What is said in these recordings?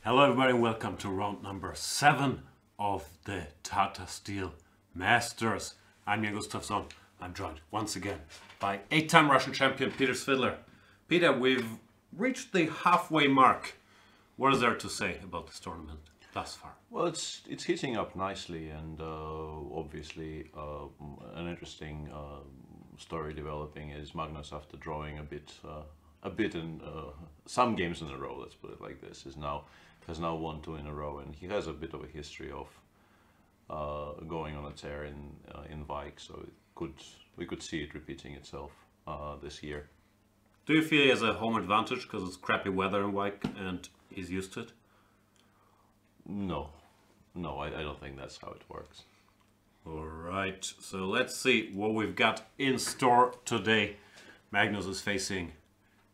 Hello everybody and welcome to round number 7 of the Tata Steel Masters. I'm Jan Gustafsson. I'm joined once again by 8-time Russian champion Peter Svidler. Peter, we've reached the halfway mark. What is there to say about this tournament thus far? Well, it's heating up nicely, and obviously an interesting story developing is Magnus, after drawing a bit in some games in a row, let's put it like this, has now won 2 in a row, and he has a bit of a history of going on a tear in Vike, so we could see it repeating itself this year. Do you feel he has a home advantage because it's crappy weather in Vike and he's used to it? No, I don't think that's how it works. Alright, so let's see what we've got in store today. Magnus is facing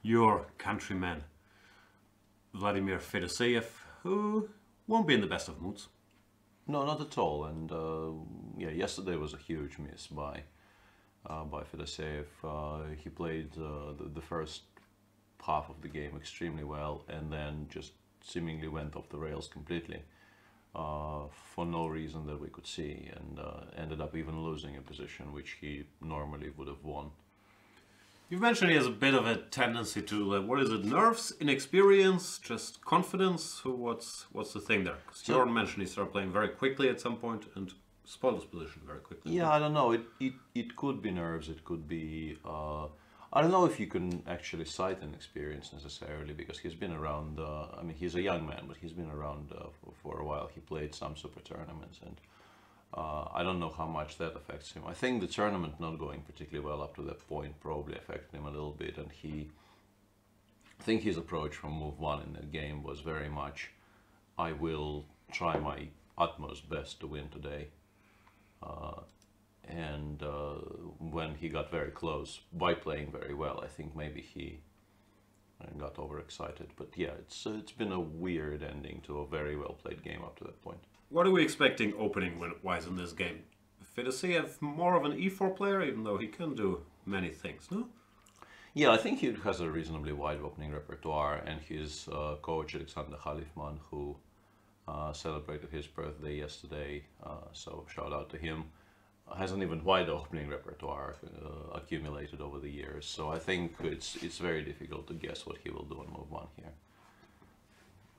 your countryman, Vladimir Fedoseev, who won't be in the best of moods. No, not at all. And yeah, yesterday was a huge miss by Fedoseev. He played the first half of the game extremely well, and then just seemingly went off the rails completely for no reason that we could see, and ended up even losing a position which he normally would have won. You've mentioned he has a bit of a tendency to, what is it, nerves, inexperience, just confidence? What's the thing there? Because you already mentioned he started playing very quickly at some point and spoiled his position very quickly. Yeah, I don't know. It could be nerves. It could be. I don't know if you can actually cite inexperience necessarily, because he's been around. I mean, he's a young man, but he's been around for a while. He played some super tournaments, and I don't know how much that affects him. I think the tournament not going particularly well up to that point probably affected him a little bit, and I think his approach from move 1 in that game was very much, I will try my utmost best to win today. And when he got very close by playing very well, I think maybe he got overexcited. But yeah, it's been a weird ending to a very well played game up to that point. What are we expecting opening-wise in this game? Fedoseev more of an e4 player, even though he can do many things, no? Yeah, I think he has a reasonably wide opening repertoire, and his coach Alexander Khalifman, who celebrated his birthday yesterday, so shout out to him, has an even wider opening repertoire accumulated over the years. So I think it's very difficult to guess what he will do on move 1 here.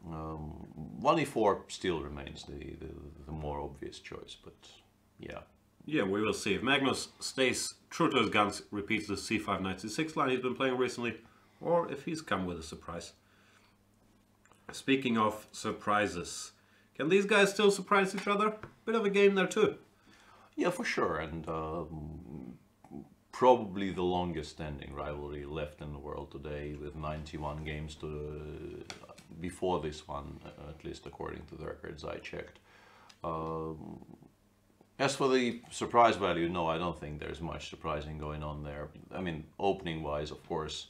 1e4 still remains the more obvious choice, but yeah. Yeah, we will see. If Magnus stays true to his guns, repeats the c5 knight c6 line he's been playing recently, or if he's come with a surprise. Speaking of surprises, can these guys still surprise each other? Bit of a game there too. Yeah, for sure, and probably the longest standing rivalry left in the world today, with 91 games before this one, at least according to the records I checked. As for the surprise value, no, I don't think there's much surprising going on there. I mean, opening wise, of course,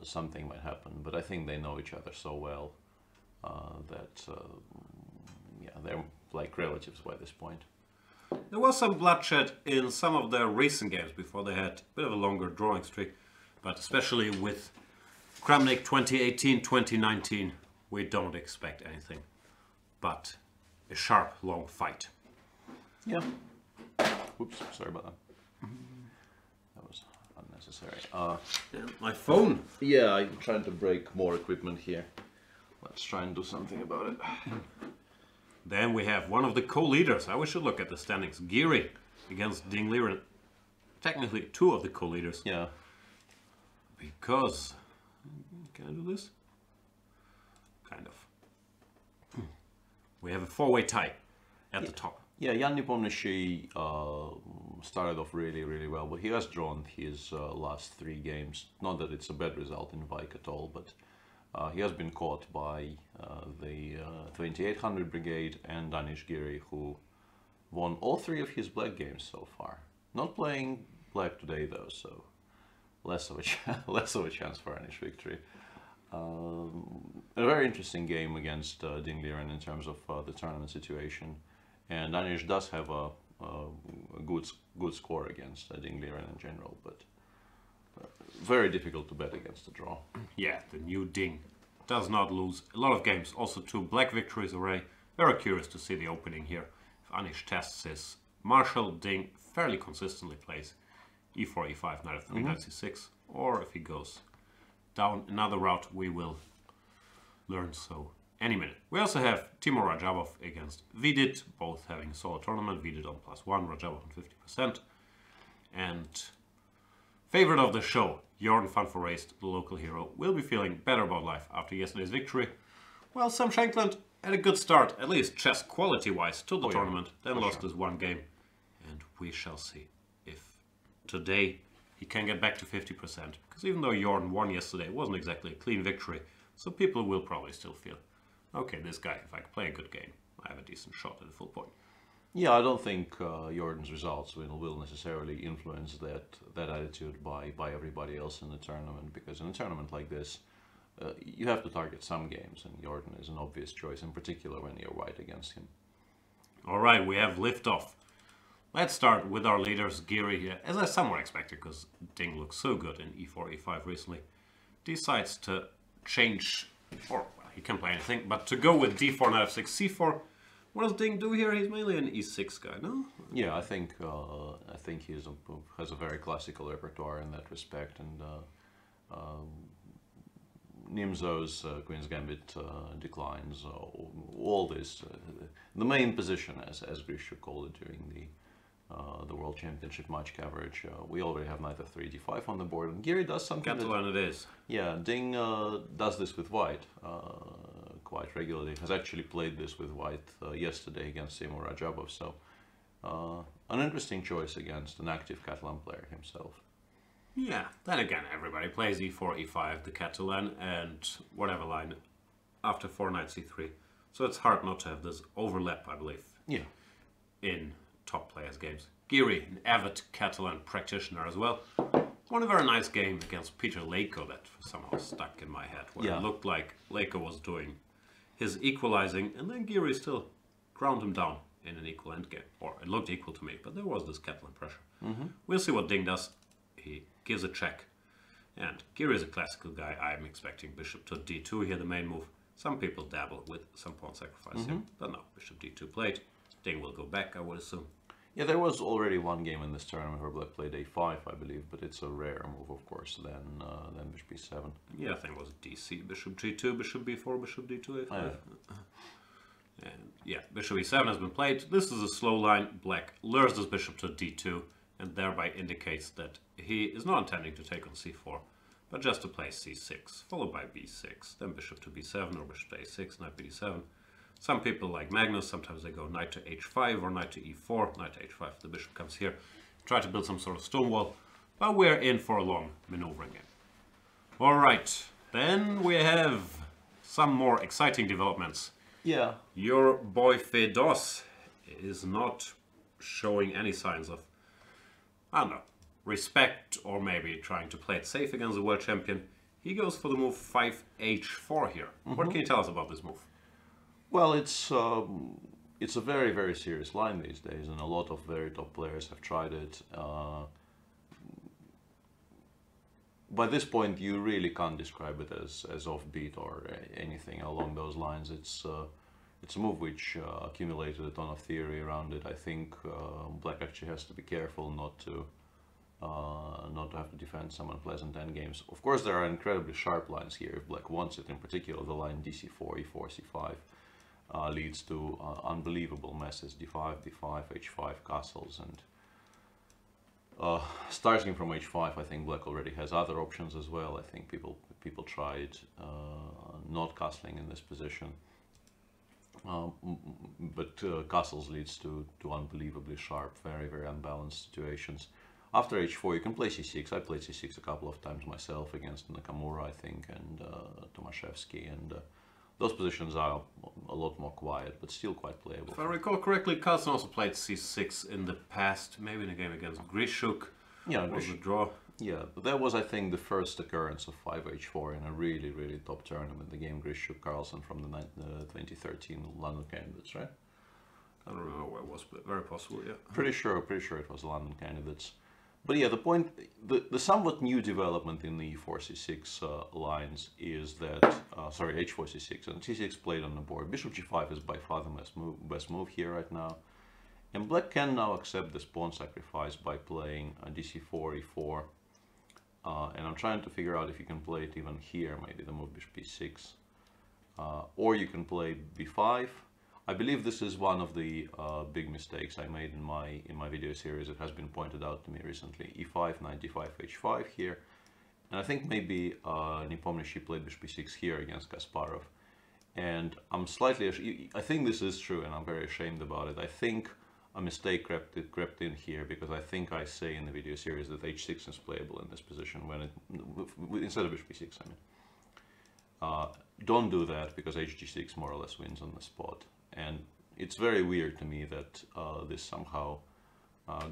something might happen, but I think they know each other so well that yeah, they're like relatives by this point. There was some bloodshed in some of their recent games before they had a bit of a longer drawing streak, but especially with Kramnik 2018-2019, we don't expect anything but a sharp, long fight. Yeah. Oops, sorry about that. That was unnecessary. And my phone. Yeah, I'm trying to break more equipment here. Let's try and do something about it. Then we have one of the co-leaders. We should look at the standings. Giri against Ding Liren. Technically 2 of the co-leaders. Yeah. Because... Can I do this? Kind of. We have a 4-way tie at the top. Yeah, Jan Nepomniachtchi started off really well, but he has drawn his last 3 games. Not that it's a bad result in Vike at all, but he has been caught by the 2800 Brigade and Anish Giri, who won all 3 of his black games so far. Not playing black today though, so less of a chance for Anish victory. A very interesting game against Ding Liren in terms of the tournament situation, and Anish does have a good score against Ding Liren in general, but very difficult to bet against the draw. Yeah, the new Ding. does not lose a lot of games. Also 2 black victories already. Very curious to see the opening here. If Anish tests his marshal, Ding fairly consistently plays e4, e5, knight f3, knight c6. Or if he goes down another route, we will learn so any minute. We also have Timur Rajabov against Vidit, both having a solo tournament. Vidit on +1, Rajabov on 50%. And favorite of the show, Jordan van Foreest, the local hero, will be feeling better about life after yesterday's victory. Well, Sam Shankland had a good start, at least chess quality-wise, to the tournament, then lost his 1 game. And we shall see if today he can get back to 50%. Because even though Jordan won yesterday, it wasn't exactly a clean victory. So people will probably still feel, okay, this guy, if I play a good game, I have a decent shot at a full point. Yeah, I don't think Jordan's results will necessarily influence that attitude by everybody else in the tournament, because in a tournament like this, you have to target some games, and Jordan is an obvious choice, in particular when you're white against him. All right, we have liftoff. Let's start with our leaders, Giri here, as I somewhat expected, because Ding looks so good in e4, e5 recently. Decides to change, or well, he can play anything, but to go with d4, knight f6, c4. What does Ding do here? He's mainly an e6 guy, no? Yeah, I think he has a very classical repertoire in that respect, and Nimzo's Queen's Gambit declines, all this. The main position, as Grisha called it during the World Championship match coverage. We already have knight f3, d5 on the board, and Giri does something. Catalan it is. Yeah, Ding does this with white quite regularly. Has actually played this with white yesterday against Timur Rajabov. So an interesting choice against an active Catalan player himself. Yeah, then again, everybody plays e4, e5, the Catalan, and whatever line after 4 knight c3. So it's hard not to have this overlap, I believe. Yeah. In top players' games. Giri, an avid Catalan practitioner as well. Won a very nice game against Peter Leko that somehow stuck in my head, where it looked like Leko was doing his equalizing, and then Giri still ground him down in an equal endgame. Or it looked equal to me, but there was this Catalan pressure. We'll see what Ding does. He gives a check. And Giri is a classical guy. I'm expecting bishop to d2 here, the main move. Some people dabble with some pawn sacrifice here, but no, bishop d2 played. Ding will go back, I would assume. Yeah, there was already 1 game in this tournament where Black played a5, I believe, but it's a rare move, of course, than bishop b7. Yeah, I think it was dc, bishop g2, bishop b4, bishop d2, a5. And yeah, bishop e7 has been played. This is a slow line. Black lures this bishop to d2, and thereby indicates that he is not intending to take on c4, but just to play c6, followed by b6, then bishop to b7 or bishop to a6, knight b7. Some people like Magnus, sometimes they go knight to h5 or knight to e4, knight to h5, the bishop comes here, try to build some sort of stone wall, but we're in for a long maneuvering game. Alright, then we have some more exciting developments. Yeah. Your boy Fedos is not showing any signs of, I don't know, respect, or maybe trying to play it safe against the world champion. He goes for the move 5h4 here. What can you tell us about this move? Well, it's a very, very serious line these days, and a lot of very top players have tried it. By this point, you really can't describe it as offbeat or anything along those lines. It's a move which accumulated a ton of theory around it. I think Black actually has to be careful not to have to defend some unpleasant endgames. Of course, there are incredibly sharp lines here if Black wants it. In particular, the line dc4, e4, c5 leads to unbelievable messes. d5, d5, h5, castles, and starting from h5, I think Black already has other options as well. I think people tried not castling in this position, but castles leads to unbelievably sharp, very, very unbalanced situations. After h4, you can play c6. I played c6 a couple of times myself against Nakamura, I think, and Tomaszewski, and those positions are a lot more quiet, but still quite playable. If I recall correctly, Carlsen also played c6 in the past, maybe in a game against Grishuk. Yeah, it was a draw. Yeah, but that was, I think, the first occurrence of 5h4 in a really, really top tournament, the game Grishuk-Carlsen from the 2013 London Candidates, right? I don't remember where it was, but very possible, yeah. Pretty sure it was London Candidates. But yeah, the point, the somewhat new development in the e4c6 lines is that, sorry, h4c6 and c6 played on the board. Bishop g5 is by far the best move here right now. And black can now accept this pawn sacrifice by playing dc4, e4. And I'm trying to figure out if you can play it even here, maybe the move bishop b6. Or you can play b5. I believe this is one of the big mistakes I made in my video series. It has been pointed out to me recently. e5, knight d5, h5 here. And I think maybe Nepomniachtchi played bishop b6 here against Kasparov. And I'm slightly, I think this is true and I'm very ashamed about it. I think a mistake crept in here because I think I say in the video series that h6 is playable in this position when instead of bishop b6, I mean. Don't do that because hg6 more or less wins on the spot. And it's very weird to me that this somehow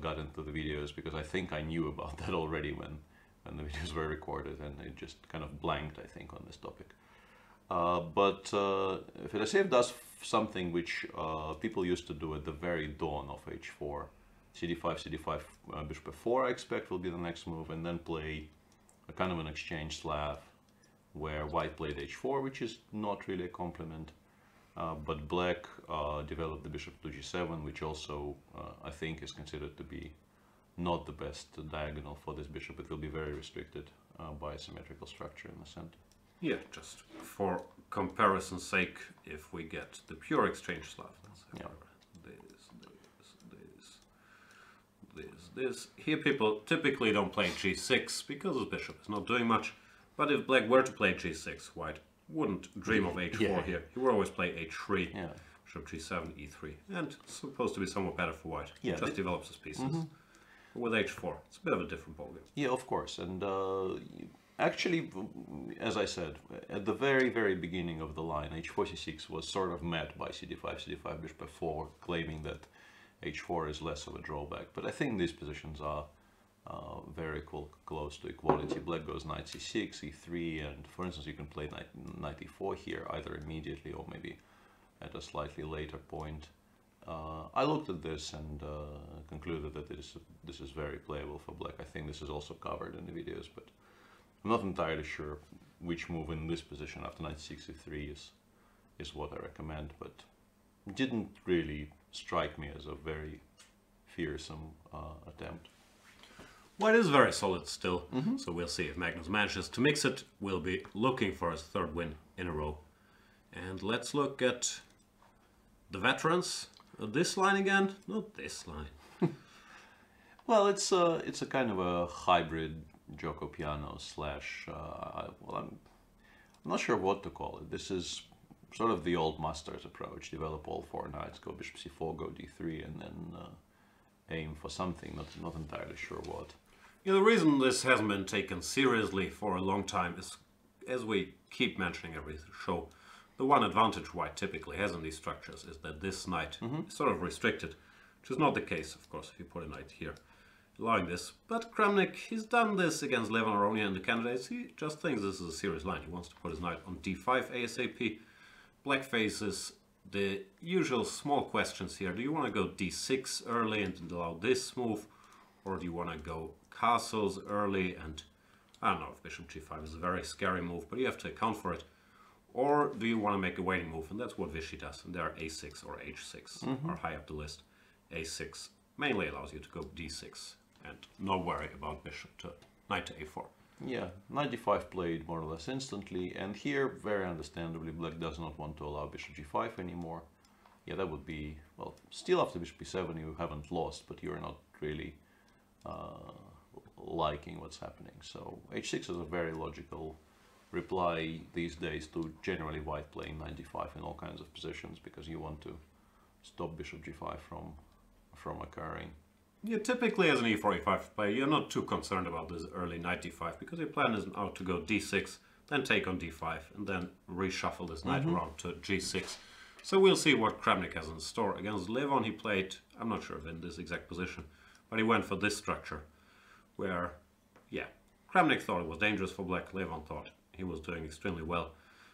got into the videos because I think I knew about that already when the videos were recorded and it just kind of blanked, I think, on this topic. But Fedoseev does something which people used to do at the very dawn of h4. cd5, bishop f4 I expect will be the next move, and then play a kind of an exchange Slav where white played h4, which is not really a compliment. But black developed the bishop to g7, which also I think is considered to be not the best diagonal for this bishop. It will be very restricted by a symmetrical structure in the center. Yeah, just for comparison's sake, if we get the pure exchange Slav, Yeah. this. Here people typically don't play g6 because the bishop is not doing much. But if black were to play g6, white wouldn't dream of h4 here. He would always play h3, bishop g7, e3, and supposed to be somewhat better for white. Yeah, He just develops his pieces. With h4, it's a bit of a different ballgame. Yeah, of course. And actually, as I said, at the very, very beginning of the line, h4, c6 was sort of met by cd5, bishop f4, claiming that h4 is less of a drawback. But I think these positions are very close to equality. Black goes knight c6, e3, and for instance, you can play knight e4 here, either immediately or maybe at a slightly later point. I looked at this and concluded that this is very playable for black. I think this is also covered in the videos, but I'm not entirely sure which move in this position after knight c6, e3 is what I recommend, but it didn't really strike me as a very fearsome attempt. White is very solid still, so we'll see if Magnus manages to mix it. We'll be looking for his third win in a row. And let's look at the veterans. This line again? Not this line. Well, it's a kind of a hybrid Gioco Piano slash, well, I'm not sure what to call it. This is sort of the old masters approach. Develop all four knights, go bishop c4, go d3, and then aim for something, not entirely sure what. Yeah, the reason this hasn't been taken seriously for a long time is, as we keep mentioning every show, the one advantage white typically has in these structures is that this knight is sort of restricted, which is not the case, of course, if you put a knight here, allowing this. But Kramnik, he's done this against Levon Aronian and the candidates. He just thinks this is a serious line. He wants to put his knight on d5 ASAP. Black faces the usual small questions here. Do you want to go d6 early and allow this move? Or do you want to go castles early and, I don't know if bishop g5 is a very scary move, but you have to account for it. Or do you want to make a waiting move? And that's what Vichy does. And there a6 or h6 are high up the list. a6 mainly allows you to go d6 and not worry about bishop to knight to a4. Yeah, knight d5 played more or less instantly, and here, very understandably, black does not want to allow bishop g5 anymore. Yeah, that would be, well, still after bishop b7 you haven't lost, but you're not really liking what's happening. So h6 is a very logical reply these days to generally white playing knight d5 in all kinds of positions, because you want to stop bishop g5 from occurring. Yeah, typically as an e4, e5 player, you're not too concerned about this early knight d5, because your plan is now to go d6, then take on d5, and then reshuffle this knight around to g6. So we'll see what Kramnik has in store. Against Levon he played, I'm not sure if in this exact position, but he went for this structure, where, yeah, Kramnik thought it was dangerous for black, Levon thought he was doing extremely well.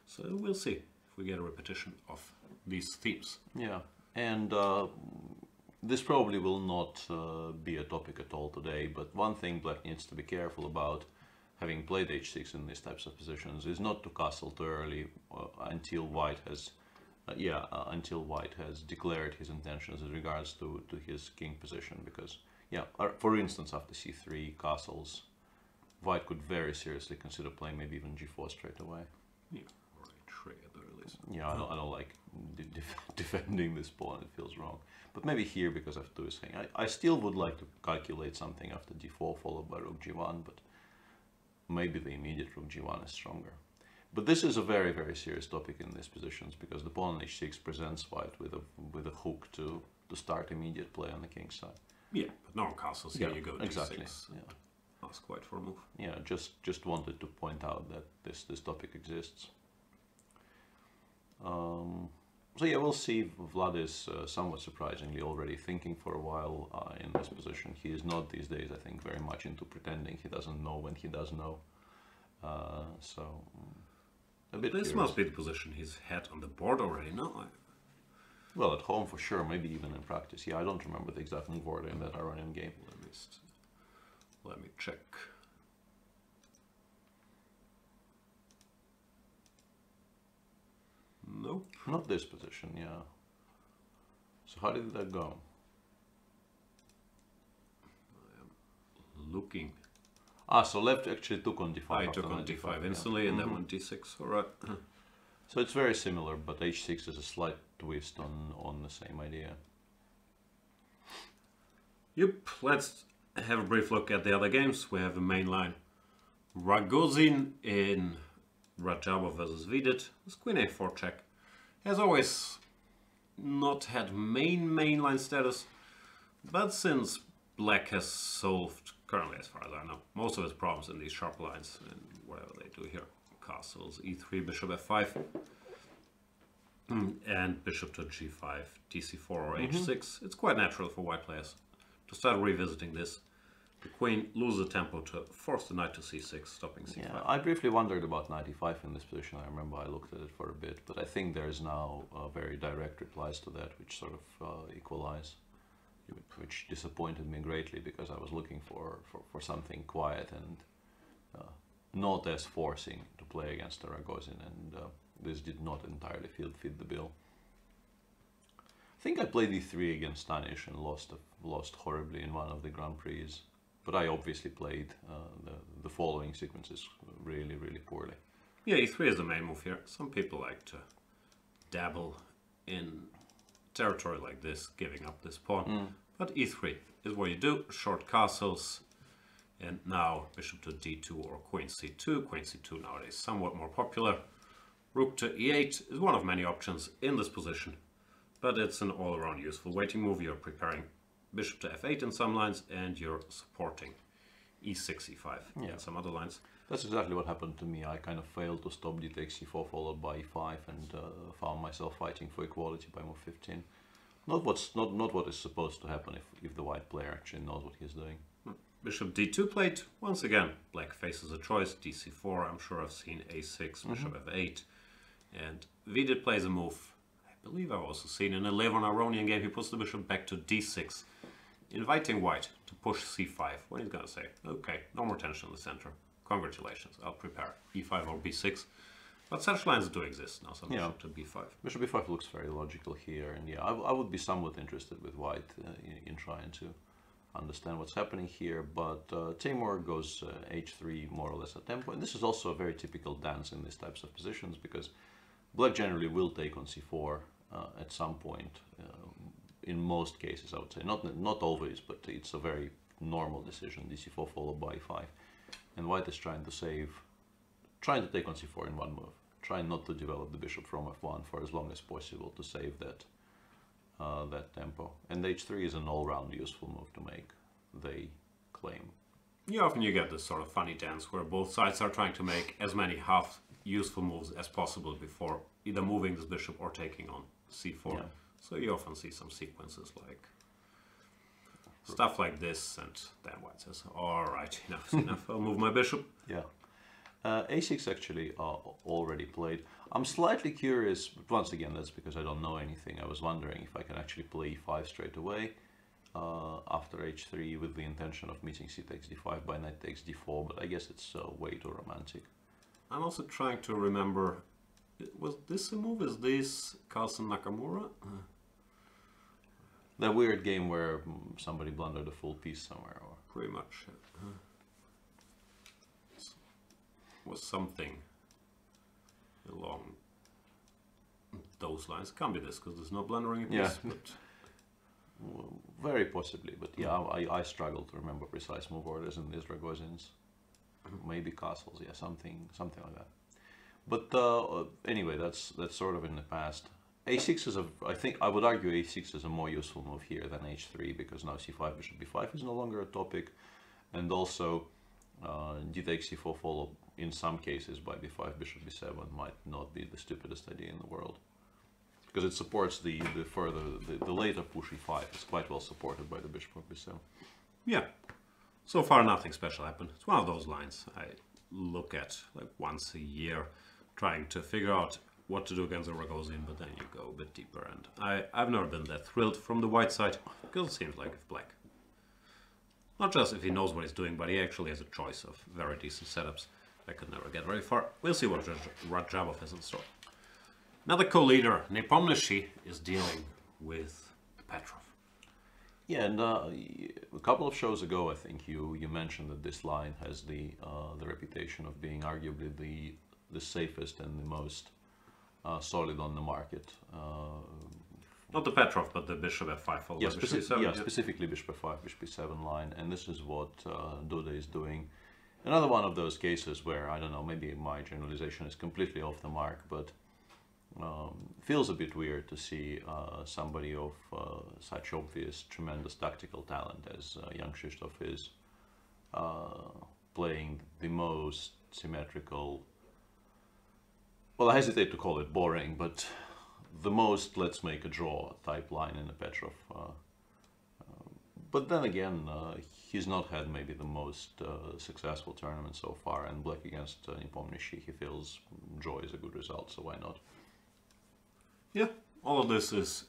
So we'll see if we get a repetition of these themes. Yeah, and This probably will not be a topic at all today, but one thing black needs to be careful about, having played h6 in these types of positions, is not to castle too early until white has until white has declared his intentions with regards to his king position, because for instance, after c3 castles, white could very seriously consider playing maybe even g4 straight away. Yeah, or a3 at the earliest. Yeah, I don't like defending this pawn, it feels wrong. But maybe here, because f2 is hanging. I still would like to calculate something after d4 followed by rook g1, but maybe the immediate rook g1 is stronger. But this is a very, very serious topic in these positions, because the pawn on h6 presents white with a hook to start immediate play on the king's side. Yeah, but no castles here, you go d6. Exactly. Yeah. Ask white for a move. Yeah, just wanted to point out that this topic exists. So yeah, we'll see. Vlad is somewhat surprisingly already thinking for a while in this position. He is not these days, I think, very much into pretending he doesn't know when he does know. So a bit This curious. must be the position he's had on the board already, no? Well, at home for sure, maybe even in practice. Yeah, I don't remember the exact move order in that Iranian game. Let me check. Nope. Not this position, yeah. So how did that go? Looking. So left actually took on d5. I after took on knight d5 yeah. instantly and then went d6. Alright. So it's very similar, but h6 is a slight twist on the same idea. Yep, let's have a brief look at the other games. We have a main line. Ragozin in Rajabov versus Vidit. It's queen a4 check. Has always not had main line status, but since black has solved, currently as far as I know, most of its problems in these sharp lines and whatever they do here. Castles, e3, bishop f5, and bishop to g5, dc4 or h6. It's quite natural for white players to start revisiting this. The queen loses tempo to force the knight to c6, stopping c5. Yeah, I briefly wondered about knight e5 in this position. I remember I looked at it for a bit, but I think there's now very direct replies to that, which sort of equalize, which disappointed me greatly, because I was looking for something quiet and not as forcing to play against Ragozin, and this did not entirely fit the bill. I think I played e3 against Stanish and lost horribly in one of the Grand Prix, but I obviously played the following sequences really, really poorly. Yeah, e3 is the main move here. Some people like to dabble in territory like this, giving up this pawn, but e3 is what you do, short castles. And now bishop to d2 or queen c2. Queen c2 nowadays somewhat more popular. Rook to e8 is one of many options in this position, but it's an all-around useful waiting move. You're preparing bishop to f8 in some lines, and you're supporting e6, e5 in some other lines. That's exactly what happened to me. I kind of failed to stop d takes c4 followed by e5, and found myself fighting for equality by move 15. Not what is supposed to happen if the white player actually knows what he's doing. Bishop d2 played. Once again, black faces a choice. dc4, I'm sure I've seen a6, bishop f8. And Vidit plays a move I believe I've also seen in a Levon Aronian game. He puts the bishop back to d6, inviting white to push c5, when he's going to say, okay, no more tension in the center. Congratulations, I'll prepare e5 or b6. But such lines do exist now, so bishop to b5. Bishop b5 looks very logical here, and yeah, I would be somewhat interested with white in trying to understand what's happening here, but Timur goes h3 more or less at tempo, and this is also a very typical dance in these types of positions, because black generally will take on c4 at some point, in most cases I would say, not always, but it's a very normal decision, dc4 followed by e5, and white is trying to take on c4 in one move, trying not to develop the bishop from f1 for as long as possible to save that tempo. And h3 is an all-round useful move to make, they claim. Yeah, often you get this sort of funny dance where both sides are trying to make as many half useful moves as possible before either moving this bishop or taking on c4. Yeah. So you often see some sequences like stuff like this, and then white says, alright, enough's enough, I'll move my bishop. Yeah. a6 actually already played. I'm slightly curious, but once again that's because I don't know anything. I was wondering if I can actually play e5 straight away. after h3 with the intention of meeting c takes d5 by knight takes d4, but I guess it's way too romantic. I'm also trying to remember, was this a move? Is this Carlsen Nakamura? That weird game where somebody blundered a full piece somewhere. Or... Pretty much. Was something along those lines. Can't be this because there's no blundering a piece. Yeah. But Well, very possibly, but yeah, I struggle to remember precise move orders in these Rogozins. Maybe castles, yeah, something like that. But anyway, that's sort of in the past. A6 is I think I would argue A6 is a more useful move here than H3 because now C5 bishop B5 is no longer a topic, and also D takes C4 followed in some cases by B5 bishop B7 might not be the stupidest idea in the world. Because it supports the later push e5 is quite well supported by the bishop of b7. yeah, so far nothing special happened. It's one of those lines I look at like once a year, trying to figure out what to do against a Rogozin, but then you go a bit deeper. And I've never been that thrilled from the white side, because it seems like if black, not just if he knows what he's doing, but he actually has a choice of very decent setups, I could never get very far. We'll see what Radjabov has in store. Another co-leader, Nepomniachtchi, is dealing with Petrov. Yeah, and a couple of shows ago, I think you mentioned that this line has the reputation of being arguably the safest and the most solid on the market. Not the Petrov, but the bishop f5 followed by bishop e7. Yeah, specifically bishop f5, bishop e7 line, and this is what Duda is doing. Another one of those cases where, I don't know, maybe my generalization is completely off the mark, but feels a bit weird to see somebody of such obvious, tremendous tactical talent as young Krzysztof is playing the most symmetrical, well, I hesitate to call it boring, but the most let's make a draw type line in a Petrov. But then again, he's not had maybe the most successful tournament so far, and black against Nepomniachtchi, he feels draw is a good result, so why not? Yeah, all of this is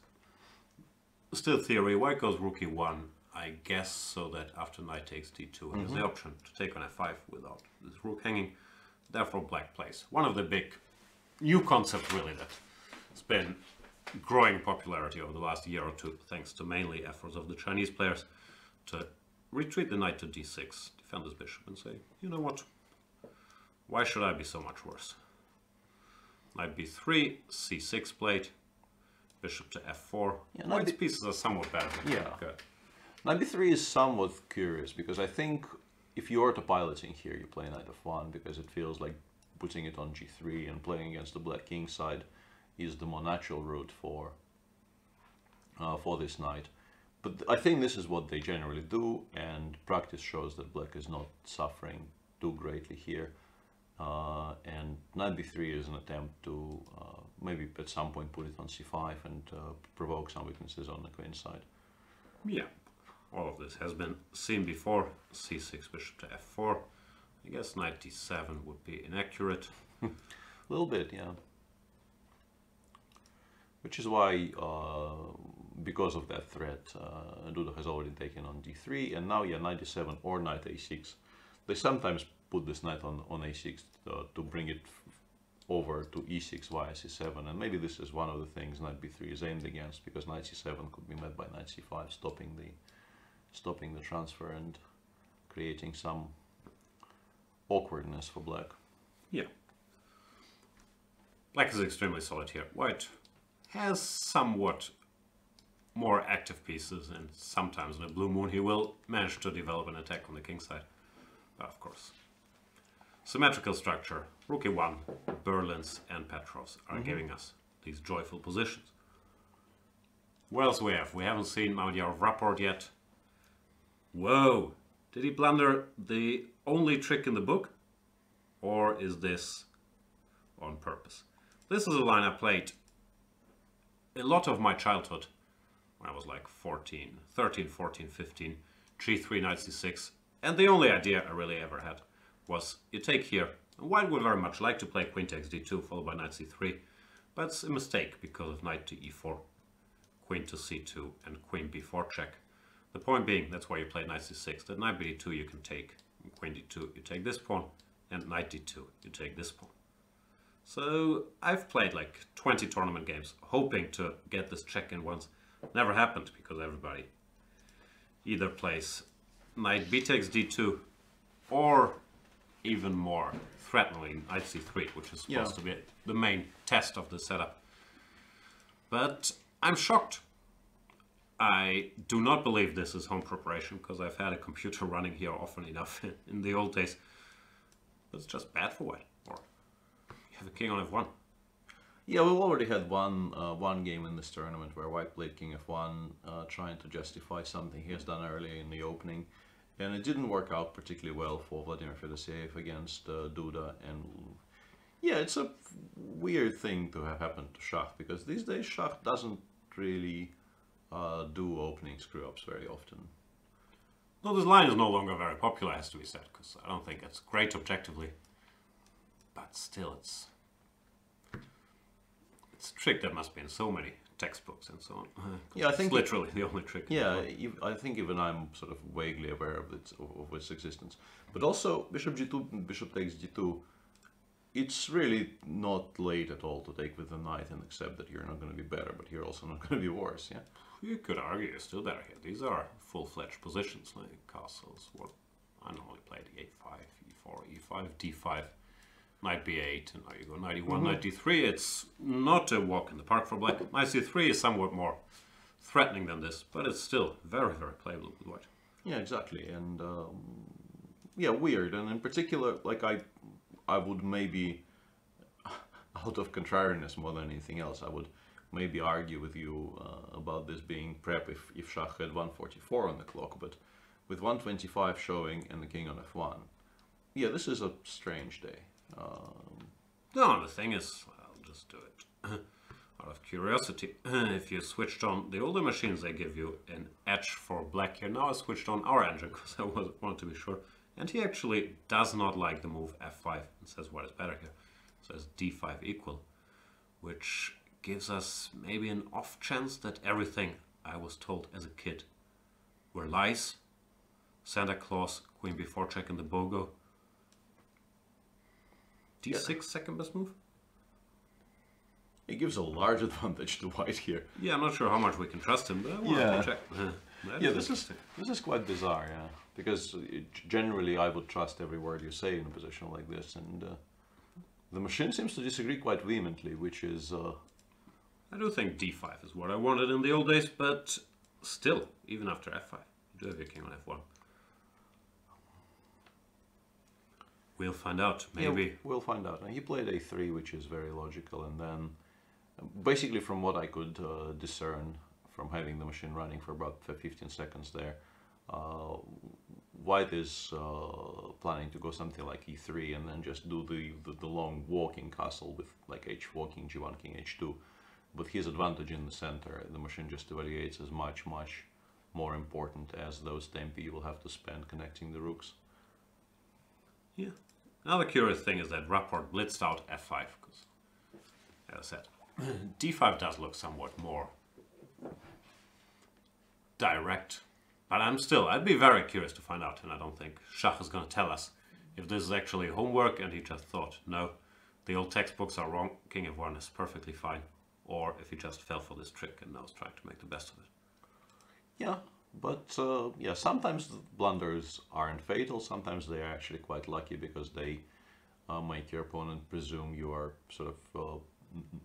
still theory. White goes rook e1, I guess, so that after knight takes d2, he has the option to take on f5 without this rook hanging. Therefore, black plays. One of the big new concepts, really, that's been growing popularity over the last year or two, thanks to mainly efforts of the Chinese players to retreat the knight to d6, defend his bishop, and say, you know what, why should I be so much worse? Knight b3, c6 played, bishop to f4. Yeah, White's pieces are somewhat better. Yeah. Good. Knight b3 is somewhat curious, because I think if you are autopiloting here, you play knight f1, because it feels like putting it on g3 and playing against the black king side is the more natural route for this knight. But I think this is what they generally do, and practice shows that black is not suffering too greatly here. And knight b3 is an attempt to maybe at some point put it on c5 and provoke some weaknesses on the queen side. Yeah, all of this has been seen before. c6, bishop to f4. I guess knight d7 would be inaccurate. A little bit, yeah. Which is why, because of that threat, Duda has already taken on d3, and now, yeah, knight d7 or knight a6. They sometimes put this knight on a6 to bring it over to e6 via c7, and maybe this is one of the things knight b3 is aimed against, because knight c7 could be met by knight c5, stopping the transfer and creating some awkwardness for black. Yeah. Black is extremely solid here. White has somewhat more active pieces, and sometimes in a blue moon he will manage to develop an attack on the king side. But of course, symmetrical structure, rook e1, Berlin's and Petrov's are giving us these joyful positions. What else we have? We haven't seen Mamedjavov rapport yet. Whoa! Did he blunder the only trick in the book? Or is this on purpose? This is a line I played a lot of my childhood, when I was like 13, 14, 15, g3, knight c6, and the only idea I really ever had was you take here, and White would very much like to play queen takes d2 followed by knight c3, but it's a mistake because of knight to e4, queen to c2, and queen b4 check. The point being, that's why you play knight c6. That knight b2 you can take, queen d2 you take this pawn, and knight d2 you take this pawn. So I've played like 20 tournament games hoping to get this check in once. Never happened because everybody either plays knight b takes d2 or even more threateningly knight c3, which is supposed to be the main test of the setup. But I'm shocked. I do not believe this is home preparation because I've had a computer running here often enough in the old days. But it's just bad for white. Or you have a king on f1. Yeah, we've already had one game in this tournament where white played king f1, trying to justify something he has done earlier in the opening. And it didn't work out particularly well for Vladimir Fedoseev against Duda. And yeah, it's a weird thing to have happened to Shah, because these days Shah doesn't really do opening screw-ups very often. No, this line is no longer very popular, has to be said, because I don't think it's great objectively. But still, it's a trick that must be in so many textbooks and so on. Yeah, I think it's literally the only trick. Yeah, I think even I'm sort of vaguely aware of its existence. But also, bishop g2, bishop takes g2. It's really not late at all to take with the knight and accept that you're not going to be better, but you're also not going to be worse. Yeah. You could argue you're still better here. These are full-fledged positions like castles. What I normally play the a5, e4, e5, d5, knight b8, and now you go knight e1, knight d3. It's not a walk in the park for black. Knight c3 is somewhat more threatening than this, but it's still very, very playable with white. Yeah, exactly. And yeah, weird. And in particular, like I would maybe, out of contrariness more than anything else, I would maybe argue with you about this being prep if Shah had 144 on the clock, but with 125 showing and the king on f1, yeah, this is a strange day. No, the thing is, I'll just do it out of curiosity. If you switched on the older machines, they give you an edge for black here. Now I switched on our engine because I wanted to be sure. And he actually does not like the move f5 and says what is better here. Says d5 equal, which gives us maybe an off chance that everything I was told as a kid were lies. Santa Claus, queen b4 check in the BOGO. d6 second best move? It gives a large advantage to white here. Yeah, I'm not sure how much we can trust him, but I want to check. Yeah, this is quite bizarre, yeah. Because generally I would trust every word you say in a position like this, and the machine seems to disagree quite vehemently, which is... I do think d5 is what I wanted in the old days, but still, even after f5, you do have your king on f1. We'll find out, maybe. Yeah, we'll find out. And he played a3, which is very logical, and then basically from what I could discern from having the machine running for about 15 seconds there, white is planning to go something like e3 and then just do the long walking castle with like h4, king g1, king h2. But his advantage in the center, the machine just evaluates as much more important as those tempi you will have to spend connecting the rooks. Yeah. Another curious thing is that Rapport blitzed out f5, because, as I said, d5 does look somewhat more direct. But I'd be very curious to find out, and I don't think Shah is going to tell us if this is actually homework and he just thought, no, the old textbooks are wrong, king f1 is perfectly fine, or if he just fell for this trick and now is trying to make the best of it. Yeah, but yeah, sometimes blunders aren't fatal, sometimes they are actually quite lucky because they make your opponent presume you are sort of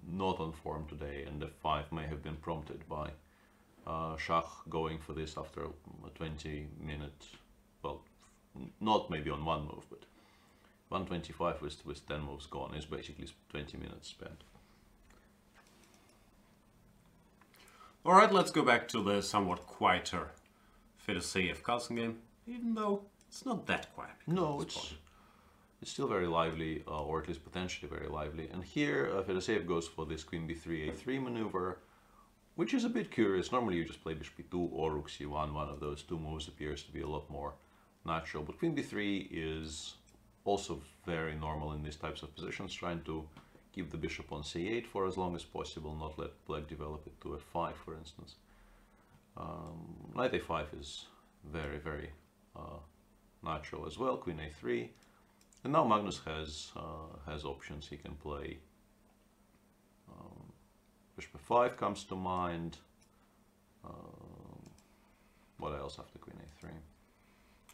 not on form today, and f5 may have been prompted by Shah going for this after a 20-minute, well, not maybe on one move, but 125 with 10 moves gone is basically 20 minutes spent. Alright, let's go back to the somewhat quieter Fedoseev Carlsen game, even though it's not that quiet. No, it's still very lively, or at least potentially very lively. And here Fedoseev goes for this queen b3, a3 maneuver, which is a bit curious. Normally you just play bishop b2 or rook c1. One of those two moves appears to be a lot more natural. But queen b3 is also very normal in these types of positions, trying to keep the bishop on c8 for as long as possible, not let black develop it to f5, for instance. Knight a5 is very, very natural as well. Queen a3, and now Magnus has options. He can play. Bishop f5 comes to mind. What else after Queen a3?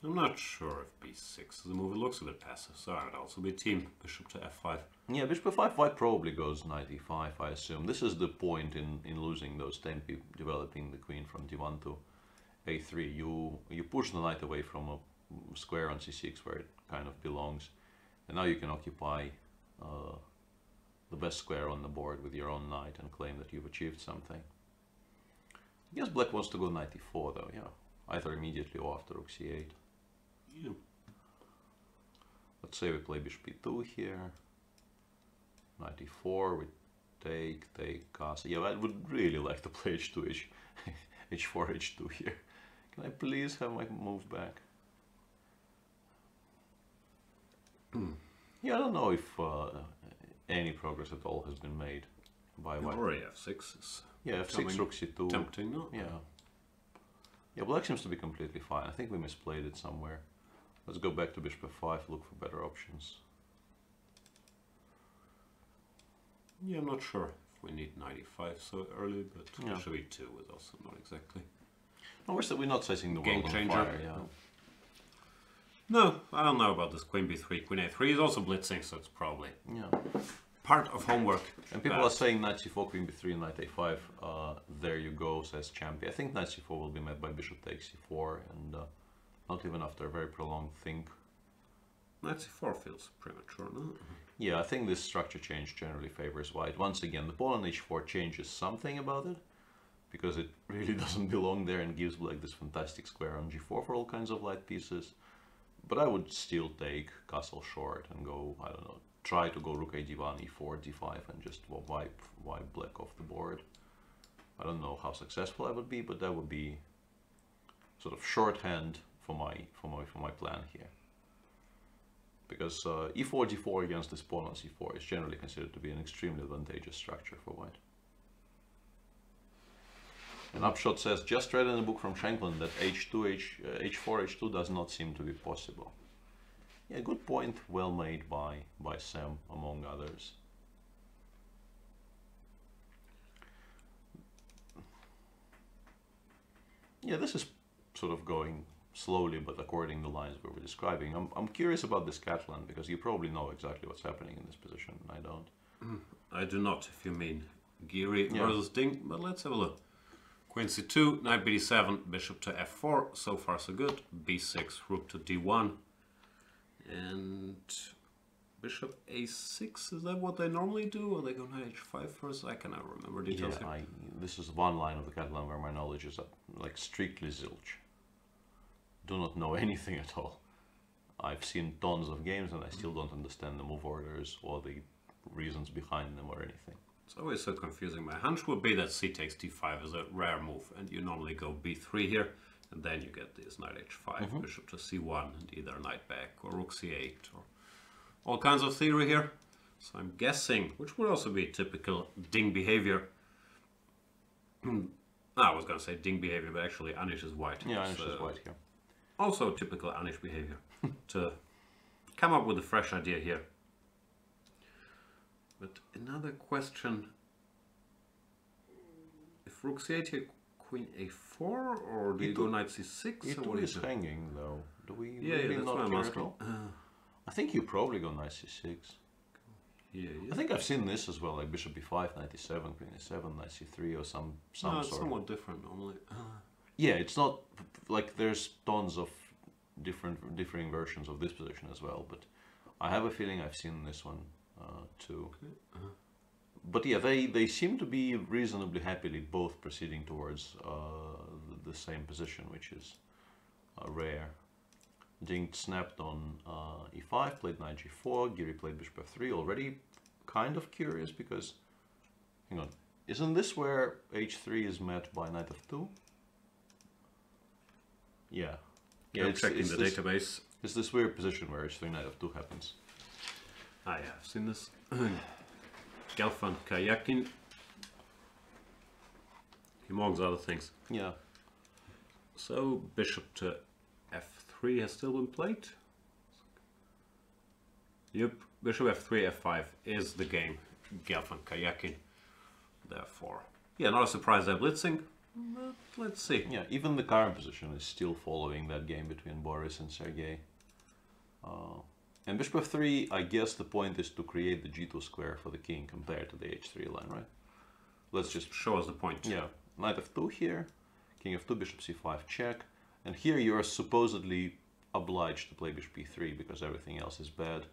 I'm not sure if b6 is a move. It looks a bit passive, so I would also be team bishop to f5. Yeah, bishop f5, white probably goes knight e5, I assume. This is the point in losing those tempi, developing the queen from d1 to a3. You push the knight away from a square on c6 where it kind of belongs, and now you can occupy the best square on the board with your own knight and claim that you've achieved something. I guess black wants to go knight e4 though, yeah. Either immediately or after rook c8. Yeah. Let's say we play bishop e2 here. Knight e4, we take, castle. Yeah, I would really like to play h2, h4, h2 here. Can I please have my move back? Yeah, I don't know if any progress at all has been made by white. Or f6 is yeah, f6, rook c2. tempting, no? Yeah. Yeah, black seems to be completely fine. I think we misplayed it somewhere. Let's go back to bishop f5, look for better options. Yeah, I'm not sure if we need knight e5 so early, but Yeah. bishop e2 is also not exactly. No, we're not setting the Game world on changer. fire, yeah. No, I don't know about this queen b3. Queen a3 is also blitzing, so it's probably Yeah. part of homework. And people are saying knight c4, queen b3, and knight a5. There you go, says Champy. I think knight c4 will be met by bishop takes c4, and not even after a very prolonged think. Knight c4 feels premature, no? Yeah, I think this structure change generally favors white. Once again, the pawn on h4 changes something about it, because it really doesn't belong there and gives black this fantastic square on g4 for all kinds of light pieces. But I would still take castle short and go, I don't know, try to go rook a d1, e4, d5, and just wipe black off the board. I don't know how successful I would be, but that would be sort of shorthand for my plan here. Because e4, d4 against this pawn on c4 is generally considered to be an extremely advantageous structure for white. And Upshot says, just read in a book from Shanklin that h4, h2 does not seem to be possible. Yeah, good point, well made by Sam, among others. Yeah, this is sort of going slowly, but according to the lines we were describing. I'm curious about this Catalan, because you probably know exactly what's happening in this position, and I don't. I do not, if you mean Geary Yeah. versus Ding, but let's have a look. Queen c2, knight bd7, bishop to f4, so far so good. b6, rook to d1, and bishop a6, is that what they normally do? Or they go knight h5 first? I cannot remember details Yeah, here. this is one line of the Catalan where my knowledge is like strictly zilch. Do not know anything at all. I've seen tons of games and I still don't understand the move orders or the reasons behind them or anything. It's always so confusing. My hunch would be that c takes d5 is a rare move, and you normally go b3 here, and then you get this knight h5, bishop to c1, and either knight back or rook c8, or all kinds of theory here. So I'm guessing, which would also be typical Ding behavior. I was going to say Ding behavior, but actually Anish is white. Yeah, It's, Anish is white here. also typical Anish behavior to come up with a fresh idea here. But another question, if rook c8 here, queen a4, or do you go knight c6? E2 is hanging though. Do we Yeah, really that's not what I'm care at asking. all? I think you probably go knight c6. Yeah, I think I've seen this as well, like bishop b5, knight e7, queen a7, knight c3, or some no, it's sort. somewhat different normally. Yeah, it's not like there's tons of differing versions of this position as well, but I have a feeling I've seen this one too. Okay. But yeah, they seem to be reasonably happily both proceeding towards the same position, which is rare. Ding snapped on e5, played knight g4, Giri played bishop f3. Already kind of curious because, hang on, isn't this where h3 is met by knight f2? Yeah. Yeah, it's checking the this, database. It's this weird position where h3 knight f2 happens. I have seen this. Gelfand Kayakin, amongst other things. Yeah. So bishop to f3 has still been played. Yep, bishop f3, f5 is the game. Gelf and Kayakin. Therefore, yeah, not a surprise they're blitzing, but let's see. Yeah, even the current position is still following that game between Boris and Sergei. And bishop f3, I guess the point is to create the g2 square for the king compared to the h3 line, right? Let's just show us the point. Yeah, knight f2 here, king f2, bishop c5 check, and here you are supposedly obliged to play bishop e3 because everything else is bad.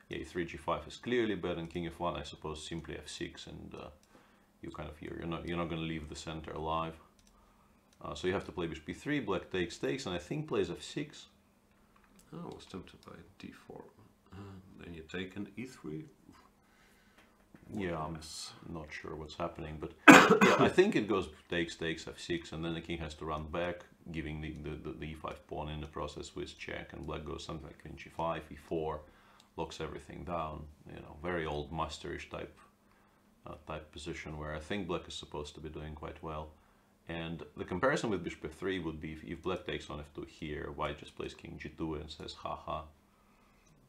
Yeah, e3 g5 is clearly bad, and king f1 I suppose simply f6, and you kind of you're not going to leave the center alive. So you have to play bishop e3, black takes, and I think plays f6. Oh, I was tempted by d4. Then you take an e3. Yeah, I'm not sure what's happening, but yeah, I think it goes takes, f6, and then the king has to run back, giving the e5 pawn in the process with check, and black goes something like queen g5, e4, locks everything down. You know, very old masterish type position where I think black is supposed to be doing quite well. And the comparison with bishop f3 would be if black takes on f2 here, white just plays king g2 and says haha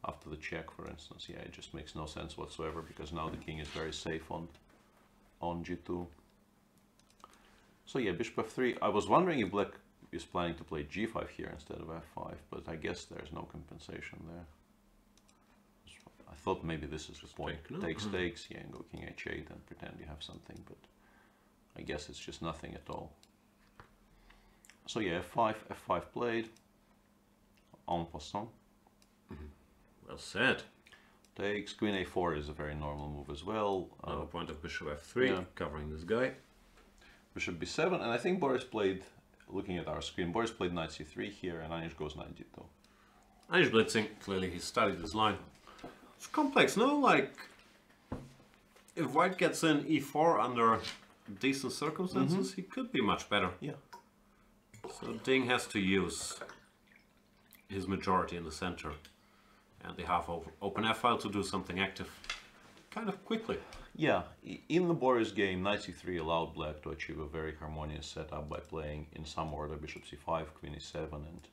after the check, for instance. Yeah, it just makes no sense whatsoever because now the king is very safe on g2. So yeah, bishop f3. I was wondering if black is planning to play g5 here instead of f5, but I guess there's no compensation there. I thought maybe this is the point. Takes, yeah, and go king h8 and pretend you have something, but I guess it's just nothing at all. So yeah, f5 played, en passant. Well said. Takes, queen a4 is a very normal move as well. Another point of bishop f3, yeah, covering this guy. Bishop b7, and I think Boris played, looking at our screen, Boris played knight c3 here, and Anish goes knight g2. Anish blitzing, clearly he studied this line. It's complex, no? Like, if white gets in e4 under decent circumstances, he could be much better. Yeah. So Ding has to use his majority in the center and the half open f-file to do something active kind of quickly. Yeah, in the Boris game, knight c3 allowed black to achieve a very harmonious setup by playing in some order bishop c5, queen e7, and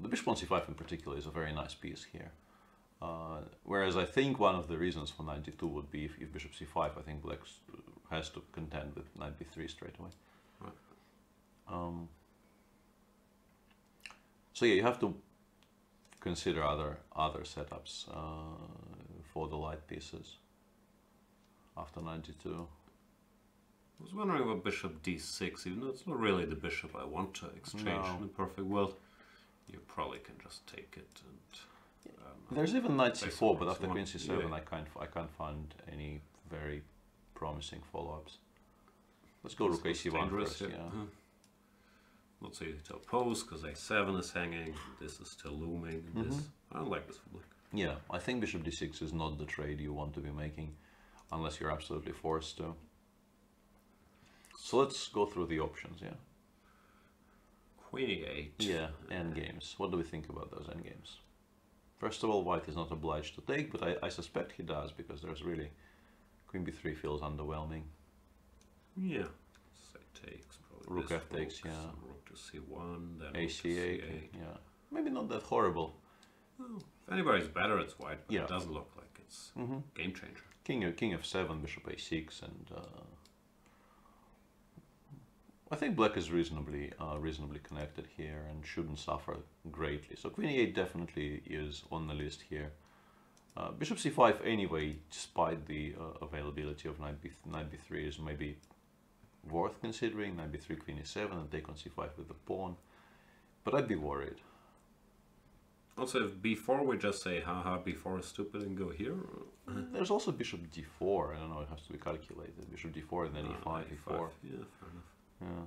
the bishop on c5 in particular is a very nice piece here. Whereas I think one of the reasons for knight d2 would be if bishop c5, I think black has to contend with knight b3 straight away. Right. So yeah, you have to consider other setups for the light pieces after knight d2. I was wondering about bishop d6, even though it's not really the bishop I want to exchange in a perfect world. You probably can just take it and... There's even knight c4, but after queen c7 yeah. I can't find any very promising follow-ups. Let's go rook ac1 first, yeah. Let's say to oppose, because a7 is hanging, this is still looming, and this... I don't like this for black. Yeah, I think bishop d6 is not the trade you want to be making, unless you're absolutely forced to. So let's go through the options, yeah. Queen e8. Yeah, endgames. What do we think about those endgames? First of all, white is not obliged to take, but I suspect he does, because there's really... Queen b3 feels underwhelming. Yeah. So takes, probably rook f takes, yeah. Rook to c1, then ac8, yeah. Maybe not that horrible. Well, if anybody's better, it's white, but yeah. It doesn't look like it's game changer. King f7, bishop a6, and... I think black is reasonably connected here and shouldn't suffer greatly. So queen e8 definitely is on the list here. Bishop c5 anyway, despite the availability of knight b3, is maybe worth considering. Knight b3, queen e7, and take on c5 with the pawn. But I'd be worried. Also, if b4, we just say, haha, b4 is stupid and go here? There's also bishop d4. I don't know, it has to be calculated. Bishop d4 and then e5, e4. Yeah, fair enough. Yeah.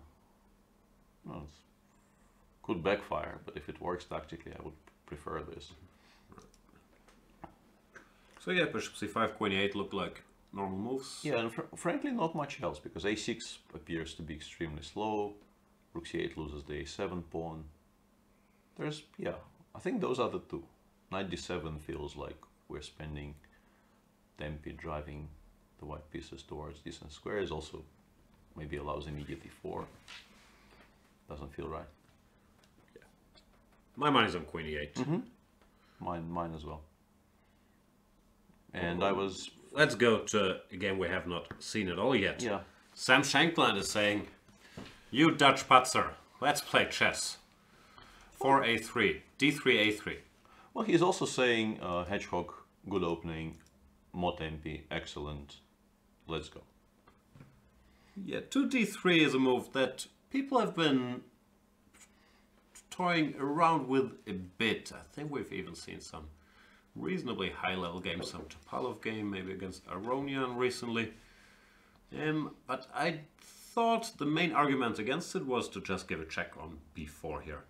Well, it could backfire, but if it works tactically, I would prefer this. So yeah, bishop c5, queen e8 look like normal moves. Yeah, and frankly not much else, because a6 appears to be extremely slow. Rook c8 loses the a7 pawn. There's, yeah, I think those are the two. Knight d7 feels like we're spending tempi driving the white pieces towards decent squares. Also maybe allows immediate e4. doesn't feel right. My money's on queen e8. Mine as well. And I was... Let's go to a game we have not seen at all yet. Yeah. Sam Shankland is saying, "You Dutch putzer, let's play chess. 4a3, d3a3. Well, he's also saying Hedgehog, good opening, Mot MP, excellent, let's go. Yeah, 2d3 is a move that people have been toying around with a bit. I think we've even seen some reasonably high-level games, some Topalov game, maybe against Aronian recently. But I thought the main argument against it was to just give a check on b4 here.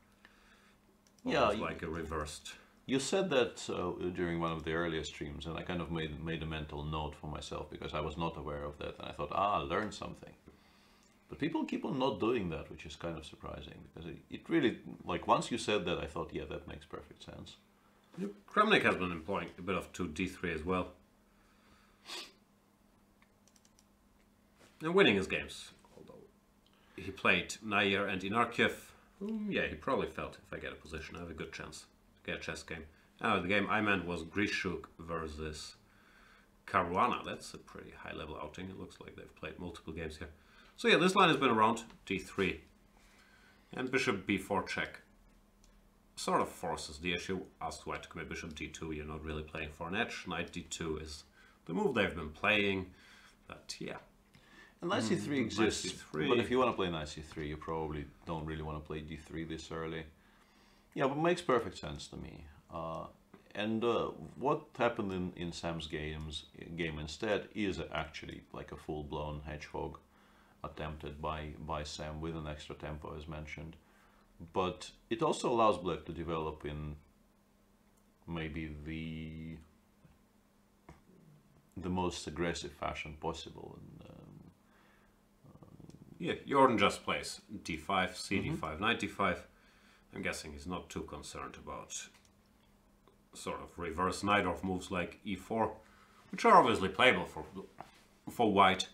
Yeah, like a reversed. You said that during one of the earlier streams, and I kind of made a mental note for myself because I was not aware of that, and I thought, I learned something. But people keep on not doing that, which is kind of surprising, because it really, like, once you said that, I thought, yeah, that makes perfect sense. Kramnik has been employing a bit of 2d3 as well. And winning his games, although he played Nair and Inarkiev. Yeah, he probably felt, if I get a position, I have a good chance to get a chess game. The game I meant was Grishuk versus Caruana. That's a pretty high-level outing. It looks like they've played multiple games here. So yeah, this line has been around, d3. And bishop b4 check sort of forces the issue. Asks white to commit bishop d2. You're not really playing for an edge. Knight d2 is the move they've been playing. But yeah. And knight c3 exists, knight c3. But if you want to play knight c3, you probably don't really want to play d3 this early. Yeah, but it makes perfect sense to me. What happened in Sam's game instead is actually like a full-blown hedgehog attempted by Sam with an extra tempo, as mentioned. But it also allows black to develop in maybe the most aggressive fashion possible. Yeah, Jordan just plays d5, cd5, knight d5. I'm guessing he's not too concerned about sort of reverse Najdorf moves like e4, which are obviously playable for white.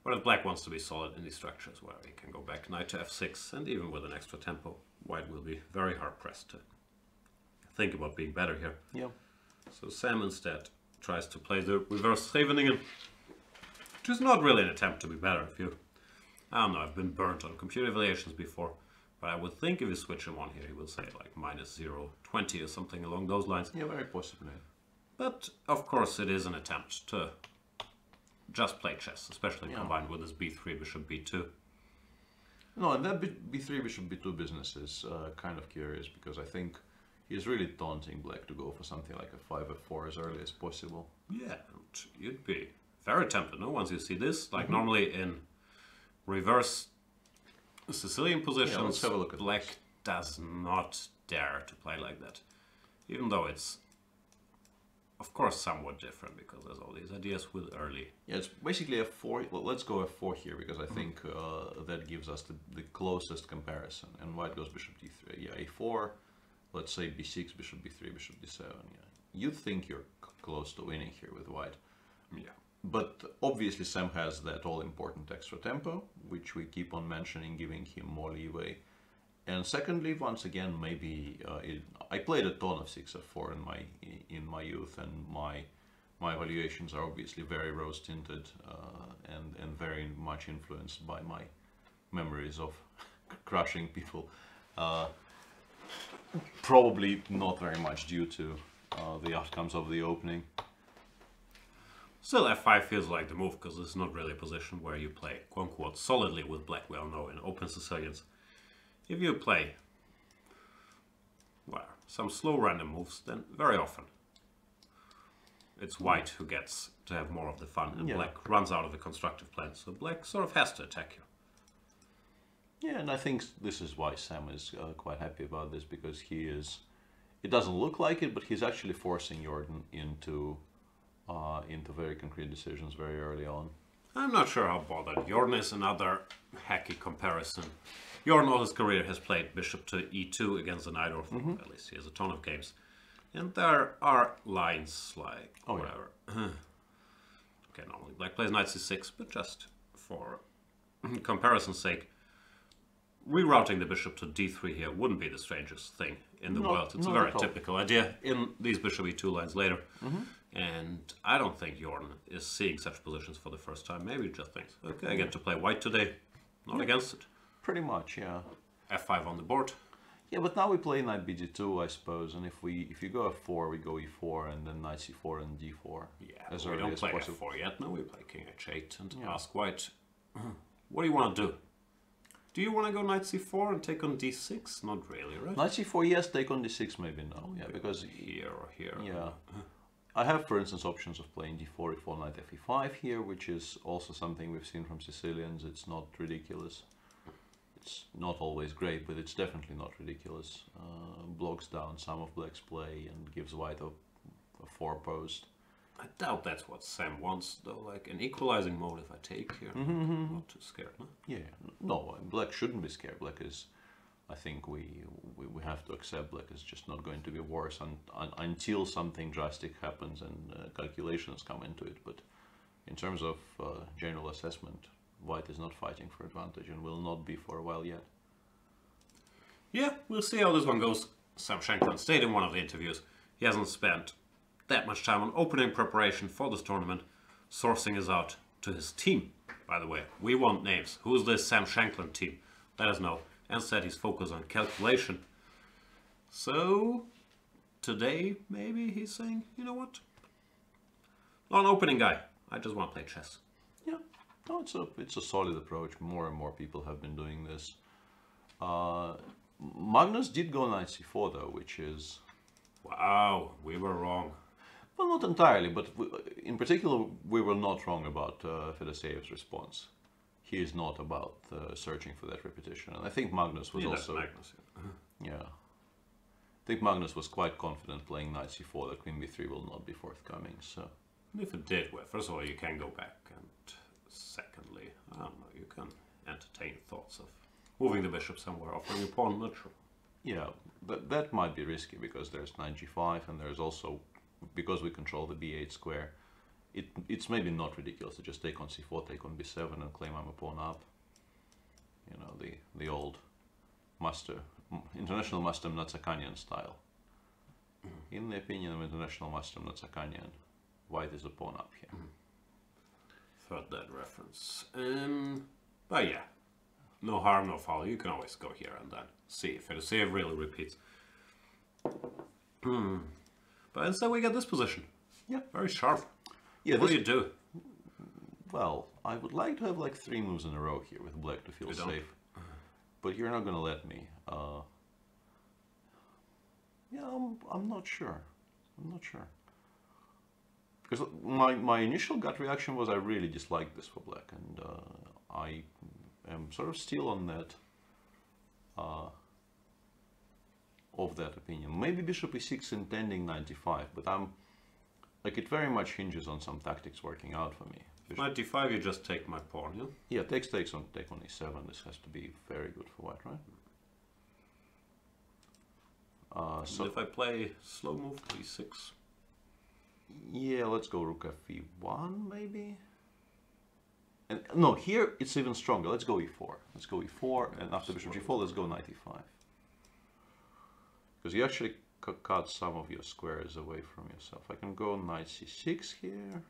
But if black wants to be solid in these structures where he can go back knight to f6, and even with an extra tempo, white will be very hard-pressed to think about being better here. Yeah. So Sam instead tries to play the reverse Scheveningen, which is not really an attempt to be better. If you, I don't know, I've been burnt on computer evaluations before, but I would think if you switch him on here, he will say like -0.20 or something along those lines. Yeah, very possibly. But of course it is an attempt to just play chess, especially combined with this b3, bishop b2. No, and that b3, bishop b2 business is kind of curious, because I think he's really taunting black to go for something like a 5f4 as early as possible. Yeah, and you'd be very tempted, no? Once you see this, like normally in reverse Sicilian positions, let's have a look at black does not dare to play like that. Even though it's, of course, somewhat different, because there's all these ideas with early. Yeah, it's basically f4. Well, let's go f4 here, because I think that gives us the closest comparison. And white goes bishop d3. Yeah, a4, let's say b6, bishop b3, bishop d7. Yeah, you'd think you're close to winning here with white. Yeah. But obviously Sam has that all-important extra tempo, which we keep on mentioning, giving him more leeway. And secondly, once again, maybe I played a ton of 6f4 in my youth, and my evaluations are obviously very rose-tinted and very much influenced by my memories of crushing people. Probably not very much due to the outcomes of the opening. Still, f5 feels like the move, because it's not really a position where you play, quote-unquote, solidly with black. We all know in open Sicilians, if you play, well, some slow random moves, then very often it's white who gets to have more of the fun, and black runs out of the constructive plan. So black sort of has to attack you. Yeah, and I think this is why Sam is quite happy about this, because he is, it doesn't look like it, but he's actually forcing Jordan into very concrete decisions very early on. I'm not sure how bothered. Jordan is another hacky comparison. Jordan all his career has played bishop to e2 against the Najdorf. At least he has a ton of games. And there are lines like whatever. Okay, normally black plays knight c6, but just for comparison's sake, rerouting the bishop to d3 here wouldn't be the strangest thing in the world. It's a very typical idea in these bishop e2 lines later. And I don't think Jordan is seeing such positions for the first time. Maybe he just thinks, okay, I get to play white today. Not against it. Pretty much, yeah. f5 on the board. Yeah, but now we play knight bd2, I suppose, and if you go f4, we go e4, and then knight c4 and d4. Yeah, as we don't play f4 yet. No, we play king h8 and ask white, what do you want to do? Do you want to go knight c4 and take on d6? Not really, right? Knight c4, yes. Take on d6, maybe no. Yeah, because here or here. Yeah, I have, for instance, options of playing d4, e4, knight fe5 here, which is also something we've seen from Sicilians. It's not ridiculous. It's not always great, but it's definitely not ridiculous. Blocks down some of black's play and gives white a four post. I doubt that's what Sam wants, though. Like an equalizing mode if I take here. Not too scared, no? Yeah, no, black shouldn't be scared. Black is, I think we have to accept black is just not going to be worse until something drastic happens and calculations come into it. But in terms of general assessment, white is not fighting for advantage and will not be for a while yet. Yeah, we'll see how this one goes. Sam Shankland stated in one of the interviews he hasn't spent that much time on opening preparation for this tournament. Sourcing is out to his team, by the way. We want names. Who's this Sam Shankland team? Let us know. Instead, he's focused on calculation. So, today, maybe he's saying, you know what? Not an opening guy. I just want to play chess. Yeah, no, it's a solid approach. More and more people have been doing this. Magnus did go knight c4 though, which is... Wow, we were wrong. Well, not entirely, but in particular, we were not wrong about Fedoseyev's response. He is not about searching for that repetition. And I think Magnus was also... Magnus, yeah. Yeah. I think Magnus was quite confident playing knight c4 that queen b3 will not be forthcoming, so... If it did, well, first of all, you can go back, and secondly, I don't know, you can entertain thoughts of moving the bishop somewhere, offering your pawn neutral. Yeah, that might be risky because there's knight g5 and there's also, because we control the b8 square, it's maybe not ridiculous to just take on c4, take on b7 and claim I'm a pawn up. You know, the old international master Mnatsakanian style. In the opinion of international master Mnatsakanian, white is a pawn up here. Thought that reference. But yeah, no harm, no foul. You can always go here and then see if Fedoseev really repeats. But instead we get this position. Yeah. Very sharp. Yeah, what do you do? Well, I would like to have like 3 moves in a row here with black to feel safe. But you're not going to let me. Yeah, I'm not sure. I'm not sure. Because my initial gut reaction was I really disliked this for black, and I am sort of still on that, of that opinion. Maybe bishop e6 intending 95, but I'm, like, it very much hinges on some tactics working out for me. Bishop 95, you just take my pawn, yeah? Yeah, take on e7, this has to be very good for white, right? So if I play slow move to e6... Yeah, let's go rook f1 maybe. And no, here it's even stronger. Let's go e4. Let's go e4, and after bishop g4, let's go knight e5. Because you actually cut some of your squares away from yourself. I can go knight c6 here.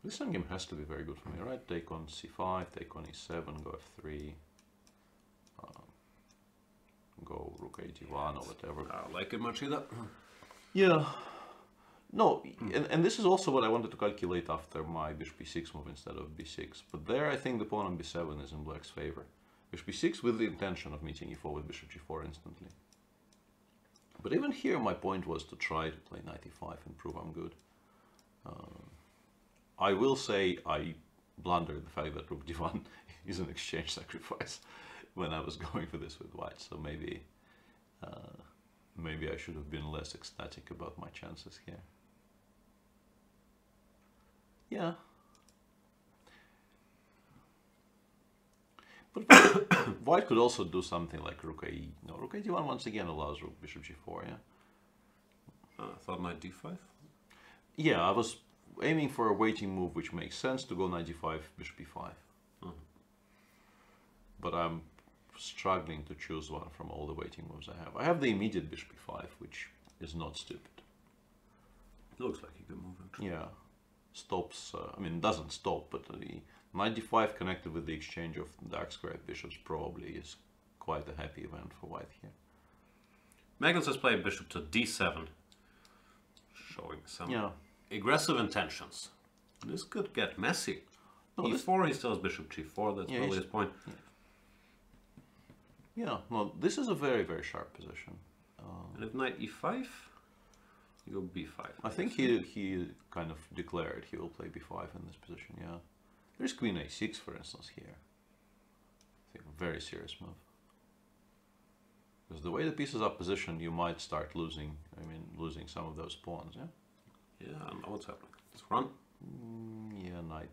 This endgame has to be very good for me, right? Take on c5, take on e7, go f3. Go rook a1 or whatever. I don't like it much either. Yeah. No, and this is also what I wanted to calculate after my bishop b6 move instead of b6. But there I think the pawn on b7 is in black's favor. Bishop b6 with the intention of meeting e4 with bishop g4 instantly. But even here my point was to try to play knight e5 and prove I'm good. I will say I blundered the fact that rook d1 is an exchange sacrifice when I was going for this with white, so maybe maybe I should have been less ecstatic about my chances here. Yeah. But white could also do something like rook a... No, rook a1 once again allows rook bishop g4, yeah? I thought knight d5? Yeah, I was... aiming for a waiting move which makes sense to go knight d5, bishop e5. But I'm struggling to choose one from all the waiting moves I have. I have the immediate bishop e5, which is not stupid. Looks like a good move, actually. Yeah, stops, I mean, doesn't stop, but the knight d5 connected with the exchange of dark squared bishops probably is quite a happy event for white here. Magnus has played bishop to d7, showing some aggressive intentions. This could get messy. No, e4, he still has bishop g4, that's probably his point. Yeah, no, this is a very, very sharp position. And if knight e5, you go b5. I think he kind of declared he will play b5 in this position, yeah. There's queen a6, for instance, here. I think a very serious move. Because the way the pieces are positioned, you might start losing, losing some of those pawns, yeah? Yeah, I know what's happening. Let's run. Yeah, knight,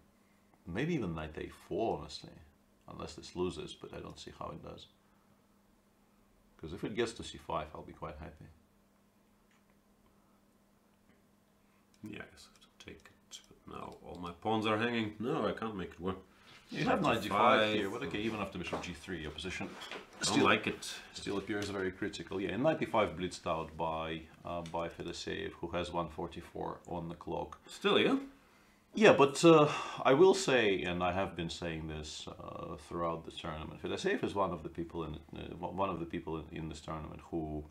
maybe even knight a4, honestly. Unless this loses, but I don't see how it does. Because if it gets to c5, I'll be quite happy. Yeah, I guess I have to take it. But now all my pawns are hanging. No, I can't make it work. You have knight d5 here, but okay, even after bishop g3, your position Don't like it. still appears very critical. Yeah, and knight d5 blitzed out by Fedoseev, who has 144 on the clock. Still, yeah? Yeah, but I will say, and I have been saying this throughout the tournament, Fedoseev is one of the people in this tournament who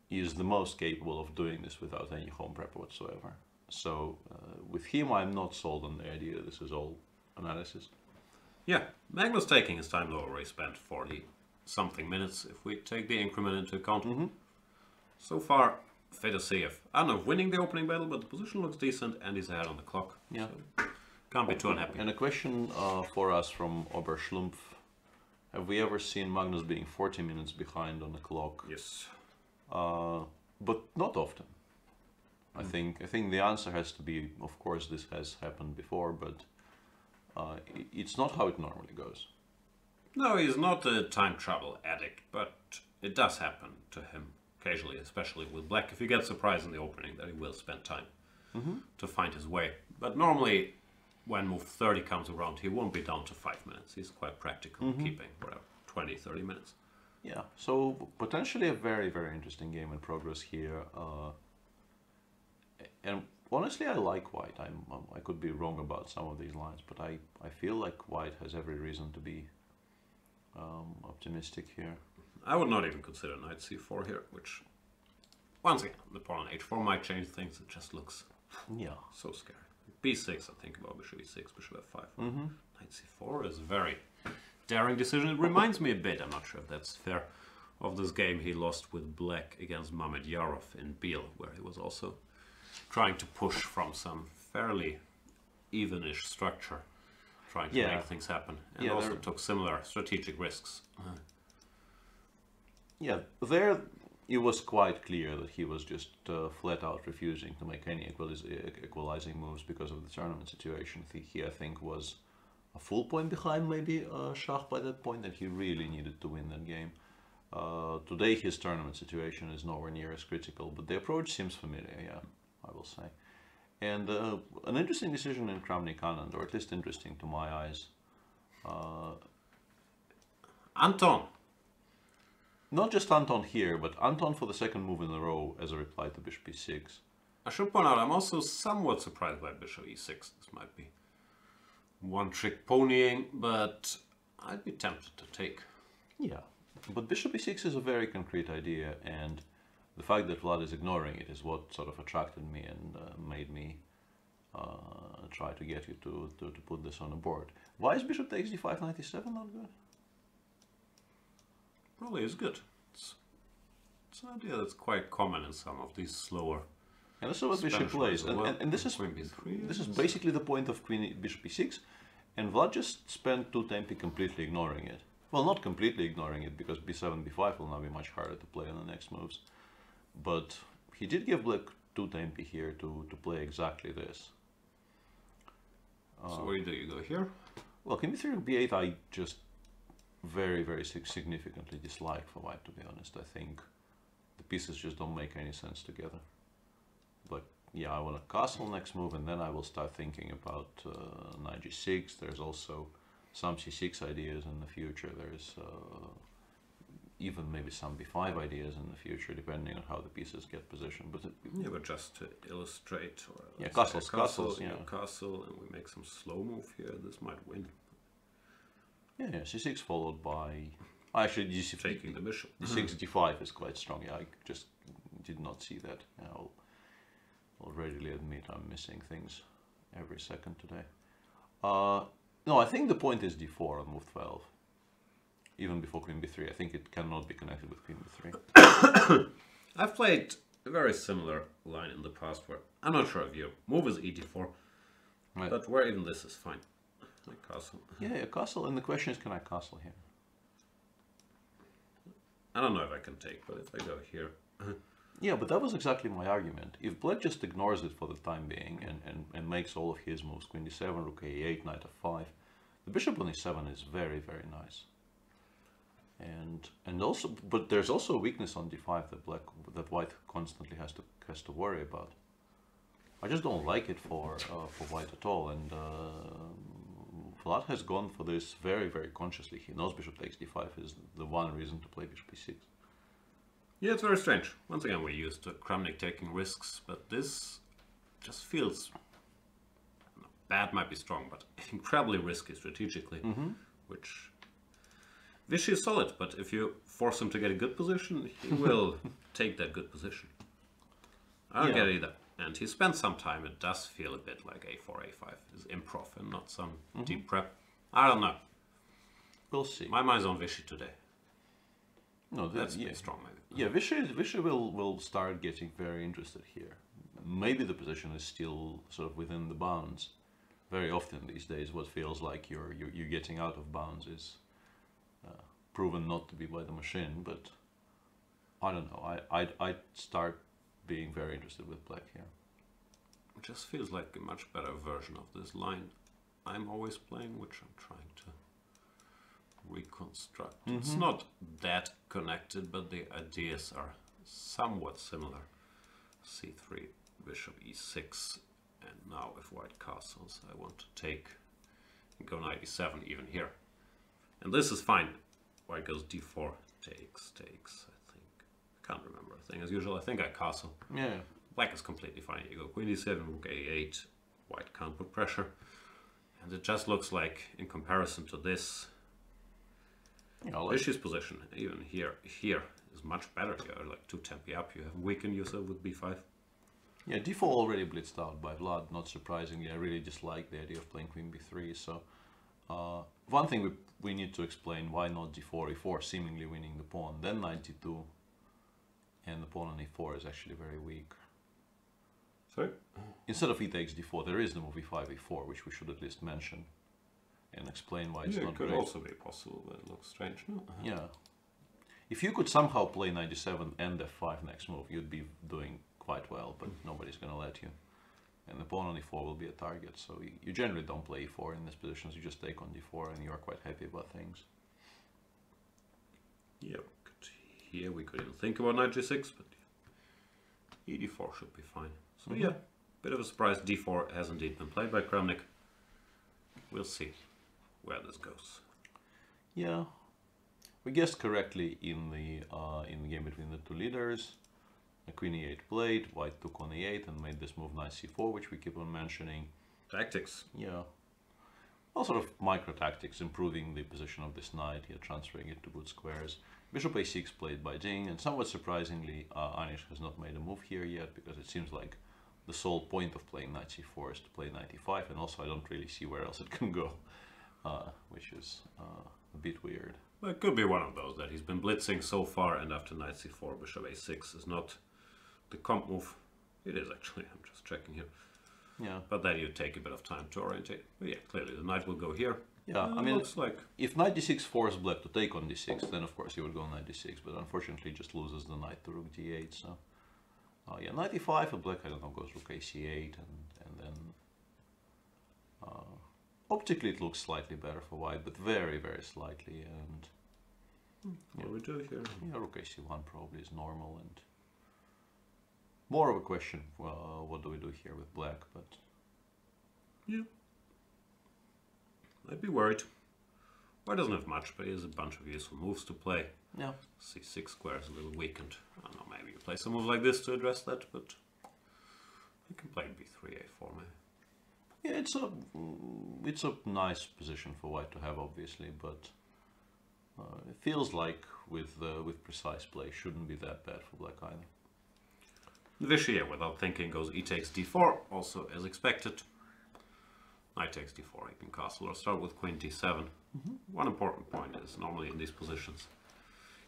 is the most capable of doing this without any home prep whatsoever. So with him, I'm not sold on the idea this is all analysis. Yeah, Magnus taking his time lower. He spent 40-something minutes if we take the increment into account. So far, Fedoseev, I don't know, winning the opening battle, but the position looks decent and he's ahead on the clock. Yeah. So can't be too unhappy. And a question for us from Oberschlumpf. Have we ever seen Magnus being 40 minutes behind on the clock? Yes. But not often. I think the answer has to be, of course, this has happened before, but it's not how it normally goes. No, he's not a time travel addict, but it does happen to him occasionally, especially with black. If he gets surprised in the opening, that he will spend time to find his way. But normally, when move 30 comes around, he won't be down to 5 minutes. He's quite practical, keeping whatever 20, 30 minutes. Yeah, so potentially a very, very interesting game in progress here. And honestly, I like white. I could be wrong about some of these lines, but I feel like white has every reason to be optimistic here. I would not even consider knight c4 here, which, once again, the pawn on h4 might change things. It just looks so scary. b6, I think about bishop e6, bishop f5. Knight c4 is a very daring decision. It reminds me a bit, I'm not sure if that's fair, of this game he lost with black against Mamedyarov in Biel, where he was also trying to push from some fairly evenish structure, trying to make things happen, and also took similar strategic risks. Yeah, there it was quite clear that he was just flat out refusing to make any equalizing moves because of the tournament situation. He, I think, was a full point behind maybe Shah by that point, and he really needed to win that game. Today his tournament situation is nowhere near as critical, but the approach seems familiar, yeah, I will say. And an interesting decision in Kramnik-Anand, or at least interesting to my eyes. Anton! Not just Anton here, but Anton for the second move in a row as a reply to bishop e6. I should point out, I'm also somewhat surprised by bishop e6. This might be one-trick ponying, but I'd be tempted to take. Yeah, but bishop e6 is a very concrete idea, and the fact that Vlad is ignoring it is what sort of attracted me and made me try to get you to put this on the board. Why is bishop takes d5, knight e7 not good? Probably is good. It's an idea that's quite common in some of these slower. And that's what bishop plays, and this is basically the point of bishop e6, and Vlad just spent 2 tempi completely ignoring it. Well, not completely ignoring it, because b7, b5 will now be much harder to play in the next moves. But he did give black 2 tempi here to play exactly this. So what do? You go here? Well, king b3 and b8 I just very, very significantly dislike for white, to be honest. I think the pieces just don't make any sense together. Black yeah, I want a castle next move, and then I will start thinking about knight g6. There's also some c6 ideas in the future. There's even maybe some b5 ideas in the future, depending on how the pieces get positioned. But yeah, but just to illustrate, or yeah, let's say castles, you yeah. know, castle, and we make some slow move here. This might win. Yeah, yeah, c6 followed by... Actually, g6, Taking the bishop. d6, d5 is quite strong. Yeah, I just did not see that. Yeah, I'll readily admit I'm missing things every second today. No, I think the point is d4 on move 12. Even before queen b3. I think it cannot be connected with queen b3. I've played a very similar line in the past where I'm not sure if your move is e4, Right. but where even this is fine. Like castle. Yeah, yeah, castle. And the question is, can I castle here? I don't know if I can take, but if I go here. Yeah, but that was exactly my argument. If black just ignores it for the time being and makes all of his moves, queen d7, rook a8, knight f5, the bishop on e7 is very, very nice. And also, but there's also a weakness on d5 that white constantly has to worry about. I just don't like it for white at all, and Vlad has gone for this very, very consciously. He knows bishop takes d5 is the one reason to play bishop e6. Yeah, it's very strange. Once again, we're used to Kramnik taking risks, but this just feels... bad might be strong, but incredibly risky strategically, which... Vishy is solid, but if you force him to get a good position, he will take that good position. I don't get it either. And he spent some time. It does feel a bit like a4, a5 is improv and not some deep prep. I don't know. We'll see. My mind's on Vishy today. No, That's pretty strong, maybe. Yeah, Vishy will start getting very interested here. Maybe the position is still sort of within the bounds. Very often these days, what feels like you're getting out of bounds is proven not to be by the machine. But I don't know. I'd start being very interested with black here. It just feels like a much better version of this line I'm always playing, which I'm trying to reconstruct. It's not that connected, but the ideas are somewhat similar. c3, bishop e6, and now if white castles, I want to take and go knight e7 even here. And this is fine. White goes d4, takes, I think. I can't remember a thing. As usual, I think I castle. Yeah. Black is completely fine. You go queen d7, rook a8, white can't put pressure. And it just looks like, in comparison to this, Vishy's position, even here is much better. You're like 2 tempi up. You have weakened yourself with b5. Yeah, d4 already blitzed out by Vlad, not surprisingly. I really just like the idea of playing queen b3. So one thing we need to explain, why not d4, e4, seemingly winning the pawn, then knight d2, and the pawn on e4 is actually very weak. Sorry? Instead of e takes d4, there is the move e5, e4, which we should at least mention and explain why it's not it could great. also be possible, but it looks strange, no? Yeah. If you could somehow play knight d7 and f5 next move, you'd be doing quite well, but nobody's going to let you. And the pawn on e4 will be a target, so you generally don't play e4 in these positions, you just take on d4 and you're quite happy about things. Yeah, here we could even think about knight g6, but e4 should be fine. So yeah, bit of a surprise, d4 has indeed been played by Kramnik. We'll see where this goes. Yeah, we guessed correctly in the game between the two leaders. The queen e8 played, white took on e8 and made this move knight c4, which we keep on mentioning. Tactics. Yeah. All sort of micro tactics, improving the position of this knight, here transferring it to good squares. Bishop a6 played by Ding, and somewhat surprisingly, Anish has not made a move here yet, because it seems like the sole point of playing knight c4 is to play knight e5, and also I don't really see where else it can go, which is a bit weird. Well, it could be one of those that he's been blitzing so far, and after knight c4, bishop a6 is not the comp move. It is actually, I'm just checking here. Yeah. But then you take a bit of time to orientate. But yeah, clearly the knight will go here. Yeah, I mean, looks like if knight d6 forced black to take on d6, then of course he would go knight d6, but unfortunately just loses the knight to rook d8, so... yeah, knight e5, and black, I don't know, goes rook ac8, and then... optically it looks slightly better for white, but very, very slightly, and... what do we do here? Yeah, rook ac1 probably is normal, and... More of a question, what do we do here with black, but... Yeah. I'd be worried. White doesn't have much, but he has a bunch of useful moves to play. Yeah. C6 square is a little weakened. I don't know, maybe you play some move like this to address that, but you can play b3, a4 maybe. Yeah, it's a nice position for white to have, obviously, but it feels like with precise play shouldn't be that bad for black either. Vishy, yeah, without thinking, goes e takes d4, also as expected. Knight takes d4, he can castle or start with queen d7. One important point is, normally in these positions,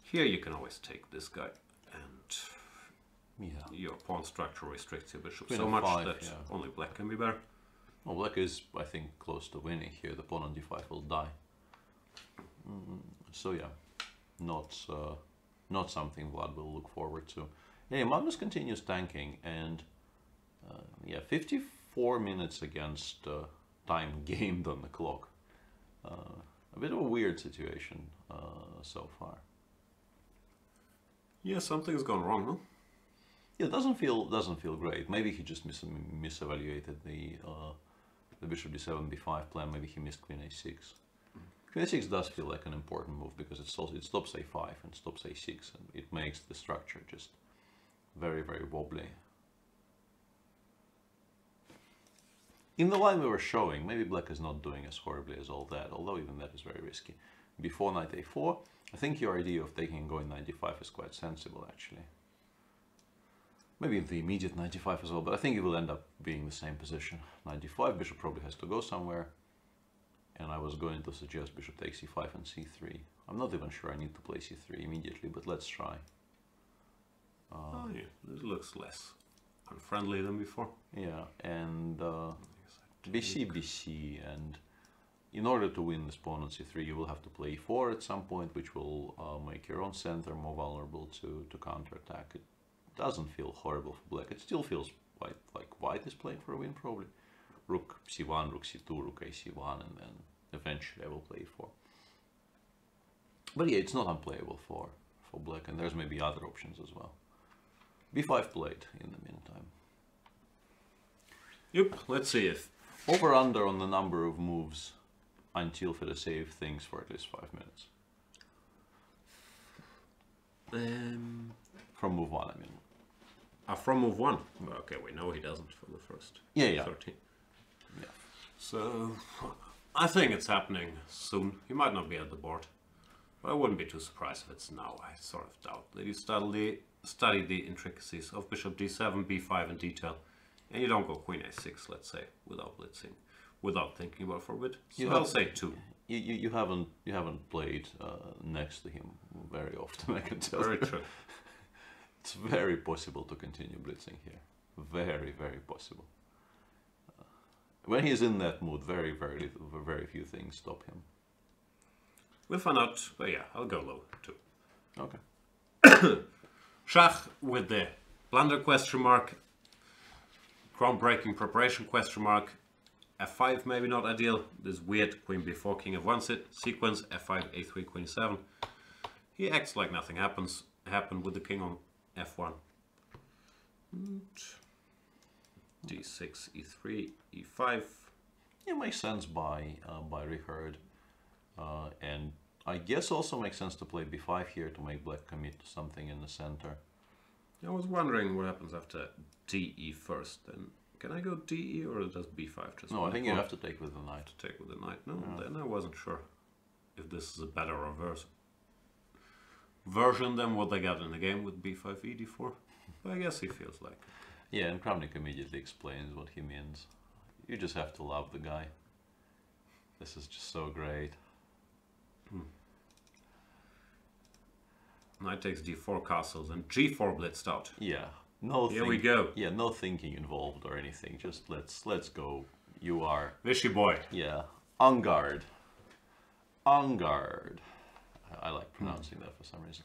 here you can always take this guy, and your pawn structure restricts your bishop so much that only black can be better. Well, black is, I think, close to winning here. The pawn on d5 will die. So yeah, not something Vlad will look forward to. Yeah, Magnus continues tanking, and yeah, 54 minutes against time gained on the clock. A bit of a weird situation so far. Yeah, something's gone wrong, no? Yeah, it doesn't feel great. Maybe he just misevaluated the bishop d7 b5 plan. Maybe he missed queen a6. Queen a6 does feel like an important move because it stops a5 and stops a6, and it makes the structure just very, very wobbly. In the line we were showing, maybe black is not doing as horribly as all that, although even that is very risky. Before knight a4, I think your idea of taking and going knight d5 is quite sensible, actually. Maybe the immediate knight d5 as well, but I think it will end up being the same position. Knight d5, bishop probably has to go somewhere, and I was going to suggest bishop takes e5 and c3. I'm not even sure I need to play c3 immediately, but let's try. Oh yeah, this looks less unfriendly than before. Yeah, and bc, bc, and in order to win this pawn on c3, you will have to play e4 at some point, which will make your own center more vulnerable to counterattack. It doesn't feel horrible for black. It still feels like white is playing for a win, probably. Rook c1, rook c2, rook a c1, and then eventually I will play e4. But yeah, it's not unplayable for black, and there's maybe other options as well. b5 played in the meantime. Yep, let's see if... Over under on the number of moves until Fede save things for at least 5 minutes. From move 1, I mean. From move 1? Okay, we know he doesn't for the first 13. Yeah. So, I think it's happening soon. He might not be at the board. But I wouldn't be too surprised if it's now. I sort of doubt that you study the intricacies of bishop d7, b5 in detail. And you don't go queen a6, let's say, without blitzing, without thinking about it for a bit. So I'll say 2. You haven't played next to him very often, I can tell. Very true. It's very possible to continue blitzing here. Very, very possible. When he's in that mood, very few things stop him. We'll find out, but yeah, I'll go low too. Okay. Schach with the blunder question mark, groundbreaking preparation question mark, f5 maybe not ideal, this weird queen b4 king f1 sequence, f5 a3 queen 7. He acts like nothing happened with the king on f1. d6, e3, e5. It makes sense by Richard, and I guess also makes sense to play b5 here to make black commit to something in the center. I was wondering what happens after de first. Then can I go de or does b5 just? No, I think you have to take with the knight. Take with the knight. No, then I wasn't sure if this is a better or worse version than what they got in the game with b5 e d4. But I guess he feels like. Yeah, and Kramnik immediately explains what he means. You just have to love the guy. This is just so great. Knight takes d4 castles and g4 blitzed out. Yeah, Here we go. Yeah, no thinking involved or anything. Just let's go. You are Vishy boy. Yeah, on guard. On guard. I like pronouncing that for some reason.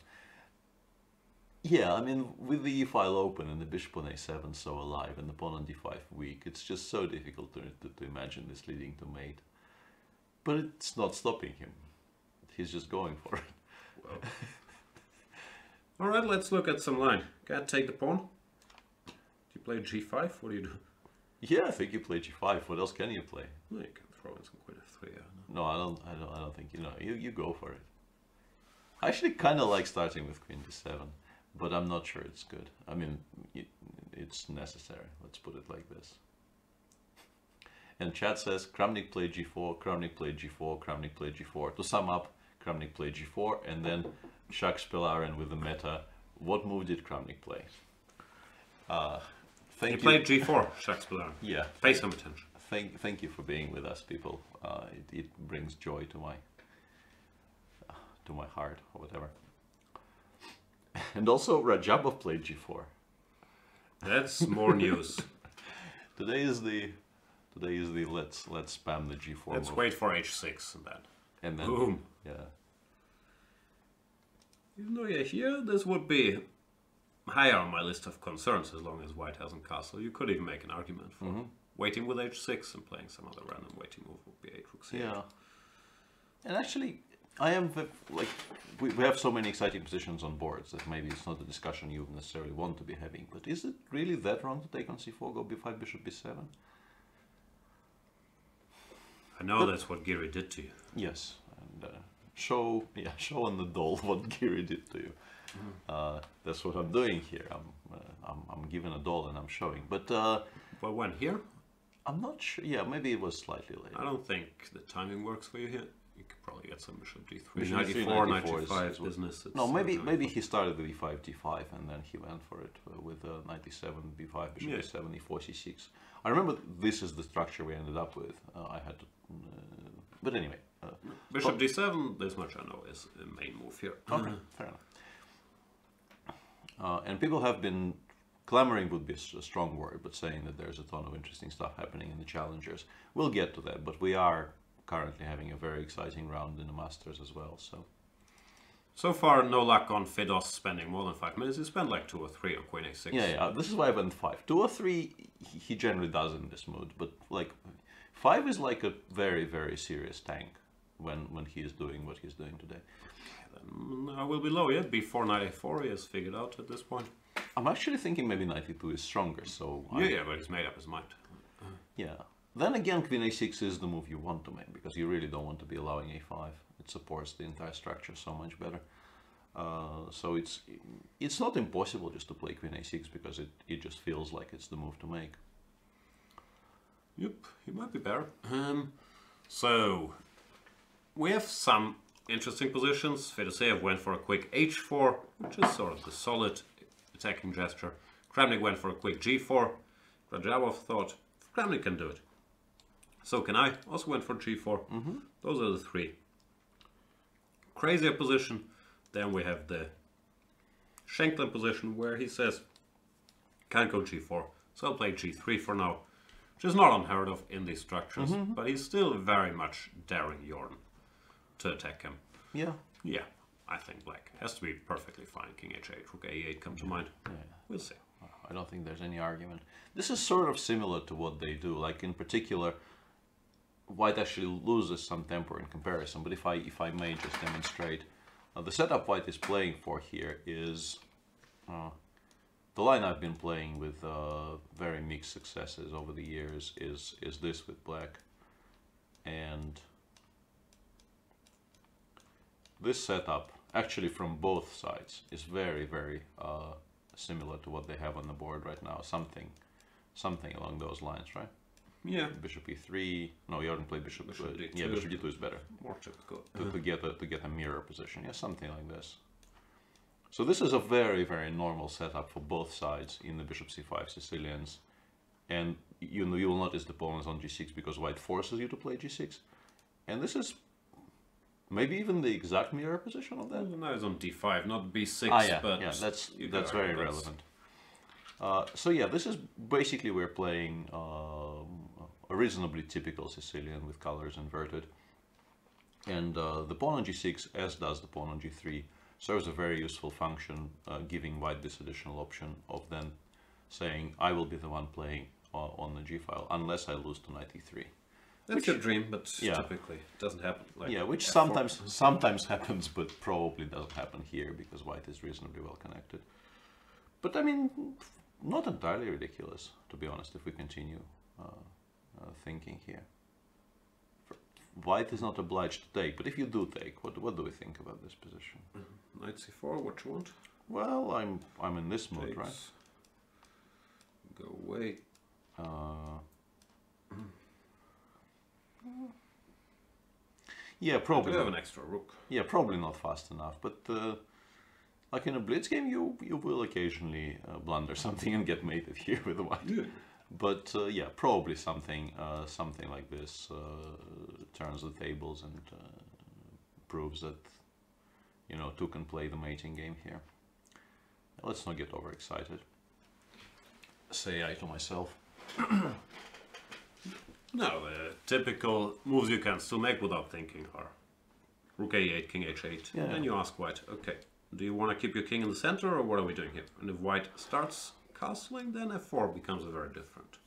Yeah, I mean, with the e-file open and the bishop on a7 so alive and the pawn on d5 weak, it's just so difficult to imagine this leading to mate. But it's not stopping him. He's just going for it. Well. Alright, let's look at some line. Can't take the pawn. you play g5? What do you do? Yeah, I think you play g5. What else can you play? Well, you can throw in some queen f3. No, I don't think you go for it. I actually kind of like starting with queen d7, but I'm not sure it's good. I mean, it's necessary. Let's put it like this. And chat says Kramnik played g4, Kramnik played g4, Kramnik played g4. To sum up, Kramnik played g4, and then Shak Spelaren with the meta. What move did Kramnik play? He played g4, Shak Spelaren. Yeah. Pay some attention. Thank you for being with us, people. It brings joy to my heart, or whatever. And also Rajabov played g4. That's more news. Today is the let's spam the g4. Let's move. wait for h6 and then boom. Yeah. Even though here this would be higher on my list of concerns as long as white hasn't castle. You could even make an argument for waiting with h6 and playing some other random waiting move would be h rook c8. Yeah. And actually, I am like we have so many exciting positions on boards that maybe it's not a discussion you necessarily want to be having. But is it really that wrong to take on c4, go b5, bishop b7? I know that's what Giri did to you. Yes, and show on the doll what Giri did to you. That's what I'm doing here. I'm given a doll and I'm showing. But well, when here? I'm not sure. Yeah, maybe it was slightly later. I don't think the timing works for you here. You could probably get some bishop d3, Bishop 94, 94 95 is business. No, maybe he started with e5, d5, and then he went for it with 97, b5, bishop d7, e4, c6. I remember this is the structure we ended up with. I had to, but anyway. Bishop d7, this much I know, is the main move here. Okay, fair enough. And people have been clamoring would be a strong word, but saying that there's a ton of interesting stuff happening in the challengers. We'll get to that, but we are currently having a very exciting round in the Masters as well. So far, no luck on Fedos spending more than 5 minutes. He spent like 2 or 3 on queen a6. Yeah, this is why I went 5. 2 or 3 he generally does in this mood, but like 5 is like a very, very serious tank when he is doing what he's doing today. Then I will be low, yeah. b4, knight a4 he has figured out at this point. I'm actually thinking maybe knight e2 is stronger, so... Yeah, but he's made up his mind. Yeah. Then again, queen a6 is the move you want to make, because you really don't want to be allowing a5. It supports the entire structure so much better. So it's not impossible just to play queen a6, because it just feels like it's the move to make. Yep, he might be better. So, we have some interesting positions. Fedoseev went for a quick h4, which is sort of the solid attacking gesture. Kramnik went for a quick g4. Rajabov thought, Kramnik can do it. So can I. Also went for g4. Those are the 3. Crazier position. Then we have the Schenklin position where he says, can't go g4. So I'll play g3 for now. Which is not unheard of in these structures. But he's still very much daring Jordan to attack him. Yeah. Yeah, I think black has to be perfectly fine. King h8, rook a8 come to mind. Yeah. We'll see. I don't think there's any argument. This is sort of similar to what they do. Like in particular, white actually loses some tempo in comparison. But if I may just demonstrate, the setup white is playing for here is the line I've been playing with very mixed successes over the years is this with black, and this setup actually from both sides is very, very similar to what they have on the board right now. Something along those lines, right? Yeah. Bishop e3. No, you haven't played bishop. D2. Yeah, bishop d2 is better. More typical. To get a mirror position. Yeah, something like this. So this is a very, very normal setup for both sides in the bishop c5 Sicilians. And you will notice the pawns on g6 because white forces you to play g6. And this is maybe even the exact mirror position of that. No, it's on d5, not b6. But yeah, that's very relevant. So yeah, this is basically we're playing a reasonably typical Sicilian with colors inverted. And the pawn on g6, as does the pawn on g3, serves a very useful function, giving white this additional option of then saying, I will be the one playing on the g-file, unless I lose to knight e3. That's a dream, but typically it doesn't happen. Like yeah, which F4. sometimes happens, but probably doesn't happen here, because white is reasonably well connected. But I mean, not entirely ridiculous, to be honest, if we continue thinking here. White is not obliged to take, but if you do take, what do we think about this position? Knight c4, what you want? Well, I'm in this mood, Takes. right? Go away. Yeah, probably. We have an extra rook. Yeah, probably not fast enough, but like in a blitz game, you will occasionally blunder something and get mated here with the white. Yeah. But yeah, probably something like this turns the tables and proves that two can play the mating game here. Let's not get overexcited. Say I to myself. No, the typical moves you can still make without thinking are rook a8, king h8. Yeah. And you ask white, okay, do you want to keep your king in the center or what are we doing here? And if white starts castling, then f4 becomes a very different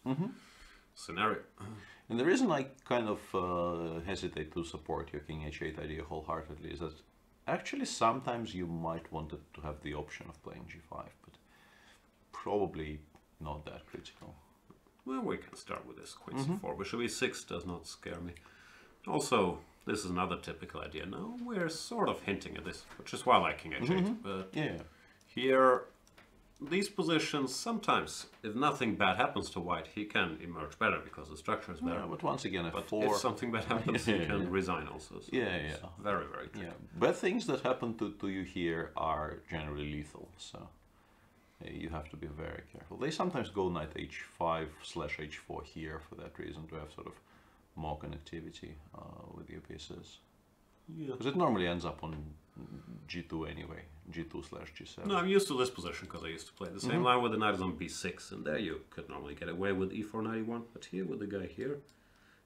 scenario. And the reason I kind of hesitate to support your king h8 idea wholeheartedly is that actually sometimes you might want to have the option of playing g5, but probably not that critical. Well, we can start with this queen c4. Bishop e6 does not scare me. Also, this is another typical idea. Now we're sort of hinting at this, which is why I like king h8. But Yeah. here, these positions, sometimes, if nothing bad happens to white, he can emerge better because the structure is better. Yeah, but once again, But f4. if something bad happens, he can resign also. So Yeah, it's yeah. very, very good. Yeah, bad things that happen to you here are generally lethal, so you have to be very careful. They sometimes go knight h5/h4 here for that reason, to have sort of more connectivity with your pieces. Yeah. Because it normally ends up on g2 anyway, g2/g7. No, I'm used to this position because I used to play the same line with the knight is on b6, and there you could normally get away with e491. But here with the guy here,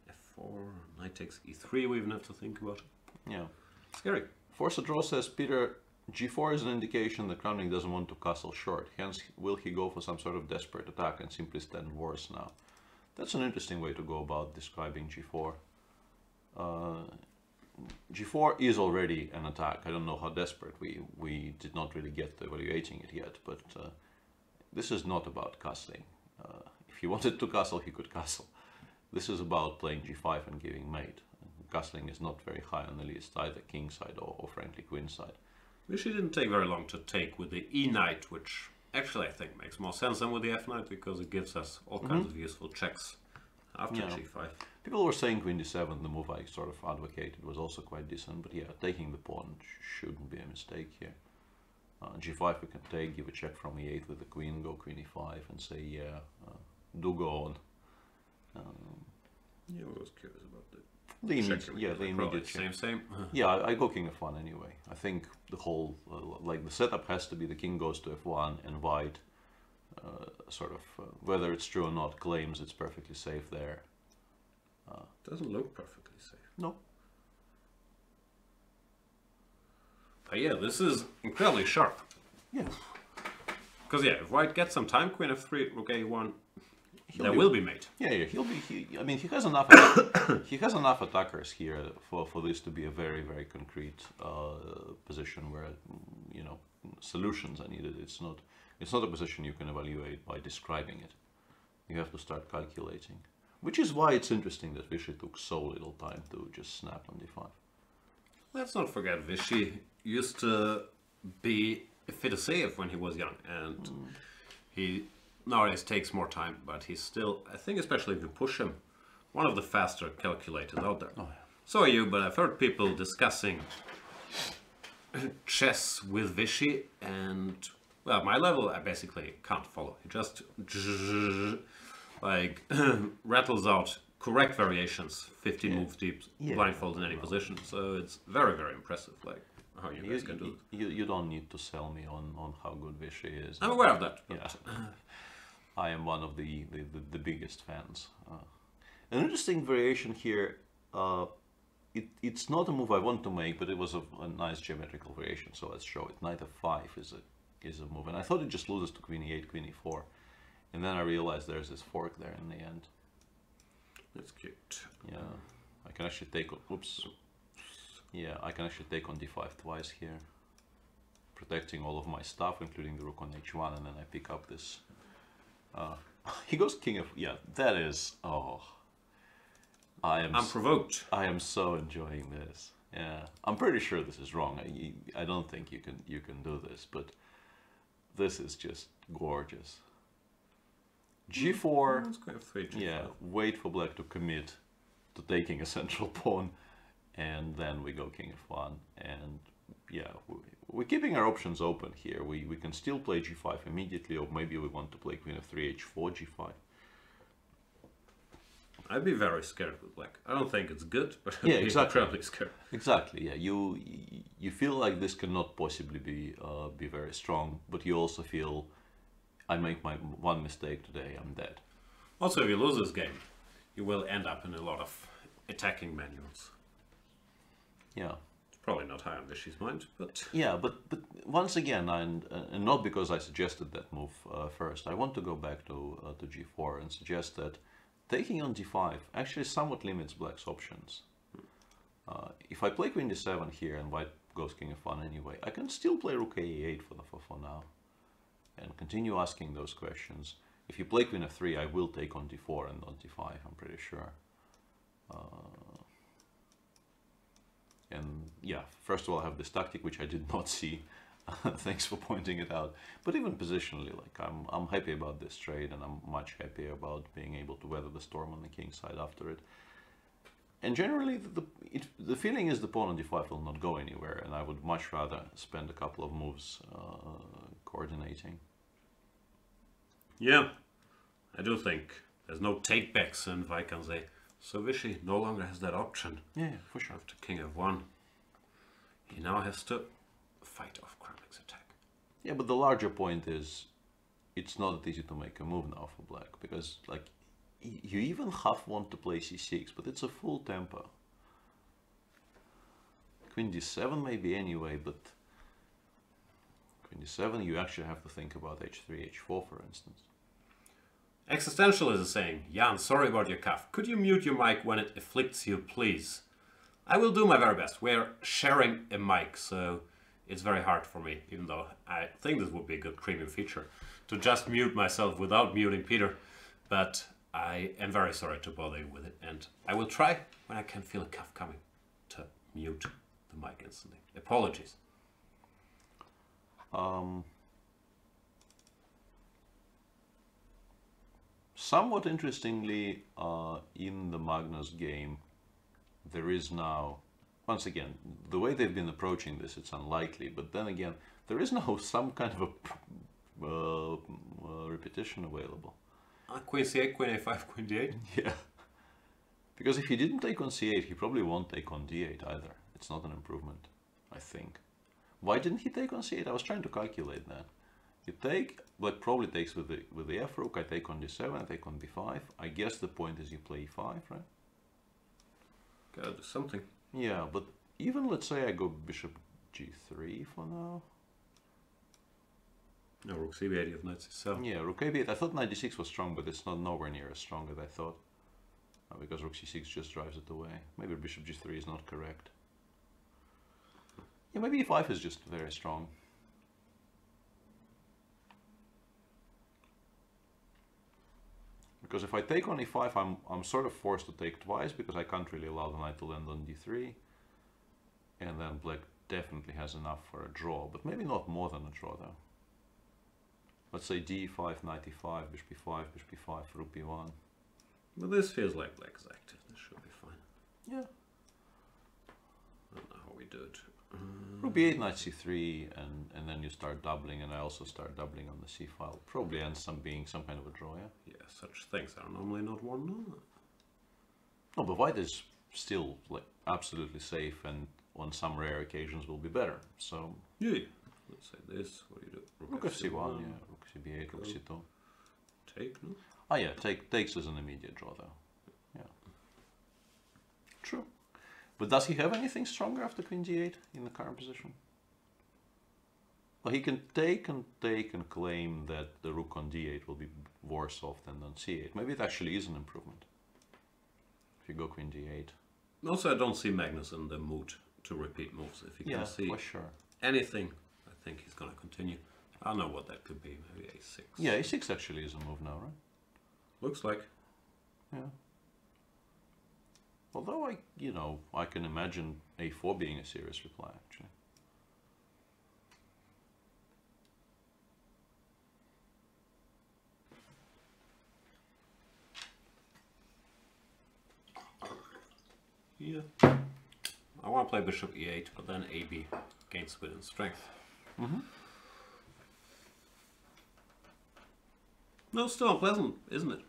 f4, knight takes e3, we even have to think about it. Yeah. Scary. Force a Draw says, Peter, g4 is an indication that Kramnik doesn't want to castle short. Hence, will he go for some sort of desperate attack and simply stand worse now? That's an interesting way to go about describing g4. G4 is already an attack. I don't know how desperate. We did not really get to evaluating it yet, but this is not about castling. If he wanted to castle, he could castle. This is about playing g5 and giving mate. Castling is not very high on the list, either king side or frankly queen side. She didn't take very long to take with the e-knight, which actually I think makes more sense than with the f-knight because it gives us all kinds of useful checks after g5. People were saying queen d7, the move I sort of advocated, was also quite decent, but yeah, taking the pawn shouldn't be a mistake here. G5 we can take, give a check from e8 with the queen, go queen e5 and say, yeah, do go on. Yeah, I was curious about the the immediate check. Same. Yeah, I go king f1 anyway. I think the whole, like the setup has to be the king goes to f1 and white sort of, whether it's true or not, claims it's perfectly safe there. Doesn't look perfectly safe. No. But yeah, this is incredibly sharp. Yeah. Because yeah, if white gets some time, queen f3, rook a1, there will be mate. Yeah, he'll be. I mean, he has enough. He has enough attackers here for this to be a very, very concrete position where solutions are needed. It's not a position you can evaluate by describing it. You have to start calculating, which is why it's interesting that Vichy took so little time to just snap on d5. Let's not forget Vichy used to be a fit of save when he was young, and he nowadays takes more time, but he's still, I think, especially if you push him, one of the faster calculators out there. Oh, yeah. So are you, but I've heard people discussing chess with Vichy, and well, my level I basically can't follow. He just like rattles out correct variations, 15 moves deep, blindfold in any position. So it's very, very impressive. Like how you guys can do it. You don't need to sell me on how good Vichy is. I'm aware of that. Yeah. I am one of the biggest fans. An interesting variation here. It's not a move I want to make, but it was a nice geometrical variation. So let's show it. Knight f5 is a move, and I thought it just loses to queen e8, queen e4, and then I realized there's this fork there in the end. That's cute. Yeah, I can actually take. Oops. Yeah, I can actually take on d5 twice here, protecting all of my stuff, including the rook on h1, and then I pick up this He goes king of... Yeah, that is... Oh. I'm provoked. I am so enjoying this. Yeah, I'm pretty sure this is wrong. I don't think you can do this, but this is just gorgeous. G4. Let's go F3, G5. Yeah, wait for black to commit to taking a central pawn, and then we go king f1. And yeah, we're keeping our options open here. We can still play g5 immediately, or maybe we want to play queen f3, h4, g5. I'd be very scared with black. I don't think it's good, but I'd Yeah, be exactly. incredibly scared. Exactly. Yeah, you feel like this cannot possibly be very strong, but you also feel, I make my one mistake today, I'm dead. Also, if you lose this game, you will end up in a lot of attacking manuals. Yeah. It's probably not high on Vishy's mind, but... Yeah, but once again, and not because I suggested that move first, I want to go back to g4 and suggest that taking on d5 actually somewhat limits black's options. If I play queen d7 here and white goes king f1 anyway, I can still play rook a8 for now and continue asking those questions. If you play queen f3, I will take on d4 and not d5, I'm pretty sure. And yeah, first of all, I have this tactic which I did not see. Thanks for pointing it out. But even positionally, like I'm happy about this trade, and I'm much happier about being able to weather the storm on the king side after it. And generally, the feeling is the pawn on d5 will not go anywhere, and I would much rather spend a couple of moves coordinating. Yeah, I do think there's no takebacks in Vaikanze, so Vishy no longer has that option. Yeah, for sure. After king f1, he now has to fight off Kramnik's attack. Yeah, but the larger point is, it's not that easy to make a move now for black, because like you even half want to play c6, but it's a full tempo. Queen d7 maybe anyway, but queen d7 you actually have to think about h3, h4 for instance. Existentialist is saying, Jan, sorry about your cough. Could you mute your mic when it afflicts you, please? I will do my very best. We're sharing a mic, so it's very hard for me, even though I think this would be a good premium feature, to just mute myself without muting Peter. But I am very sorry to bother you with it, and I will try, when I can feel a cough coming, to mute the mic instantly. Apologies. Somewhat interestingly, in the Magnus game, there is now, once again, the way they've been approaching this, it's unlikely, but then again, there is now some kind of a repetition available. Queen c8, queen a5, queen d8? Yeah. Because if he didn't take on c8, he probably won't take on d8 either. It's not an improvement, I think. Why didn't he take on c8? I was trying to calculate that. You take, black probably takes with the f rook, I take on d7, I take on b5. I guess the point is you play e5, right? Gotta do something. Yeah, but even let's say I go bishop g3 for now. No, rook c8, you have knight c7. Yeah, rook a8. I thought knight d6 was strong, but it's not nowhere near as strong as I thought. Because rook c6 just drives it away. Maybe bishop g3 is not correct. Yeah, maybe e5 is just very strong. Because if I take on e5, I'm sort of forced to take twice, because I can't really allow the knight to land on d3. And then black definitely has enough for a draw, but maybe not more than a draw though. Let's say d5, knight e5, bishop b5, bishop b5, rook b1. But this feels like black is active. This should be fine. Yeah. I don't know how we do it. Rook b8, knight c3, and then you start doubling, and I also start doubling on the c file. Probably ends up being some kind of a draw, yeah? Yeah, such things are normally not won. No, but white is still like absolutely safe, and on some rare occasions will be better. So yeah. Let's say this. What do you do? rook fc1, yeah. Rook cb8, rook c2. Take, no? Ah, yeah. Takes as an immediate draw, though. Yeah. True. But does he have anything stronger after queen d8 in the current position? Well, he can take and claim that the rook on d8 will be worse off than on c8. Maybe it actually is an improvement. If you go queen d8. Also, I don't see Magnus in the mood to repeat moves. If he can see for sure. anything, I think he's going to continue. I don't know what that could be. Maybe a6. Yeah, a6 actually is a move now, right? Looks like. Yeah. Although I can imagine a4 being a serious reply actually. Yeah. I want to play bishop e8, but then ab gains width and strength. No, still unpleasant, isn't it?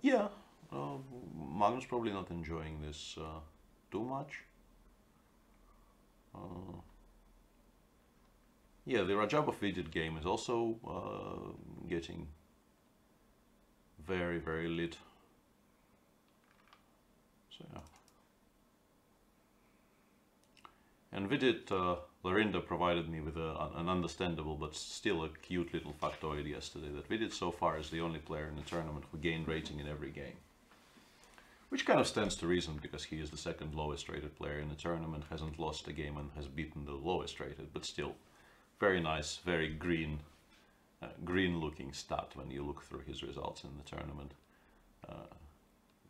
Yeah. Magnus probably not enjoying this too much. Yeah, the Rajabov-Vidit game is also getting very, very lit. So yeah. And Vidit, Lorinda provided me with an understandable but still a cute little factoid yesterday that Vidit so far is the only player in the tournament who gained rating in every game. Which kind of stands to reason because he is the second lowest rated player in the tournament, hasn't lost a game and has beaten the lowest rated, but still very nice, very green looking stat when you look through his results in the tournament.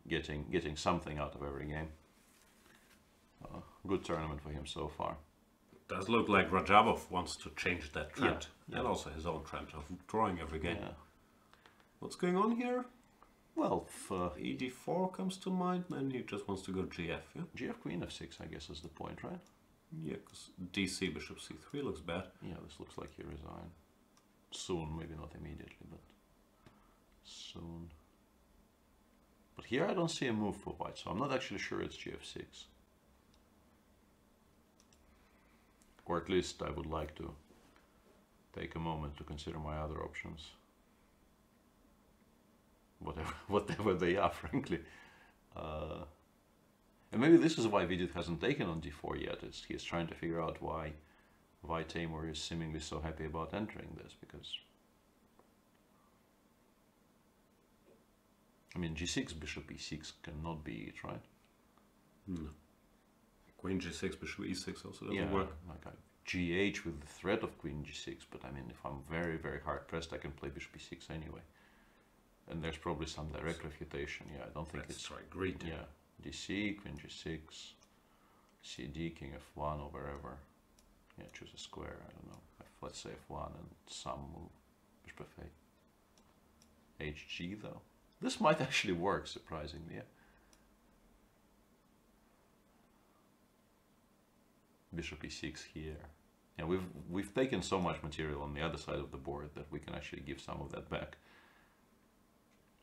Getting something out of every game. Good tournament for him so far. Does look like Rajabov wants to change that trend, Yeah. and also his own trend of drawing every game. Yeah. What's going on here? Well, ED4 comes to mind, and he just wants to go GF, yeah? GF Queen F6, I guess, is the point, right? Yeah, because DC Bishop C3 looks bad. Yeah, this looks like he resigned. Soon, maybe not immediately, but soon. But here I don't see a move for white, so I'm not actually sure it's GF6. Or at least I would like to take a moment to consider my other options. Whatever they are, frankly. And maybe this is why Vidit hasn't taken on d4 yet. He's trying to figure out why Taimur is seemingly so happy about entering this, because I mean g6, bishop e6 cannot be it, right? No. Queen g6, bishop e6 also doesn't work. Like gh with the threat of queen g6, but I mean if I'm very, very hard pressed I can play bishop e6 anyway. And there's probably some direct refutation. Yeah, I don't think Let's it's try greed. Yeah, dc, queen g6, cd, king f1 or wherever. Yeah, choose a square, I don't know. Let's say f1 and some move. Bishop f8. hg though. This might actually work, surprisingly, yeah. Bishop e6 here. Yeah, we've taken so much material on the other side of the board that we can actually give some of that back.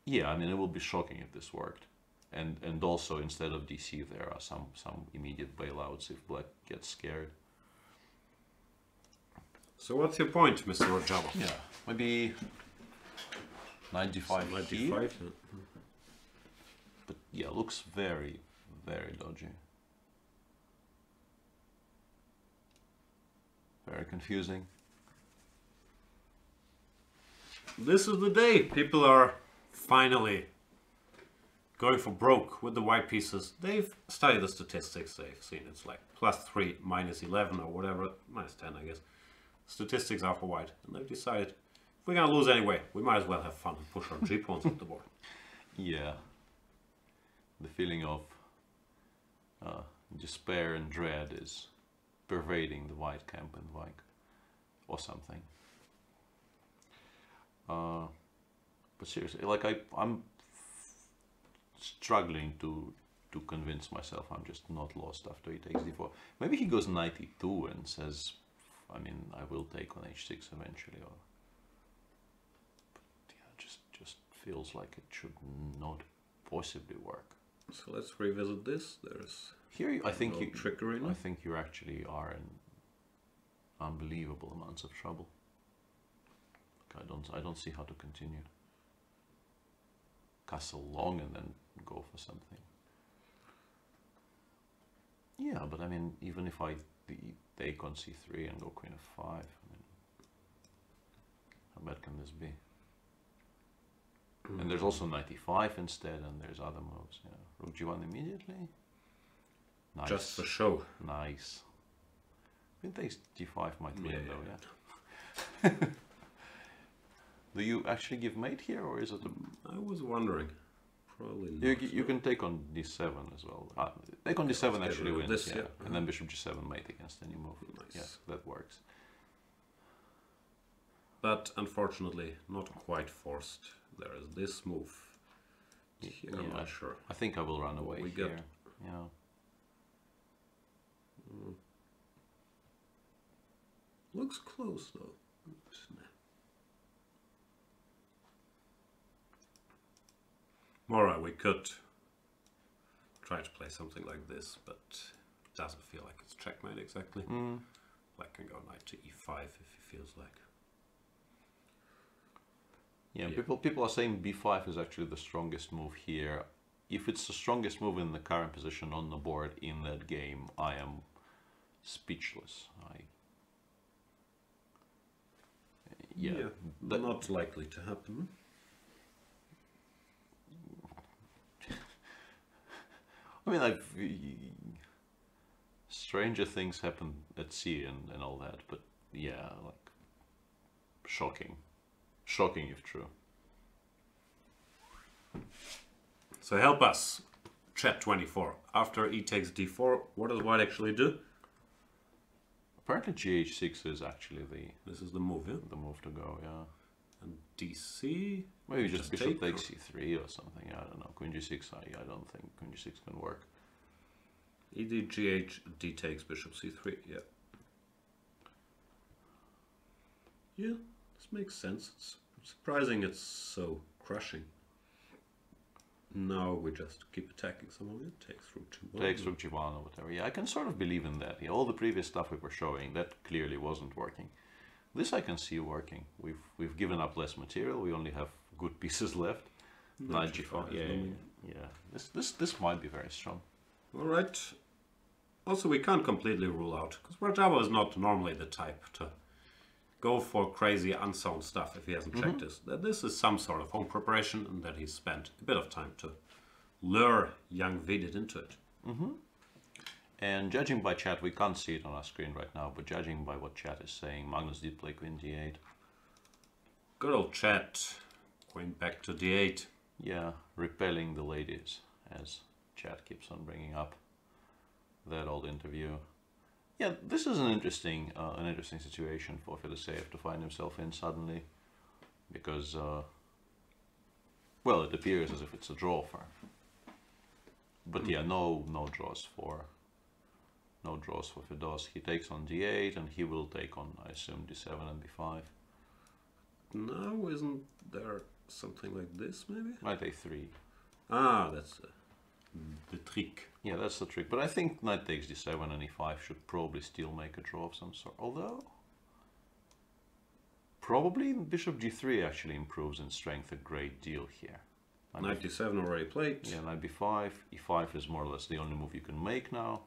Yeah, I mean, it will be shocking if this worked. And also, instead of DC, there are some immediate bailouts if black gets scared. So what's your point, Mr. Rajabov? Yeah, maybe 95 here. 95? But yeah, looks very, very dodgy. Very confusing. This is the day people are finally going for broke with the white pieces. They've studied the statistics, they've seen it's like +3, -11 or whatever, -10 I guess. Statistics are for white, and they've decided if we're gonna lose anyway, we might as well have fun and push our g-pawns up the board. Yeah. The feeling of despair and dread is pervading the white camp in Vike, or something. But seriously, like I'm struggling to convince myself I'm just not lost after he takes d4. Maybe he goes knight e2 and says, I mean, I will take on h6 eventually, or but yeah, just feels like it should not possibly work. So let's revisit this. There's here I think no trickery. I think you actually are in unbelievable amounts of trouble. I don't see how to continue. Castle long and then go for something. Yeah, but I mean, even if I take on c3 and go queen f5, I mean, how bad can this be? And there's also knight e5 instead, and there's other moves. Yeah, rook g1 immediately. Nice. Just for show. Nice. Queen takes g5 might win though, yeah. Do you actually give mate here, or is it a... I was wondering. Probably You, not. you can take on d7 as well. Take on d7 let's actually get rid of wins, this, yeah. yeah. And then bishop g7 mate against any move. Nice. Yeah, that works. But unfortunately, not quite forced. There is this move. Here, I'm not sure. I think I will run away we here. get. Yeah. Looks close though. Alright, we could try to play something like this, but it doesn't feel like it's checkmate exactly. Black can go knight to e5 if he feels like. Yeah, people are saying b5 is actually the strongest move here. If it's the strongest move in the current position on the board in that game, I am speechless. Yeah, not likely to happen. I mean, stranger things happen at sea and all that, but yeah, like shocking if true. So help us, chat24. After e takes d4, what does white actually do? Apparently gh6 is actually This is the move, yeah? the move to go, yeah. And dc? Maybe just bishop take, takes c3 or something, I don't know. Queen g6, I don't think queen g6 can work. Ed gh d takes bishop c3, yeah. Yeah, this makes sense. It's surprising it's so crushing. Now we just keep attacking somehow. It takes rook g1. Takes rook g1 or whatever. Yeah, I can sort of believe in that. Yeah, all the previous stuff we were showing, that clearly wasn't working. This I can see working. We've given up less material. We only have good pieces left. Knight g5. Yeah. This might be very strong. All right. Also, we can't completely rule out because Rajaba is not normally the type to go for crazy unsound stuff if he hasn't checked this. That this is some sort of home preparation and that he's spent a bit of time to lure young Vidit into it. And judging by chat, we can't see it on our screen right now, but judging by what chat is saying, Magnus did play queen d8. Good old chat. Queen back to d8. Yeah, repelling the ladies, as chat keeps on bringing up that old interview. Yeah, this is an interesting situation for Filiseev to find himself in suddenly, because well, it appears as if it's a draw for him. But yeah, no draws for Fidos. He takes on d8 and he will take on, I assume, d7 and b5. Now, isn't there something like this maybe? Knight a3. Ah, that's the trick. Yeah, that's the trick. But I think knight takes d7 and e5 should probably still make a draw of some sort. Although, probably bishop g3 actually improves in strength a great deal here. Knight d7 already played. Yeah, knight b5. e5 is more or less the only move you can make now.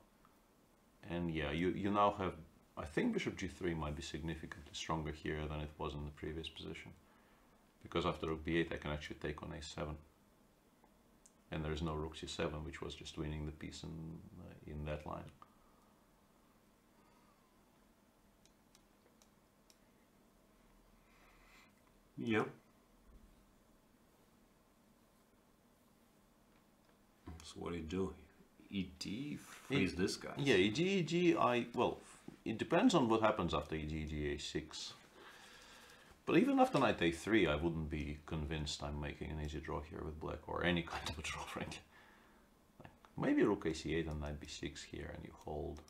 And yeah, you now have... I think bishop g3 might be significantly stronger here than it was in the previous position. Because after rook b8 I can actually take on a7. And there is no rook c7, which was just winning the piece in that line. Yeah. So what do you do? ED freeze this guy. Yeah, EG, well, it depends on what happens after EG, a6. But even after knight a3, I wouldn't be convinced I'm making an easy draw here with black, or any kind of a draw, frankly. Like, maybe rook ac8 and knight b6 here, and you hold.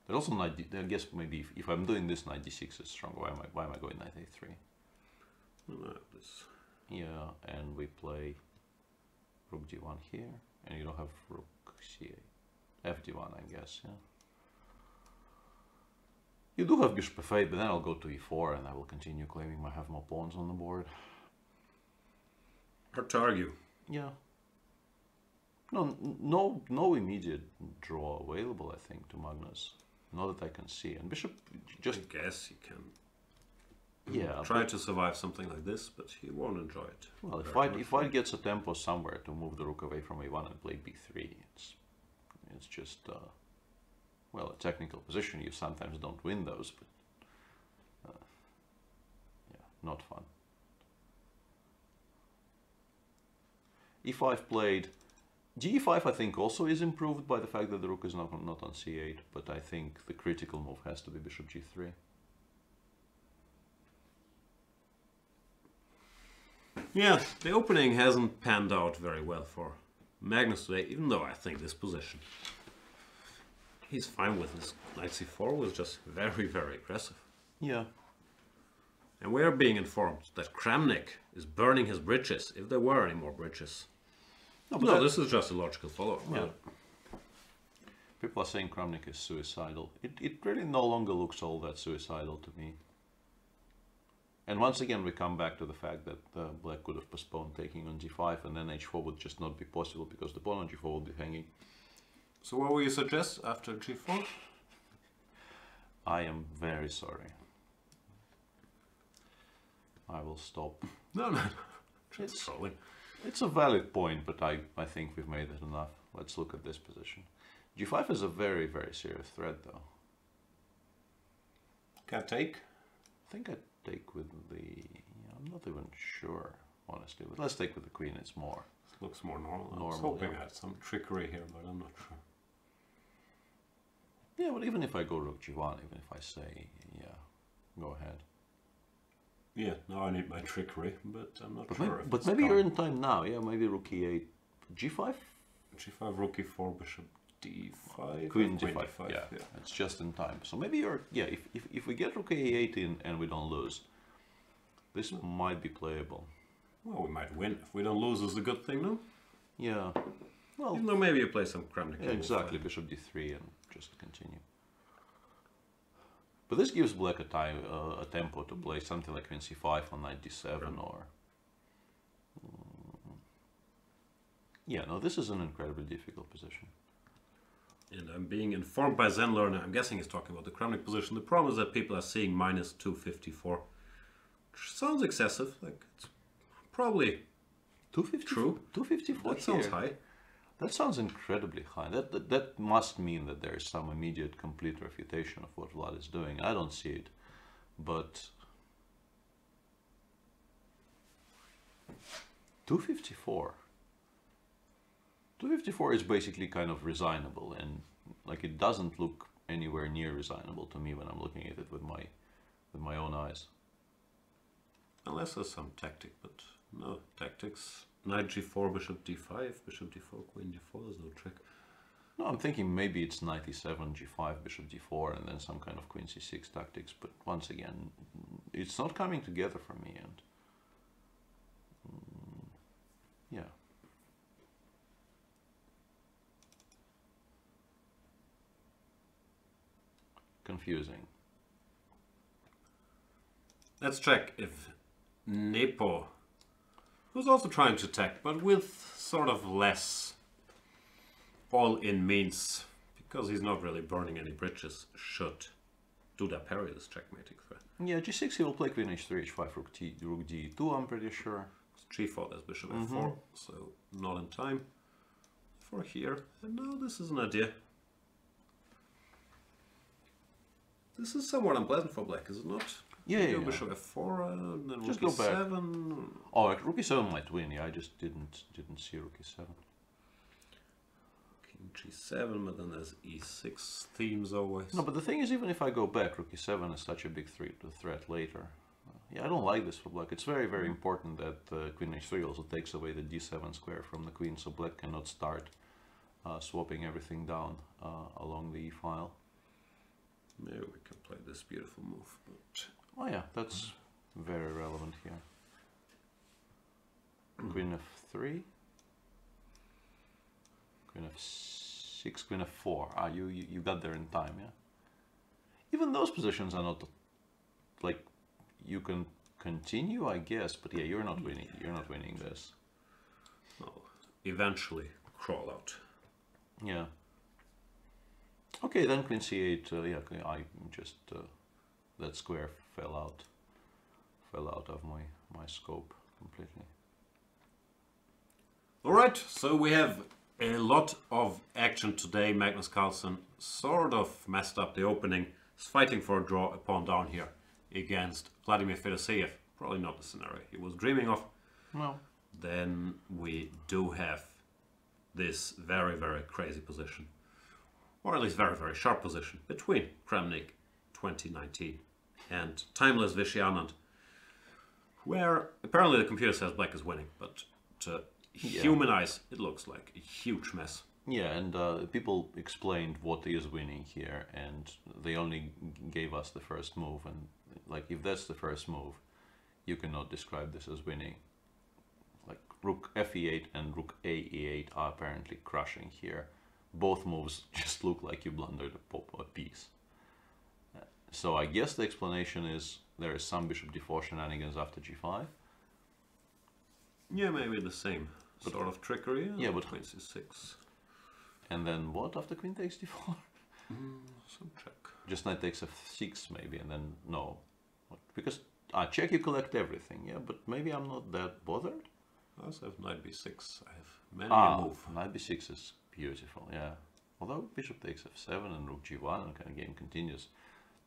There's also knight I guess maybe if I'm doing this, knight d6 is stronger. Why am I going knight a3? Yeah, and we play rook d1 here, and you don't have rook c8. fd1, I guess, yeah. You do have bishop f8, but then I'll go to e4 and I will continue claiming I have more pawns on the board. Hard to argue. Yeah. No immediate draw available, I think, to Magnus. Not that I can see. And bishop just... I guess he can try to survive something like this, but he won't enjoy it. Well, if white gets a tempo somewhere to move the rook away from a1 and play b3, it's just... well, a technical position, you sometimes don't win those, but not fun. e5 played. G5 I think also is improved by the fact that the rook is not on c8, but I think the critical move has to be bishop g3. Yeah, the opening hasn't panned out very well for Magnus today, even though I think this position he's fine with. This knight c4 was just very, very aggressive. Yeah. And we are being informed that Kramnik is burning his bridges, if there were any more bridges. No, this is just a logical follow-up. Yeah. People are saying Kramnik is suicidal. It really no longer looks all that suicidal to me. And once again, we come back to the fact that Black could have postponed taking on g5, and then h4 would just not be possible because the pawn on g4 would be hanging. So what will you suggest after g4? I am very sorry. I will stop. No. Just trolling. It's a valid point, but I think we've made it enough. Let's look at this position. g5 is a very, very serious threat, though. Can I take? I think I take with the... I'm not even sure, honestly. But let's take with the queen, it's more... It looks more normal. I was hoping I had some trickery here, but I'm not sure. Yeah, but even if I go rook g1, even if I say, yeah, go ahead. Yeah, now I need my trickery, but I'm not sure. But maybe you're in time now, yeah, maybe rook e8, g5? g5, rook e4, bishop d5, queen d5, yeah, it's just in time. So maybe you're, yeah, if we get rook e8 in and we don't lose, this might be playable. Well, we might win. If we don't lose, it's a good thing, no? Yeah. Well, even though maybe you play some Kramnik. Yeah, exactly, bishop d3 and just continue. But this gives Black a tempo to play something like queen c5 on knight d7 or... Yeah, no, this is an incredibly difficult position. And I'm being informed by Zen Learner, I'm guessing he's talking about the Kramnik position. The problem is that people are seeing minus 254. Which sounds excessive, like it's probably 250, true. 254 That sounds high. That sounds incredibly high. That must mean that there is some immediate complete refutation of what Vlad is doing. I don't see it, but 254. 254 is basically kind of resignable, and like it doesn't look anywhere near resignable to me when I'm looking at it with my own eyes. Unless there's some tactic, but no tactics. Knight g4, bishop d5, bishop d4, queen d4, there's no trick. No, I'm thinking maybe it's knight e7, g5, bishop d4, and then some kind of queen c6 tactics, but once again, it's not coming together for me, and yeah. Confusing. Let's check if Nepo, who's also trying to attack, but with sort of less all-in means, because he's not really burning any bridges, should Duda parry this checkmating threat. Yeah, g6 he will play queen h3, h5, rook d2, I'm pretty sure. g4, there's bishop f4, so not in time for here. And now this is an idea. This is somewhat unpleasant for Black, is it not? Yeah. Bishop f4 and then just rook go back. e7. Oh, rook e7 might win. Yeah, I just didn't see rook e7. King g7, but then there's e6 themes always. No, but the thing is, even if I go back, rook e7 is such a big threat later. Yeah, I don't like this for Black. It's very, very important that queen h3 also takes away the d7 square from the queen, so Black cannot start swapping everything down along the e file. Maybe we can play this beautiful move, but... Oh yeah, that's very relevant here. Queen f3, queen f6, queen f4. Ah, you got there in time, yeah. Even those positions are not like you can continue, I guess, but yeah, you're not winning. You're not winning this. No, eventually crawl out. Yeah. Okay, then queen c8. Yeah, I just that square fell out of my scope completely. All right, so we have a lot of action today. Magnus Carlsen sort of messed up the opening. He's fighting for a draw, a pawn down here against Vladimir Fedoseev. probably not the scenario he was dreaming of, No. then we do have this very, very crazy position, or at least very, very sharp position, between Kramnik 2019 and Timeless Vishy Anand, where apparently the computer says black is winning, but to human eyes it looks like a huge mess. Yeah, and people explained what is winning here, and they only gave us the first move, and like if that's the first move, you cannot describe this as winning. Like rook fe8 and rook ae8 are apparently crushing here. Both moves just look like you blundered a piece. So I guess the explanation is there is some bishop d4 shenanigans after g5. Yeah, maybe the same sort of trickery. Yeah, but queen c6. And then what after queen takes d4? Some check. Just knight takes f6 maybe, and then no. Because check you collect everything, yeah, but maybe I'm not that bothered. I also have knight b6. I have many a move. Knight b6 is beautiful, yeah. Although bishop takes f7 and rook g1 and kind of game continues.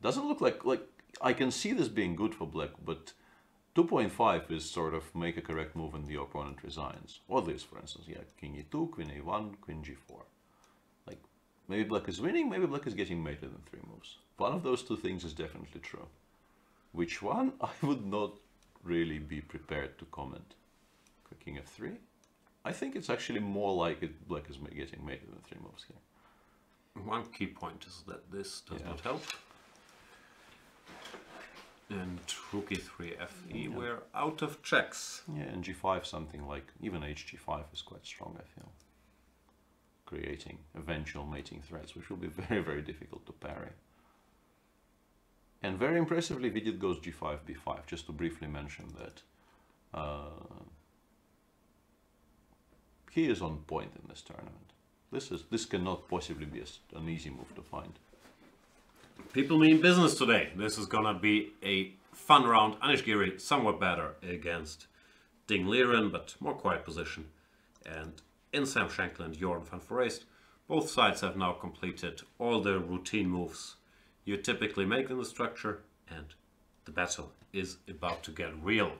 Doesn't look like I can see this being good for black, but 2.5 is sort of make a correct move and the opponent resigns. Or this, for instance, yeah, king e2, queen a1, queen g4. Like, maybe black is winning, maybe black is getting mated in 3 moves. One of those two things is definitely true. Which one? I would not really be prepared to comment. King f3. I think it's actually more like black is getting mated in 3 moves here. One key point is that this does not help. And rook e3 fe, we're out of checks. Yeah, and g5 something like, even hg5 is quite strong, I feel. Creating eventual mating threats, which will be very, very difficult to parry. And very impressively, Vidit goes g5, b5, just to briefly mention that. He is on point in this tournament. This cannot possibly be an easy move to find. People mean business today. This is gonna be a fun round. Anish Giri somewhat better against Ding Liren, but more quiet position. And in Sam Shankland and Jorn van Foreest, both sides have now completed all the routine moves you typically make in the structure, and the battle is about to get real.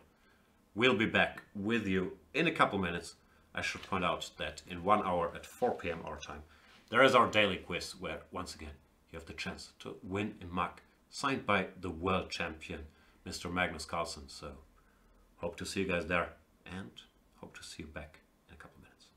We'll be back with you in a couple minutes. I should point out that in 1 hour at 4 p.m. our time, there is our daily quiz where, once again, you have the chance to win a mug signed by the world champion, Mr. Magnus Carlsen. So, hope to see you guys there, and hope to see you back in a couple minutes.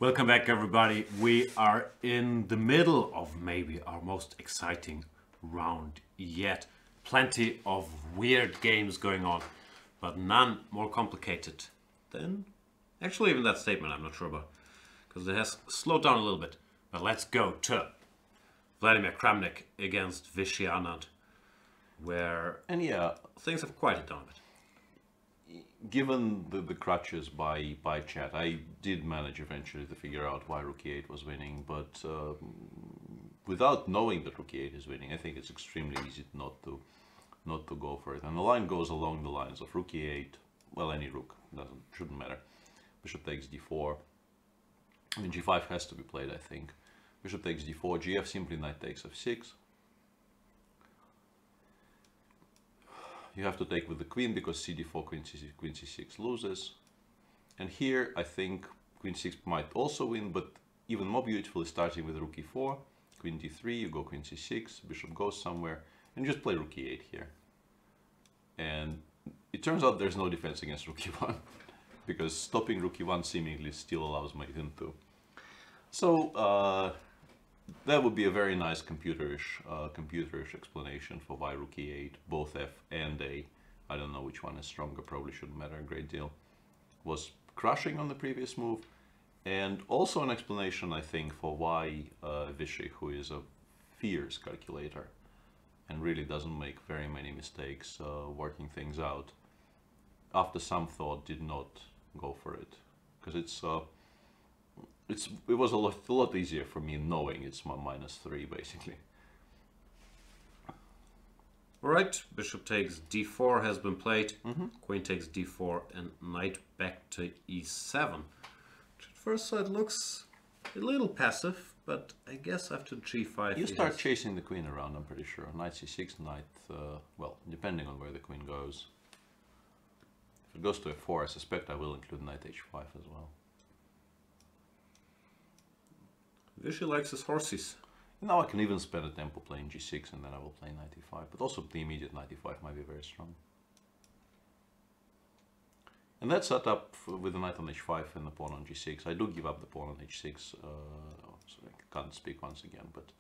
Welcome back, everybody. We are in the middle of maybe our most exciting round yet. Plenty of weird games going on, but none more complicated than... Actually, even that statement I'm not sure about, because it has slowed down a little bit. But let's go to Vladimir Kramnik against Vishy Anand, where things have quieted down a bit. Given the crutches by chat, I did manage eventually to figure out why Rook E8 was winning, but without knowing that Rook E8 is winning, I think it's extremely easy not to go for it. And the line goes along the lines of Rook E8, well, any rook, shouldn't matter. Bishop takes d4. I mean, g5 has to be played, I think. Bishop takes d4, gf simply knight takes f6. You have to take with the queen because cd4, queen c6 loses. And here I think queen 6 might also win, but even more beautifully starting with rook e4, queen d3, you go queen c6, bishop goes somewhere, and you just play rook e8 here. And it turns out there's no defense against rook e1, because stopping rook e1 seemingly still allows my queen to. So that would be a very nice computerish explanation for why rook e8, both f and a, I don't know which one is stronger, probably shouldn't matter a great deal, was crushing on the previous move. And also an explanation, I think, for why Vishy, who is a fierce calculator and really doesn't make very many mistakes working things out, after some thought did not go for it. Because it was a lot easier for me knowing it's my -3 basically. Alright, bishop takes d4 has been played, queen takes d4 and knight back to e7. Which at first sight looks a little passive, but I guess after g5 you start chasing the queen around, I'm pretty sure. Knight c6, knight, well, depending on where the queen goes. If it goes to f4, I suspect I will include knight h5 as well. Vishy likes his horses. Now I can even spend a tempo playing g6 and then I will play knight e5, but also the immediate knight e5 might be very strong. And that set up with the knight on h5 and the pawn on g6. I do give up the pawn on h6, so I can't speak once again, but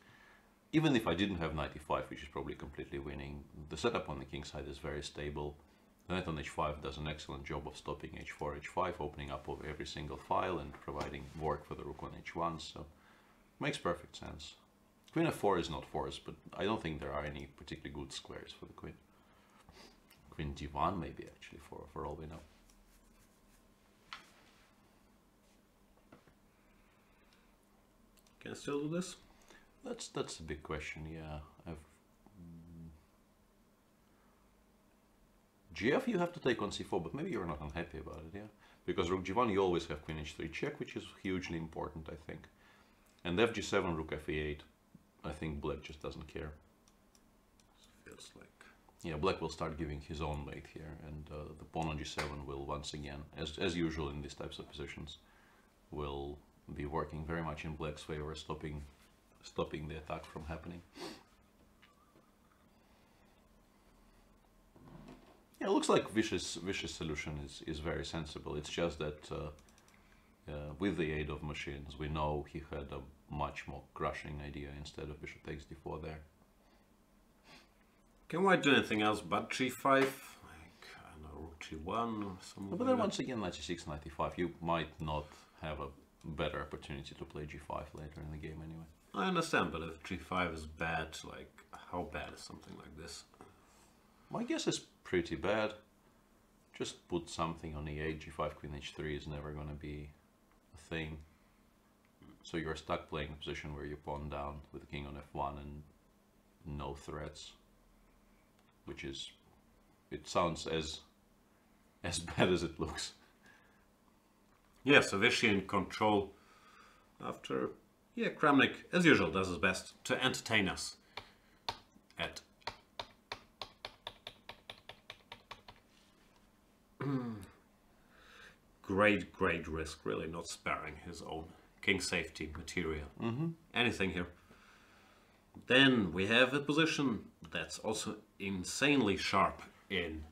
even if I didn't have knight e5, which is probably completely winning, the setup on the king side is very stable. The knight on h5 does an excellent job of stopping h4, h5, opening up over every single file and providing work for the rook on h1, so makes perfect sense. Queen f4 is not forced, but I don't think there are any particularly good squares for the queen. Queen d1 maybe actually, for all we know. Can I still do this? That's a big question, yeah. Gf you have to take on c4, but maybe you're not unhappy about it, yeah? Because rook g1 you always have queen h3 check, which is hugely important, I think. And fg7, rook f8, I think black just doesn't care. Feels like... Yeah, black will start giving his own mate here, and the pawn on g7 will once again, as usual in these types of positions, will be working very much in black's favor, stopping the attack from happening. Yeah, it looks like Vishy's solution is very sensible. It's just that with the aid of machines, we know he had a much more crushing idea instead of bishop takes d4 there. Can white do anything else but g5? Like, I don't know, rook g1 or something. But then once again, knight c6, knight e5, you might not have a better opportunity to play g5 later in the game anyway. I understand, but if g5 is bad, like, how bad is something like this? My guess is pretty bad. Just put something on e8, g5, queen h3 is never going to be a thing. So you're stuck playing a position where you pawn down with the king on f1 and no threats. Which is, it sounds as bad as it looks. Yeah, so Vishy in control after, yeah, Kramnik, as usual, does his best to entertain us at great risk, really, not sparing his own king safety material. Anything here. Then we have a position that's also insanely sharp in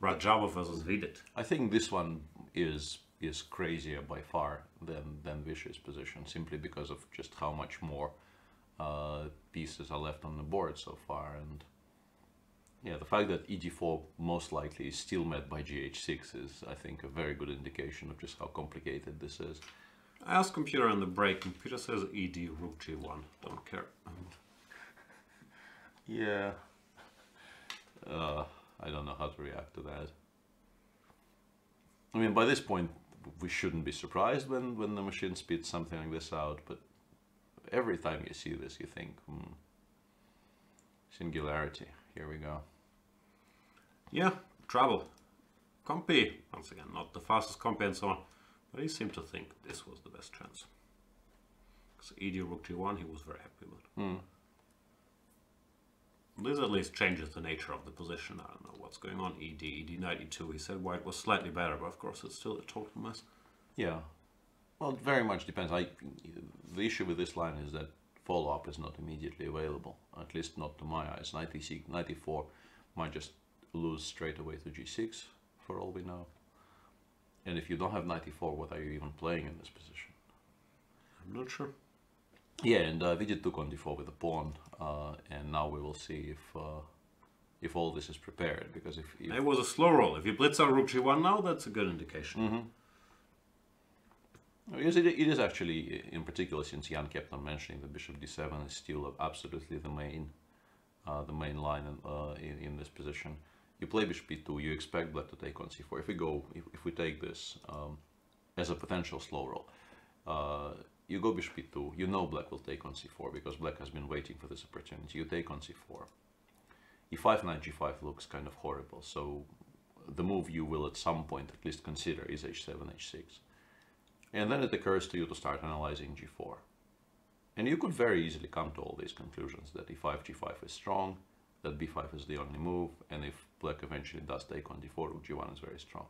Rajaba versus Vidit. I think this one is is crazier by far than Vish's position, simply because of just how much more pieces are left on the board so far. And yeah, the fact that ED4 most likely is still met by GH6 is, I think, a very good indication of just how complicated this is. I asked computer on the break, and Peter says ED Rook G1. Don't care. Yeah. I don't know how to react to that. I mean, by this point, we shouldn't be surprised when the machine spits something like this out, but every time you see this, you think, singularity, here we go. Yeah, trouble. Compy, once again, not the fastest compy and so on, but he seemed to think this was the best chance. Because ED Rook G1, he was very happy with. This at least changes the nature of the position. I don't know what's going on. ED 92. He said white was slightly better, but of course it's still a total mess. Yeah. Well, it very much depends. The issue with this line is that follow-up is not immediately available, at least not to my eyes. 94 might just lose straight away to G6, for all we know. And if you don't have 94, what are you even playing in this position? I'm not sure. Yeah, and Vidit took on d4 with a pawn, and now we will see if all this is prepared, because if it was a slow roll. If you blitz out Rook G1 now, that's a good indication. Yes, it is actually, in particular, since Jan kept on mentioning that Bishop d7 is still absolutely the main line in this position. You play Bishop e2, you expect Black to take on c4. If we take this as a potential slow roll, you go Bishop e2, you know Black will take on c4 because Black has been waiting for this opportunity. You take on c4. e5, knight g5 looks kind of horrible, so the move you will at some point at least consider is h7, h6. And then it occurs to you to start analyzing g4. And you could very easily come to all these conclusions that e5, g5 is strong, that b5 is the only move, and if Black eventually does take on d4, rook g1 is very strong.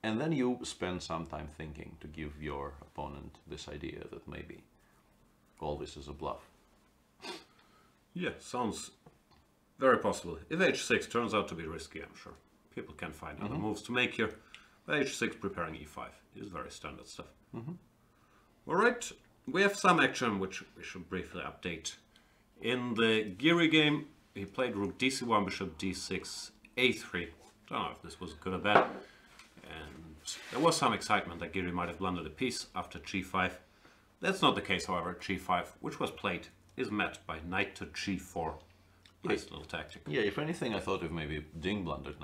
And then you spend some time thinking to give your opponent this idea that maybe all this is a bluff. Yeah, sounds very possible. If h6 turns out to be risky, I'm sure people can find other moves to make here. But h6 preparing e5 is very standard stuff. Alright, we have some action which we should briefly update. In the Giri game, he played rook dc1, bishop d6, a3. Don't know if this was good or bad. And there was some excitement that Giri might have blundered a piece after g5. That's not the case, however. G5, which was played, is met by knight to g4. Nice little tactic. Yeah, if anything, I thought if maybe Ding blundered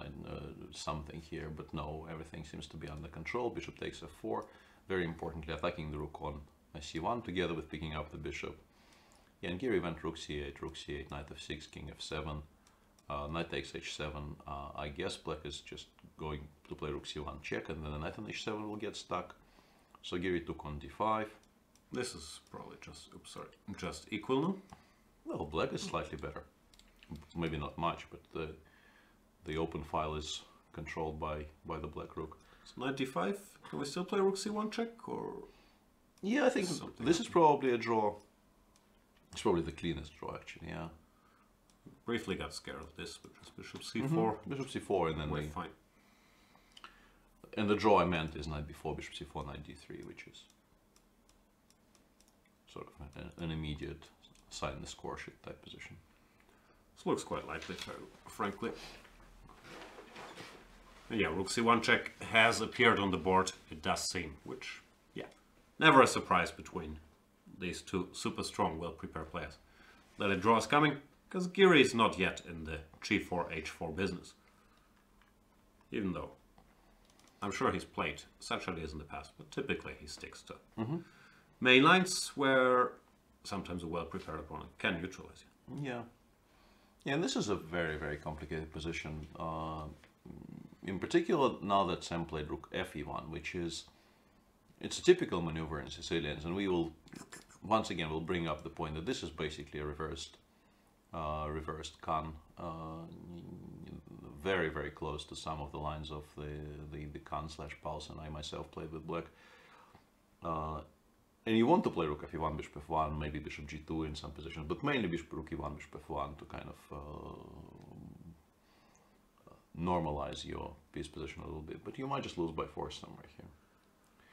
something here, but no, everything seems to be under control. Bishop takes f4, very importantly attacking the rook on c1 together with picking up the bishop. Yeah, and Giri went rook c8, knight f6, king f7, knight takes h7. I guess Black is just going to play rook c1 check, and then the knight on h7 will get stuck. So Giri took on d5. This is probably just, oops, sorry, just equal now. Well, Black is slightly better. Maybe not much, but the open file is controlled by the black rook. So 95. Can we still play rook c1 check, or? Yeah, I think this is probably a draw. It's probably the cleanest draw, actually. Yeah. Briefly got scared of this, which is bishop c4. Bishop c4, and then we're fine. And the draw I meant is knight b4, bishop c4, knight d3, which is sort of an immediate sign the score sheet type position. This looks quite likely, frankly. And yeah, rook c1 check has appeared on the board, it does seem, which, yeah, never a surprise between these two super strong, well-prepared players. That a draw is coming, because Giri is not yet in the g4, h4 business. Even though I'm sure he's played such ideas in the past, but typically he sticks to main lines where sometimes a well-prepared opponent can neutralize you. Yeah. Yeah, and this is a very, very complicated position. In particular, now that Sam played rook fe1, which is, it's a typical maneuver in Sicilians, and we will, once again, we'll bring up the point that this is basically a reversed Khan, very, very close to some of the lines of the Khan/Paulsen I myself played with Black. And you want to play rook f1, bishop f1, maybe bishop g2 in some positions, but mainly bishop rook e1, bishop f1 to kind of normalize your piece position a little bit. But you might just lose by force somewhere here.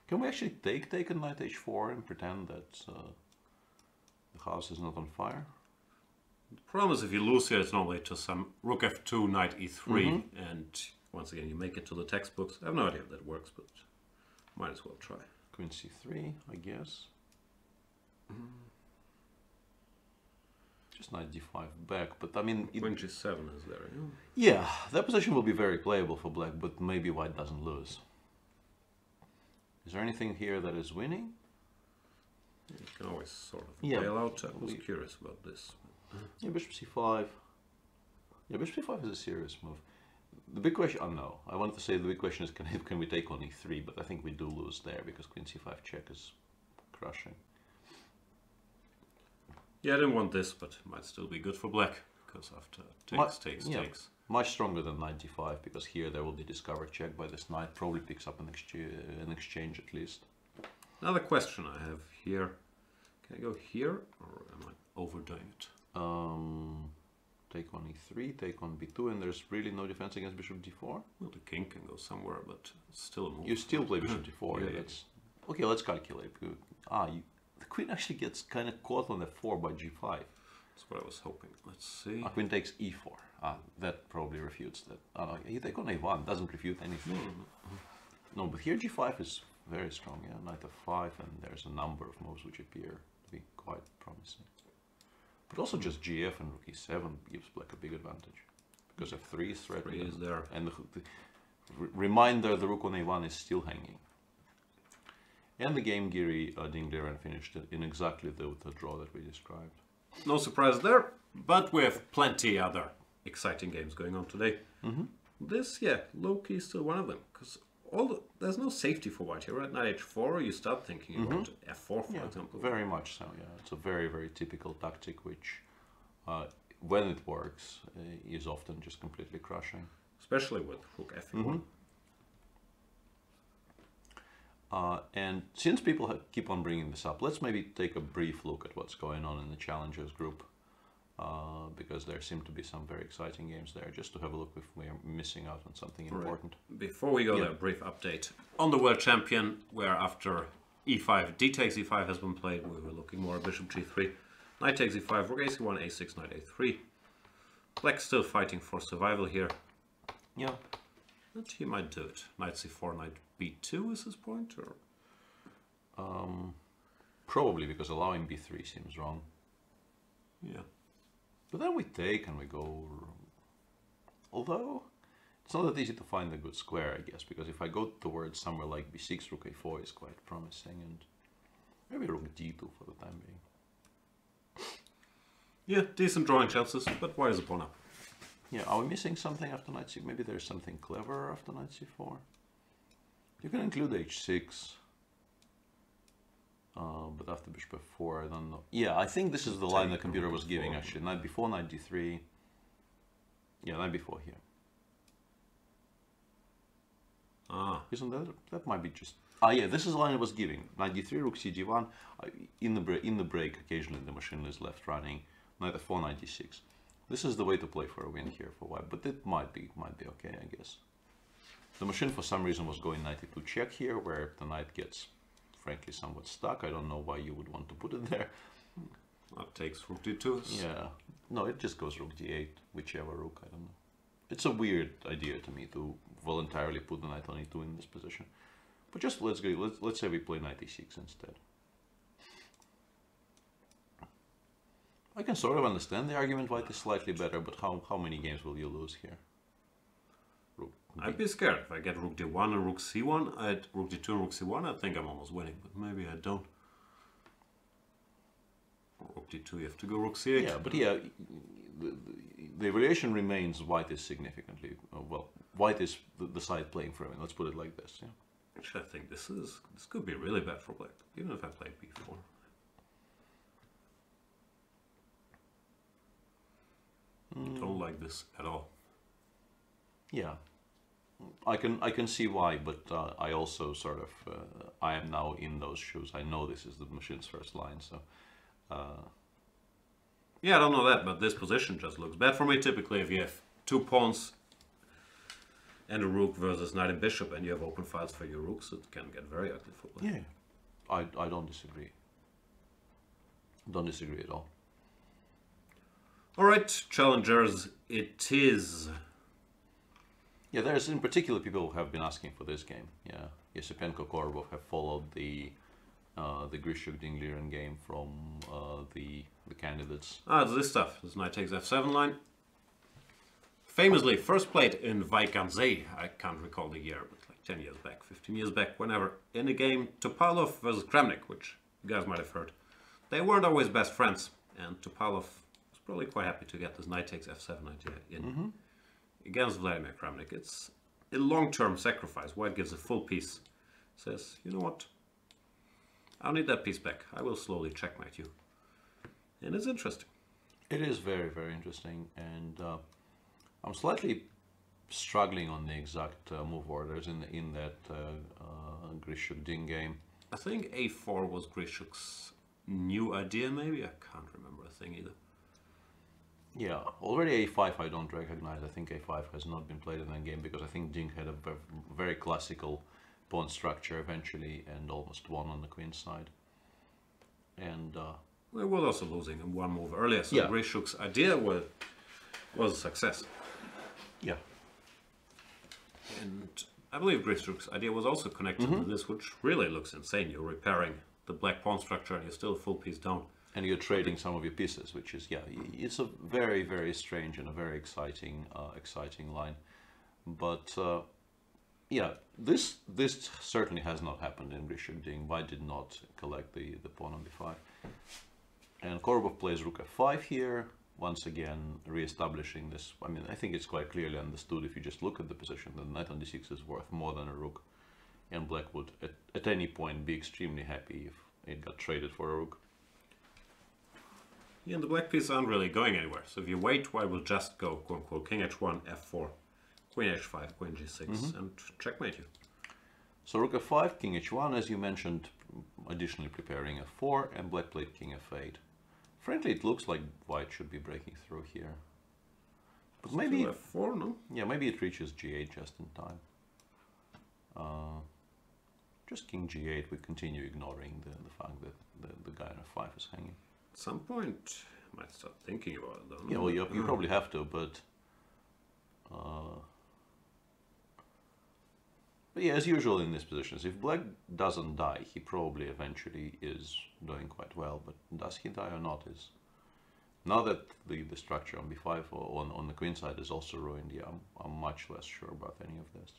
Can we actually take a knight h4 and pretend that the house is not on fire? The problem is if you lose here, it's normally to some rook f2, knight e3, and once again you make it to the textbooks. I have no idea if that works, but might as well try. Queen c3, I guess. Just knight d5 back, but I mean... Queen g7 is there, Yeah, that position will be very playable for black, but maybe white doesn't lose. Is there anything here that is winning? You can always sort of bail out. I was curious about this. Yeah, bishop c5. Yeah, bishop c5 is a serious move. The big question, oh no, I wanted to say the big question is can we take on e3, but I think we do lose there because queen c5 check is crushing. Yeah, I didn't want this, but it might still be good for black, because after takes. Much stronger than knight d5, because here there will be discovered check by this knight, probably picks up an exchange at least. Another question I have here, can I go here, or am I overdoing it? Take on e3, take on b2, and there's really no defense against bishop d4? Well, the king can go somewhere, but it's still a move. You still play bishop d4, yeah, that's... Okay, let's calculate. The queen actually gets kind of caught on f4 by g5. That's what I was hoping. Let's see. Queen takes e4. That probably refutes that. No, you take on a1, doesn't refute anything. No, but here g5 is very strong, yeah. Knight f5, and there's a number of moves which appear to be quite promising. But also just gf and rook e7 gives black a big advantage. Because f3 is threatened. F3 is there. And reminder, the rook on a1 is still hanging. And the game Giri Dingleren finished in exactly the draw that we described. No surprise there, but we have plenty other exciting games going on today. This, yeah, low-key is still one of them, because there's no safety for white here, right? Knight h4, you start thinking about f4, for example. Very much so, yeah. It's a very, very typical tactic, which, when it works, is often just completely crushing. Especially with rook f1. And since people keep on bringing this up, let's maybe take a brief look at what's going on in the Challengers group, because there seem to be some very exciting games there, just to have a look if we are missing out on something important. Before we go there, a brief update on the World Champion, where after e5, d takes e5 has been played, we were looking more at bishop g3, knight takes e5, rook a1, a6, knight a3. Black's still fighting for survival here. Yeah. But he might do it. Knight c4, knight b2 is his point, or? Probably, because allowing b3 seems wrong. Yeah. But then we take and we go... Although, it's not that easy to find a good square, I guess, because if I go towards somewhere like b6, rook a4 is quite promising, and maybe rook d2 for the time being. Yeah, decent drawing chances, but why is it pawn up? Yeah, are we missing something after knight c4? Maybe there's something clever after knight c4. You can include h6. But after bishop f4, I don't know. Yeah, I think this is the line the computer was giving, actually. Knight b4, knight d3. Yeah, knight b4 here. Isn't that might be just... yeah, this is the line it was giving. Knight d3, rook c g1. In the break, occasionally the machine is left running. Knight f4, knight d6. This is the way to play for a win here for white, but it might be okay, I guess. The machine for some reason was going knight e2 check here, where the knight gets, frankly, somewhat stuck. I don't know why you would want to put it there. That takes rook d2. Yeah, no, it just goes rook d8, whichever rook, I don't know. It's a weird idea to me to voluntarily put the knight on e2 in this position. But just let's say we play knight e6 instead. I can sort of understand the argument white is slightly better, but how many games will you lose here? I'd be scared if I get rook d1 and rook c1. Rook d2 and rook c1, I think I'm almost winning, but maybe I don't. Rook d2, you have to go rook c8. Yeah, but yeah, the evaluation remains white is significantly, well, white is the side playing for him. Let's put it like this, yeah. Actually, I think this could be really bad for black, even if I played b4. I don't like this at all. Yeah, I can see why, but I also sort of I am now in those shoes. I know this is the machine's first line, so. Yeah, I don't know that, but this position just looks bad for me. Typically, if you have two pawns and a rook versus knight and bishop, and you have open files for your rooks, it can get very ugly for black. Yeah, I don't disagree. Don't disagree at all. Alright, challengers, it is. Yeah, there's in particular people who have been asking for this game. Yeah, Yesipenko, Korobov have followed the Grishuk-Dingliren game from the candidates. It's this stuff. This knight takes f7 line. Famously, first played in Vaikanze, I can't recall the year, but like 10 years back, 15 years back, whenever, in a game Topalov versus Kramnik, which you guys might have heard. They weren't always best friends, and Topalov was probably quite happy to get this knight takes f7 idea in against Vladimir Kramnik. It's a long-term sacrifice. White gives a full piece. Says, you know what? I'll need that piece back. I will slowly checkmate you. And it's interesting. It is very, very interesting, and I'm slightly struggling on the exact move orders in that Grishuk-Ding game. I think a4 was Grishuk's new idea, maybe? I can't remember a thing either. Yeah, already a5 I don't recognize. I think a5 has not been played in that game because I think Ding had a very classical pawn structure eventually and almost won on the queen side. And we were also losing in one move earlier, so yeah. Grishuk's idea was a success. Yeah. And I believe Grishuk's idea was also connected to this, which really looks insane. You're repairing the black pawn structure and you're still a full piece down. And you're trading some of your pieces, which is, yeah, it's a very, very strange and a very exciting line. But yeah, this certainly has not happened in Grishuk-Ding. White did not collect the pawn on b5. And Korobov plays rook f5 here, once again re-establishing this. I mean, I think it's quite clearly understood if you just look at the position that knight on d6 is worth more than a rook. And black would at any point be extremely happy if it got traded for a rook. Yeah, and the black pieces aren't really going anywhere. So if you wait, white will just go, quote unquote, king h1, f4, queen h5, queen g6, and checkmate you. So rook f5, king h1, as you mentioned, additionally preparing f4, and black played king f8. Frankly, it looks like white should be breaking through here. But maybe f4, no? Yeah, maybe it reaches g8 just in time. Just king g8, we continue ignoring the fact that the guy on f5 is hanging. At some point, I might start thinking about it, though. Yeah, well, you probably have to, but yeah, as usual in these positions, if black doesn't die, he probably eventually is doing quite well. But does he die or not? Is now that the structure on b5 or on the queen side is also ruined. Yeah, I'm much less sure about any of this.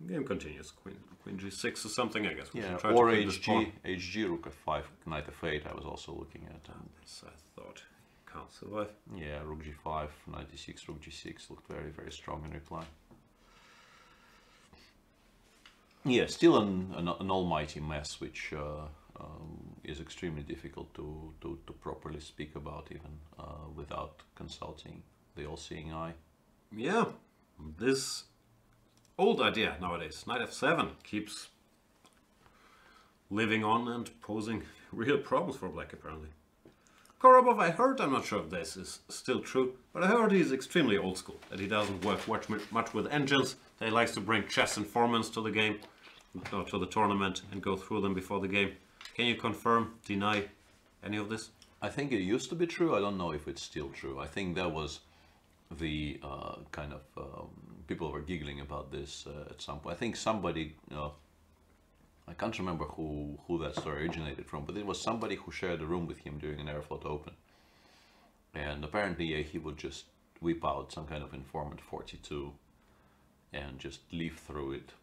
Game continues. Queen g6 or something, I guess. Yeah, or hg rook f5, knight f8. I was also looking at. This I thought can't survive. Yeah, rook g5, knight d6, rook g6 looked very, very strong in reply. Yeah, still an almighty mess, which is extremely difficult to properly speak about, even without consulting the all-seeing eye. Yeah, this old idea nowadays, knight f7, keeps living on and posing real problems for black, apparently. Korobov, I heard, I'm not sure if this is still true, but I heard he's extremely old school, that he doesn't work much with engines, that he likes to bring chess informants to the game, or to the tournament, and go through them before the game. Can you confirm, deny any of this? I think it used to be true. I don't know if it's still true. I think that was the kind of people were giggling about this at some point. I think somebody, I can't remember who that story originated from, but it was somebody who shared a room with him during an Aeroflot Open. And apparently, yeah, he would just whip out some kind of informant 42 and just leaf through it,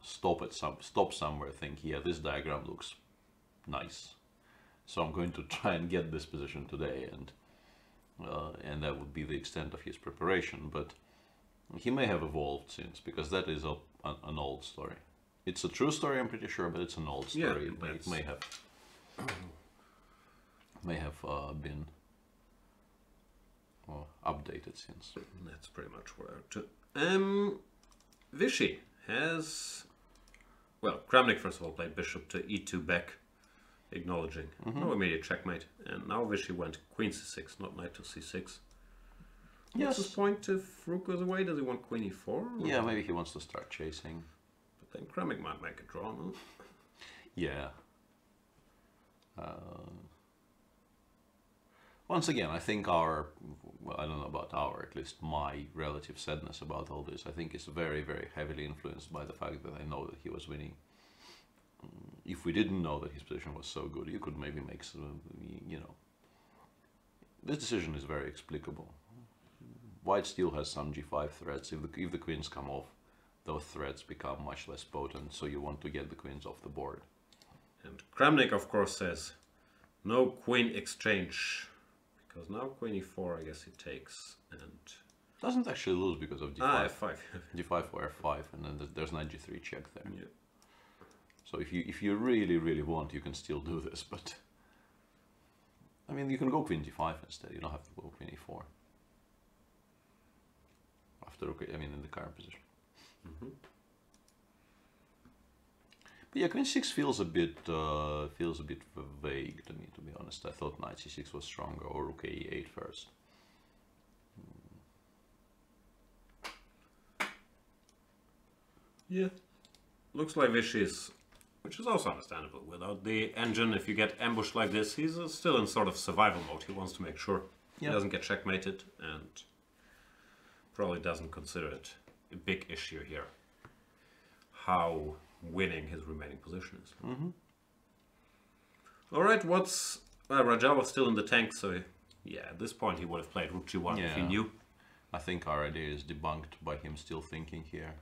stop somewhere, think, yeah, this diagram looks nice, so I'm going to try and get this position today, and that would be the extent of his preparation. But he may have evolved since, because that is an old story. It's a true story, I'm pretty sure, but it's an old story. Yeah, it may have been updated since. That's pretty much where Vichy has, well, Kramnik first of all played bishop to e2 back, acknowledging no immediate checkmate, and now Vichy went queen c6, not knight to c6. What's his point if rook goes away? Does he want queen e4? Or? Yeah, maybe he wants to start chasing. But then Kramnik might make a draw, no? Yeah. Once again, I think well, I don't know about at least my relative sadness about all this, I think is very, very heavily influenced by the fact that I know that he was winning. If we didn't know that his position was so good, you could maybe make some, you know. This decision is very explicable. White still has some g5 threats. If the queens come off, those threats become much less potent, so you want to get the queens off the board. And Kramnik, of course, says no queen exchange. Because now queen e4, I guess he takes, and... Doesn't actually lose because of d5. F5. d5 or f5, and then there's knight g3 check there. Yeah. So if you really, really want, you can still do this, but... I mean, you can go queen d5 instead, you don't have to go queen e4. After, I mean, in the current position. Mm-hmm. But yeah, queen 6 feels a bit vague to me, to be honest. I thought knight c6 was stronger, or rook e8 first. Yeah. Looks like Vichy's, which is also understandable. Without the engine, if you get ambushed like this, he's still in sort of survival mode. He wants to make sure he doesn't get checkmated, and probably doesn't consider it a big issue here. How winning his remaining position is. Mm-hmm. Alright, what's... Raja was still in the tank, so yeah, at this point he would have played rook g1 if he knew. I think our idea is debunked by him still thinking here.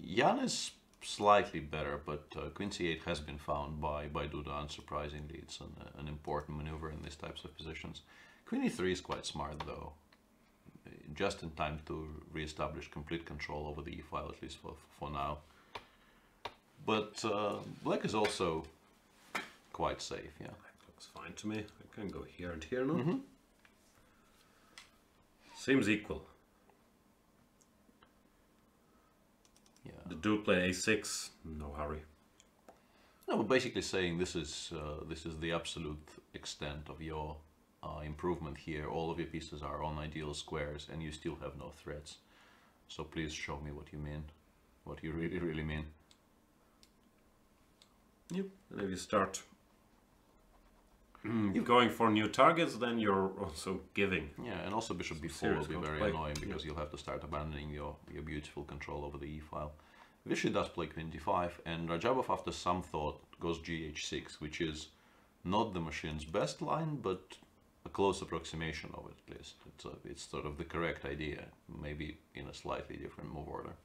Jan is slightly better, but queen c8 has been found by Duda, unsurprisingly. It's an important maneuver in these types of positions. Queen e3 is quite smart though. Just in time to re-establish complete control over the e-file, at least for now. But black is also quite safe, yeah. Looks fine to me. I can go here and here now. Mm-hmm. Seems equal. Yeah. The dude play a6, no hurry. No, but basically saying this is the absolute extent of your improvement here. All of your pieces are on ideal squares and you still have no threats. So please show me what you mean. What you really, really mean. Yep. And if you start going for new targets, then you're also giving. Yeah, and also bishop b4 will be very annoying because you'll have to start abandoning your beautiful control over the e-file. Vichy does play queen d5, and Rajabov, after some thought, goes gh6, which is not the machine's best line, but a close approximation of it, at least. It's sort of the correct idea, maybe in a slightly different move order.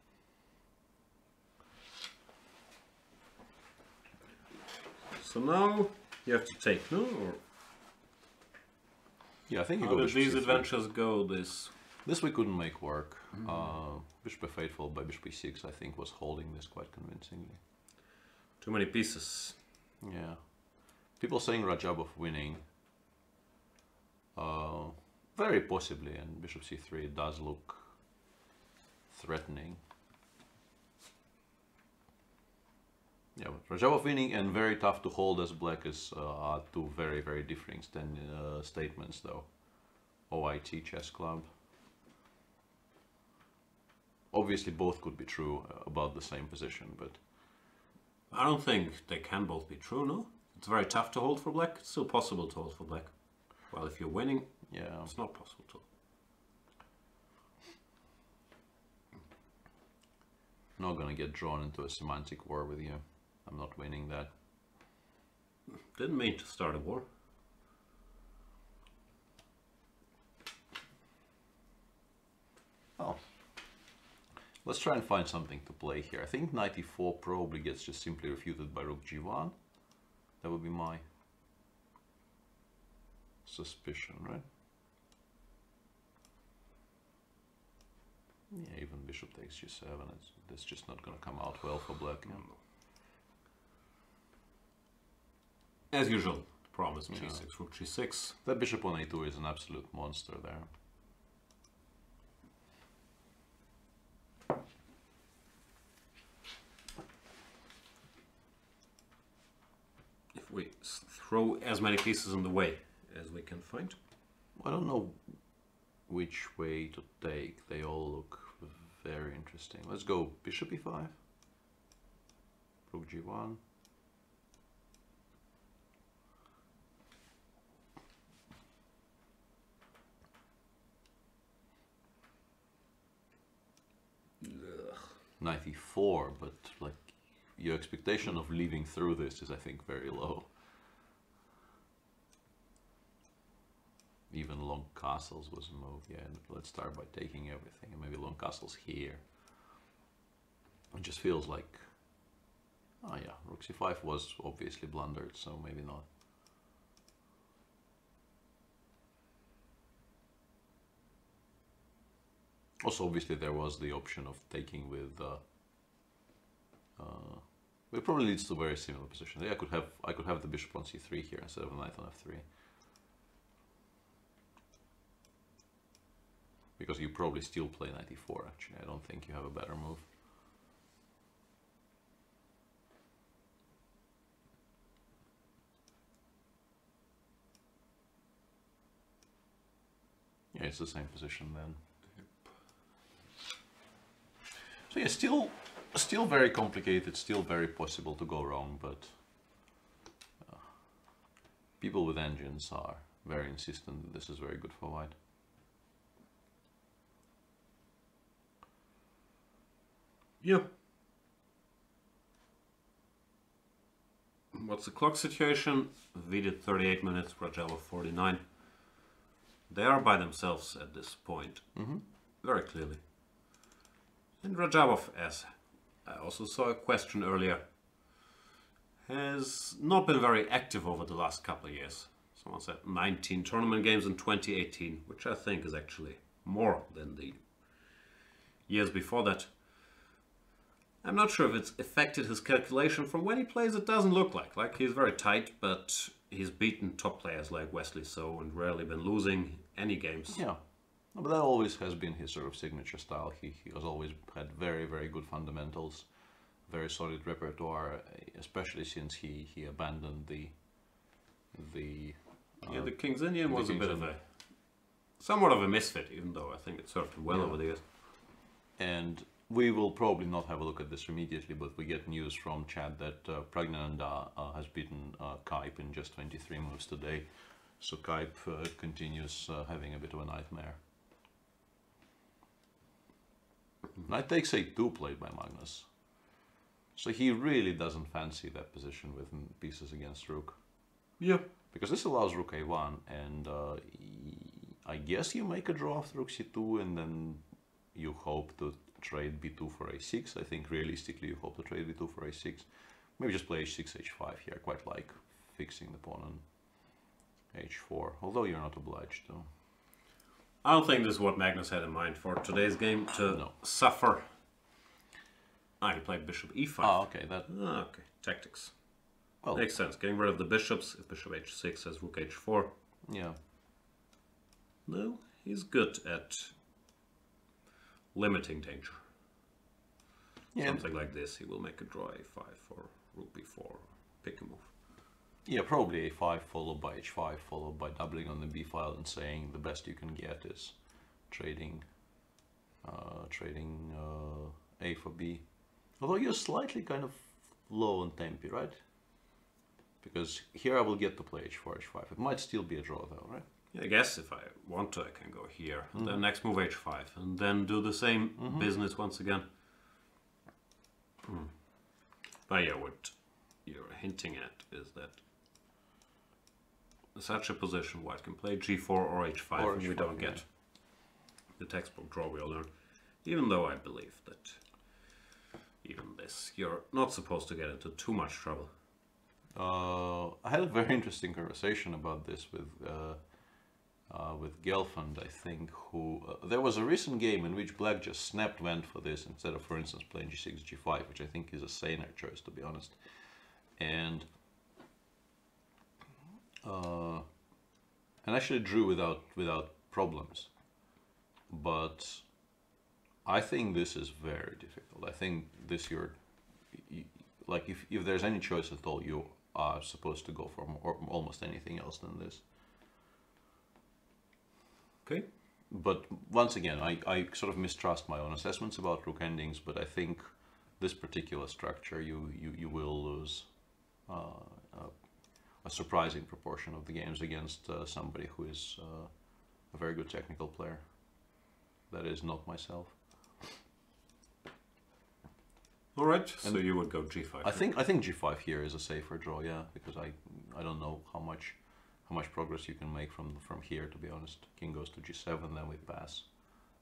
So now you have to take, no? Or yeah, I think you how go did these adventures go? This we couldn't make work. Bishop f8 followed by bishop e6, I think, was holding this quite convincingly. Too many pieces. Yeah. People saying Rajabov winning. Very possibly, and bishop c3 does look threatening. Yeah, but Rajabov winning and very tough to hold as black are two very, very different statements, though. OIT Chess Club. Obviously, both could be true about the same position, but I don't think they can both be true, no? It's very tough to hold for black. It's still possible to hold for black. Well, if you're winning, yeah, it's not possible to. I'm not gonna get drawn into a semantic war with you. I'm not winning that. Didn't mean to start a war. Oh. Let's try and find something to play here. I think knight e4 probably gets just simply refuted by rook g1. That would be my suspicion, right? Yeah, even bishop takes g7. It's just not going to come out well for black. Yeah. As usual, promise g6, rook g6. That bishop on a2 is an absolute monster there. If we throw as many pieces in the way as as we can find. I don't know which way to take. They all look very interesting. Let's go bishop e5, rook g1. Knight e4, but like your expectation of leaving through this is, I think, very low. Even long castles was a move. Yeah, let's start by taking everything, and maybe long castles here. It just feels like, oh yeah, rook c5 was obviously blundered, so maybe not. Also, obviously, there was the option of taking with. It probably leads to a very similar position. Yeah, I could have the bishop on c3 here instead of a knight on f3. Because you probably still play knight e4. Actually, I don't think you have a better move. Yeah, it's the same position then. So yeah, still very complicated, still very possible to go wrong, but people with engines are very insistent that this is very good for white. Yeah. What's the clock situation? Vidit 38 minutes, Rajava 49. They are by themselves at this point, very clearly. And Rajabov, as I also saw a question earlier, has not been very active over the last couple of years. Someone said 19 tournament games in 2018, which I think is actually more than the years before that. I'm not sure if it's affected his calculation. From when he plays, it doesn't look like he's very tight, but he's beaten top players like Wesley So and rarely been losing any games. Yeah. But that always has been his sort of signature style. He has always had very, very good fundamentals, very solid repertoire, especially since he abandoned the King's Indian was a bit of somewhat of a misfit, even though I think it served him well over the years. And we will probably not have a look at this immediately, but we get news from chat that Pragnananda has beaten Kaip in just 23 moves today. So Kaip continues having a bit of a nightmare. Knight takes a2 played by Magnus. So he really doesn't fancy that position with pieces against rook. Yeah. Because this allows rook a1, and I guess you make a draw after rook c2, and then you hope to trade b2 for a6. I think realistically you hope to trade b2 for a6. Maybe just play h6, h5 here. I quite like fixing the pawn on h4, although you're not obliged to. I don't think this is what Magnus had in mind for today's game, to suffer. Ah, he played bishop e5. Ah, okay. Okay, tactics. Well, makes sense. Getting rid of the bishops. If bishop h6 has rook h4. Yeah. No, he's good at limiting danger. Yeah. Something like this. He will make a draw a5 or rook b4. Pick a move. Yeah, probably a5 followed by h5 followed by doubling on the b file and saying the best you can get is trading a for b. Although you're slightly kind of low on tempi, right? Because here I will get to play h4, h5. It might still be a draw though, right? Yeah, I guess if I want to, I can go here. And then next move h5. And then do the same business once again. But yeah, what you're hinting at is that in such a position white can play g4 or h5, and we don't get the textbook draw we all learned. Even though I believe that even this, you're not supposed to get into too much trouble. I had a very interesting conversation about this with Gelfand, I think, who there was a recent game in which black just snapped went for this instead of, for instance, playing g6, g5, which I think is a saner choice, to be honest. And actually drew without problems. But I think this is very difficult. I think this like if there's any choice at all, you are supposed to go for almost anything else than this. Okay. But once again, I sort of mistrust my own assessments about rook endings, but I think this particular structure, you will lose a surprising proportion of the games against somebody who is a very good technical player. That is not myself. All right, so you would go g5. I think g5 here is a safer draw, yeah, because I don't know how much progress you can make from here, to be honest. King goes to g7, then we pass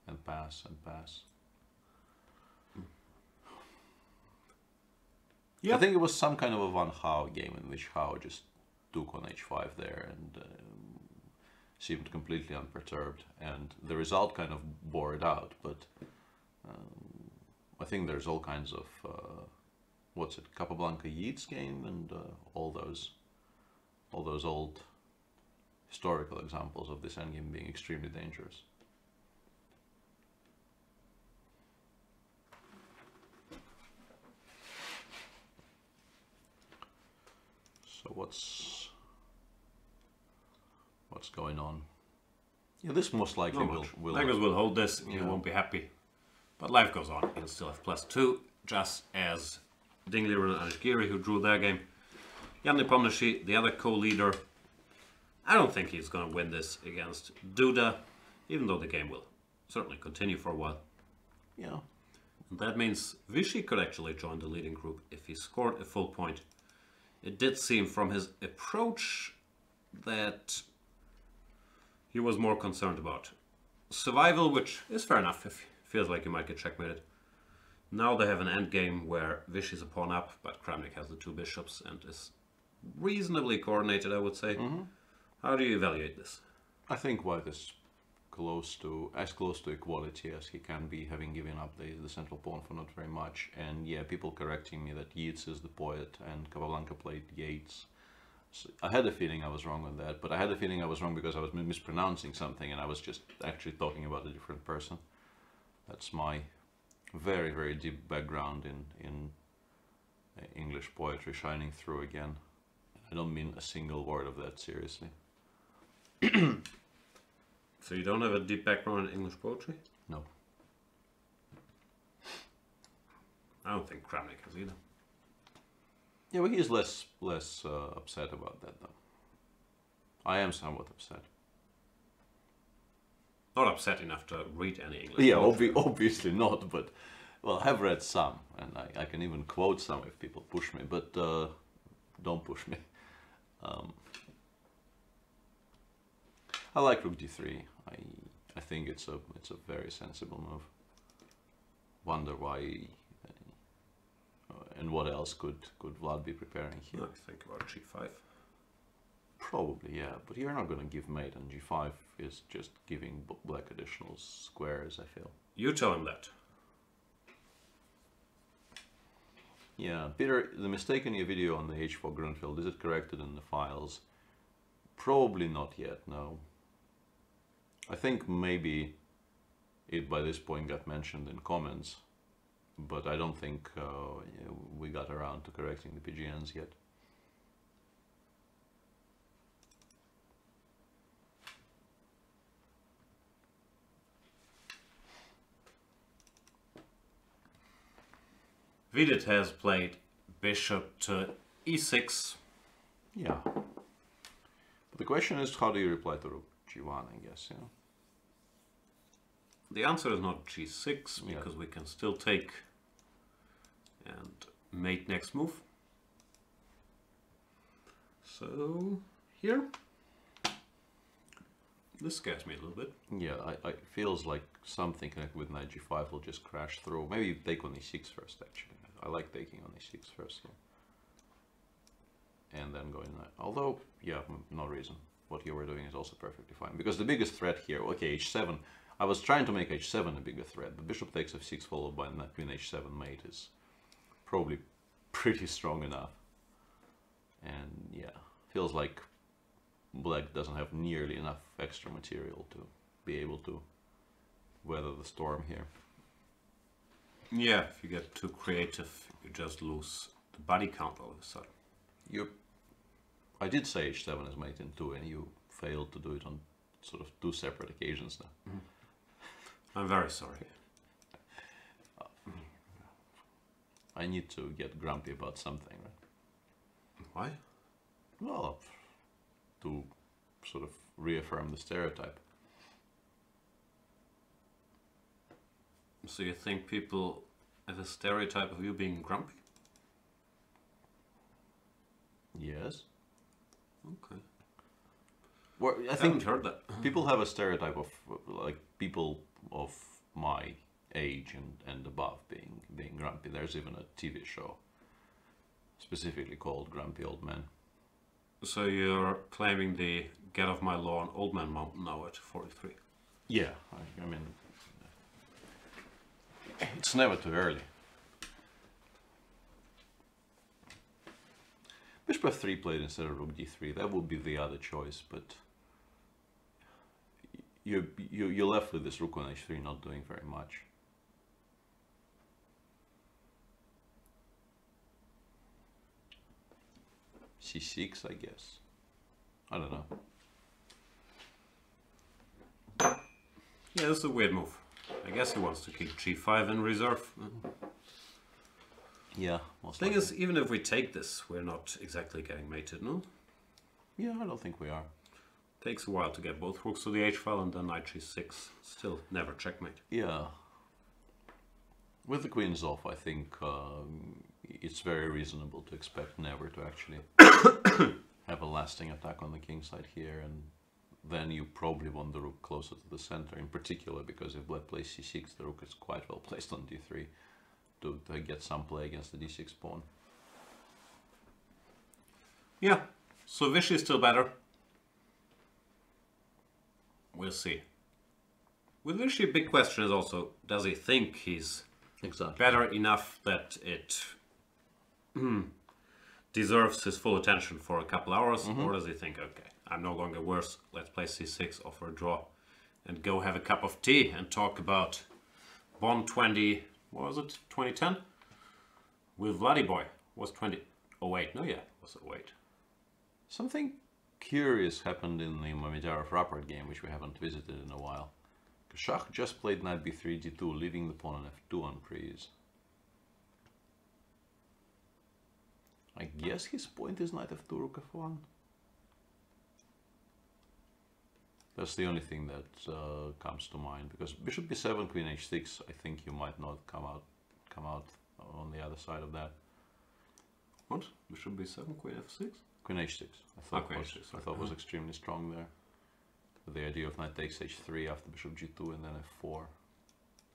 and pass and pass. Yeah. I think it was some kind of a Van Hao game in which Hao just took on h5 there and seemed completely unperturbed, and the result kind of bore it out, but I think there's all kinds of what's it, Capablanca Yeats game, and all those old historical examples of this endgame being extremely dangerous. So what's going on? Yeah, this most likely will Magnus will hold this, he won't be happy. But life goes on. He'll still have +2, just as Dingley and Algiri, who drew their game. Jan Nepomniachtchi, the other co-leader. I don't think he's going to win this against Duda, even though the game will certainly continue for a while. Yeah. And that means Vichy could actually join the leading group if he scored a full point. It did seem from his approach that he was more concerned about survival, which is fair enough if he feels like he might get checkmated. Now they have an endgame where Vichy's a pawn up, but Kramnik has the 2 bishops and is reasonably coordinated, I would say. Mm-hmm. How do you evaluate this? I think White is as close to equality as he can be, having given up the central pawn for not very much. And yeah, people correcting me that Yeats is the poet and Capablanca played Yeats. So I had a feeling I was wrong on that, but I had a feeling I was wrong because I was mispronouncing something and I was just actually talking about a different person. That's my very, very deep background in English poetry shining through again. I don't mean a single word of that seriously. So you don't have a deep background in English poetry? No. I don't think Kramnik has either. Yeah, but he's less upset about that though. I am somewhat upset. Not upset enough to read any English. Yeah, obviously not, but well, I have read some, and I can even quote some if people push me, but don't push me. I like Rook d3. I think it's a very sensible move. Wonder why and what else could Vlad be preparing here? I think about g5. Probably, yeah, but you're not going to give mate, and g5 is just giving black additional squares, I feel. You tell him that. Yeah, Peter, the mistake in your video on the h4 Grunfeld, is it corrected in the files? Probably not yet, no. I think maybe it by this point got mentioned in comments, but I don't think we got around to correcting the PGNs yet. Vidit has played bishop to e6. Yeah. But the question is, how do you reply to Rook g1, I guess, yeah? The answer is not g6, because we can still take and mate next move. So, here. This scares me a little bit. Yeah, I feels like something connected with knight g5 will just crash through. Maybe take on e6 first, actually. I like taking on e6 first here. And then going knight. Although, yeah, no reason. What you were doing is also perfectly fine. Because the biggest threat here, okay, h7. I was trying to make h7 a bigger threat. The bishop takes f6 followed by queen h7 mate is probably pretty strong enough. And yeah, feels like black doesn't have nearly enough extra material to be able to weather the storm here. Yeah, if you get too creative, you just lose the body count all of a sudden. I did say h7 is mate in 2, and you failed to do it on sort of two separate occasions now. I'm very sorry. I need to get grumpy about something, right? Why? Well, to sort of reaffirm the stereotype. So you think people have a stereotype of you being grumpy? Yes. Okay. Well, I I think haven't heard that. people have a stereotype of like people of my age and above being grumpy. There's even a TV show specifically called Grumpy Old Men. So you're claiming the get off my lawn old man mountain now at 43? Yeah, I mean, it's never too early. Bishop f3 played instead of rook d3. That would be the other choice, but you're left with this rook on h3 not doing very much. c6, I guess. I don't know. Yeah, this is a weird move. I guess he wants to keep g5 in reserve. Yeah, most Thing likely. is, even if we take this, we're not exactly getting mated, no? Yeah, I don't think we are. Takes a while to get both rooks to the h file and then knight g6. Still never checkmate. Yeah. With the queens off, I think it's very reasonable to expect never to actually have a lasting attack on the king side here, and then you probably want the rook closer to the center, in particular because if black plays c6, the rook is quite well placed on d3 to get some play against the d6 pawn. Yeah, so Vichy is still better. We'll see. With Vichy, a big question is also, does he think he's better enough that it deserves his full attention for a couple hours, or does he think, okay, I'm no longer worse, let's play c6, offer a draw, and go have a cup of tea and talk about Bond 20, what was it, 2010? With Vladiboy, was 2008, no, yeah, it was 08. Something curious happened in the Mamedov-Rapport game, which we haven't visited in a while. Shah just played knight b3, d2, leaving the pawn on f2 on freeze. I guess his point is knight f2, rook f1. That's the only thing that comes to mind, because bishop b7, queen h6, I think you might not come out on the other side of that. What? Bishop b7, queen f6? Queen h6. I thought was Uh-huh. extremely strong there. The idea of knight takes h3 after bishop g2 and then f4.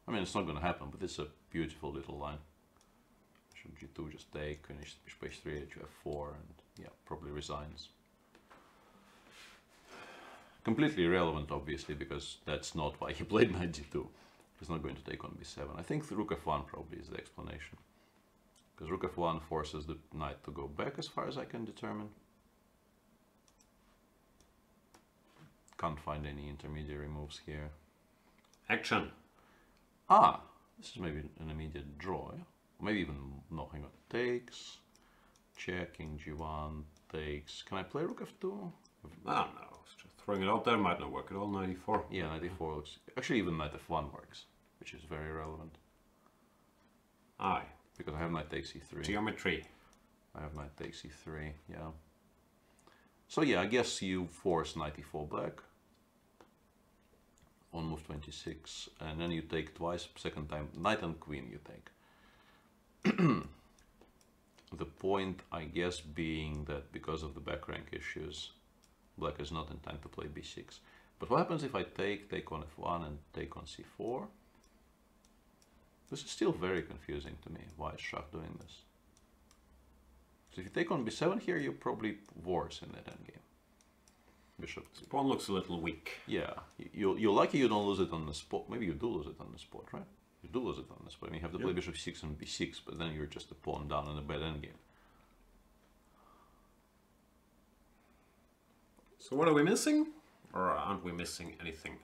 I mean, it's not going to happen, but it's a beautiful little line. Bishop g2 just take, queen h, bishop h3, f4, and yeah, probably resigns. Completely irrelevant, obviously, because that's not why he played knight g2. He's not going to take on b7. I think the rook f1 probably is the explanation. Because rook f1 forces the knight to go back as far as I can determine. Can't find any intermediary moves here. Action. Ah, this is maybe an immediate draw. Yeah? Maybe even, no, hang on. Takes, check, king g1, takes. Can I play rook f2? I don't know, it's just throwing it out there, might not work at all, 94. Yeah, knight e4 looks... Actually, even knight f1 works, which is very relevant. Aye. Because I have knight takes e3. Geometry. I have knight takes e3, yeah. So yeah, I guess you force knight e4 black on move 26, and then you take twice, second time, knight and queen you take. The point, I guess, being that because of the back rank issues, black is not in time to play b6. But what happens if I take on f1 and take on c4? This is still very confusing to me. Why is Shah doing this? So if you take on b7 here, you're probably worse in that endgame. Bishop. This pawn looks a little weak. Yeah, you're lucky you don't lose it on the spot. Maybe you do lose it on the spot, right? You do lose it on the spot. I mean, you have to play bishop 6 and b6, but then you're just a pawn down in a bad endgame. So what are we missing? Or aren't we missing anything?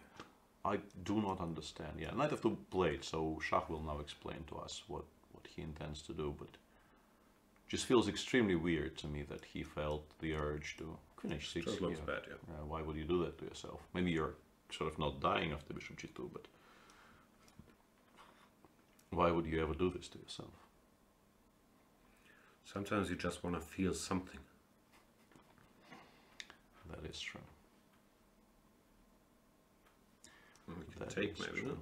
I do not understand. Yeah, knight f2 played, so Shah will now explain to us what he intends to do, but Just feels extremely weird to me that he felt the urge to queen h6. Just looks bad, yeah. Why would you do that to yourself? Maybe you're sort of not dying after bishop g2, but why would you ever do this to yourself? Sometimes you just want to feel something. That is true. We can take maybe, no?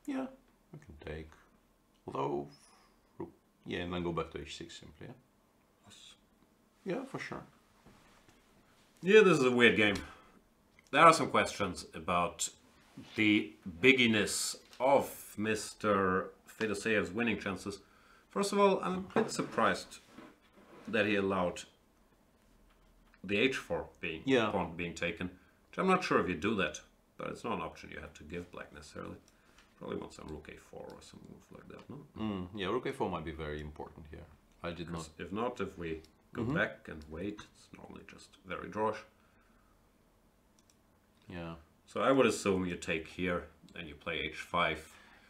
Yeah, we can take. Although, yeah, and then go back to h6 simply, yeah? Yeah, for sure. Yeah, this is a weird game. There are some questions about the bigginess of Mr. Fedoseyev's winning chances. First of all, I'm a bit surprised that he allowed the h4 pawn being taken. Which I'm not sure if you do that, but it's not an option you have to give black necessarily. Probably want some rook a4 or some move like that, no? Yeah, rook a4 might be very important here. I did not. If not, if we go back and wait, it's normally just very drawish. Yeah. So I would assume you take here, and you play h5.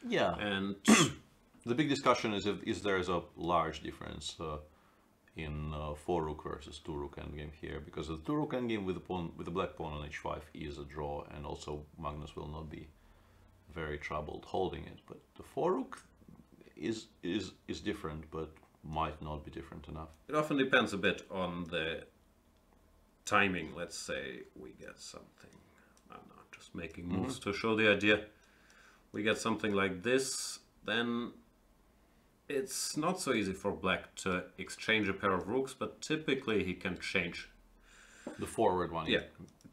Yeah. And the big discussion is there is a large difference in 4 rook versus 2 rook endgame here, because the 2 rook endgame with the black pawn on h5 is a draw, and also Magnus will not be very troubled holding it. But the 4 rook is different, but might not be different enough. It often depends a bit on the timing. Let's say we get something. I'm not just making moves to show the idea. We get something like this, then it's not so easy for black to exchange a pair of rooks, but typically he can change the forward one. Yeah,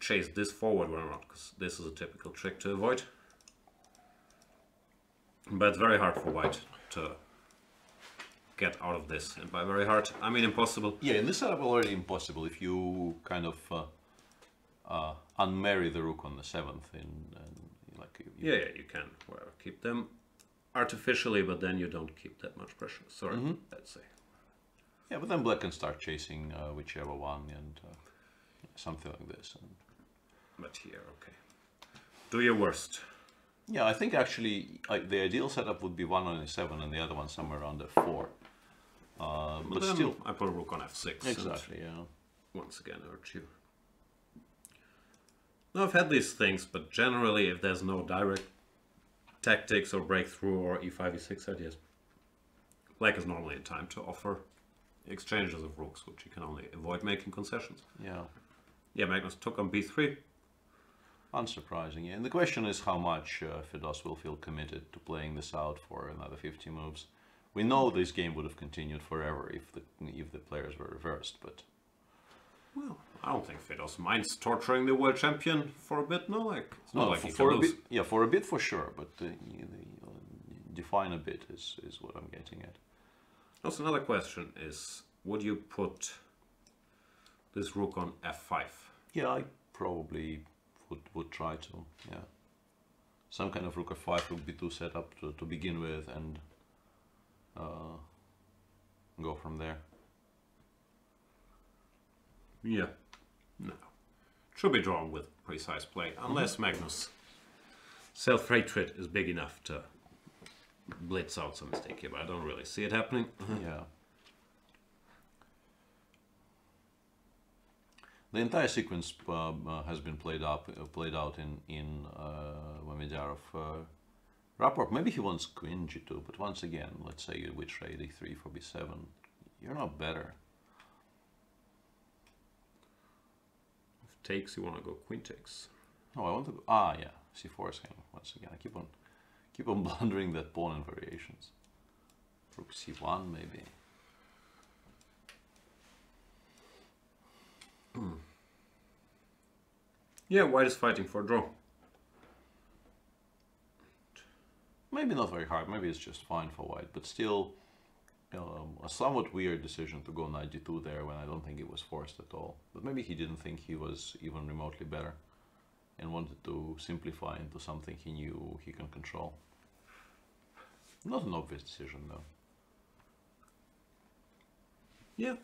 chase this forward one around, because this is a typical trick to avoid. But it's very hard for white to get out of this, and by very hard, I mean impossible. Yeah, in this setup already impossible if you kind of unmarry the rook on the 7th. Like yeah, you can keep them artificially, but then you don't keep that much pressure. Sorry, let's say. Yeah, but then black can start chasing whichever one and something like this. But here, okay. Do your worst. Yeah, I think actually the ideal setup would be one on a7 and the other one somewhere around f4. But still, I put a rook on f6. Exactly, yeah. Once again, urge you. Now, I've had these things, but generally, if there's no direct tactics or breakthrough or e5, e6 ideas, black is normally in time to offer exchanges of rooks, which you can only avoid making concessions. Yeah. Yeah, Magnus took on b3. Unsurprising, yeah. And the question is how much Fedos will feel committed to playing this out for another 50 moves. We know this game would have continued forever if the players were reversed, but... Well, I don't think Fedos minds torturing the world champion for a bit, no? Like, it's not no, like he for can a lose. bit, yeah, for a bit for sure, but define a bit is what I'm getting at. Also, another question is, would you put this rook on f5? Yeah, I probably would try to, yeah. Some kind of rook f5 would be too set up to begin with, and go from there. Yeah. No. Should be drawn with precise play, unless Magnus' self-hatred is big enough to blitz out some mistake here, but I don't really see it happening. Yeah. The entire sequence has been played out in Mamedjarov rapport. Maybe he wants queen g2, but once again, let's say you would trade e3 for b7. You're not better. If takes, you want to go queen takes. No, I want to go. Ah, yeah, c4 is hanging once again. I keep on blundering that pawn in variations. Rook c1 maybe. Yeah, white is fighting for a draw. Maybe not very hard, maybe it's just fine for white, but still a somewhat weird decision to go knight d2 there when I don't think it was forced at all. But maybe he didn't think he was even remotely better and wanted to simplify into something he knew he can control. Not an obvious decision though. Yeah.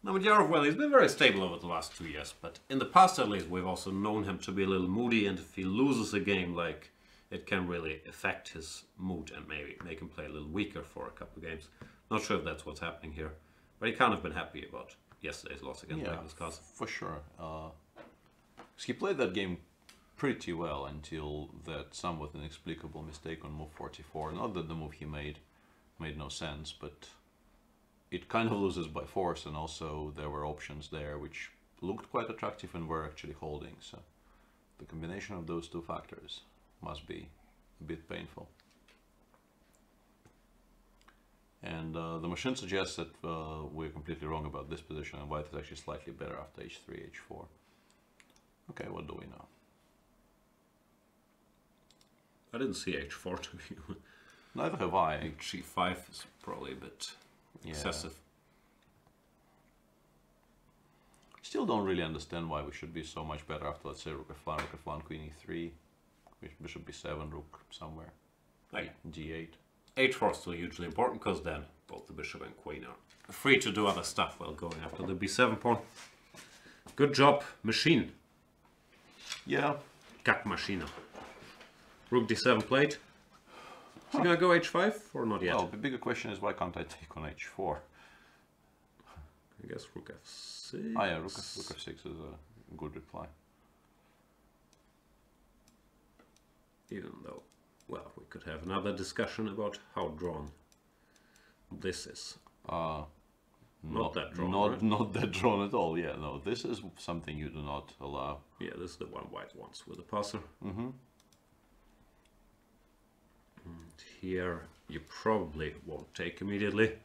Now, Mamedjarov, well, he's been very stable over the last 2 years, but in the past at least, we've also known him to be a little moody, and if he loses a game, like, it can really affect his mood and maybe make him play a little weaker for a couple of games. Not sure if that's what's happening here, but he can't have been happy about yesterday's loss against Magnus Carlsen. For sure. 'Cause he played that game pretty well until that somewhat inexplicable mistake on move 44. Not that the move he made no sense, but it kind of loses by force, and also there were options there which looked quite attractive and were actually holding. So the combination of those two factors must be a bit painful. And the machine suggests that we're completely wrong about this position, and white is actually slightly better after h3, h4. Okay, what do we know? I didn't see h4 to be honest. Neither have I. g5 is probably a bit excessive. Still don't really understand why we should be so much better after, let's say, rook f1, queen e3, bishop b7, rook somewhere, g8. h4 is still hugely important because then both the bishop and queen are free to do other stuff while going after the b7 pawn. Good job, machine. Yeah. Kack Maschine. Rook d7 played. Is he gonna go h5 or not yet? Well, the bigger question is why can't I take on h4? I guess rook f6. Ah yeah, rook f6 is a good reply. Even though, well, we could have another discussion about how drawn this is. Not that drawn. Not that drawn at all. Yeah, no, this is something you do not allow. Yeah, this is the one white wants with the passer. And here you probably won't take immediately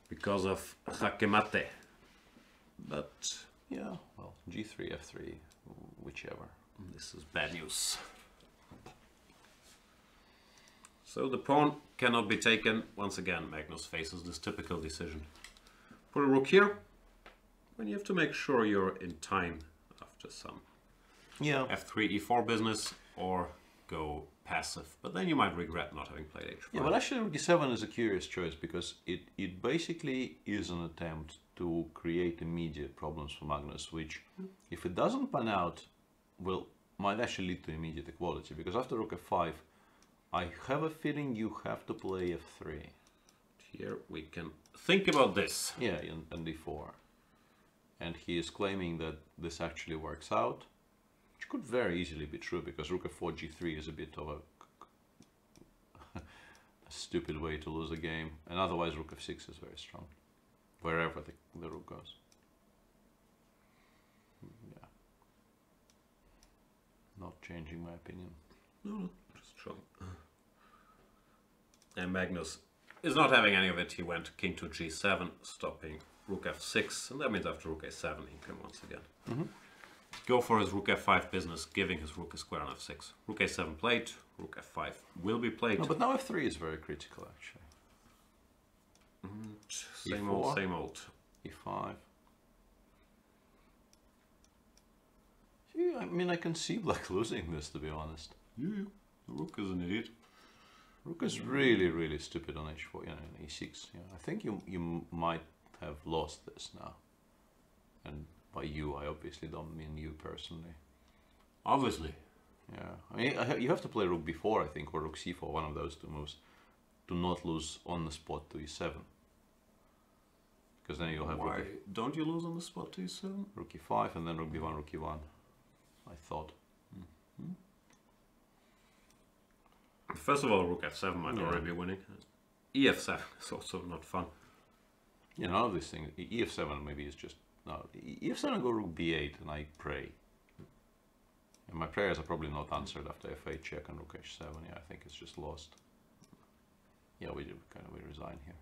because of jaque mate. But yeah, well, g3, f3, whichever. This is bad news. So the pawn cannot be taken. Once again, Magnus faces this typical decision. Put a rook here, and you have to make sure you're in time after some f3, e4 business, or go passive. But then you might regret not having played h4. Yeah, but actually rook e7 is a curious choice because it basically is an attempt to create immediate problems for Magnus, which, if it doesn't pan out, might actually lead to immediate equality. Because after rook f5, I have a feeling you have to play f3. Here we can think about this. Yeah, and d4. And he is claiming that this actually works out, which could very easily be true because rook f4, g3 is a bit of a stupid way to lose a game. And otherwise rook f6 is very strong, wherever the rook goes. Yeah. Not changing my opinion. No, just showing. And Magnus is not having any of it. He went king to g7, stopping rook f6, and that means after rook a7 he can once again go for his rook f5 business, giving his rook a square on f6. Rook a7 played, rook f5 will be played. No, but now f3 is very critical actually. Same E4, old, same old. e5. I mean, I can see black losing this, to be honest. Yeah, the rook is an idiot. Rook is really, really stupid on h4, e6. Yeah, I think you might have lost this now. And by you, I obviously don't mean you personally. Obviously. Yeah, I mean, you have to play rook b4, I think, or rook c4, one of those two moves, to not lose on the spot to e7. Because then you'll have Why don't you lose on the spot to e7? rook e5 and then rook b1, rook e1, I thought. First of all, rook f7 might already be winning. ef7 is also not fun. Yeah, none of these things. ef7 maybe is just... No, ef7 and go rook b8 and I pray. And my prayers are probably not answered after f8 check and rook h7. Yeah, I think it's just lost. Yeah, we resign here.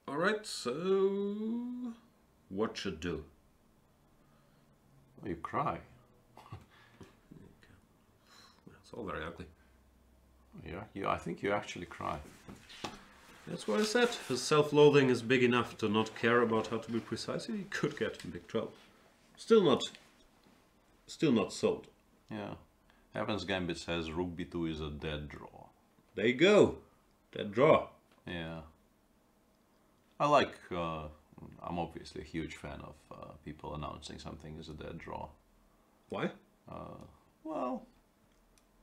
Alright, so... what should do? Well, you cry. It's all very ugly. Yeah, I think you actually cry. That's what I said. His self-loathing is big enough to not care about how to be precise. He could get in big trouble. Still not sold. Yeah. Evans Gambit says rook b2 is a dead draw. There you go. Dead draw. Yeah. I like... I'm obviously a huge fan of people announcing something as a dead draw. Why? Well...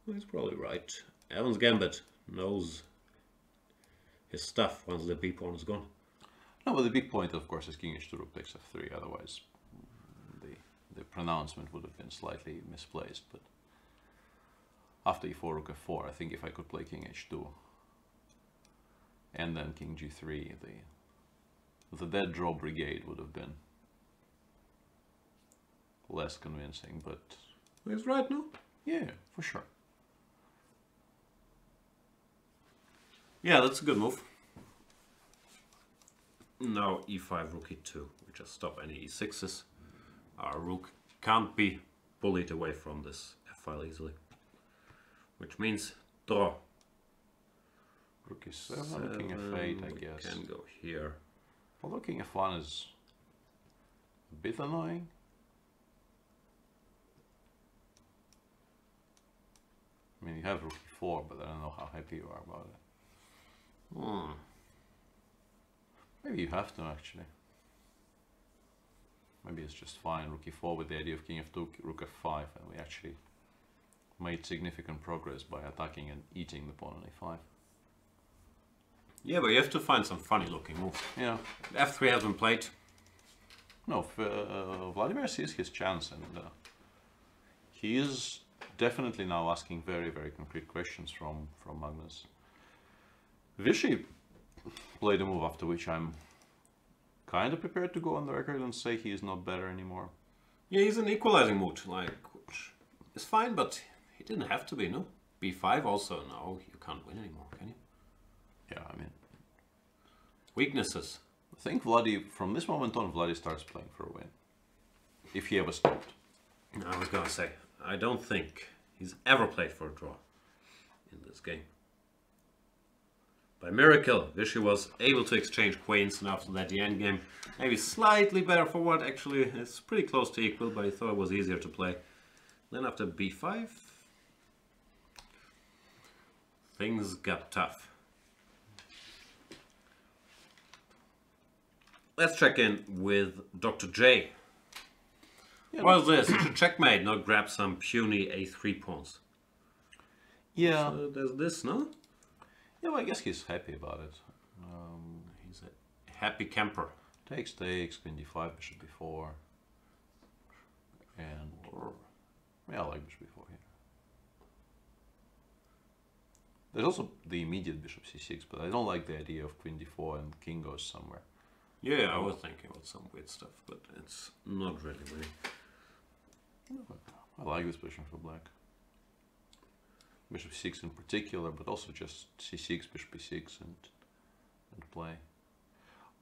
He's probably right. Evans Gambit knows his stuff once the B pawn is gone. No, but the big point, of course, is king h2, rook takes f3. Otherwise, the pronouncement would have been slightly misplaced. But after e4, rook f4, I think if I could play king h2 and then king g3, the dead draw brigade would have been less convincing. But He's right, no? yeah, for sure. Yeah, that's a good move. Now e5, rook e2. We just stop any e6s. Our rook can't be bullied away from this f-file easily. Which means draw. Rook e7, king f8, I guess. Can go here. Although king f1 is a bit annoying. I mean, you have rook e4, but I don't know how happy you are about it. Maybe you have to, actually. Maybe it's just fine. Rook e4 with the idea of king f2, rook f5, and we actually made significant progress by attacking and eating the pawn on a5. Yeah, but you have to find some funny looking moves. Yeah. f3 has been played. No, Vladimir sees his chance, and he is definitely now asking very, very concrete questions from Magnus. Vishy played a move after which I'm kind of prepared to go on the record and say he is not better anymore. Yeah, he's in equalizing mood, like, which is fine, but he didn't have to be, no? b5 also, no, you can't win anymore, can you? Yeah, I mean... Weaknesses. I think Vladdy, from this moment on, Vladdy starts playing for a win. If he ever stopped. I was gonna say, I don't think he's ever played for a draw in this game. By miracle, Vishy was able to exchange queens, and after that the endgame maybe slightly better for what actually is pretty close to equal, but he thought it was easier to play. Then after b5, things got tough. Let's check in with Dr. J. Yeah, What is this? You should checkmate, not grab some puny a3 pawns. Yeah. So there's this, no? Yeah, well, I guess he's happy about it. He's a happy camper. Takes, queen d5, bishop b4. And... yeah, I like bishop b4 here. There's also the immediate bishop c6, but I don't like the idea of queen d4 and king goes somewhere. Yeah, I was thinking about some weird stuff, but it's not really winning. I like this position for black. Bishop c6 in particular, but also just c6, bishop b6 and play.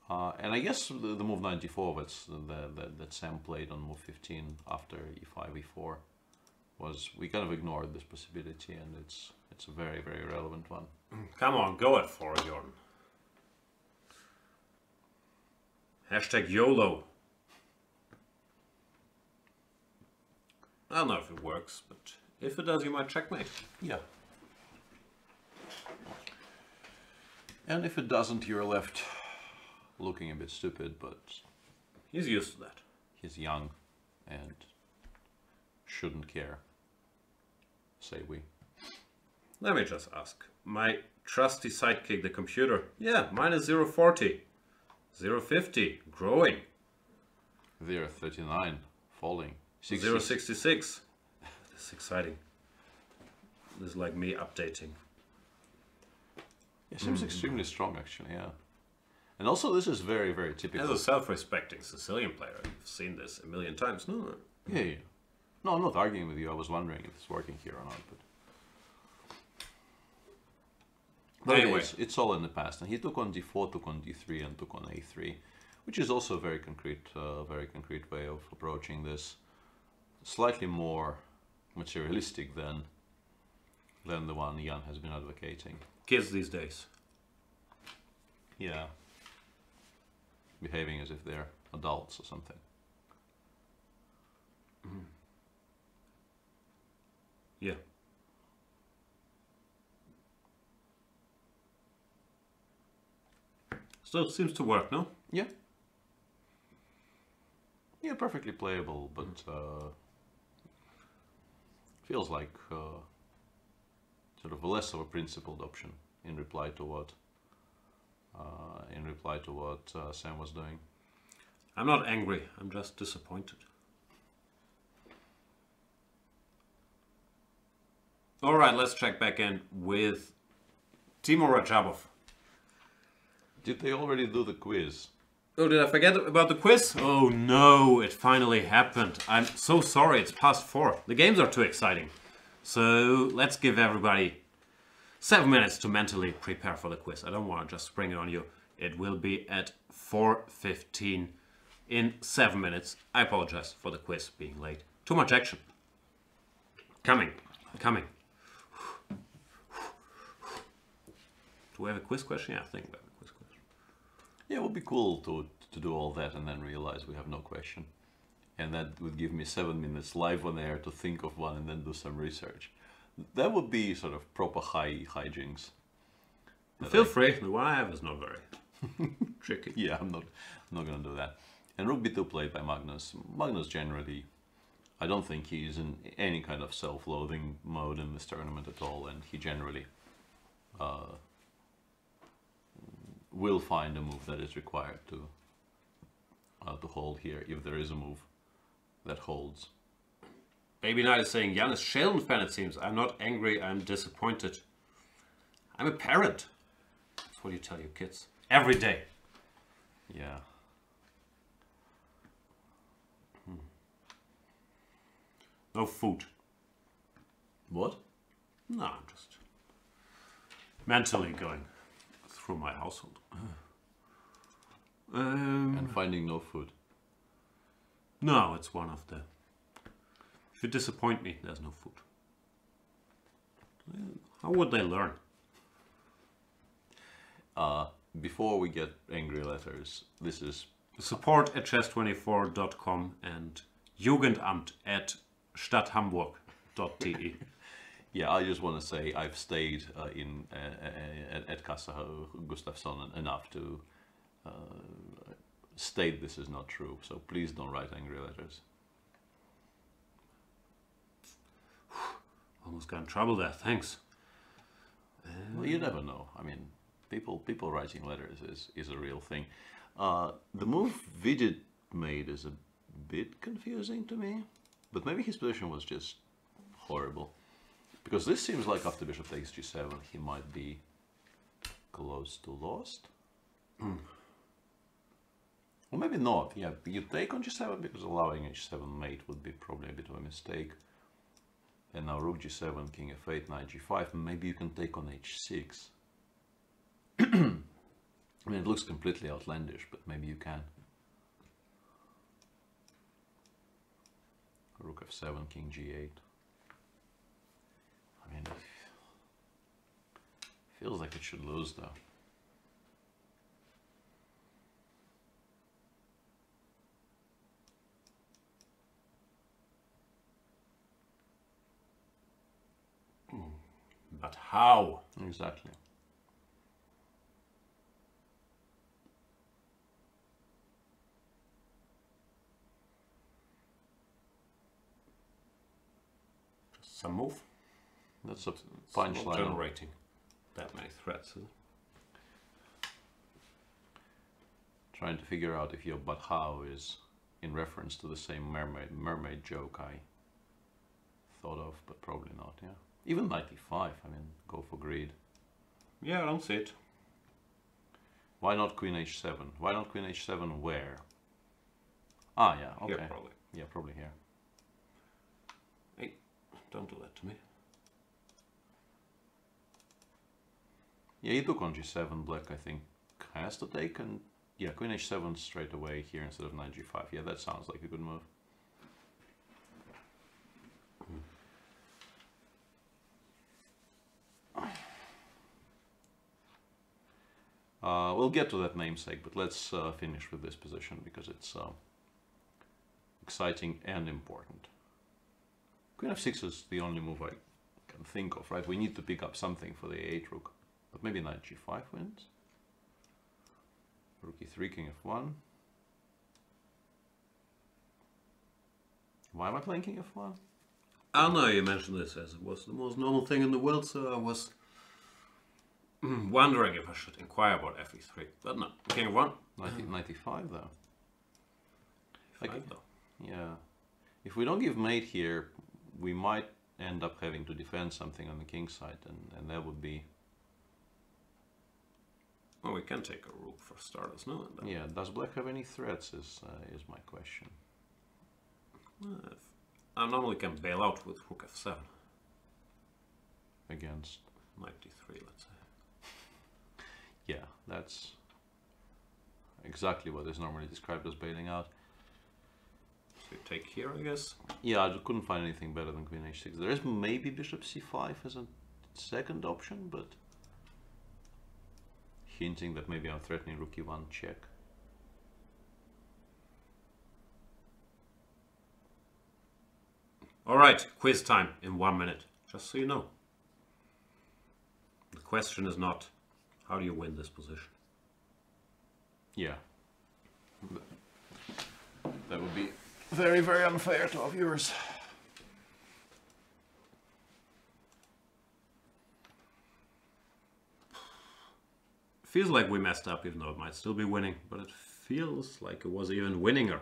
And I guess the move 94 that Sam played on move 15 after e5, e4 was, we kind of ignored this possibility, and it's a very, very relevant one. Come on, go at 4, Jordan. Hashtag YOLO. I don't know if it works, but if it does, you might checkmate. Yeah. And if it doesn't, you're left looking a bit stupid, but He's used to that. he's young and shouldn't care, say we. Let me just ask. My trusty sidekick, the computer. Yeah, mine is 040. 050, growing. There, 39, falling. 066. This is exciting. This is like me updating. It seems extremely strong, actually, yeah. And also, this is very, very As typical. a self-respecting Sicilian player, I've seen this a million times. No, Yeah, yeah. No, I'm not arguing with you. I was wondering if it's working here or not, but anyway, it's all in the past. And he took on d4, took on d3, and took on a3, which is also a very concrete way of approaching this. Slightly more materialistic than the one Jan has been advocating. kids these days. Yeah. Behaving as if they're adults or something. Yeah. Still seems to work, no? Yeah. Yeah, perfectly playable, but feels like sort of less of a principled option in reply to what Sam was doing. I'm not angry, I'm just disappointed. Alright, let's check back in with Timur Rajabov. Did they already do the quiz? Oh, did I forget about the quiz? Oh no, it finally happened. I'm so sorry, it's past 4. The games are too exciting. So let's give everybody 7 minutes to mentally prepare for the quiz. I don't want to just spring it on you. It will be at 4:15 in 7 minutes. I apologize for the quiz being late. Too much action. Coming. Do we have a quiz question? Yeah, I think we have a quiz question. Yeah, it would be cool to do all that and then realize we have no question. And that would give me 7 minutes live on air to think of one and then do some research. That would be sort of proper hijinks. Feel free. The one I have is not very tricky. Yeah, I'm not going to do that. And Rook b2 played by Magnus. Magnus generally, I don't think he's in any kind of self-loathing mode in this tournament at all, and he generally will find a move that is required to hold here, if there is a move that holds. Baby Knight is saying, Jan is Sheldon fan, it seems. I'm not angry, I'm disappointed. I'm a parent. That's what you tell your kids. Every day. Yeah. No food. What? No, I'm just mentally going through my household. And finding no food. No, it's one of the... If you disappoint me, there's no food. How would they learn? Before we get angry letters, this is... Support at chess24.com and jugendamt@stadthamburg.de. Yeah, I just want to say I've stayed at Casa Gustafsson enough to state this is not true. So please don't write angry letters. Almost got in trouble there, thanks. Well, you never know. I mean, people writing letters is a real thing. The move Vidit made is a bit confusing to me, but maybe his position was just horrible. Because this seems like after bishop takes g7, he might be close to lost. Or maybe not. Yeah, you take on g7 because allowing h7 mate would be probably a bit of a mistake. And now rook g7, king f8, knight g5. Maybe you can take on h6. I mean, it looks completely outlandish, but maybe you can. Rook f7, king g8. I mean, feels like it should lose though. But how? Exactly. Just some move. That's a punchline. Generating that many threats. Trying to figure out if your "but how" is in reference to the same mermaid joke I thought of, but probably not. Yeah, even 95. I mean, go for greed. Yeah, I don't see it. Why not queen h7? Why not queen h7? Where? Ah, yeah. Okay. Here, probably. Yeah, probably here. Hey, don't do that to me. Yeah, he took on g7. Black, I think, has to take, and yeah, queen h7 straight away here instead of knight g5. Yeah, that sounds like a good move. We'll get to that namesake, but let's finish with this position because it's exciting and important. Queen f6 is the only move I can think of, right? We need to pick up something for the a8 rook, but maybe knight g5 wins. Rook e3, king f1. Why am I playing king f1? I know you mentioned this as it was the most normal thing in the world, so I was wondering if I should inquire about FE3. But no, king of 1. 95 though. 5 though. Yeah. If we don't give mate here, we might end up having to defend something on the king side, and that would be... Well, we can take a rook for starters, no? And Yeah, does black have any threats is my question. I normally can bail out with rook f7. Against... 93, let's say. Yeah, that's exactly what is normally described as bailing out. So you take here, I guess. Yeah, I couldn't find anything better than queen h6. There is maybe bishop c5 as a second option, but hinting that maybe I'm threatening rook e1 check. Alright, quiz time in 1 minute, just so you know. The question is not, how do you win this position? Yeah. That would be very, very unfair to our viewers. Feels like we messed up, even though it might still be winning, but it feels like it was even winninger.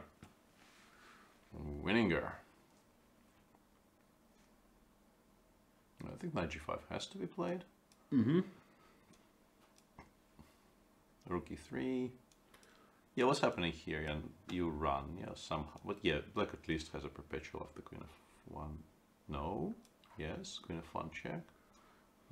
Winninger. I think knight g5 has to be played. Mm-hmm. Rook e3. Yeah, what's happening here? And you run, yeah, somehow. But yeah, black at least has a perpetual of the queen of 1. No. Yes, queen of 1 check.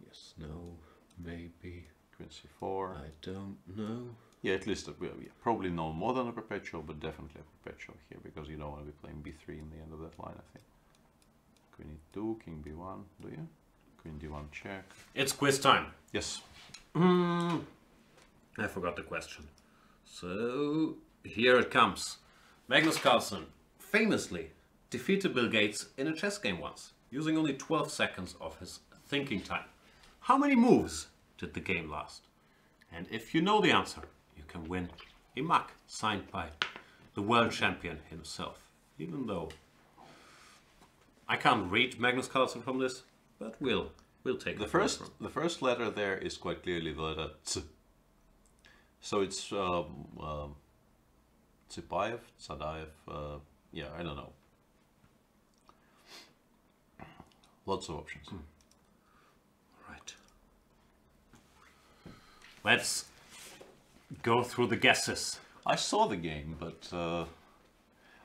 Yes, no, maybe. Queen c4. I don't know. Yeah, at least, yeah, probably no more than a perpetual, but definitely a perpetual here, because you don't want to be playing b3 in the end of that line, I think. Queen e2, king b1, do you? Queen d1 check. It's quiz time. Yes. I forgot the question. So, here it comes. Magnus Carlsen famously defeated Bill Gates in a chess game once, using only 12 seconds of his thinking time. How many moves did the game last? And if you know the answer, you can win a mug signed by the world champion himself. Even though I can't read Magnus Carlsen from this, but we'll take the first letter there is quite clearly the letter T. So it's Tsipayev, Tsadaev, yeah, I don't know. Lots of options. Right. Let's go through the guesses. I saw the game, but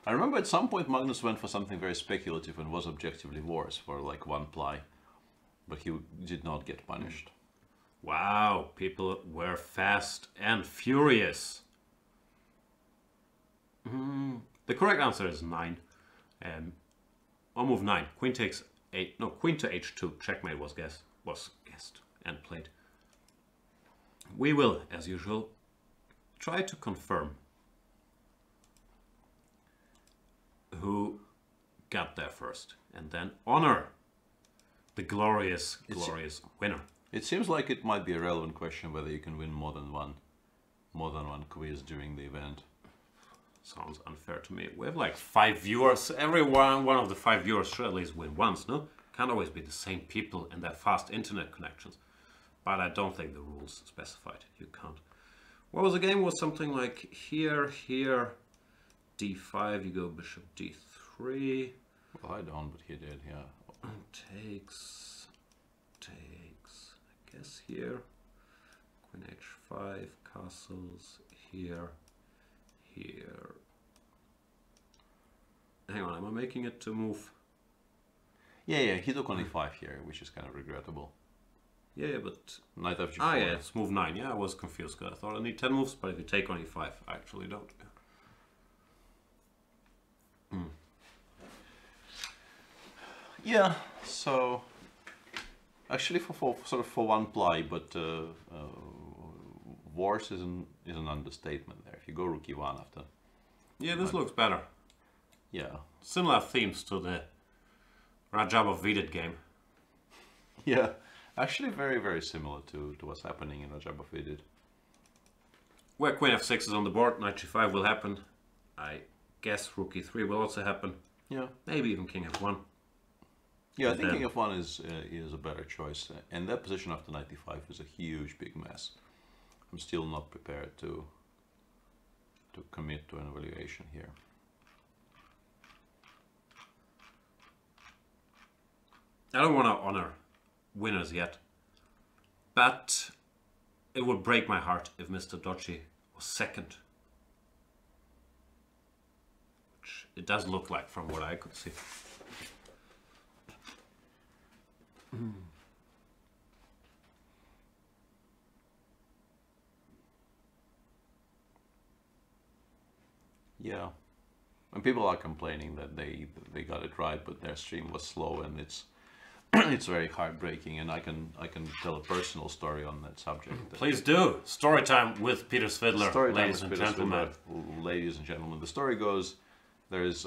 I remember at some point Magnus went for something very speculative and was objectively worse for like 1 ply, but he did not get punished. Wow, people were fast and furious. The correct answer is 9. On move 9, queen takes 8. No, queen to h2. Checkmate was guessed and played. We will, as usual, try to confirm who got there first, and then honor the glorious winner. It seems like it might be a relevant question whether you can win more than one quiz during the event. Sounds unfair to me. We have like 5 viewers. One of the 5 viewers should at least win once, no? Can't always be the same people and their fast internet connections. But I don't think the rules specified. You can't. What was the game? Was something like here, d5, you go bishop d3. Well, I don't, but he did, yeah. Takes, I guess here. Queen h5, castles, here. Hang on, am I making it to move? Yeah, he took only 5 here, which is kind of regrettable. Yeah, but... Knight f4. Ah, yeah, it's move 9. Yeah, I was confused because I thought I need 10 moves, but if you take only 5, I actually don't. Yeah, so... Actually for 1 ply, but worse is an understatement there. If you go rook e1 after... Yeah, this looks better. Yeah. Similar themes to the Rajabov Vidit game. Yeah, actually very, very similar to what's happening in Rajabov Vidit. Where queen f6 is on the board, knight g5 will happen. I guess rook e3 will also happen. Yeah. Maybe even king f1. Yeah, But thinking then- of one is a better choice. And that position after 95 is a huge, big mess. I'm still not prepared to commit to an evaluation here. I don't want to honor winners yet, but it would break my heart if Mr. Dochi was second. Which it does look like from what I could see. Yeah, and people are complaining that they got it right, but their stream was slow, and it's it's very heartbreaking. And I can tell a personal story on that subject. Please do. Story time with Peter Svidler, Story time ladies with and Peter gentlemen. Svidler. Ladies and gentlemen, the story goes: there's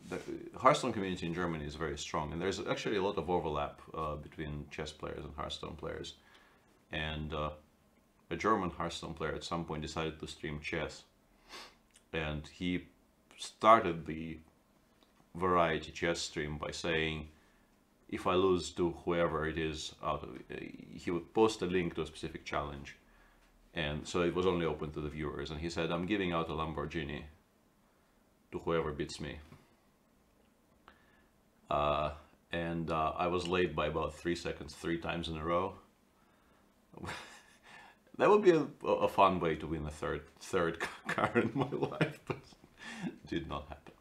the Hearthstone community in Germany is very strong, and there's actually a lot of overlap between chess players and Hearthstone players. And a German Hearthstone player at some point decided to stream chess, and he started the variety chess stream by saying, if I lose to whoever it is, he would post a link to a specific challenge, and so it was only open to the viewers. And he said, I'm giving out a Lamborghini to whoever beats me. I was late by about 3 seconds 3 times in a row. That would be a fun way to win a third car in my life, but did not happen.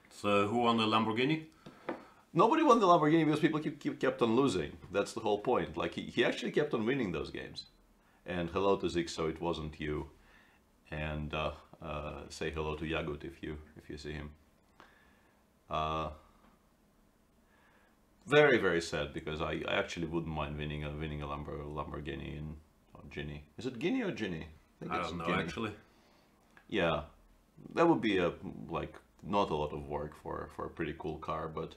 So who won the Lamborghini? Nobody won the Lamborghini because people kept on losing. That's the whole point. Like he actually kept on winning those games. And hello to Zik, so it wasn't you. And say hello to Yagut if you see him. Very, very sad, because I actually wouldn't mind winning a Lamborghini in Ginny. Is it Guinea or Ginny? I don't know, Guinea. actually. Yeah, that would be not a lot of work for a pretty cool car, but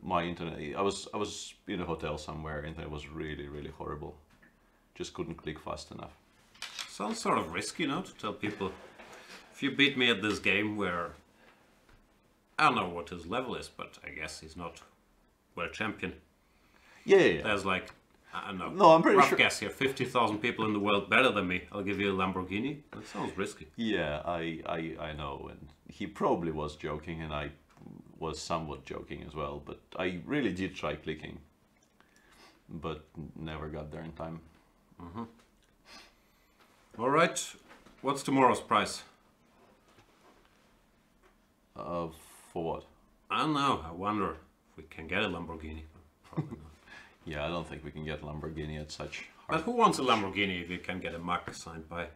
my internet. I was in a hotel somewhere. Internet was really, really horrible. Just couldn't click fast enough. Sounds sort of risky, no? To tell people, if you beat me at this game where I don't know what his level is, but I guess he's not world champion. Yeah. There's like, I don't know. No, I'm pretty rough sure. guess here, 50,000 people in the world better than me. I'll give you a Lamborghini. That sounds risky. Yeah, I know, and he probably was joking, and I was somewhat joking as well. But I really did try clicking, but never got there in time. All right. What's tomorrow's price? For what? I don't know. I wonder if we can get a Lamborghini. Probably not. Yeah, I don't think we can get Lamborghini at such But hard. who wants a Lamborghini if you can get a mug signed by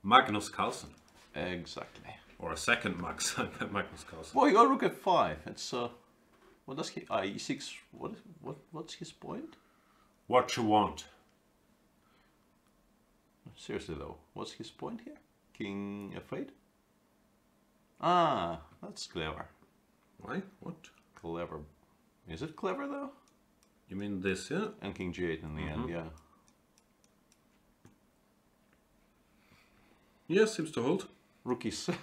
Magnus Carlsen? Exactly. Or a second mug signed by Magnus Carlsen? Well, you got rook f5. It's what does he? E6. What's his point? What you want? Seriously though, what's his point here? King f8. Ah, that's clever. Why? What? Clever. Is it clever though? You mean this, yeah? And king g8 in the end, yeah. Yeah, seems to hold. Rook e7.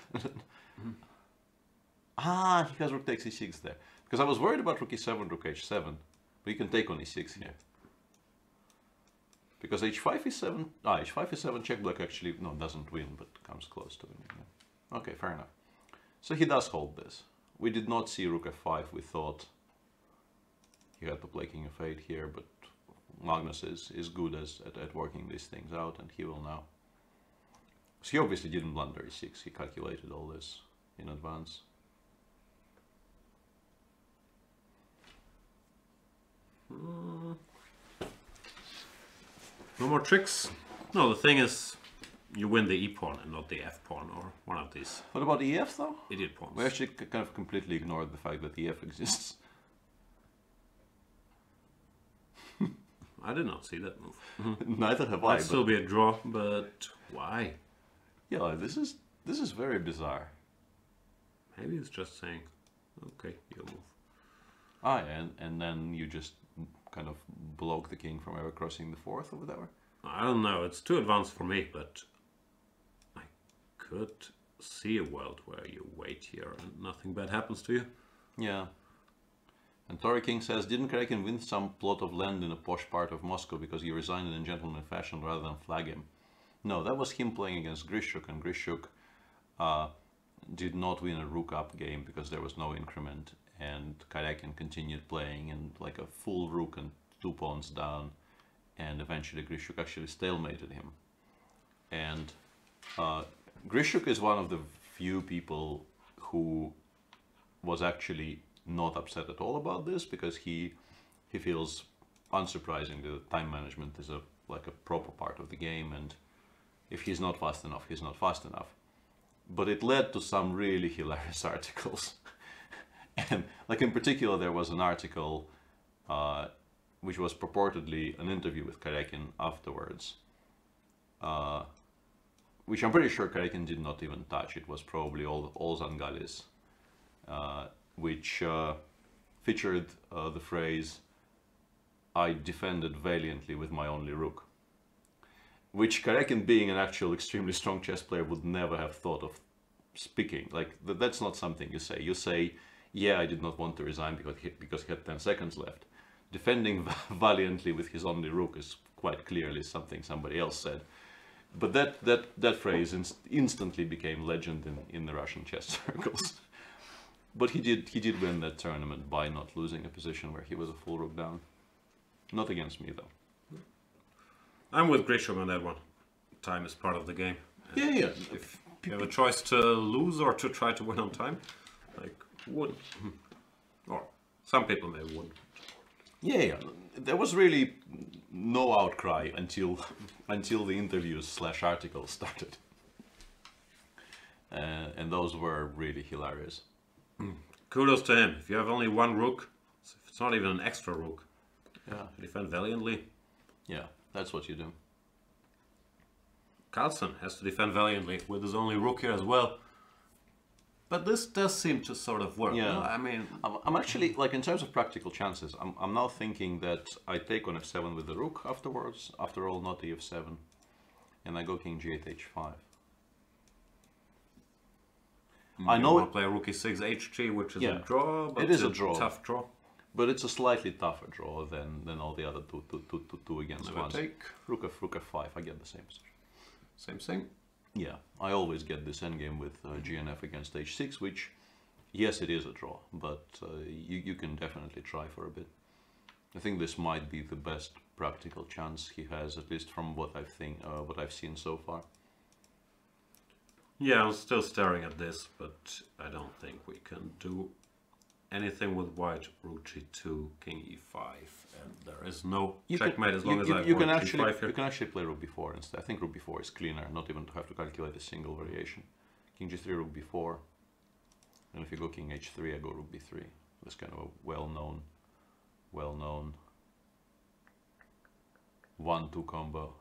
Ah, he has rook takes e6 there. Because I was worried about rook e7, rook h7. But you can take on e6 here. Because h5 e7, h5 e7 check black actually, no, doesn't win, but comes close to winning. Yeah. Okay, fair enough. So he does hold this. We did not see rook f5, we thought he had to play king f8 here, but Magnus is good at working these things out, and he will now. So he obviously didn't blunder e6, he calculated all this in advance. No more tricks? No, the thing is, you win the e-pawn and not the f-pawn, or one of these What about ef though? idiot pawns. We actually kind of completely ignored the fact that ef exists. I did not see that move. Neither have I. Might But still be a draw, but why? yeah, this is very bizarre. Maybe it's just saying, okay, you'll move. Ah, and then you just kind of block the king from ever crossing the fourth or whatever. I don't know, it's too advanced for me, but I could see a world where you wait here and nothing bad happens to you. Yeah. And Tory King says, didn't Kraken win some plot of land in a posh part of Moscow because he resigned in gentleman fashion rather than flag him? No, that was him playing against Grishuk, and Grishuk did not win a rook up game because there was no increment, and Karyakin continued playing in like a full rook and 2 pawns down, and eventually Grishuk actually stalemated him. And Grishuk is one of the few people who was actually not upset at all about this, because he feels, unsurprisingly, that time management is like a proper part of the game, and if he's not fast enough, he's not fast enough. But it led to some really hilarious articles. And like in particular, there was an article which was purportedly an interview with Karyakin afterwards, which I'm pretty sure Karyakin did not even touch. It was probably all Zangalis, which featured the phrase, "I defended valiantly with my only rook," which Karyakin, being an actual extremely strong chess player, would never have thought of speaking. Like, that's not something you say. You say, yeah, I did not want to resign because he had 10 seconds left. Defending valiantly with his only rook is quite clearly something somebody else said. But that phrase instantly became legend in the Russian chess circles. But he did win that tournament by not losing a position where he was a full rook down. Not against me, though. I'm with Grisham on that one. Time is part of the game. Yeah, yeah. If you have a choice to lose or to try to win on time, like, would. Or some people may would. Yeah, yeah. There was really no outcry until the interviews / articles started. And those were really hilarious. Kudos to him. If you have only one rook, if it's not even an extra rook, Yeah, defend valiantly. yeah, that's what you do. Carlsen has to defend valiantly with his only rook here as well. But this does seem to sort of work. Yeah. No? I mean, I'm actually, like, in terms of practical chances, I'm now thinking that I take on f7 with the rook afterwards, after all, not e7, and I go king g8 h5. I know you want to play rook e6 h3, which is Yeah, a draw, but it is it's a draw. tough draw. But it's a slightly tougher draw than all the other two against Never ones. take. Rook f5, I get the same position. Same thing. Yeah, I always get this endgame with GNF against h6, which, yes, it is a draw, but you can definitely try for a bit. I think this might be the best practical chance he has, at least from what I've seen so far. Yeah, I'm still staring at this, but I don't think we can do anything with white. Rook g2, king e5, and there is no checkmate as long as I have you can actually play rook b4 instead. I think rook b4 is cleaner, not even to have to calculate a single variation. King g3, rook b4, and if you go king h3, I go rook b3. That's kind of a well-known 1-2 combo.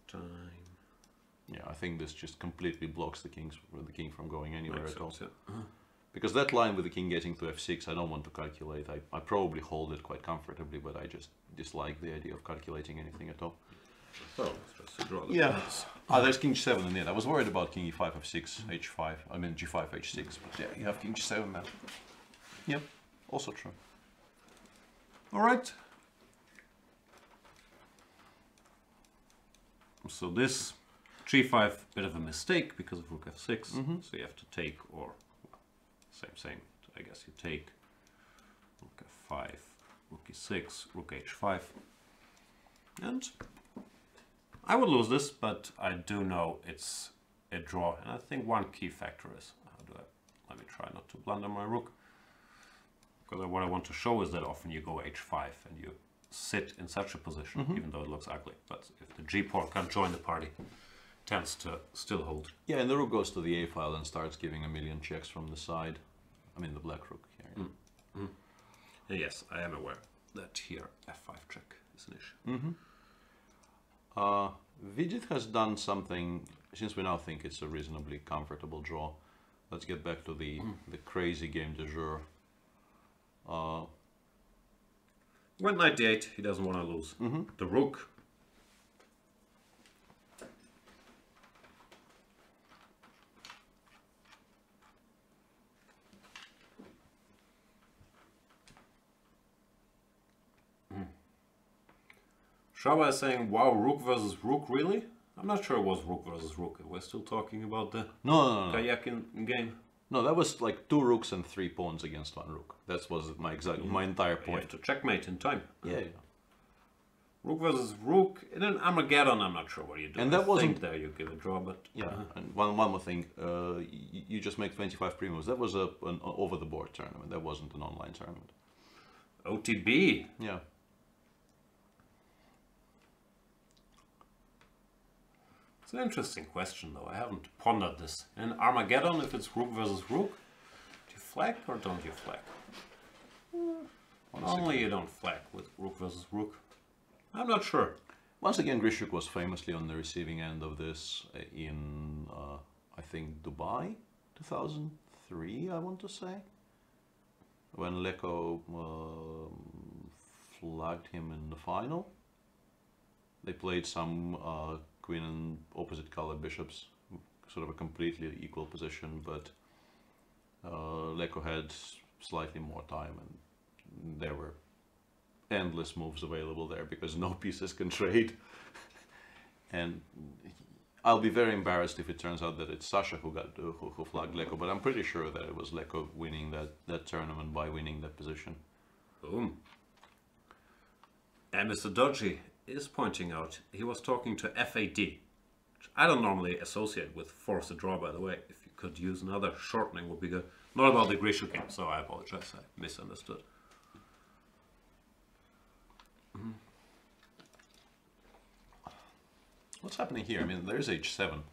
Time. Yeah, I think this just completely blocks the king from going anywhere Makes at all. sense, yeah. Because that line with the king getting to f6, I don't want to calculate. I probably hold it quite comfortably, but I just dislike the idea of calculating anything at all. So let's just draw the points. There's king g7 in it. I was worried about king e5, f6, h5. I mean g5, h6. But yeah, you have king g7 now. Yep, also true. All right. So this g5, bit of a mistake because of rook f6. So you have to take, or same. I guess you take rook f5, rook e6, rook h5, and I would lose this, but I do know it's a draw, and I think one key factor is let me try not to blunder my rook, because what I want to show is that often you go h5 and you sit in such a position, even though it looks ugly. But if the g-pawn can't join the party, it tends to still hold. Yeah, and the rook goes to the a file and starts giving a million checks from the side. I mean the black rook here. And yes, I am aware that here f5 check is an issue. Vidit has done something, since we now think it's a reasonably comfortable draw. Let's get back to the crazy game du jour. Went knight d8, he doesn't want to lose. The rook. Shaba is saying, wow, rook versus rook, really? I'm not sure it was rook versus rook. We're still talking about the No. kayak in game. No, that was like 2 rooks and 3 pawns against 1 rook. That was my entire You point. have to checkmate in time. Yeah. Rook versus rook. In an Armageddon, I'm not sure what you do. And that I wasn't... think there you give a draw, but... Yeah, and one more thing. You just make 25 primos. That was an over-the-board tournament. That wasn't an online tournament. OTB. Yeah. It's an interesting question, though. I haven't pondered this. In Armageddon, if it's rook versus rook, do you flag or don't you flag? Only you don't flag with rook versus rook. I'm not sure. Once again, Grishuk was famously on the receiving end of this in, I think, Dubai, 2003, I want to say, when Leko flagged him in the final. They played some queen and opposite color bishops, sort of a completely equal position, but Leko had slightly more time, and there were endless moves available there because no pieces can trade. And I'll be very embarrassed if it turns out that it's Sasha who flagged Leko, but I'm pretty sure that it was Leko winning that tournament by winning that position. Boom. And Mr. Dodgy is pointing out he was talking to FAD, which I don't normally associate with force a draw, by the way. If you could use another shortening would be good. Not about the Grishuk game, so I apologize, I misunderstood. What's happening here? I mean, there's h7,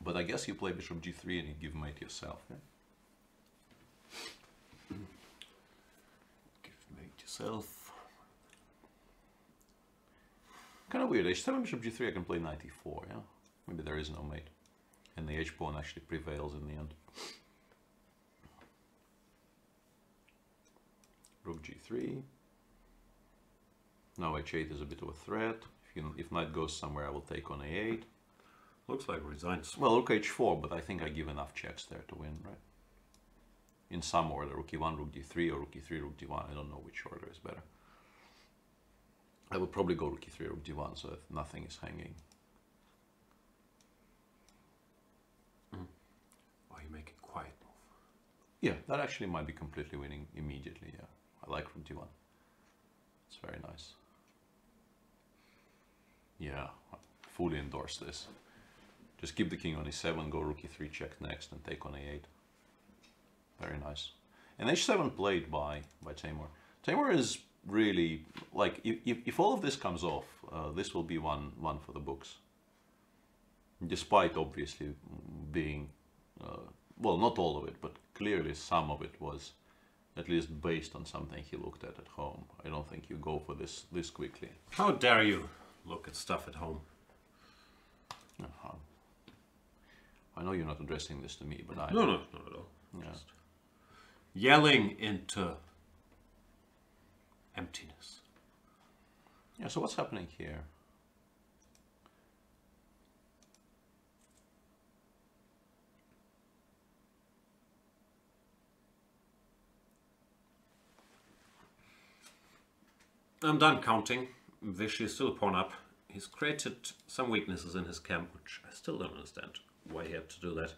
but I guess you play bishop g3 and you give mate yourself. Yeah? Give mate yourself. Kind of weird. h7, bishop g3, I can play knight e4, yeah? Maybe there is no mate. And the h-pawn actually prevails in the end. Rook g3. Now h8 is a bit of a threat. If knight goes somewhere, I will take on a8. Looks like resigns. Well, rook h4, but I think I give enough checks there to win, right? In some order, rook e1, rook d3, or rook e3, rook d1. I don't know which order is better. I would probably go rook e3, rook d1, so that nothing is hanging. Oh, you make a quiet move. Yeah, that actually might be completely winning immediately, yeah. I like rook d1. It's very nice. Yeah, I fully endorse this. Just keep the king on e7, go rook e3, check next, and take on a8. Very nice. And h7 played by Taimur. Taimur is really, like, if all of this comes off, this will be one for the books. Despite obviously being, well, not all of it, but clearly some of it was at least based on something he looked at home. I don't think you go for this quickly. How dare you look at stuff at home? I know you're not addressing this to me, but I... No, not at all. Yeah. Just yelling into emptiness. Yeah, so what's happening here? I'm done counting. Vishy is still a pawn up. He's created some weaknesses in his camp, which I still don't understand why he had to do that.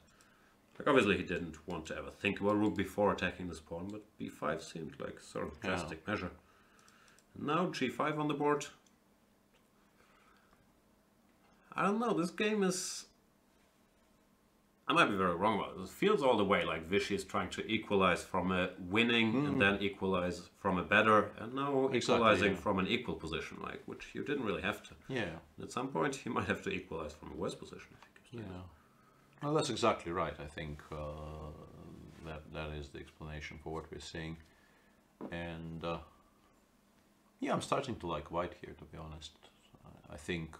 Like, obviously he didn't want to ever think about rook before attacking this pawn, but b5 seemed like sort of a drastic measure. And now g5 on the board. I don't know, this game is... I might be very wrong about it. It feels all the way like Vishy is trying to equalize from a winning and then equalize from a better, and now equalizing from an equal position, like, which you didn't really have to. Yeah. At some point, you might have to equalize from a worse position. Yeah. Well, that's exactly right. I think that is the explanation for what we're seeing. And yeah, I'm starting to like white here, to be honest. I think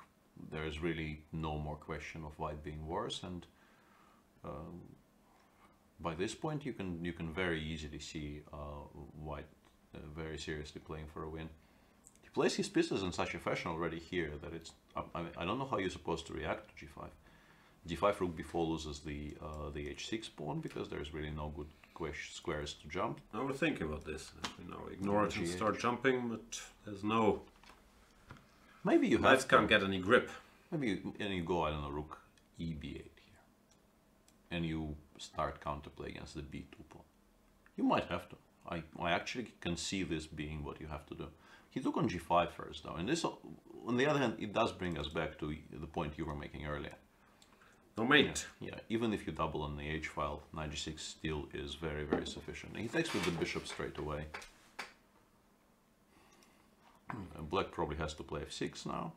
there is really no more question of white being worse, and by this point you can very easily see white very seriously playing for a win. He plays his pieces in such a fashion already here that it's I don't know how you're supposed to react to g5. g5 rook b4 loses the h6 pawn because there's really no good squares to jump. I was thinking about this. You know, ignore it and start jumping, but there's no Maybe you Knights have can't get any grip. Maybe you go, I don't know, rook EB8 here. And you start counterplay against the B2 pawn. You might have to. I actually can see this being what you have to do. He took on G5 first though. And this, on the other hand, it does bring us back to the point you were making earlier. No mate. Yeah, even if you double on the H file, knight G6 still is very, very sufficient. He takes with the bishop straight away. Black probably has to play F6 now,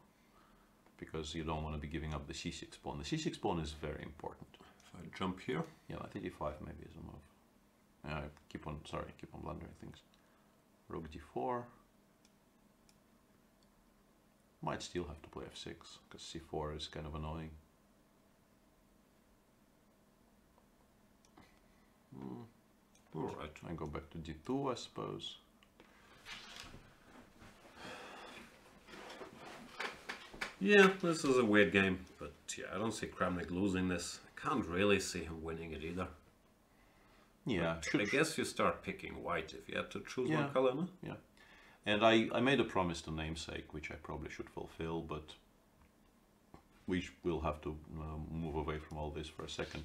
because you don't want to be giving up the C6 pawn. The C6 pawn is very important. If I jump here? Yeah, knight E5 maybe is a move. I keep on blundering things. Rook D4. Might still have to play F6, because C4 is kind of annoying. Alright. I go back to D2, I suppose. Yeah, this is a weird game, but yeah, I don't see Kramnik losing this. I can't really see him winning it either. Yeah, I guess you start picking white if you had to choose Yeah. one color, no? Yeah, and I made a promise to Namesake, which I probably should fulfill, but we will have to move away from all this for a second.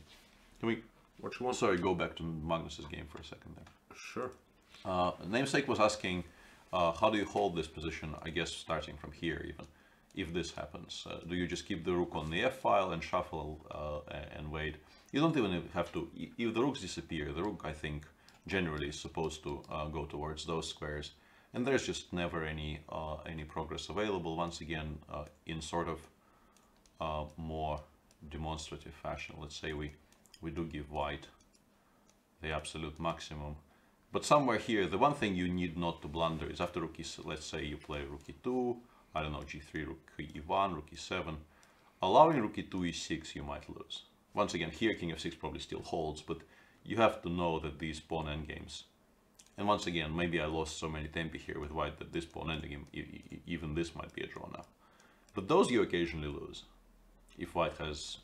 Can we? What you want? Sorry, go back to Magnus's game for a second there. Sure. Namesake was asking, how do you hold this position? I guess starting from here even. If this happens, do you just keep the rook on the F file and shuffle and wait? You don't even have to. If the rooks disappear, the rook, I think, generally is supposed to go towards those squares, and there's just never any progress available. Once again, in sort of more demonstrative fashion. Let's say we do give white the absolute maximum, but somewhere here, the one thing you need not to blunder is after rook e, let's say you play rook e2. I don't know, G3, rook E1, rook E7. Allowing rook E2, E6, you might lose. Once again, here King F6 probably still holds, but you have to know that these pawn endgames. And once again, maybe I lost so many tempi here with white that this pawn endgame, even this might be a draw now. But those you occasionally lose. If white has,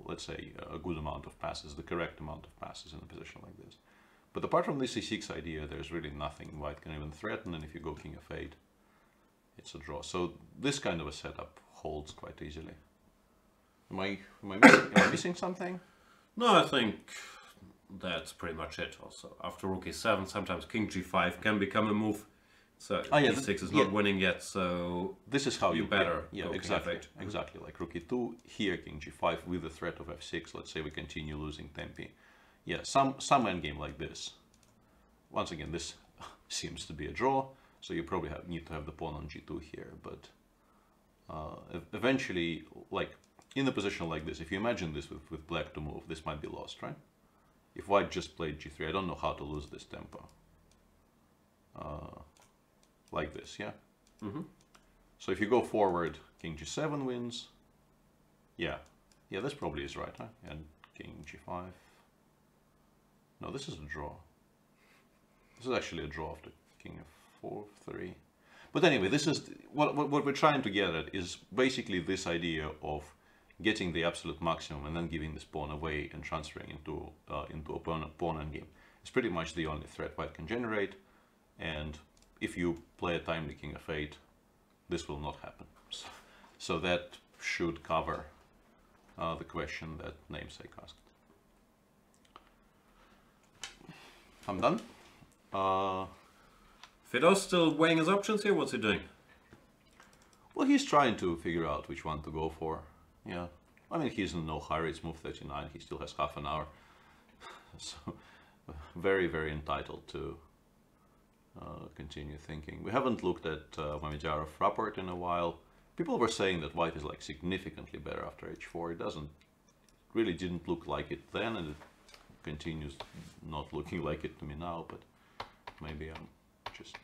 let's say, a good amount of passes, the correct amount of passes in a position like this. But apart from this E6 idea, there's really nothing white can even threaten, and if you go King F8, it's a draw. So this kind of a setup holds quite easily. Am I missing something? No, I think that's pretty much it. Also, after rook e7, sometimes king g5 can become a move. So e6 is not winning yet, so this is how you better. Yeah, go exactly. King F8. Exactly. Like rook e2, here king g5 with the threat of f6. Let's say we continue losing tempi. Yeah, some endgame like this. Once again, this seems to be a draw. So you probably need to have the pawn on g2 here, but eventually, like in a position like this, if you imagine this with black to move, this might be lost, right? If white just played g3, I don't know how to lose this tempo. Like this, yeah? Mm-hmm. So if you go forward, king g7 wins. Yeah, this probably is right, huh? And king g5. No, this is a draw. This is actually a draw after king f4, 3. But anyway, this is what we're trying to get at is basically this idea of getting the absolute maximum and then giving this pawn away and transferring into a pawn endgame. It's pretty much the only threat white can generate, and if you play a timely king f8, this will not happen. So that should cover the question that Namesake asked. I'm done. Fido's still weighing his options here. What's he doing? Well, he's trying to figure out which one to go for. Yeah, I mean, he's in no hurry. It's move 39. He still has half an hour. So, very, very entitled to continue thinking. We haven't looked at Mamedjarov rapport in a while. People were saying that white is like significantly better after h4. It really didn't look like it then, and it continues not looking like it to me now, but maybe I'm just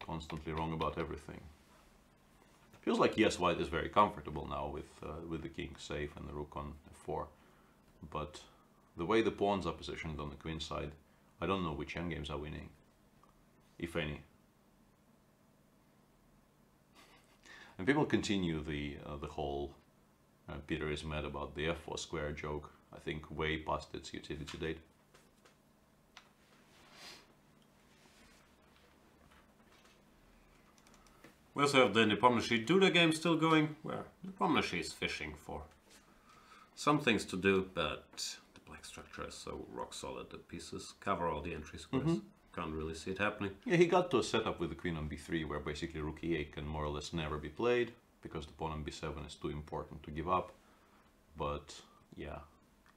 constantly wrong about everything. Feels like yes, white is very comfortable now with the king safe and the rook on f4, but the way the pawns are positioned on the queen side, I don't know which endgames are winning, if any. And people continue the whole Peter is mad about the f4 square joke, I think way past its utility date. We also have the Nepomniachtchi Duda game still going, where Nepomniachtchi is fishing for some things to do, but the black structure is so rock solid. The pieces cover all the entry squares. Can't really see it happening. Yeah, he got to a setup with the queen on b3 where basically rook e8 can more or less never be played because the pawn on b7 is too important to give up. But yeah,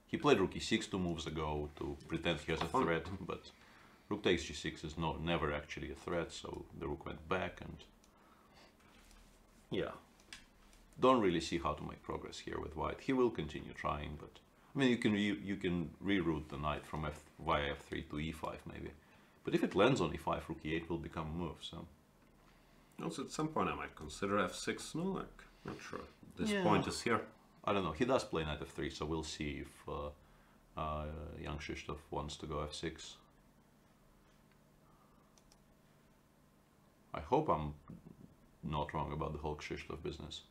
he played rook e6 2 moves ago to pretend he has a threat, but rook takes g6 is never actually a threat, so the rook went back and yeah, don't really see how to make progress here with white. He will continue trying, but I mean you can reroute the knight from via f3 to e5 maybe. But if it lands on e5, rook e8 will become a move, so... Also, at some point I might consider f6, no? Like, not sure. This Yeah. point is here. I don't know, he does play knight f3, so we'll see if young Krzysztof wants to go f6. I hope I'm not wrong about the whole Krzysztof business.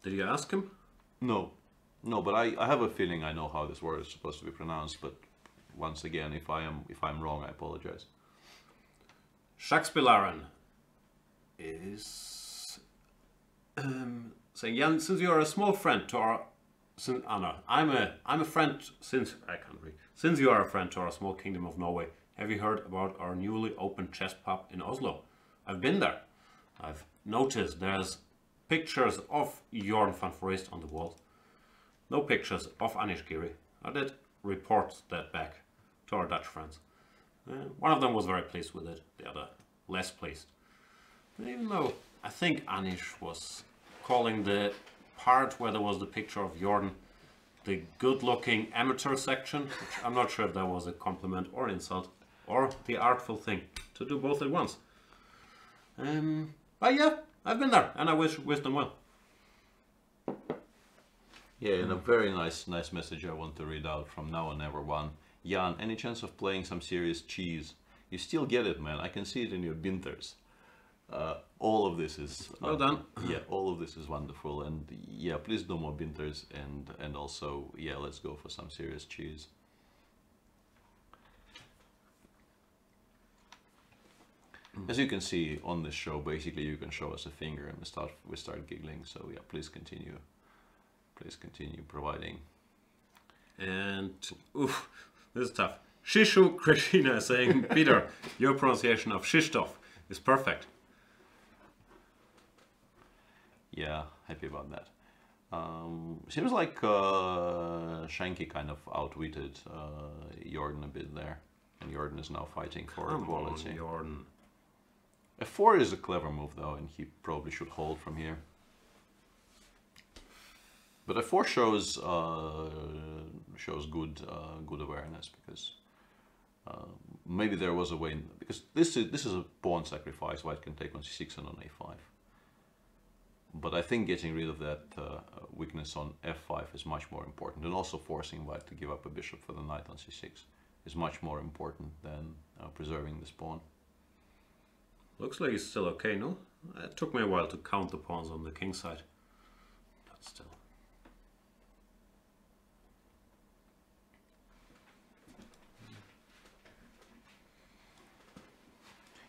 Did you ask him? No. No, but I have a feeling I know how this word is supposed to be pronounced, but once again, if I'm wrong, I apologize. Shaxpilaran is saying, Jan, since you are a small friend to our, I'm a friend since I can't read. Since you are a friend to our small kingdom of Norway, have you heard about our newly opened chess pub in Oslo? I've been there. I've noticed there's pictures of Jorn van Foreest on the wall. No pictures of Anish Giri. I did report that back to our Dutch friends. One of them was very pleased with it, the other less pleased. But even though I think Anish was calling the part where there was the picture of Jordan the good-looking amateur section, which I'm not sure if that was a compliment or insult, or the artful thing to do both at once. But yeah, I've been there, and I wish them well. Yeah, and a very nice message I want to read out from Now or Never One. Jan, any chance of playing some serious cheese? You still get it, man. I can see it in your binters. All of this is well done. Yeah, all of this is wonderful, and yeah, please do more binters, and also yeah, let's go for some serious cheese. As you can see on this show, basically you can show us a finger and we start giggling. So yeah, please continue providing. And oof, this is tough. Shishu Krishina saying, Peter, your pronunciation of Krzysztof is perfect. Yeah, happy about that. Seems like Shanky kind of outwitted Jordan a bit there, and Jordan is now fighting for equality. Come on, Jordan. F4 is a clever move though, and he probably should hold from here. But F4 shows good awareness, because maybe there was a way, because this is a pawn sacrifice. White can take on c6 and on a5. But I think getting rid of that weakness on f5 is much more important, and also forcing White to give up a bishop for the knight on c6 is much more important than preserving this pawn. Looks like he's still okay, no? It took me a while to count the pawns on the king side. But still.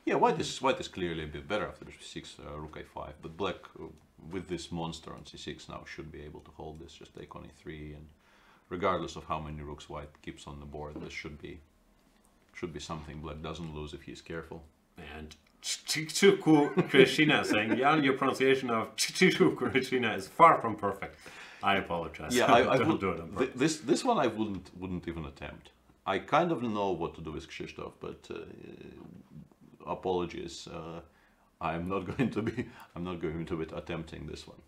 Yeah, white is clearly a bit better after bishop c6, rook a5, but black with this monster on c6 now should be able to hold this. Just take on e3, and regardless of how many rooks White keeps on the board, this should be something black doesn't lose if he's careful. And Chichuku Krishina saying, Jan, your pronunciation of Chichuku Krishina is far from perfect. I apologize. Yeah, I don't do it on purpose. This one I wouldn't even attempt. I kind of know what to do with Krzysztof, but apologies. I'm not going to be attempting this one.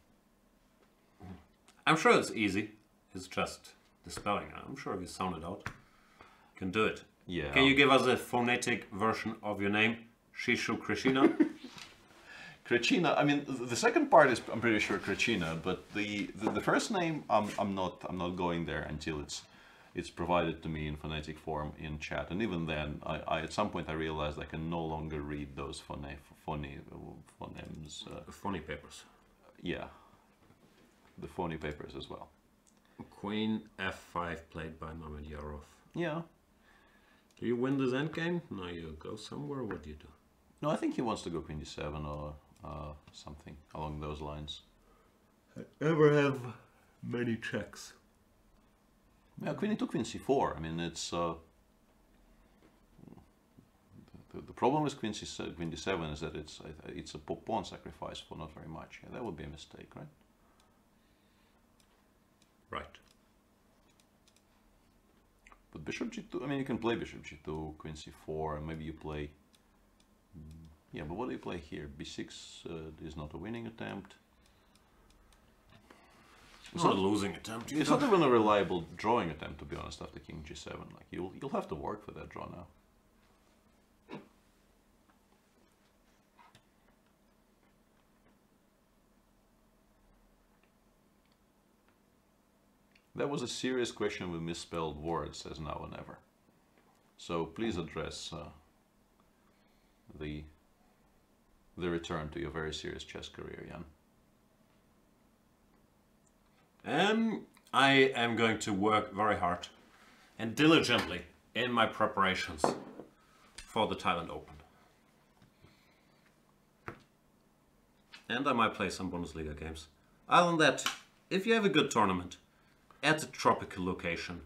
I'm sure it's easy. It's just the spelling. I'm sure if you sound it out, you can do it. Yeah. Can you give us a phonetic version of your name? Shishu Krishina? Krishina. I mean, the second part is, I'm pretty sure, Krishina, but the first name I'm not going there until it's provided to me in phonetic form in chat, and even then, I at some point I realized I can no longer read those phonemes. Phony papers. Yeah, the phony papers as well. Queen f5 played by Mehmed Yarov. Yeah. Do you win this endgame? No, you go somewhere. What do you do? No, I think he wants to go queen d7 or something along those lines. Ever have many checks? Yeah, queen e2, queen c4. I mean, it's the problem with queen d7 is that it's a pawn sacrifice for not very much. Yeah, that would be a mistake, right? Right. But bishop g2. I mean, you can play bishop g2, queen c4, and maybe you play. Yeah, but what do you play here? b6 is not a winning attempt. It's not a losing attempt. It's not even a reliable drawing attempt, to be honest. After king g7, like you'll have to work for that draw now. That was a serious question with misspelled words, says Now or Never. So please address the return to your very serious chess career, Jan. I am going to work very hard and diligently in my preparations for the Thailand Open. And I might play some Bundesliga games. Other than that, if you have a good tournament at a tropical location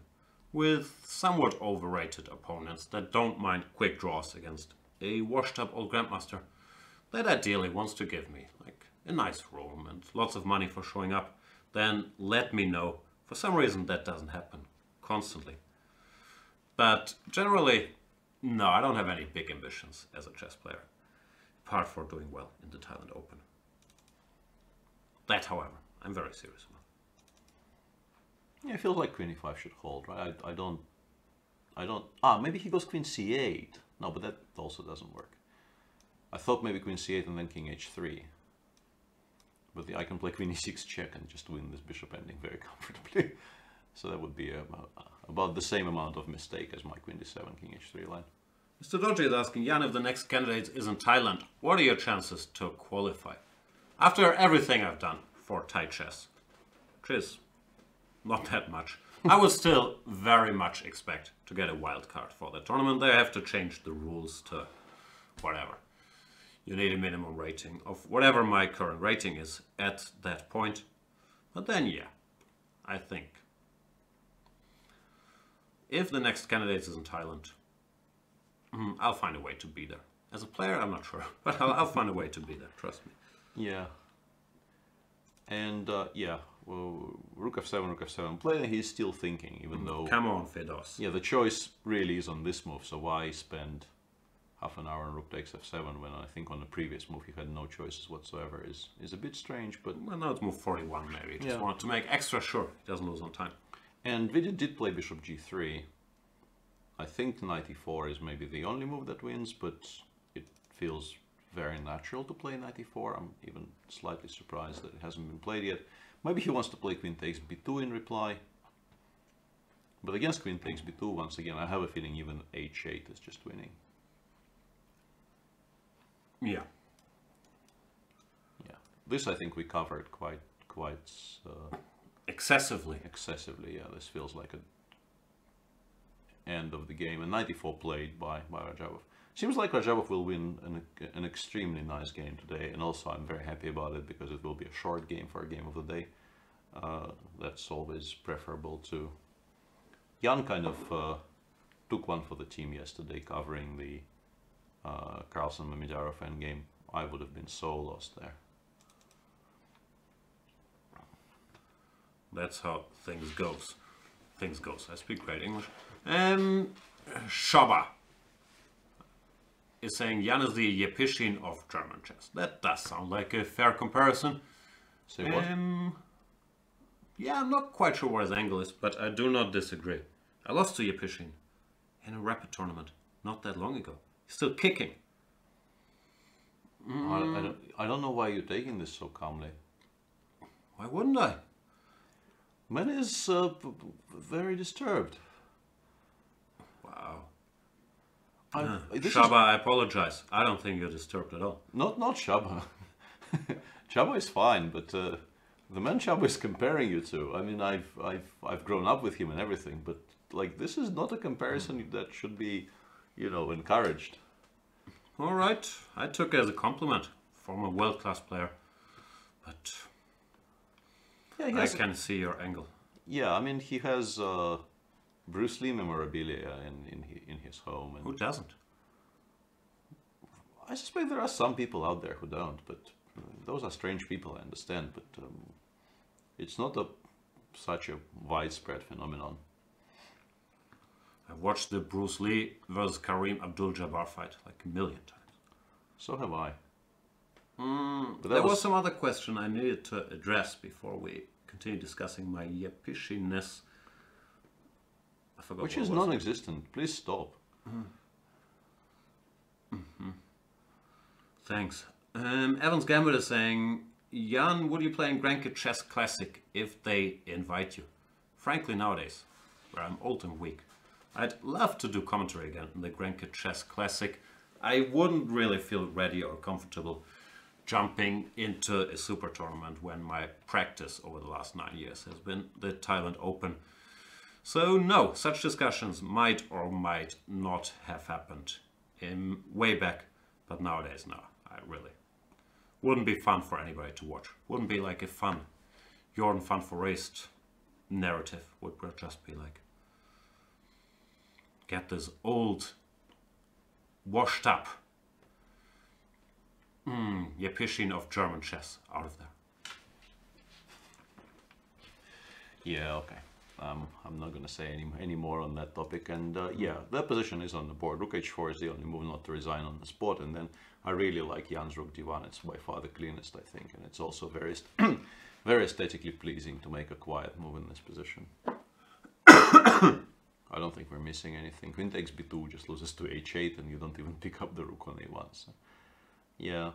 with somewhat overrated opponents that don't mind quick draws against a washed up old grandmaster that ideally wants to give me like a nice room and lots of money for showing up, then let me know. For some reason that doesn't happen constantly. But generally, no, I don't have any big ambitions as a chess player, apart from doing well in the Thailand Open. That, however, I'm very serious about. Yeah, it feels like queen e5 should hold, right? I don't. Maybe he goes queen c8. No, but that also doesn't work. I thought maybe queen c8 and then king h3. But I can play queen e6 check and just win this bishop ending very comfortably. So that would be about the same amount of mistake as my queen d7, king h3 line. Mr. Dodgy is asking, Jan, if the next candidate is in Thailand, what are your chances to qualify? After everything I've done for Thai chess, which is not that much, I would still very much expect to get a wild card for the tournament. They have to change the rules to whatever. You need a minimum rating of whatever my current rating is at that point. But then, yeah, I think if the next candidate is in Thailand, I'll find a way to be there. As a player, I'm not sure, but I'll find a way to be there, trust me. Yeah. And, yeah, well, rook f7 play, he's still thinking, even though... Come on, Fedos. Yeah, the choice really is on this move, so why spend half an hour on rook takes f7 when I think on the previous move he had no choices whatsoever is a bit strange, but... Well, now it's move 41 maybe. Just want to make extra sure he doesn't lose on time. And Vidya did play bishop g3. I think knight e4 is maybe the only move that wins, but it feels very natural to play knight e4. I'm even slightly surprised that it hasn't been played yet. Maybe he wants to play queen takes b2 in reply. But against queen takes b2, once again, I have a feeling even h8 is just winning. Yeah. Yeah. This I think we covered quite excessively. Excessively, yeah. This feels like an end of the game. And knight e4 played by Rajabov. Seems like Rajabov will win an extremely nice game today, and also I'm very happy about it because it will be a short game for a game of the day. That's always preferable to... Jan kind of took one for the team yesterday, covering the Carlsen-Mamidarov endgame. I would have been so lost there. That's how things goes. I speak great English. Shaba is saying Jan is the Yepeshin of German chess. That does sound like a fair comparison. Say what? Yeah, I'm not quite sure what his angle is, but I do not disagree. I lost to Yepeshin in a rapid tournament not that long ago. He's still kicking. I don't know why you're taking this so calmly. Why wouldn't I? Man is very disturbed. Wow. Shaba, I apologize. I don't think you're disturbed at all. Not Shaba. Shaba is fine, but the man Shaba is comparing you to. I mean, I've grown up with him and everything, but like this is not a comparison that should be, you know, encouraged. All right, I took it as a compliment from a world-class player, but Yeah, I can see your angle. Yeah, I mean, he has Bruce Lee memorabilia in his home. And Who doesn't? I suspect there are some people out there who don't, but those are strange people, I understand. But it's not such a widespread phenomenon. I've watched the Bruce Lee versus Kareem Abdul-Jabbar fight like a million times. So have I. But There was some other question I needed to address before we continue discussing my yeppishiness. I forgot which what is it was. non-existent. Please stop. Thanks. Evans Gambit is saying, Jan, would you play in Granke Chess Classic if they invite you? Frankly, nowadays, where I'm old and weak, I'd love to do commentary again in the Granke Chess Classic. I wouldn't really feel ready or comfortable jumping into a super tournament when my practice over the last 9 years has been the Thailand Open. So no, such discussions might or might not have happened way back, but nowadays, no, I really wouldn't be fun for anybody to watch. Wouldn't be like a fun Jordan Fun for Raced narrative. Would just be like, get this old, washed up Yeppishin of German chess out of there. Yeah, okay. I'm not going to say any more on that topic. And yeah, that position is on the board. Rook h4 is the only move not to resign on the spot. And then I really like Jan's Rook d1. It's by far the cleanest, I think. And it's also very, very aesthetically pleasing to make a quiet move in this position. I don't think we're missing anything. Queen takes b2 just loses to h8 and you don't even pick up the rook on a1. So, yeah.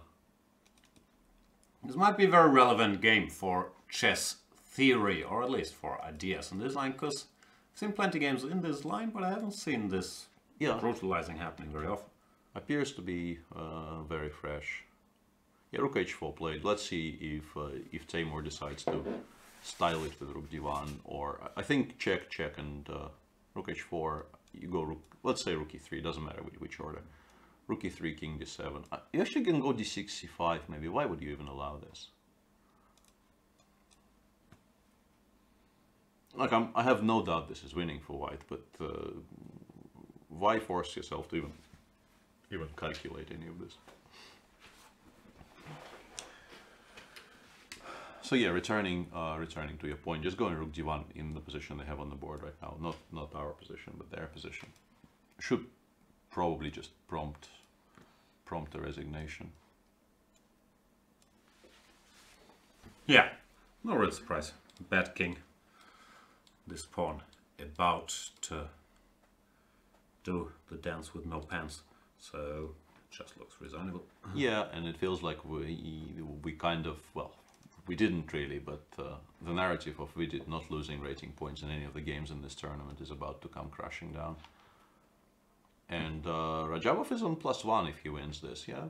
This might be a very relevant game for chess theory, or at least for ideas in this line, because I've seen plenty of games in this line, but I haven't seen this brutalizing happening very often. Appears to be very fresh. Yeah, Rook h4 played. Let's see if Timur decides to style it with Rook d1, or I think check, and Rook h4, you go Rook, let's say Rook e3, doesn't matter which order. Rook e3, King d7. You actually can go d6, c5 maybe. Why would you even allow this? Like, I have no doubt this is winning for white, but why force yourself to even calculate any of this? So yeah, returning to your point, just going Rook d1 in the position they have on the board right now, not our position, but their position, should probably just prompt a resignation. Yeah, no real surprise. Bad king. This pawn about to do the dance with no pants, so it just looks reasonable. Yeah, and it feels like we kind of, well, we didn't really, but the narrative of Vidit not losing rating points in any of the games in this tournament is about to come crashing down. And Rajabov is on +1 if he wins this, yeah?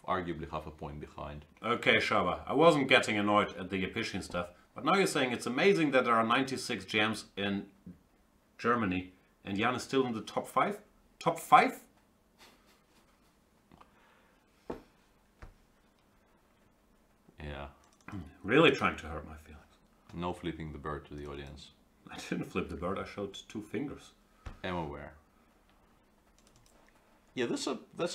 Arguably half a point behind. Okay, Shaba, I wasn't getting annoyed at the Yeppishin stuff, but now you're saying it's amazing that there are 96 GMs in Germany and Jan is still in the top 5? Top 5? Yeah. Really trying to hurt my feelings. No flipping the bird to the audience. I didn't flip the bird, I showed 2 fingers. I'm aware. Yeah, that's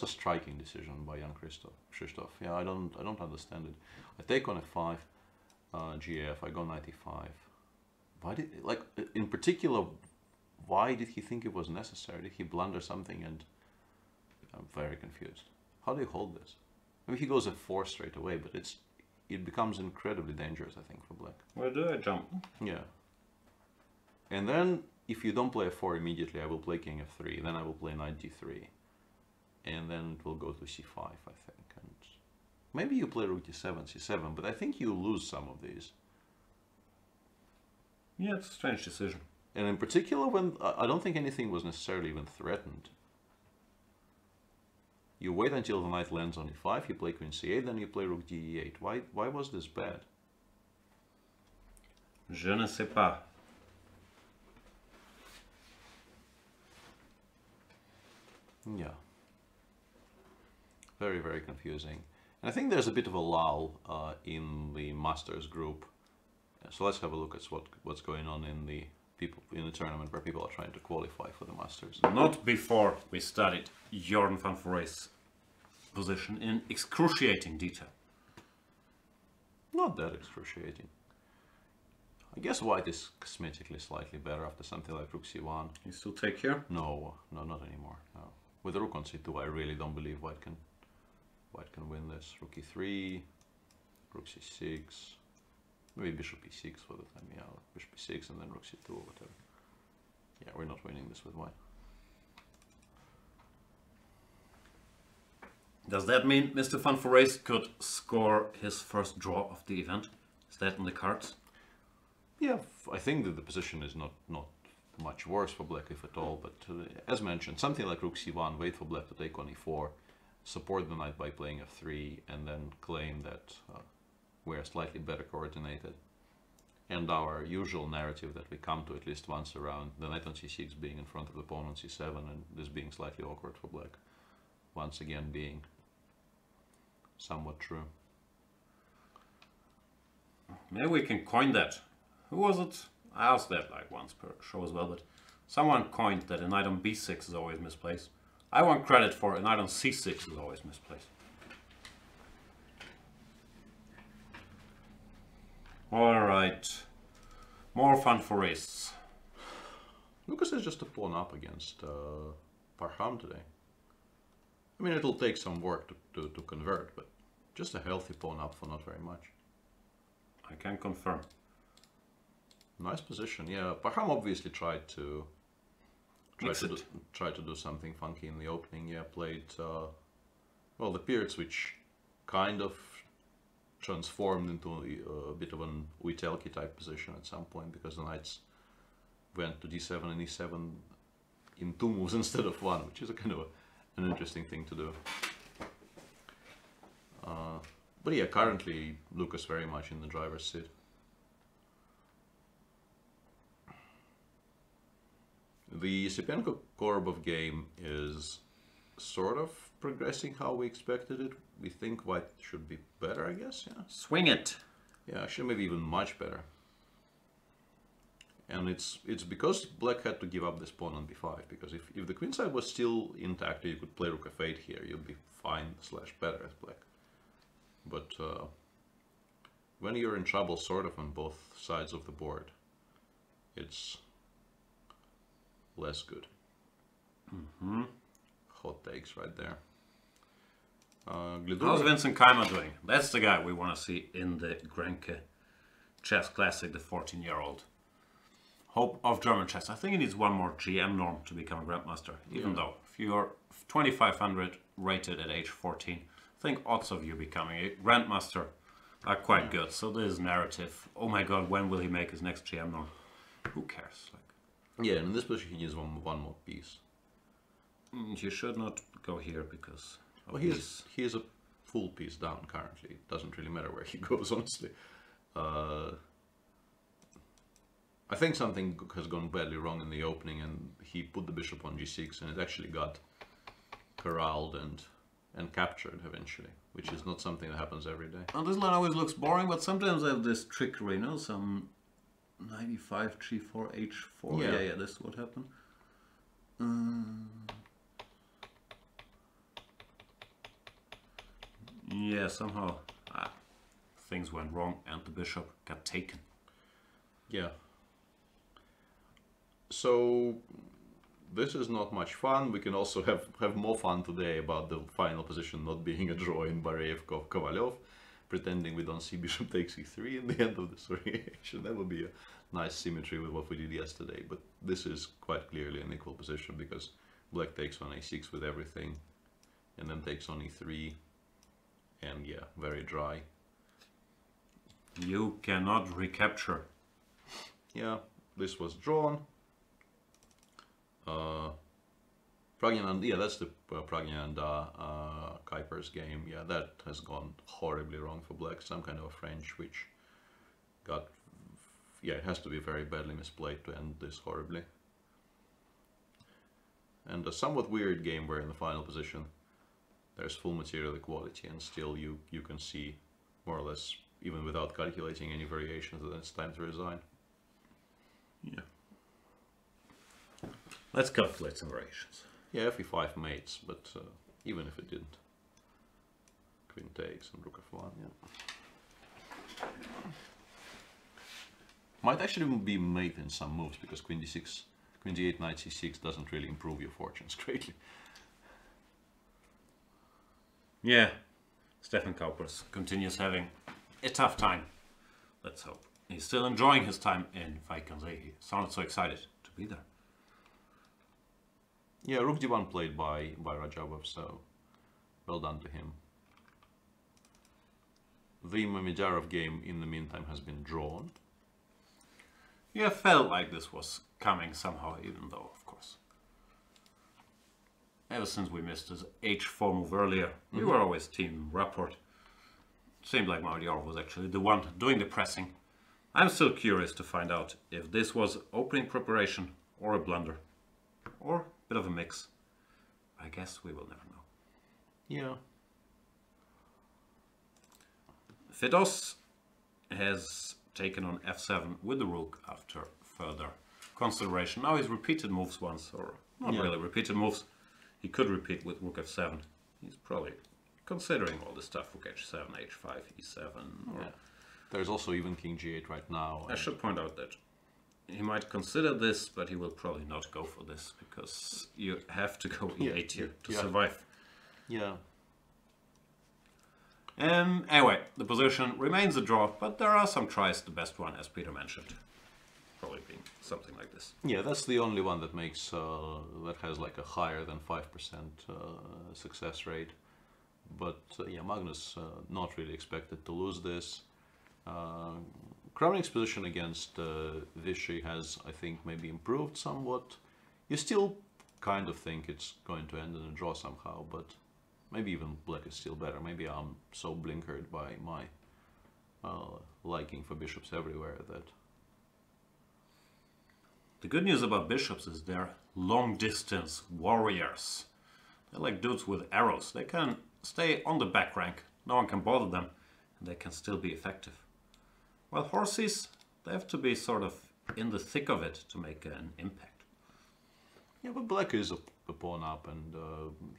a striking decision by Jan Krzysztof. Yeah, I don't understand it. I take on f5, GF. I go 95. Why did, like, in particular, why did he think it was necessary? Did he blunder something? And I'm very confused. How do you hold this? I mean, he goes f4 straight away, but it becomes incredibly dangerous, I think, for black. Where do I jump? Yeah. And then if you don't play f4 immediately, I will play king f3. Then I will play knight d3. And then it will go to c5, I think. And maybe you play rook d7, c7, but I think you lose some of these. Yeah, it's a strange decision. And in particular, when I don't think anything was necessarily even threatened. You wait until the knight lands on e5, you play queen c8, then you play rook d8. Why was this bad? Je ne sais pas. Yeah. Very, very confusing. And I think there's a bit of a lull in the Masters group. So let's have a look at what's going on in the tournament where people are trying to qualify for the Masters. Not before we studied Jordan van Foreest's position in excruciating detail. Not that excruciating. I guess white is cosmetically slightly better after something like rook c1. You still take here? No, not anymore. No. With the rook on c2, I really don't believe white can win this. Rook e3, rook c6, maybe bishop e6 for the time. Yeah, bishop e6 and then rook c2 or whatever. Yeah, we're not winning this with white. Does that mean Mr. Van Foreest could score his first draw of the event? Is that in the cards? Yeah, I think that the position is not much worse for black, if at all, but as mentioned, something like rook c1, wait for black to take on e4, support the knight by playing f3, and then claim that we're slightly better coordinated. And our usual narrative that we come to at least once around, the knight on c6 being in front of the pawn on c7, and this being slightly awkward for black, once again being somewhat true. Maybe we can coin that. Who was it? I asked that like once per show as well, but someone coined that a knight on b6 is always misplaced. I want credit for a knight on c6 is always misplaced. Alright. More Van Foreests. Lucas is just a pawn up against Parham today. I mean, it'll take some work to convert, but just a healthy pawn up for not very much. I can confirm. Nice position, yeah. Parham obviously tried to do something funky in the opening. Yeah, played well, the Peerts, which kind of transformed into a bit of an Uitelki type position at some point, because the knights went to d7 and e7 in 2 moves instead of 1, which is a kind of an interesting thing to do. But yeah, currently Lucas very much in the driver's seat. The Sipenko-Korobov game is sort of progressing how we expected it. We think white should be better, I guess, yeah. Swing it! Yeah, actually maybe even much better. And it's because black had to give up this pawn on b5, because if the queenside was still intact, you could play rook f8 here, you'd be fine / better as black. But when you're in trouble sort of on both sides of the board, it's less good. Hot takes right there. How's Vincent Keimer doing? That's the guy we want to see in the Grenke Chess Classic, the 14-year-old. Hope of German chess. I think he needs one more GM norm to become a Grandmaster, even though if you're 2500 rated at age 14, I think odds of you becoming a Grandmaster are quite good. So this narrative, oh my god, when will he make his next GM norm? Who cares? Like, yeah, in this position he needs one more piece. You should not go here because well, he is a full piece down currently. It doesn't really matter where he goes, honestly. I think something has gone badly wrong in the opening, and he put the bishop on g6, and it actually got corralled and captured eventually, which is not something that happens every day. And this line always looks boring, but sometimes I have this trickery, you know, some 95 g4 h4. Yeah, this is what happened. Yeah, somehow things went wrong and the bishop got taken. Yeah. So this is not much fun. We can also have more fun today about the final position not being a draw in Bareev-Kovalyov, pretending we don't see bishop takes e3 in the end of this variation. That would be a nice symmetry with what we did yesterday, but this is quite clearly an equal position because black takes on a6 with everything and then takes on e3, and yeah, very dry. You cannot recapture. Yeah, this was drawn. Pragyananda, yeah, that's the Pragyananda Kuiper's game. Yeah, that has gone horribly wrong for black. Some kind of a French which got, yeah, it has to be very badly misplayed to end this horribly. And a somewhat weird game where in the final position there's full material equality, and still you can see more or less, even without calculating any variations, that it's time to resign. Yeah. Let's calculate some variations. Yeah, fe5 mates, but even if it didn't. Queen takes and rook f1, yeah. Might actually be mate in some moves, because queen d6, queen d8, knight c6 doesn't really improve your fortunes greatly. Yeah, Stefan Kaupers continues having a tough time. Let's hope. He's still enjoying his time in Vaikanze. He sounded so excited to be there. Yeah, rook d1 played by Rajabov, so well done to him. The Mamidyarov game in the meantime has been drawn. Yeah, felt like this was coming somehow, even though, of course, ever since we missed his h4 move earlier, we were always team Rapport. Seemed like Mamidyarov was actually the one doing the pressing. I'm still curious to find out if this was opening preparation or a blunder, or a bit of a mix. I guess we will never know. Yeah. Fedos has taken on f7 with the rook after further consideration. Now he's repeated moves once, or not really repeated moves. He could repeat with rook f7. He's probably considering all this stuff, rook h7, h5, e7. Yeah. There's also even king g8 right now. I should point out that he might consider this, but he will probably not go for this, because you have to go e8 here to survive. Yeah. Anyway, the position remains a draw, but there are some tries. The best one, as Peter mentioned, probably being something like this. Yeah, that's the only one that makes that has like a higher than 5% success rate. But yeah, Magnus not really expected to lose this. Kramnik's position against Vishy has, I think, maybe improved somewhat. You still kind of think it's going to end in a draw somehow, but maybe even black is still better. Maybe I'm so blinkered by my liking for bishops everywhere that... The good news about bishops is they're long-distance warriors. They're like dudes with arrows. They can stay on the back rank. No one can bother them, and they can still be effective. While horses, they have to be sort of in the thick of it to make an impact. Yeah, but black is a pawn up, and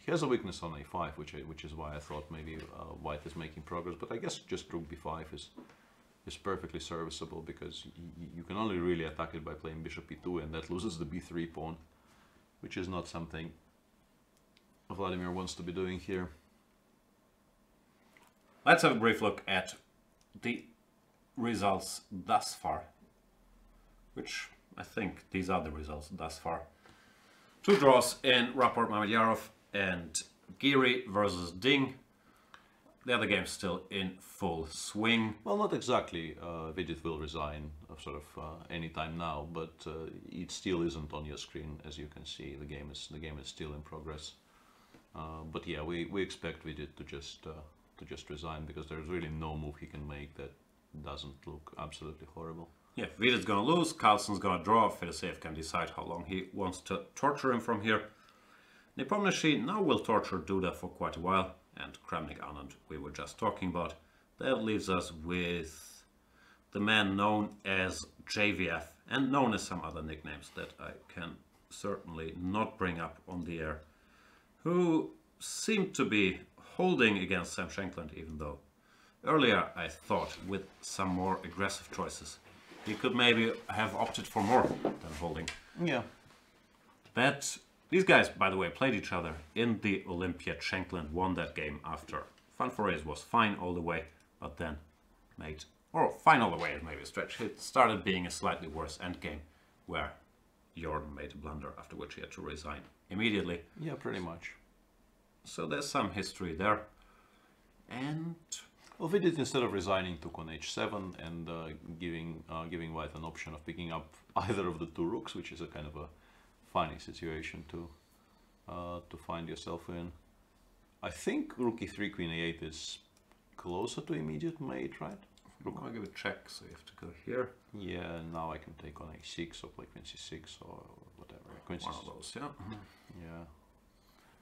he has a weakness on a5, which is why I thought maybe white is making progress. But I guess just rook b5 is perfectly serviceable, because you can only really attack it by playing bishop e2, and that loses the b3 pawn, which is not something Vladimir wants to be doing here. Let's have a brief look at the results thus far, which I think these are the results thus far. 2 draws in Rapport Mamidyarov and Giri versus Ding. The other game's still in full swing. Well, not exactly. Vidit will resign sort of any time now, but it still isn't on your screen, as you can see. The game is still in progress. But yeah, we expect Vidit to just resign, because there's really no move he can make that doesn't look absolutely horrible. Yeah, Vidit's gonna lose, Carlsen's gonna draw, Fedoseev can decide how long he wants to torture him from here. Nepomniachtchi now will torture Duda for quite a while, and Kramnik Anand we were just talking about. That leaves us with the man known as JVF, and known as some other nicknames that I can certainly not bring up on the air, who seemed to be holding against Sam Shankland, even though earlier I thought with some more aggressive choices he could maybe have opted for more than holding. Yeah. These guys, by the way, played each other in the Olympiad. Shankland won that game after Fanforays was fine all the way, but then made, or fine all the way is maybe a stretch, it started being a slightly worse endgame, where Jordan made a blunder, after which he had to resign immediately. Yeah, pretty much. So there's some history there. And well, Vidit, instead of resigning, took on h7 and giving white an option of picking up either of the 2 rooks, which is a kind of a funny situation to find yourself in. I think rook e3, queen a8 is closer to immediate mate, right? I'll give a check, so you have to go here. Yeah, now I can take on a6 or play queen c6 or whatever. Queen One of those, yeah. Yeah.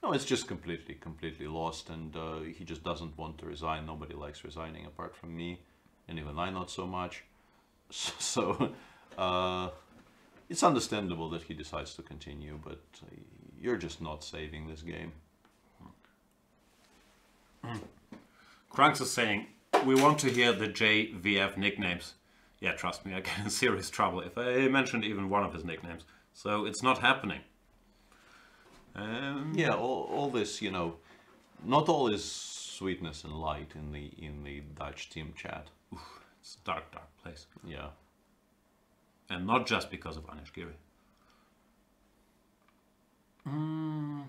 No, it's just completely lost, and he just doesn't want to resign. Nobody likes resigning apart from me, and even I not so much. So it's understandable that he decides to continue, but you're just not saving this game. Krunks is saying, we want to hear the JVF nicknames. Yeah, trust me, I get in serious trouble if I mentioned even one of his nicknames. So it's not happening. Yeah, all this, you know, not all is sweetness and light in the Dutch team chat. Oof, it's a dark place. Yeah. And not just because of Anish Giri. And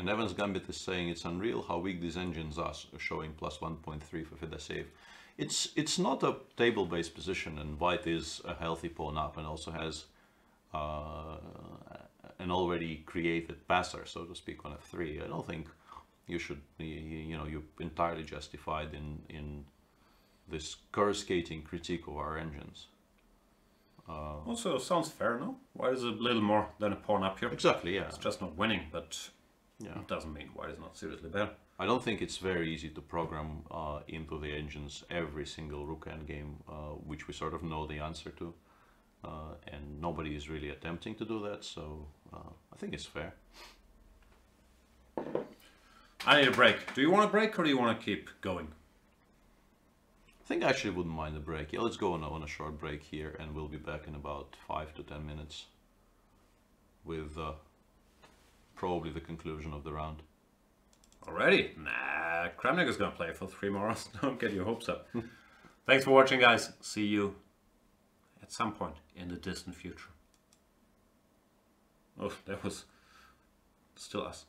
Evans Gambit is saying it's unreal how weak these engines are, showing plus 1.3 for FIDA save. It's not a table-based position, and White is a healthy pawn up and also has an already created passer, so to speak, on f3. I don't think you should, you know, you're entirely justified in this coruscating critique of our engines. Also, sounds fair, no? White is a little more than a pawn up here. Exactly, yeah. It's just not winning, but Yeah. it doesn't mean White is not seriously better. I don't think it's very easy to program into the engines every single rook endgame, which we sort of know the answer to. And nobody is really attempting to do that, so I think it's fair. I need a break. Do you want a break or do you want to keep going? I think I actually wouldn't mind a break. Yeah, let's go on a short break here, and we'll be back in about 5 to 10 minutes with probably the conclusion of the round. Already? Nah, Kramnik is going to play for 3 more rounds. Don't get your hopes up. Thanks for watching, guys. See you at some point in the distant future. Oh, that was still us.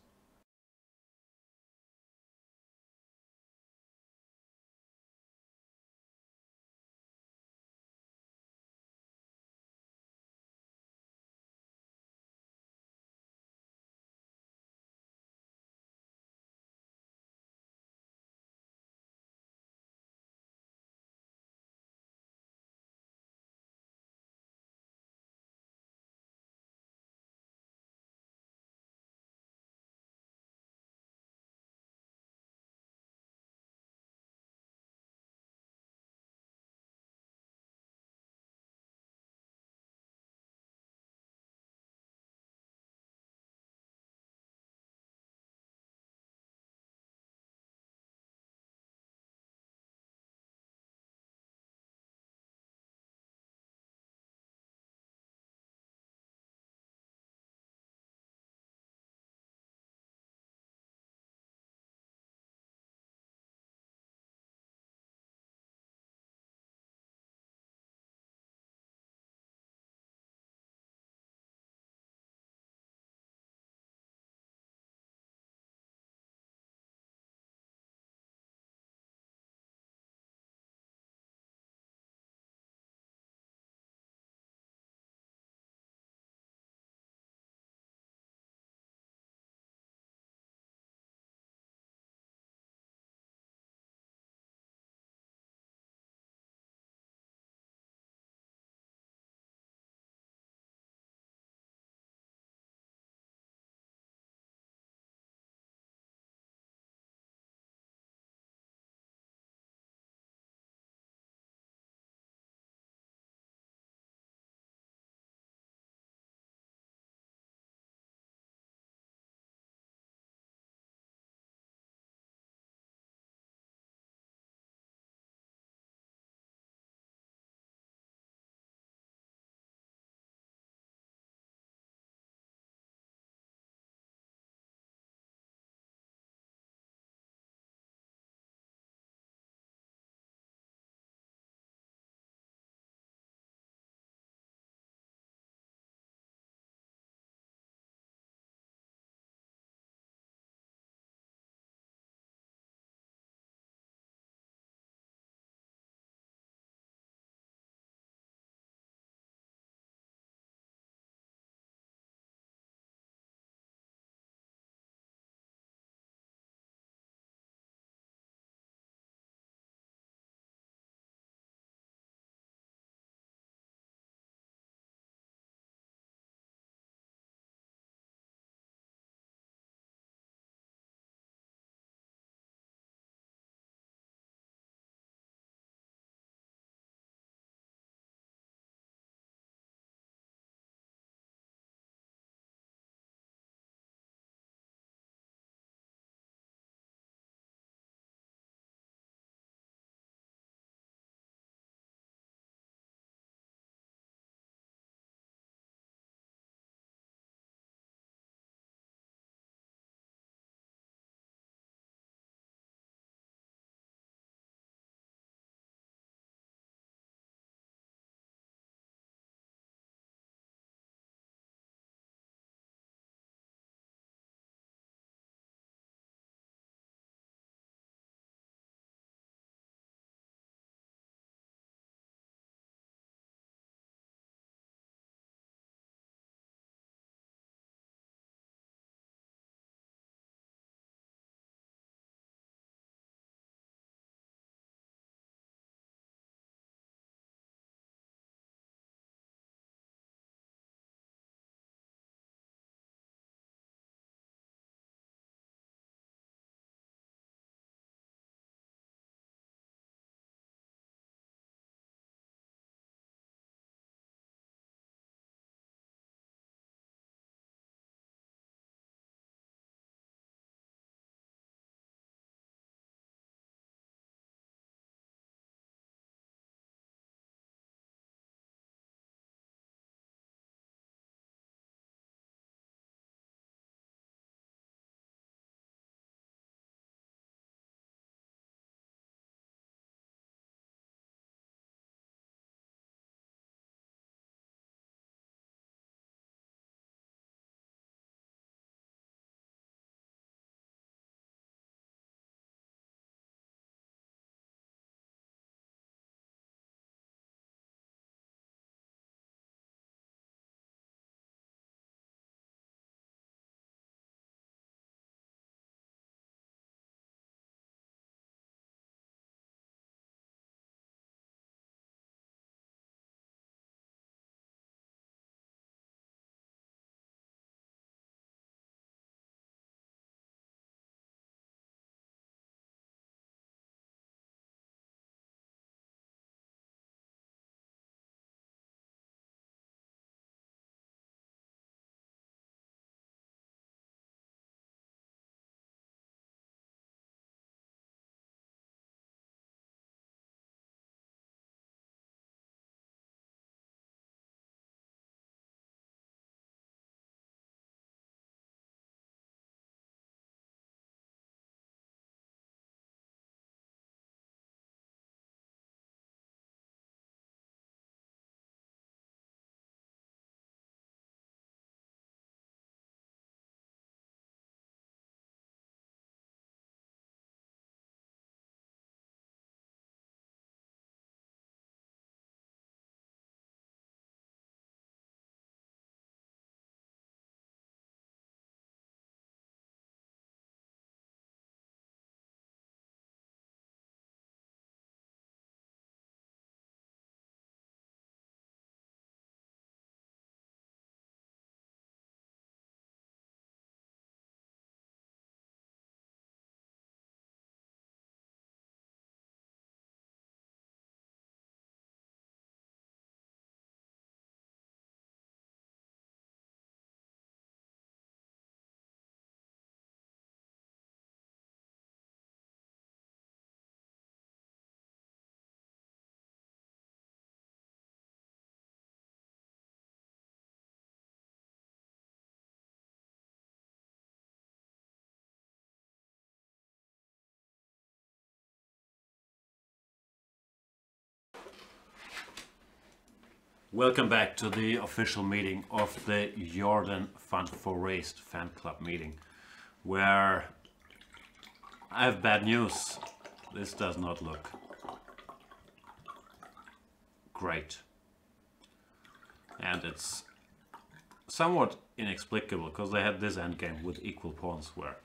Welcome back to the official meeting of the Jordan Fund for Raised fan club meeting, where I have bad news. This does not look great. And it's somewhat inexplicable because they had this endgame with equal pawns where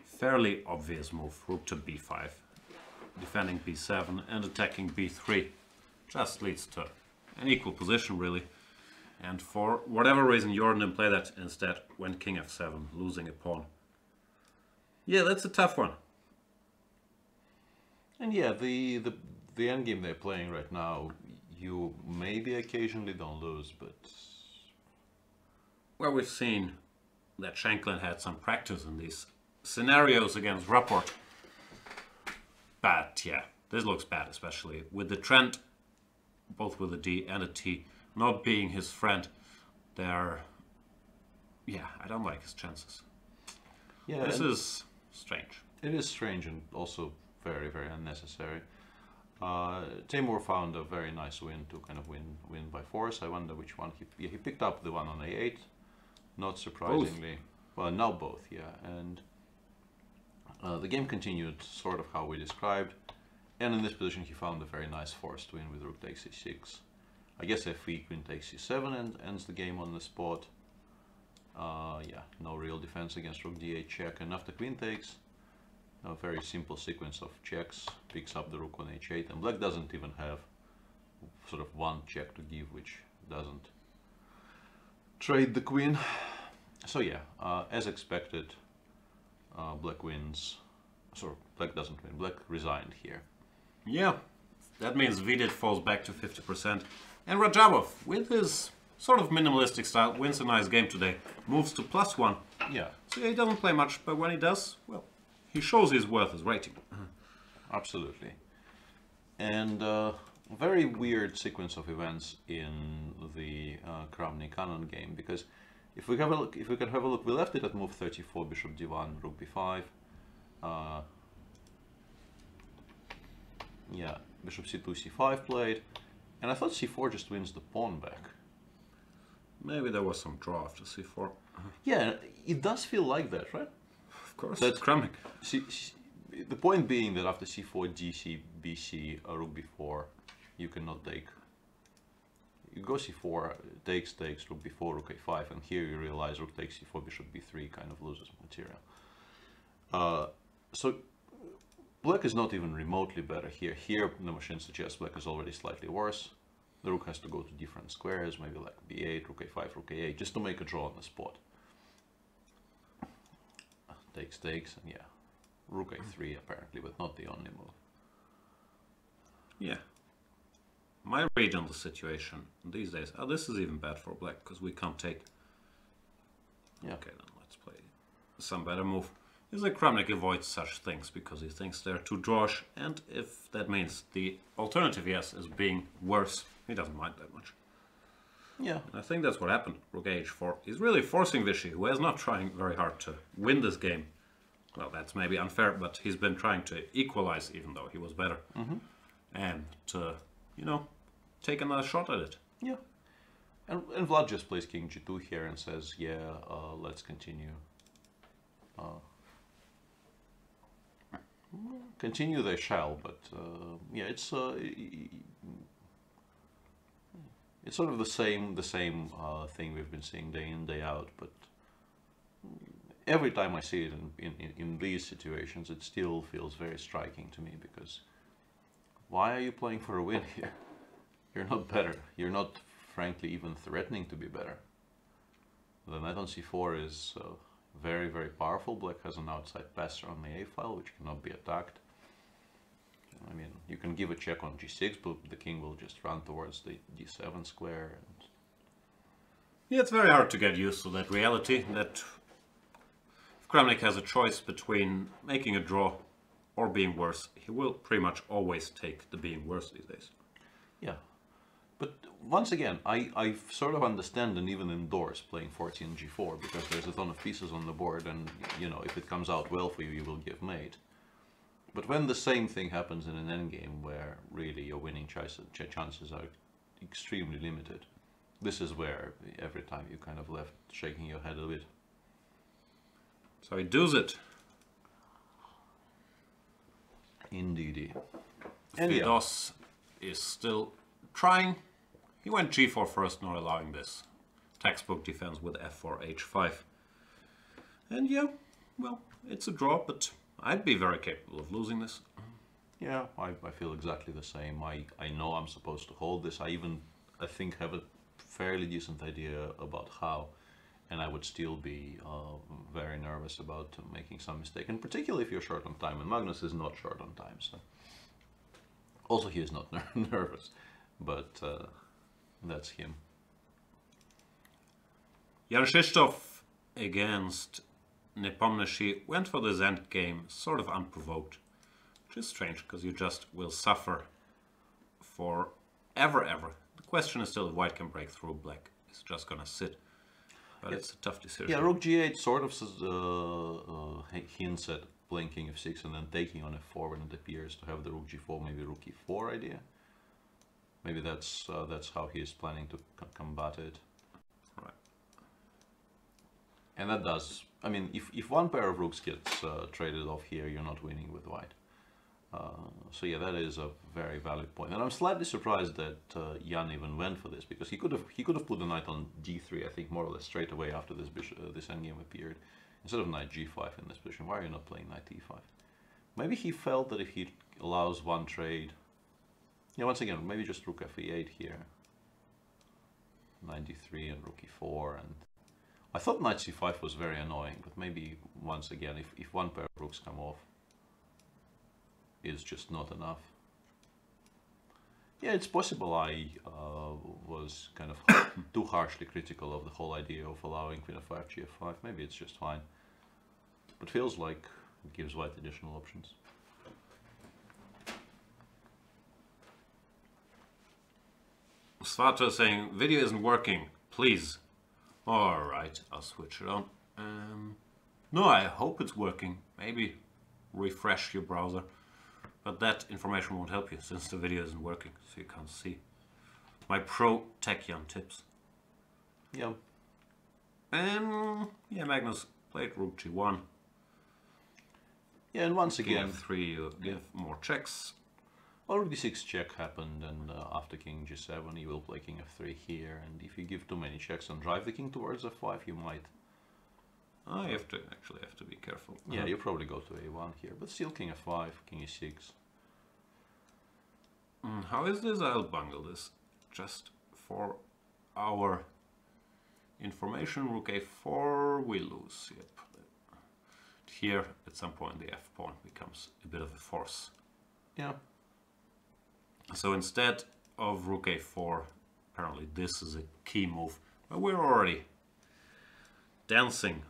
fairly obvious move, rook to b5, defending b7 and attacking b3 just leads to an equal position really. And for whatever reason Jordan didn't play that, instead went king f7, losing a pawn. Yeah, that's a tough one. And yeah, the endgame they're playing right now, you maybe occasionally don't lose, but... Well, we've seen that Shanklin had some practice in these scenarios against Rapport. But yeah, this looks bad, especially with the trend, both with a D and a T, not being his friend. They're... yeah, I don't like his chances. Yeah, this is strange. It is strange and also very, very unnecessary. Timur found a very nice win to kind of win by force. I wonder which one he picked up, the one on A8, not surprisingly. Both. Well, now both, yeah. And the game continued sort of how we described, and in this position he found a very nice forced win with rook takes c6. I guess f3, queen takes c7 and ends the game on the spot. Yeah, no real defense against rook d8 check, and after queen takes, a very simple sequence of checks, picks up the rook on h8, and black doesn't even have sort of one check to give, which doesn't trade the queen. So yeah, as expected, black wins. Sorry, black doesn't win, black resigned here. Yeah, that means Vidit falls back to 50%, and Rajabov, with his sort of minimalistic style, wins a nice game today, moves to +1. Yeah. So yeah, he doesn't play much, but when he does, well, he shows his worth, his rating. Absolutely. And very weird sequence of events in the Kramnik-Cannon game, because if we can have a look, we left it at move 34, bishop d1, rook b5. Yeah, bishop c2, c5 played, and I thought c4 just wins the pawn back. Maybe there was some draw after c4. Yeah, it does feel like that, right? Of course, that's Kramnik. The point being that after c4, gc, bc, rook b4, you cannot take. You go c4, takes, rook b4, rook a5, and here you realize rook takes c4, bishop b3 kind of loses material. So black is not even remotely better here. Here the machine suggests black is already slightly worse. The rook has to go to different squares, maybe like b8, rook a5, rook a8, just to make a draw on the spot. Takes, and yeah, rook a3 apparently, but not the only move. Yeah. My read on the situation these days, this is even bad for black, because we can't take. Yeah. Okay, then let's play some better move. Is that Kramnik avoids such things because he thinks they're too drawish, and if that means the alternative, yes, is being worse, he doesn't mind that much. Yeah. And I think that's what happened. Rook h4. He's really forcing Vichy, who is not trying very hard to win this game. Well, that's maybe unfair, but he's been trying to equalize, even though he was better. And to, you know, take another shot at it. Yeah. And Vlad just plays king g2 here and says, yeah, let's continue. Continue they shall, but yeah, it's sort of the same thing we've been seeing day in, day out, but every time I see it in these situations, it still feels very striking to me, because why are you playing for a win here? You're not better. You're not, frankly, even threatening to be better. The knight on c4 is very, very powerful. Black has an outside passer on the a file, which cannot be attacked. I mean, you can give a check on g6, but the king will just run towards the d7 square. And yeah, it's very hard to get used to that reality, that if Kramnik has a choice between making a draw or being worse, he will pretty much always take the being worse these days. Yeah. But once again, I sort of understand and even endorse playing 14 g4, because there's a ton of pieces on the board, and you know, if it comes out well for you, you will give mate. But when the same thing happens in an endgame where really your winning chances are extremely limited. This is where every time you kind of left shaking your head a bit. So he does it. Indeedy. Fidos is still trying. He went g4 first, not allowing this. Textbook defense with f4, h5. And yeah, well, it's a draw, but I'd be very capable of losing this. Yeah, I feel exactly the same. I know I'm supposed to hold this. I think have a fairly decent idea about how, and I would still be very nervous about making some mistake, and particularly if you're short on time, and Magnus is not short on time, so also he is not nervous, but that's him. Jan Krzysztof against Nepomniachtchi went for this end game sort of unprovoked, which is strange because you just will suffer for ever. The question is still if white can break through, black is just gonna sit. But it's a tough decision. Yeah, rook g8 sort of hints at playing king f6 and then taking on f4 when it appears to have the rook g4, maybe rook e4 idea. Maybe that's how he is planning to combat it. Right. And that does, I mean, if one pair of rooks gets traded off here, you're not winning with white. So yeah, that is a very valid point, and I'm slightly surprised that Jan even went for this, because he could have put the knight on d3, I think, more or less straight away after this this endgame appeared, instead of knight g5 in this position. Why are you not playing knight e5? Maybe he felt that if he allows one trade, yeah, once again, maybe just rook f8 here, knight d3 and rook e4, and I thought knight c5 was very annoying, but maybe once again, if one pair of rooks come off, is just not enough. Yeah, it's possible I was kind of too harshly critical of the whole idea of allowing queen f5, gf5. Maybe it's just fine, but feels like it gives white additional options. Svata is saying, video isn't working, please. Alright, I'll switch it on. No, I hope it's working. Maybe refresh your browser. But that information won't help you since the video isn't working, so you can't see my pro tech Jan tips. Yeah. Yeah, Magnus played rook g1. Yeah, and once again, king f3, you give more checks. Well, rook d6 check happened, and after king g7, you will play king f3 here, and if you give too many checks and drive the king towards f5, you might. You have to be careful. Yeah, you probably go to a1 here, but still king f5, king e6. How is this? I'll bungle this just for our information. Rook a4, we lose. Yep. Here, at some point, the f pawn becomes a bit of a force. Yeah. So instead of rook a4, apparently this is a key move. But we're already dancing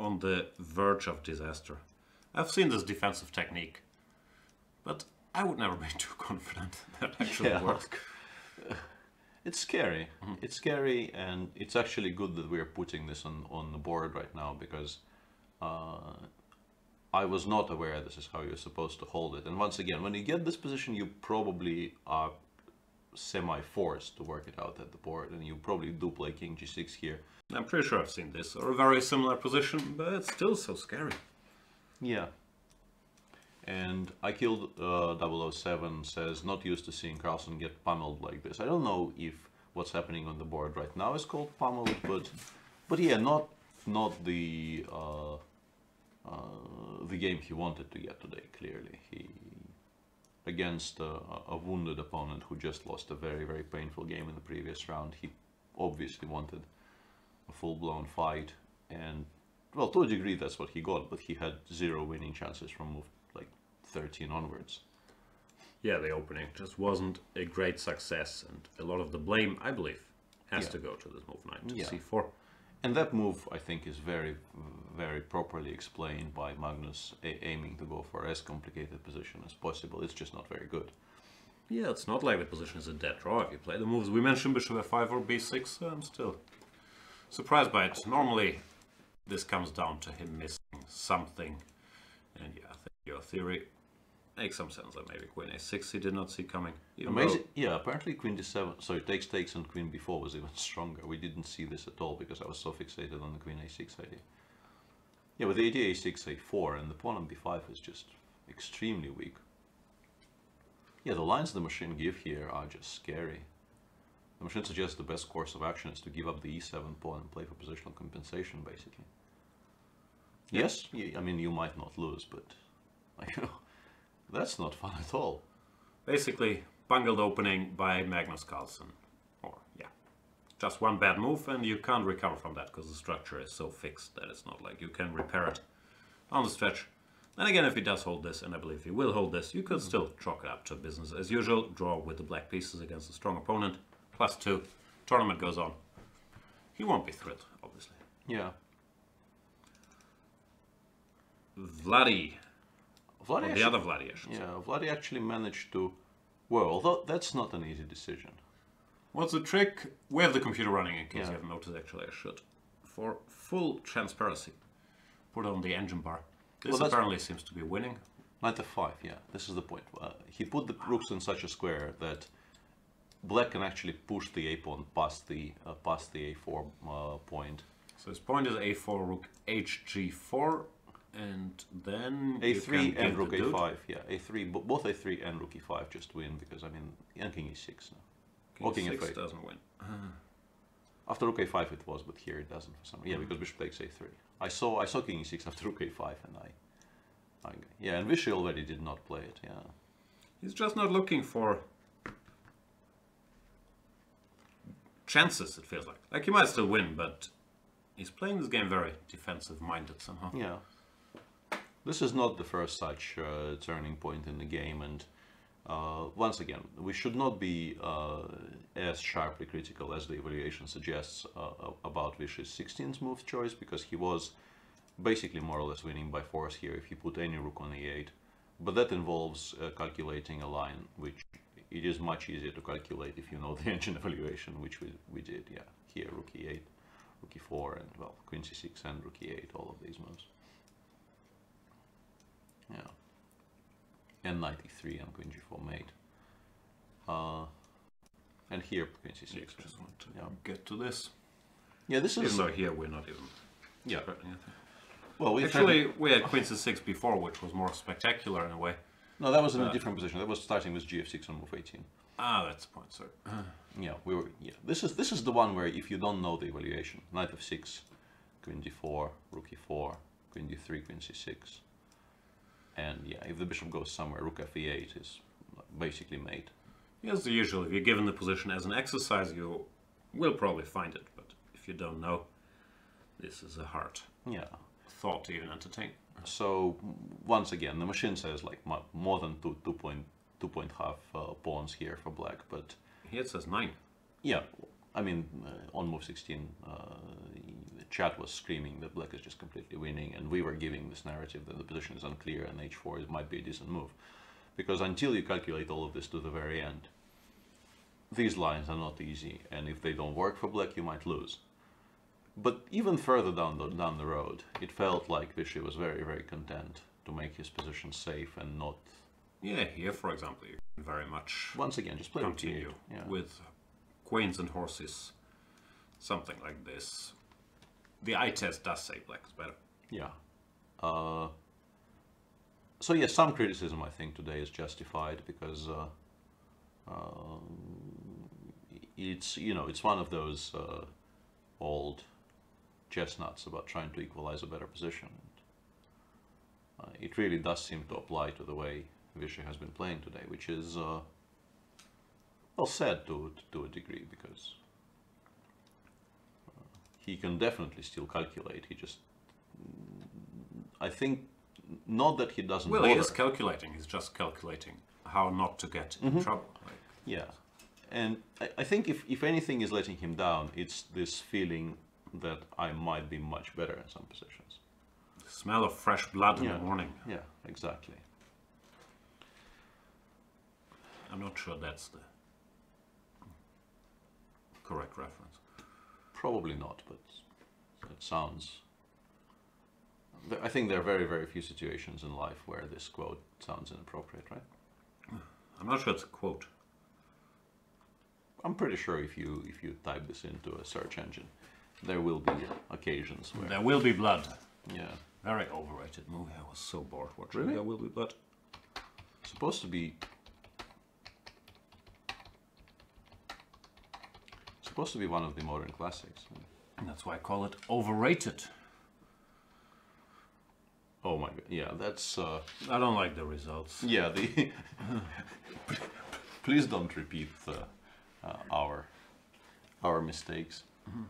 on the verge of disaster. I've seen this defensive technique, but I would never be too confident that it actually works. It's scary. It's scary, and it's actually good that we're putting this on the board right now, because I was not aware this is how you're supposed to hold it. And once again, when you get this position, you probably are semi-forced to work it out at the board, and you probably do play king g6 here. I'm pretty sure I've seen this, or a very similar position, but it's still so scary. Yeah. And I killed 007 says, not used to seeing Carlsen get pummeled like this. I don't know if what's happening on the board right now is called pummeled, but yeah, not the game he wanted to get today, clearly. He, against a wounded opponent who just lost a very, very painful game in the previous round, he obviously wanted a full-blown fight, and well, to a degree that's what he got, but he had 0 winning chances from move like 13 onwards. Yeah, the opening just wasn't a great success, and a lot of the blame, I believe, has to go to this move 9 to c4. And that move, I think, is very, very properly explained by Magnus aiming to go for as complicated a position as possible. It's just not very good. Yeah, it's not like the position is a dead draw if you play the moves we mentioned, bishop f5 or b6, so I'm still surprised by it. Normally, this comes down to him missing something, and yeah, I think your theory makes some sense that maybe queen a6 he did not see coming. Even Amazing. Yeah, apparently queen d7, so it takes and queen b4 was even stronger. We didn't see this at all because I was so fixated on the queen a6 idea. Yeah, but the idea a6, a4 and the pawn on b5 is just extremely weak. Yeah, the lines the machine give here are just scary. The machine suggests the best course of action is to give up the e7 pawn and play for positional compensation, basically. Yes, I mean, you might not lose, but you know, that's not fun at all. Basically, bungled opening by Magnus Carlsen. Or, yeah, just one bad move and you can't recover from that because the structure is so fixed that it's not like you can repair it on the stretch. And again, if he does hold this, and I believe he will hold this, you could still chalk it up to business as usual. Draw with the black pieces against a strong opponent. +2. Tournament goes on. He won't be thrilled, obviously. Yeah. Vladdy. Or the other Vladdy, I should say. Yeah, Vladdy actually managed to... Well, although that's not an easy decision. What's the trick? We have the computer running in case you haven't noticed. Actually, I should. For full transparency, put on the engine bar. This apparently seems to be winning. Knight f5, yeah, this is the point. He put the rooks in such a square that black can actually push the a-pawn past the a4 point. So his point is a4, rook hg4, and then a3 and rook a5, yeah, a3, both a3 and rook e5 just win because, I mean, and king e6 now. King e6 doesn't win. After rook a5 it was, but here it doesn't for some reason. Yeah, because bishop takes a3. I saw king e6 after rook a5 and yeah, and Vishy already did not play it, yeah. He's just not looking for chances, it feels like. Like, he might still win, but he's playing this game very defensive-minded somehow. Yeah. This is not the first such turning point in the game, and once again, we should not be as sharply critical as the evaluation suggests about Vishy's 16th move choice, because he was basically more or less winning by force here if he put any rook on e8. But that involves calculating a line, which it is much easier to calculate if you know the engine evaluation, which we did, yeah. Here, rook e8, rook e4, and, well, queen c6 and rook e8, all of these moves. Yeah. And knight e3 and queen g4 mate. And here, queen c6. Yeah, just want to get to this. Yeah, this is... Even though here we're not even... Yeah. Anything. Well, we had queen c6 before, which was more spectacular in a way. No, that was in a different position. That was starting with gf6 on move 18. Ah, that's the point, sorry. Yeah, we were. Yeah, this is the one where if you don't know the evaluation, knight f6, queen d4, rook e4, queen d3, queen c6, and yeah, if the bishop goes somewhere, rook f8 is basically mate. Yes, the usual. If you're given the position as an exercise, you will probably find it. But if you don't know, this is a hard thought to even entertain. So once again, the machine says like more than 2.5 pawns here for black, but here it says 9. Yeah, I mean on move 16, the chat was screaming that black is just completely winning, and we were giving this narrative that the position is unclear and h4 might be a decent move, because until you calculate all of this to the very end, these lines are not easy, and if they don't work for black, you might lose. But even further down the road, it felt like Vishy was very, very content to make his position safe and not... Yeah, here, for example, you can very much... Once again, just play continue with queens and horses, something like this. The eye test does say black is better. Yeah. So yeah, some criticism I think today is justified, because it's, you know, it's one of those old chestnuts about trying to equalize a better position. It really does seem to apply to the way Vishy has been playing today, which is well, sad to a degree, because he can definitely still calculate. He just, I think, not that he doesn't bother. He is calculating. He's just calculating how not to get in trouble. Like. Yeah. And I think if anything is letting him down, it's this feeling that I might be much better in some positions. The smell of fresh blood in the morning. Yeah, exactly. I'm not sure that's the correct reference. Probably not, but it sounds I think there are very, very few situations in life where this quote sounds inappropriate, right? I'm not sure it's a quote. I'm pretty sure if you type this into a search engine, there will be occasions where... There will be blood. Yeah. Very overrated movie. I was so bored watching. Really? There will be blood. Supposed to be one of the modern classics. And that's why I call it overrated. Oh my god! Yeah, that's. I don't like the results. Yeah, the. Please don't repeat our mistakes. Mm-hmm.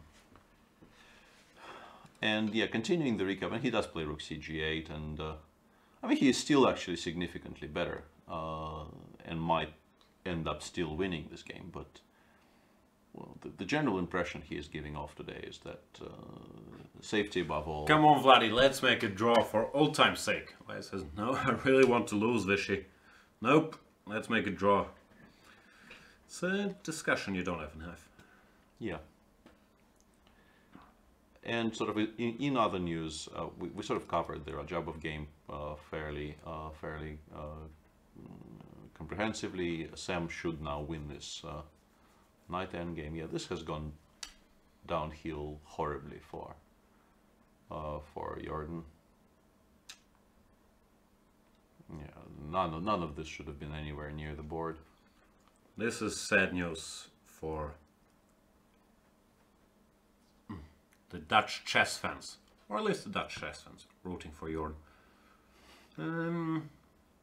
And yeah, continuing the recap, and he does play rook cg8, and I mean he is still actually significantly better, and might end up still winning this game. But well, the general impression he is giving off today is that safety above all. Come on, Vladdy, let's make a draw for old time's sake. Vlad says, no, I really want to lose, Vichy. Nope, let's make a draw. It's a discussion you don't often have. Yeah. And sort of in other news, we sort of covered the Rajabov game fairly comprehensively. Sam should now win this knight endgame. Yeah, this has gone downhill horribly for Jordan. Yeah, none of this should have been anywhere near the board. This is sad news for the Dutch chess fans, or at least the Dutch chess fans rooting for Jordan.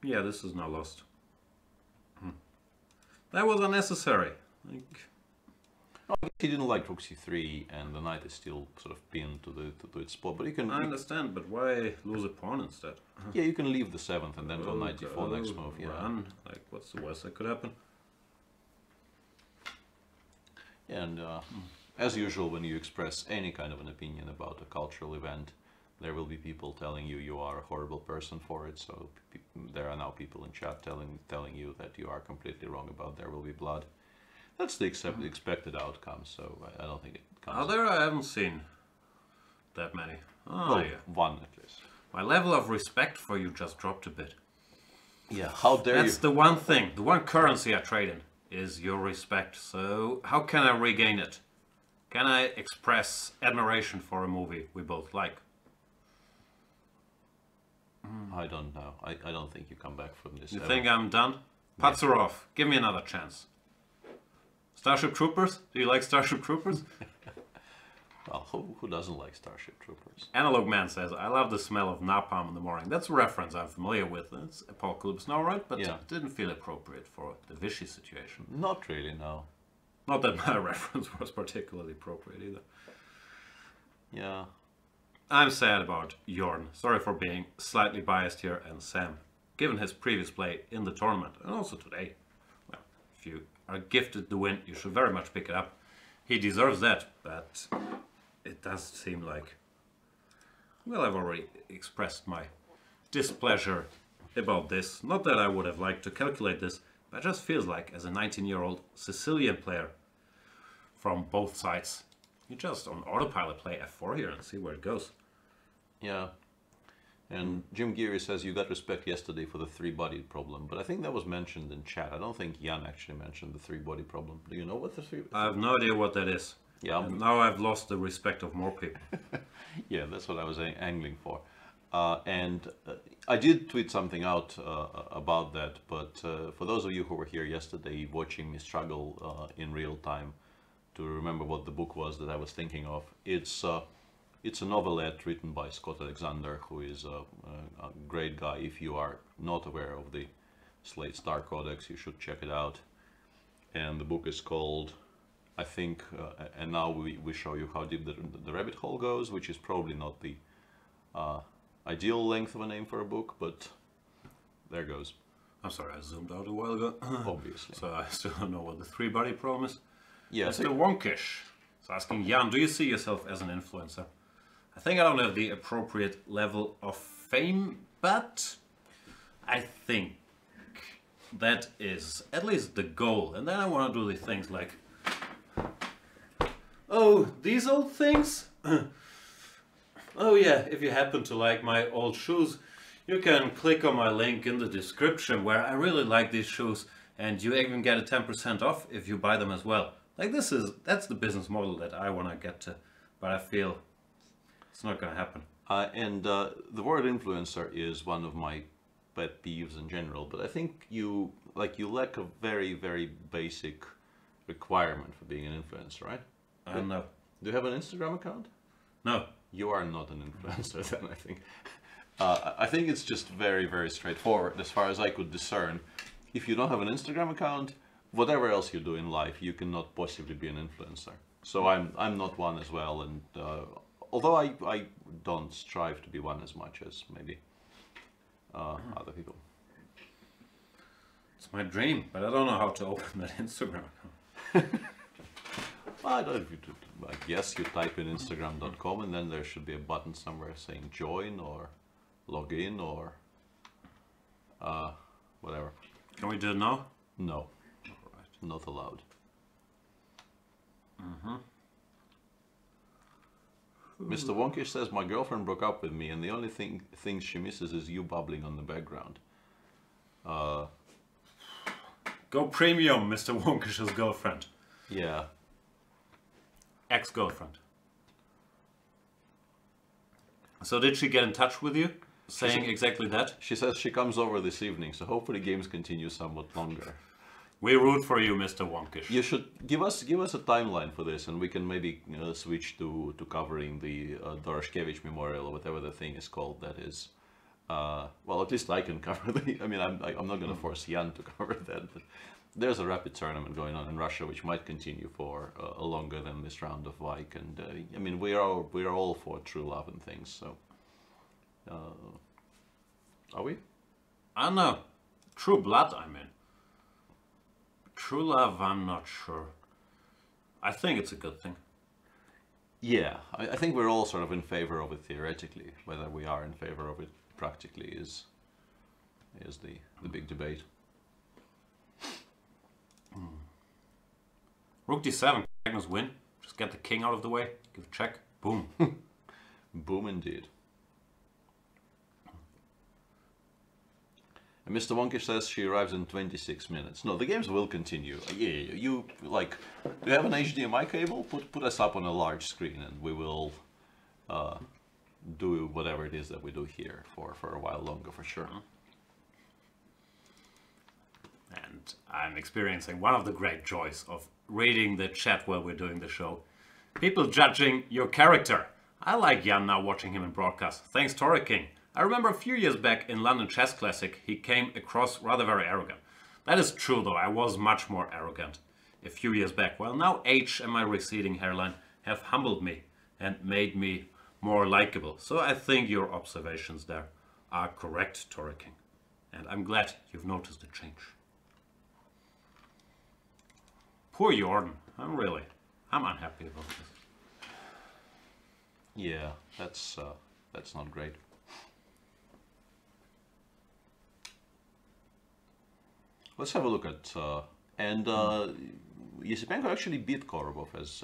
Yeah, this is now lost. That was unnecessary. I guess he didn't like rook c3, and the knight is still sort of pinned to its spot. But you can. I understand, but why lose a pawn instead? Yeah, you can leave the 7th and then go knight d4 next move. Yeah. Run. Like, what's the worst that could happen? And as usual, when you express any kind of an opinion about a cultural event, there will be people telling you you are a horrible person for it. So there are now people in chat telling you that you are completely wrong about there will be blood. That's the expected outcome. So I don't think it comes. Are there? I haven't seen that many. Oh, well, yeah. One at least. My level of respect for you just dropped a bit. Yeah, how dare you? That's the one thing, the one currency I trade in is your respect. So how can I regain it? Can I express admiration for a movie we both like? I don't know. I don't think you come back from this. You ever. think I'm done? Putts are off. Give me another chance. Starship Troopers? Do you like Starship Troopers? Well, who doesn't like Starship Troopers? Analog Man says, I love the smell of napalm in the morning. That's a reference I'm familiar with. It's Apocalypse Now, right? But yeah. it didn't feel appropriate for the Vichy situation. Not really, no. Not that my reference was particularly appropriate either. Yeah. I'm sad about Jordan. Sorry for being slightly biased here, and Sam. Given his previous play in the tournament, and also today, well, if you are gifted the win, you should very much pick it up. He deserves that, but it does seem like... Well, I've already expressed my displeasure about this. Not that I would have liked to calculate this, but it just feels like, as a 19-year-old Sicilian player from both sides, you just on autopilot play f4 here and see where it goes. Yeah. And Jim Geary says you got respect yesterday for the three-body problem, but I think that was mentioned in chat. I don't think Jan actually mentioned the three-body problem. Do you know what the three? I have no idea what that is. Yeah. And now I've lost the respect of more people. Yeah, that's what I was angling for. I did tweet something out about that, but for those of you who were here yesterday watching me struggle in real time to remember what the book was that I was thinking of, it's a novelette written by Scott Alexander, who is a great guy. If you are not aware of the Slate Star Codex, you should check it out. And the book is called, I think, and now we show you how deep the rabbit hole goes, which is probably not the ideal length of a name for a book, but there goes. I'm sorry, I zoomed out a while ago. Obviously. So I still don't know what the three-body problem is. Yeah. Mr. Wonkish is asking, Jan, do you see yourself as an influencer? I think I don't have the appropriate level of fame, but I think that is at least the goal. And then I want to do the things like, oh, these old things? Oh yeah, if you happen to like my old shoes, you can click on my link in the description where I really like these shoes, and you even get a 10% off if you buy them as well. Like that's the business model that I want to get to, but I feel it's not gonna happen. And the word influencer is one of my pet peeves in general, but I think you lack a very, very basic requirement for being an influencer, right? I don't know. Do you have an Instagram account? No. You are not an influencer then, I think. I think it's just very, very straightforward as far as I could discern. If you don't have an Instagram account, whatever else you do in life, you cannot possibly be an influencer. So I'm not one as well, and although I don't strive to be one as much as maybe other people. It's my dream, but I don't know how to open that Instagram account. I don't. I guess you type in Instagram.com and then there should be a button somewhere saying join or log in or whatever. Can we do it now? No, Alright. not allowed. Mr. Wonkish says my girlfriend broke up with me and the only thing she misses is you bubbling on the background. Go premium, Mr. Wonkish's girlfriend. Yeah. Ex-girlfriend. So did she get in touch with you, saying exactly that? She says she comes over this evening, so hopefully games continue somewhat longer. We root for you, Mr. Wonkish. You should give us a timeline for this, and we can maybe switch to covering the Doroshkevich Memorial or whatever the thing is called. That is, well, at least I can cover the. I mean, I'm not going to force Jan to cover that, but there's a rapid tournament going on in Russia, which might continue for longer than this round of Vike, and I mean, we are all for true love and things. So, are we? I don't know. True blood, I mean. True love, I'm not sure. I think it's a good thing. Yeah, I think we're all sort of in favor of it theoretically. Whether we are in favor of it practically is the big debate. Rook d7, Magnus win. Just get the king out of the way, give a check, boom. Boom indeed. And Mr. Wonkish says she arrives in 26 minutes. No, the games will continue. Yeah, you like. Do you have an HDMI cable? Put us up on a large screen, and we will do whatever it is that we do here for a while longer, for sure. And I'm experiencing one of the great joys of reading the chat while we're doing the show. People judging your character. I like Jan now watching him in broadcast. Thanks, Tori King. I remember a few years back in London Chess Classic, he came across rather very arrogant. That is true though, I was much more arrogant a few years back. Well, now age and my receding hairline have humbled me and made me more likable. So I think your observations there are correct, Tori King. And I'm glad you've noticed a change. Poor Jordan. I'm unhappy about this. Yeah, that's not great. Let's have a look at Yesipenko actually beat Korobov as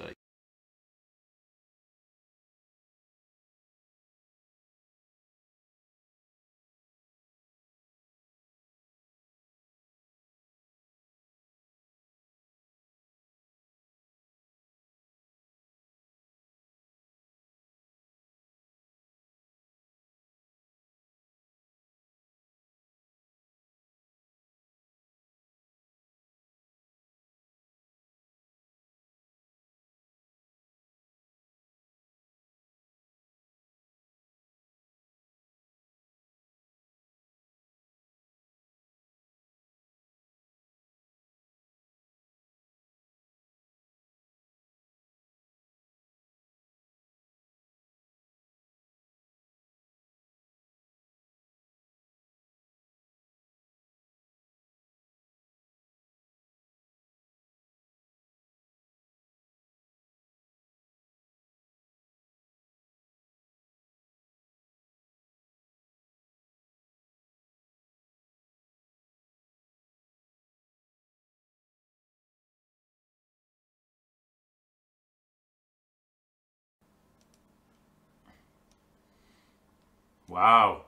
Wow.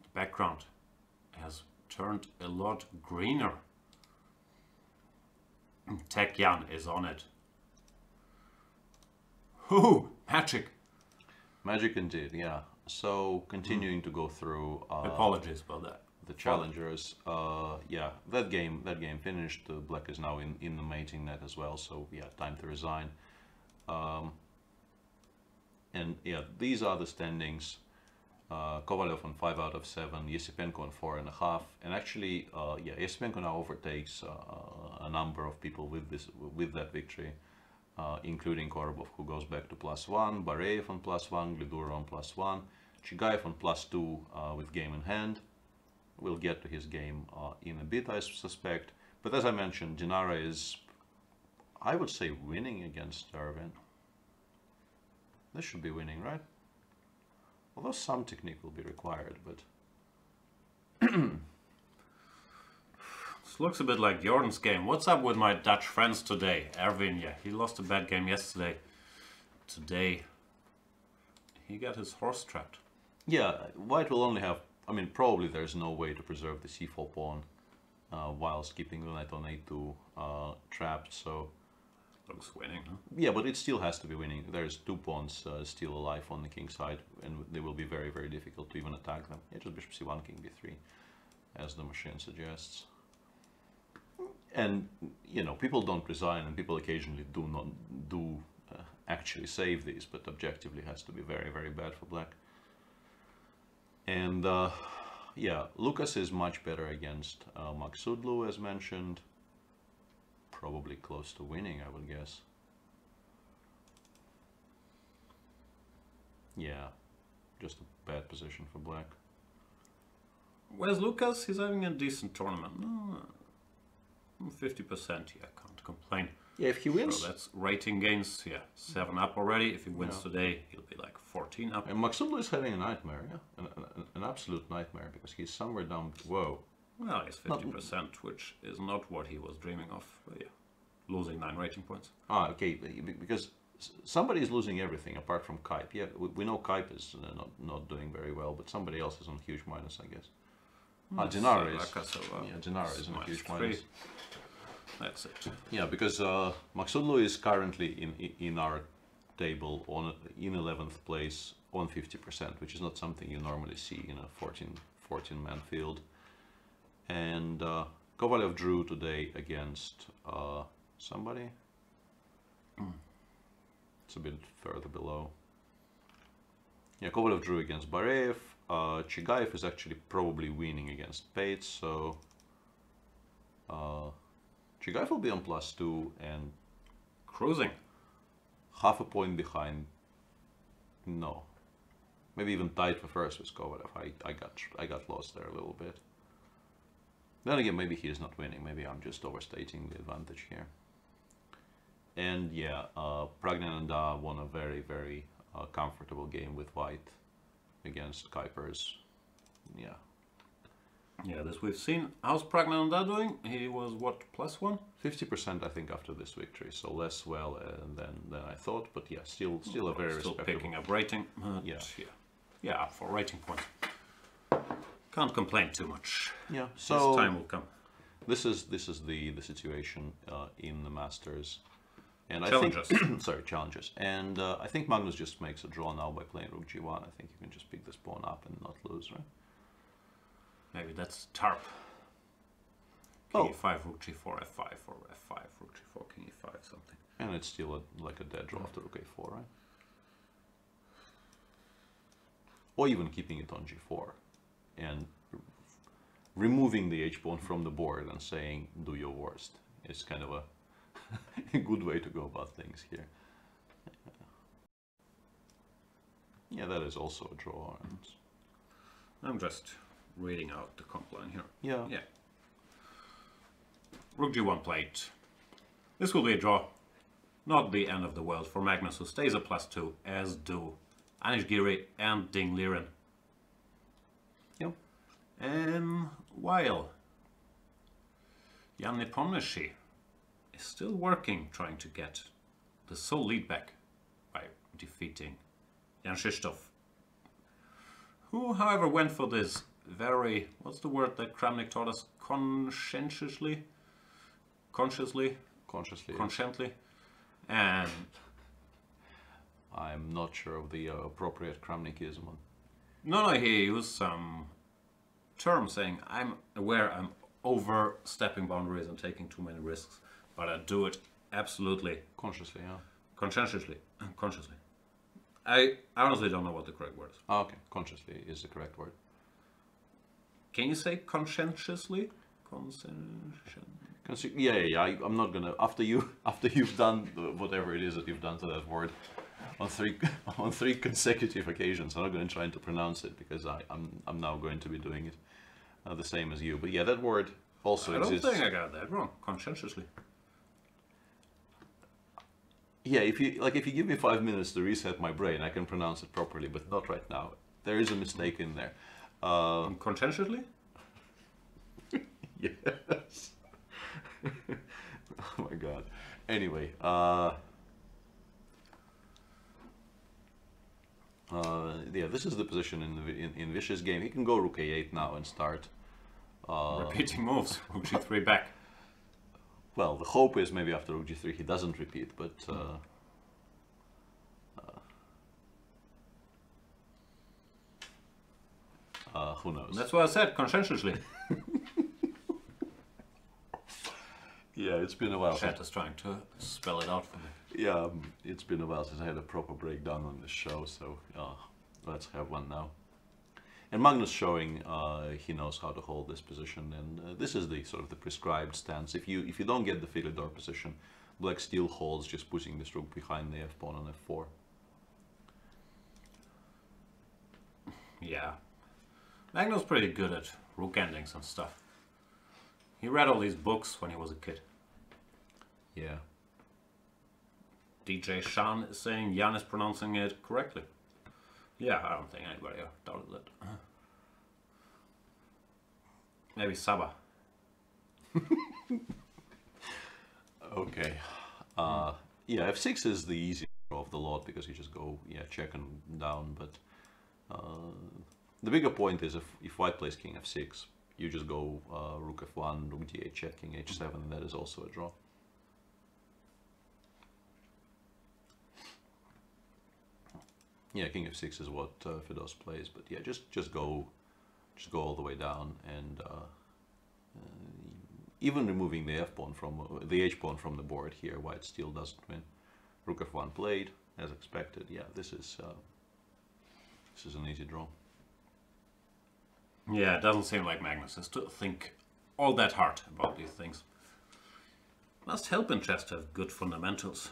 The background has turned a lot greener. Tekjan is on it. Ooh, magic. Magic indeed, yeah. So continuing to go through Apologies about that. the challengers. Yeah, that game finished. Black is now in the mating net as well. So yeah, time to resign. And yeah, these are the standings. Kovalev on 5 out of 7, Yesipenko on 4.5, and actually, yeah, Yesipenko now overtakes a number of people with that victory, including Korobov, who goes back to +1, Bareyev on +1, Glidura on +1, Chigayev on +2 with game in hand. We'll get to his game in a bit, I suspect. But as I mentioned, Dinara is, I would say, winning against Ervin. This should be winning, right? Although some technique will be required, but... This looks a bit like Jordan's game. What's up with my Dutch friends today? Erwin, yeah, he lost a bad game yesterday. Today, he got his horse trapped. Yeah, White will only have... I mean, probably there's no way to preserve the c4 pawn whilst keeping the knight on a2 trapped, so... Looks winning, huh? Yeah, but it still has to be winning. There's 2 pawns still alive on the king side, and they will be very, very difficult to even attack them. Yeah, just bishop c1, king b3, as the machine suggests. And, you know, people don't resign, and people occasionally do actually save these, but objectively has to be very, very bad for black. And, yeah, Lucas is much better against Maksudlu, as mentioned. Probably close to winning, I would guess. Yeah, just a bad position for black. Where's Lucas? He's having a decent tournament. 50%, yeah, can't complain. Yeah, if he wins... So that's rating gains, yeah, 7 up already. If he wins today, he'll be like 14 up. And Maksudlu is having a nightmare, yeah? An absolute nightmare, because he's somewhere down... Whoa. Well, he's 50%, which is not what he was dreaming of. But yeah, losing 9 rating points. Ah, okay, because somebody is losing everything apart from Kaip. Yeah, we know Kaip is not doing very well, but somebody else is on huge minus, I guess. Dinara is... yeah, Dinara is on a huge minus. That's it. Yeah, because Maksudlu is currently in our table in 11th place on 50%, which is not something you normally see in a 14-man field. And Kovalev drew today against somebody. It's a bit further below. Yeah, Kovalev drew against Bareyev. Chigayev is actually probably winning against Pates, so Chigayev will be on +2 and cruising. Half a point behind. No, maybe even tied for first with Kovalev. I got lost there a little bit. Then again, maybe he is not winning. Maybe I'm just overstating the advantage here. And yeah, Pragnananda won a very, very comfortable game with White against Kuipers. Yeah. Yeah, this we've seen. How's Pragnananda doing? He was, what, +1? 50%, I think, after this victory. So less well than I thought. But yeah, still a very still respectable. Picking up rating. Yeah. Yeah, for rating points. Can't complain too much. Yeah, so his time will come. This is the situation in the Masters, and Challengers. I think sorry, challengers. And I think Magnus just makes a draw now by playing Rook G1. I think you can just pick this pawn up and not lose, right? Maybe that's TARP. King E5, Rook G4, F5, or F5, Rook G4, King E5, something. And it's still like a dead draw after Rook A4, right? Or even keeping it on G4 and removing the H-pawn from the board and saying, do your worst. It's kind of a good way to go about things here. Yeah, that is also a draw. And I'm just reading out the comp line here. yeah. Yeah. Rook G1 played. This will be a draw. Not the end of the world for Magnus, who stays at +2, as do Anish Giri and Ding Liren. Yep. While Jan Nepomniachtchi is still working, trying to get the sole lead back by defeating Jan Krzysztof who, however, went for this very, what's the word that Kramnik taught us? Conscientiously? Consciously? Consciously. Consciently? And I'm not sure of the appropriate Kramnikism. no, he used some term saying, I'm aware I'm overstepping boundaries and taking too many risks, but I do it absolutely Consciously, yeah. conscientiously. Consciously. I honestly don't know what the correct word is. Ah, okay, consciously is the correct word. Can you say conscientiously? Yeah. I'm not gonna after you've done whatever it is that you've done to that word on three consecutive occasions. I'm not going to try to pronounce it because I'm now going to be doing it the same as you. But yeah, that word also exists. I don't think I got that wrong. Conscientiously. Yeah, if you give me 5 minutes to reset my brain, I can pronounce it properly, but not right now. There is a mistake in there. Conscientiously? Yes. Oh my god. Anyway, yeah, this is the position in Vish's game. He can go rook a8 now and start. Repeating moves. Rook g3 back. Well, the hope is maybe after rook g3 he doesn't repeat, but who knows? That's what I said, conscientiously. Yeah, it's been a while. Chat is trying to spell it out for me. Yeah, it's been a while since I had a proper breakdown on this show, so let's have one now. And Magnus showing he knows how to hold this position, and this is the sort of the prescribed stance. If you don't get the Philidor position, black still holds, just pushing this rook behind the f pawn on f4. Yeah. Magnus pretty good at rook endings and stuff. He read all these books when he was a kid. Yeah. DJ Shan is saying Jan is pronouncing it correctly. Yeah, I don't think anybody doubted it. Maybe Saba. Okay. Yeah, f6 is the easy of the lot because you just go check and down. But the bigger point is if white plays king f6, you just go rook f1, rook d8 check, king h7, and that is also a draw. Yeah, king f6 is what Fidos plays, but yeah, just go all the way down, and even removing the f pawn from the h pawn from the board here, white still doesn't win. Rook f1 played as expected. Yeah, this is an easy draw. Yeah, it doesn't seem like Magnus has to think all that hard about these things. Must help in chess to have good fundamentals.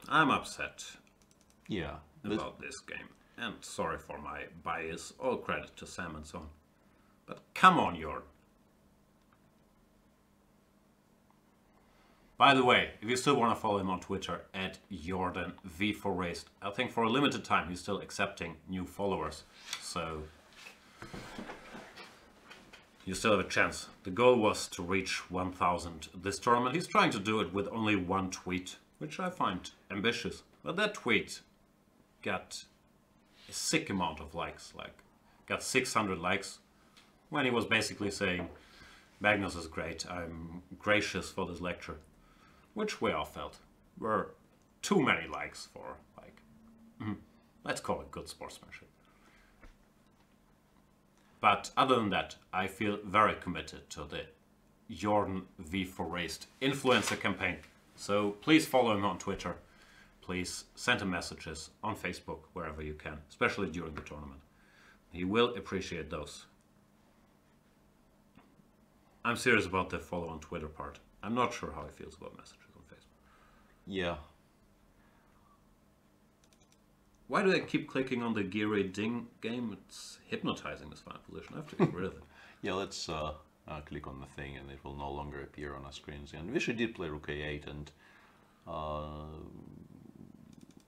I'm upset about this game, and sorry for my bias, all credit to Sam and so on. But come on, Jordan. By the way, if you still want to follow him on Twitter, at JordanV4Raced, I think for a limited time he's still accepting new followers, so you still have a chance. The goal was to reach 1,000 this tournament. He's trying to do it with only one tweet, which I find ambitious. But that tweet got a sick amount of likes, got 600 likes, when he was basically saying, Magnus is great, I'm gracious for this lecture. Which we all felt were too many likes for, let's call it good sportsmanship. But other than that, I feel very committed to the Jordan V4Raced influencer campaign. So please follow him on Twitter. Please send him messages on Facebook, wherever you can, especially during the tournament. He will appreciate those. I'm serious about the follow on Twitter part. I'm not sure how he feels about messages on Facebook. Yeah. Why do I keep clicking on the Giri Ding game? It's hypnotizing this final position. I have to get rid of it. Yeah, let's click on the thing and it will no longer appear on our screens. And Vishy did play rook a8, and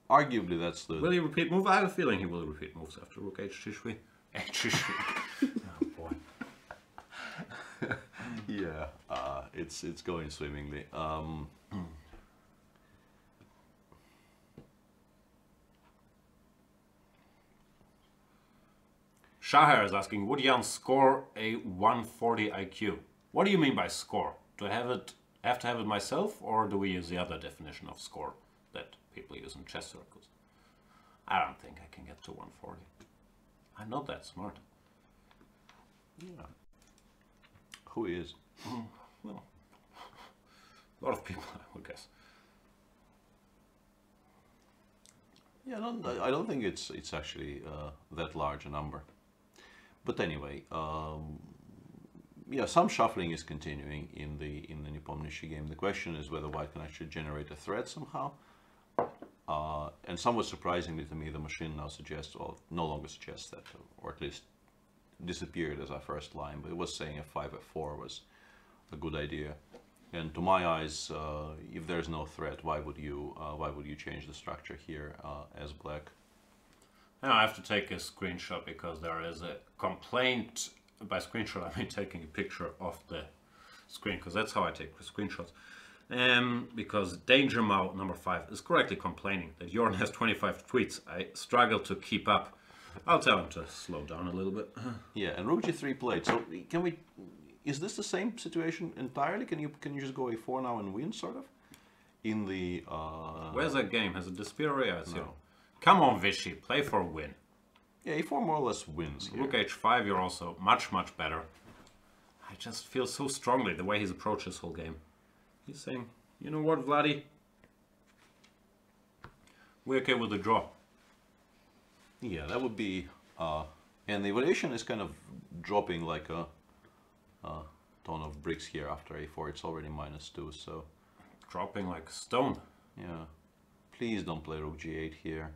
arguably that's the... Will he repeat move? I have a feeling he will repeat moves after rook h3. Oh boy. Yeah, it's going swimmingly. Shahar is asking, would Jan score a 140 IQ? What do you mean by score? Do I have to have it myself, or do we use the other definition of score that people use in chess circles? I don't think I can get to 140. I'm not that smart. Yeah. Who is? Well, a lot of people, I would guess. Yeah, I don't think it's actually that large a number. But anyway, yeah, some shuffling is continuing in the Nepomniachtchi game. The question is whether white can actually generate a threat somehow. And somewhat surprisingly to me, the machine now suggests, well, no longer suggests that, or at least disappeared as our first line. But it was saying f5, f4 was a good idea. And to my eyes, if there's no threat, why would you change the structure here as black? Now I have to take a screenshot because there is a complaint. By screenshot, I mean taking a picture of the screen, because that's how I take screenshots. Because Danger Mao number 5 is correctly complaining that Jordan has 25 tweets. I struggle to keep up. I'll tell him to slow down a little bit. Yeah, and Rook G3 played. So can we? Is this the same situation entirely? Can you just go a4 now and win, sort of? In the Where's that game? Has it disappeared? Yeah, no. Come on, Vichy, play for a win. Yeah, a4 more or less wins here. Rook H5, you're also much better. I just feel so strongly the way he's approached this whole game. He's saying, you know what, Vladdy? We're okay with the draw. Yeah, that would be... and the evaluation is kind of dropping like a ton of bricks here after a4. It's already -2, so... Dropping like a stone. Yeah. Please don't play Rook G8 here.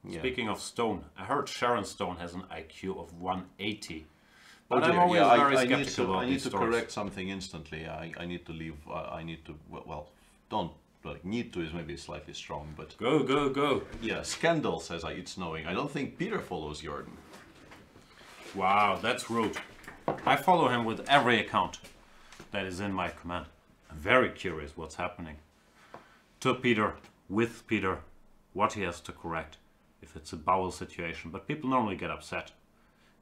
Yeah. Speaking of stone, I heard Sharon Stone has an IQ of 180. But Oh I'm dear, always yeah, very I skeptical about need these to stories. correct something instantly. I need to leave. I need to. Well, don't. Like, need to is maybe slightly strong, but Go, go, go. yeah. Scandal says it's snowing. I don't think Peter follows Jordan. Wow, that's rude. I follow him with every account that is in my command. I'm very curious what's happening. To Peter, with Peter, what he has to correct, if it's a bowel situation. But people normally get upset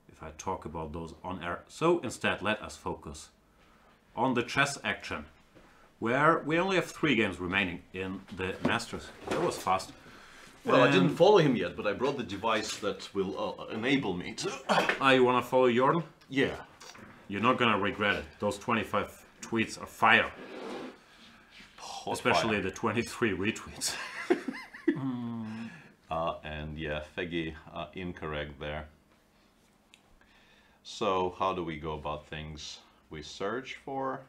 if I talk about those on air. So instead, let us focus on the chess action, where we only have 3 games remaining in the Masters. That was fast. Well, I didn't follow him yet, but I brought the device that will enable me to. You want to follow Jordan? Yeah. You're not going to regret it. Those 25 tweets are fire. Hot Especially fire. the 23 retweets. And yeah, Feggy incorrect there. So how do we go about things? We search for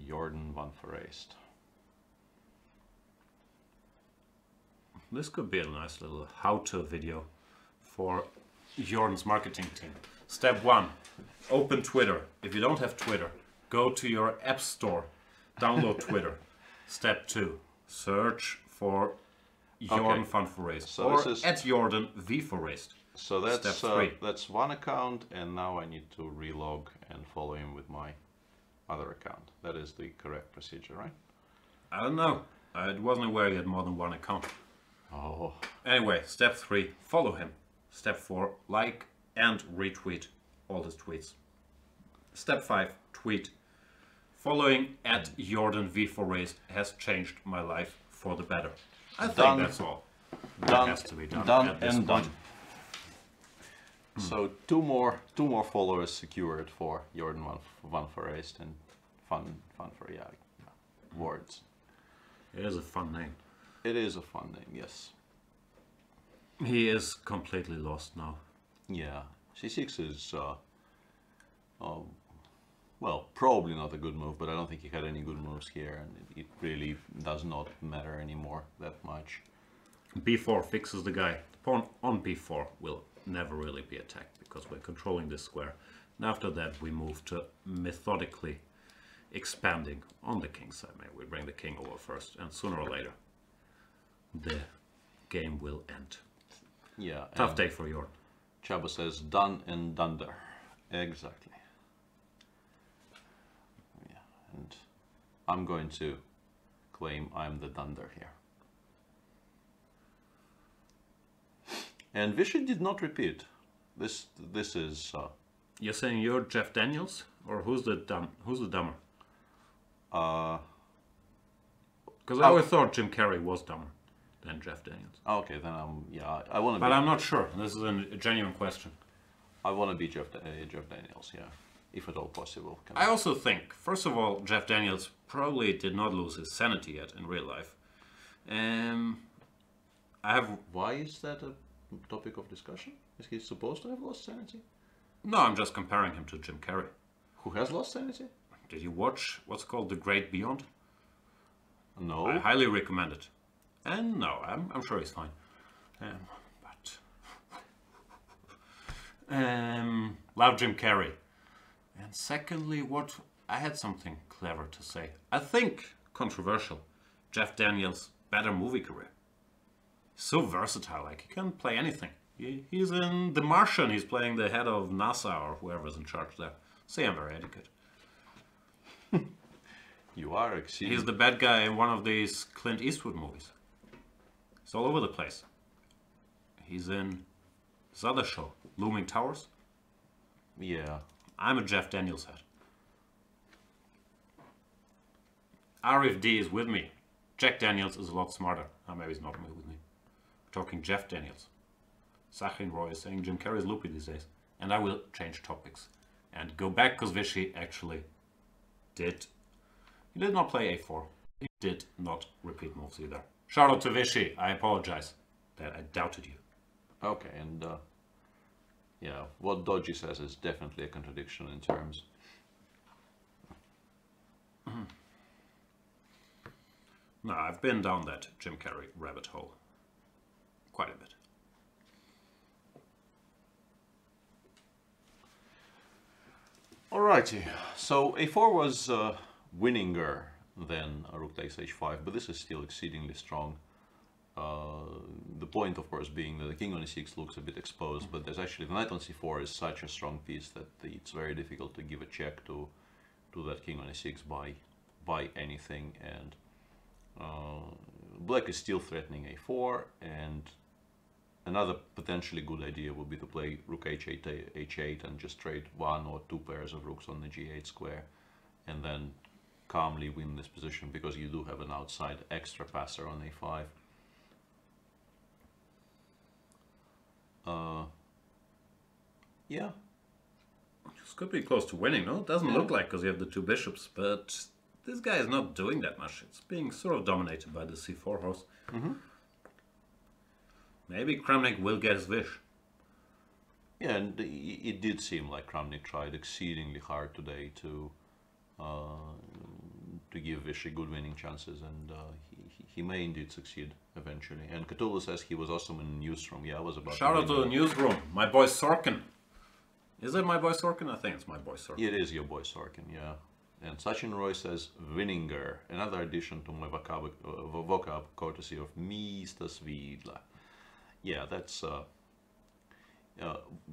Jordan van Foreest. This could be a nice little how-to video for Jordan's marketing team. Step 1, open Twitter. If you don't have Twitter, go to your app store, download Twitter. Step 2, search for Jordan van Foreest, So or this is... at Jordan V Foreest. So that's Step 3. that's one account, and now I need to relog and follow him with my other account. That is the correct procedure, right? I don't know. I wasn't aware you had more than one account. Oh. Anyway, step 3, follow him. Step 4, like and retweet all his tweets. Step 5, tweet. Following at Jordan V Foreest has changed my life for the better. I think that's all. That has to be done at this point. Done. So two more followers secured for Jordan van Foreest and fun for words. It is a fun name. It is a fun name, yes. He is completely lost now. Yeah, C6 is well, probably not a good move, but I don't think he had any good moves here, and it really does not matter anymore that much. B4 fixes the guy. The pawn on B4 will never really be attacked because we're controlling this square. And after that we move to methodically expanding on the king side. Maybe we bring the king over first, and sooner or later the game will end. Yeah. Tough day for Jordan. Chaba says done and dunder. Exactly. Yeah, and I'm going to claim I'm the dunder here. And Vishy did not repeat. This is You're saying you're Jeff Daniels, or who's the dumber? Because I always thought Jim Carrey was dumber than Jeff Daniels. okay. Then I want to. But I'm not sure. This is a genuine question. I want to be Jeff Daniels. Yeah, if at all possible. I also think, first of all, Jeff Daniels probably did not lose his sanity yet in real life. I have. Why is that a topic of discussion? Is he supposed to have lost sanity? No, I'm just comparing him to Jim Carrey. Who has lost sanity? Did you watch what's called The Great Beyond? No. I highly recommend it. And no, I'm sure he's fine. Love Jim Carrey. And secondly, I had something clever to say. I think controversial. Jeff Daniels' better movie career. So versatile, like he can play anything. He's in The Martian. He's playing the head of NASA or whoever's in charge there. See, I'm very educated. You are exceeding. He's the bad guy in one of these Clint Eastwood movies. He's all over the place. He's in this other show, Looming Towers. Yeah. I'm a Jeff Daniels head. Arif D is with me. Jack Daniels is a lot smarter. Oh, maybe he's not with me. We're talking Jeff Daniels. Sachin Roy is saying Jim Carrey is loopy these days. And I will change topics. And go back because Vishy actually did. He did not play A4. He did not repeat moves either. Shout out to Vishy. I apologize that I doubted you. Okay, and yeah, what Dodgy says is definitely a contradiction in terms. No, I've been down that Jim Carrey rabbit hole quite a bit. Alrighty, so A4 was winninger than Rook takes H5, but this is still exceedingly strong. The point, of course, being that the king on e6 looks a bit exposed, but there's actually the knight on c4 is such a strong piece that it's very difficult to give a check to that king on e6 by anything. And black is still threatening a4, and another potentially good idea would be to play rook h8, h8 and just trade one or two pairs of rooks on the g8 square, and then calmly win this position because you do have an outside extra passer on a5. Yeah. This could be close to winning, no? It doesn't look like because you have the two bishops, but this guy is not doing that much. It's being sort of dominated by the c4 horse. Maybe Kramnik will get his wish. Yeah, and it did seem like Kramnik tried exceedingly hard today to give Vishy good winning chances, and he may indeed succeed eventually. And Cthulhu says he was awesome in the newsroom. Yeah, I was about Shout out to the newsroom. My boy Sorkin. Is it my boy Sorkin? I think it's my boy Sorkin. It is your boy Sorkin, yeah. And Sachin Roy says winninger, another addition to my vocab courtesy of Mr. Svidla. Yeah, that's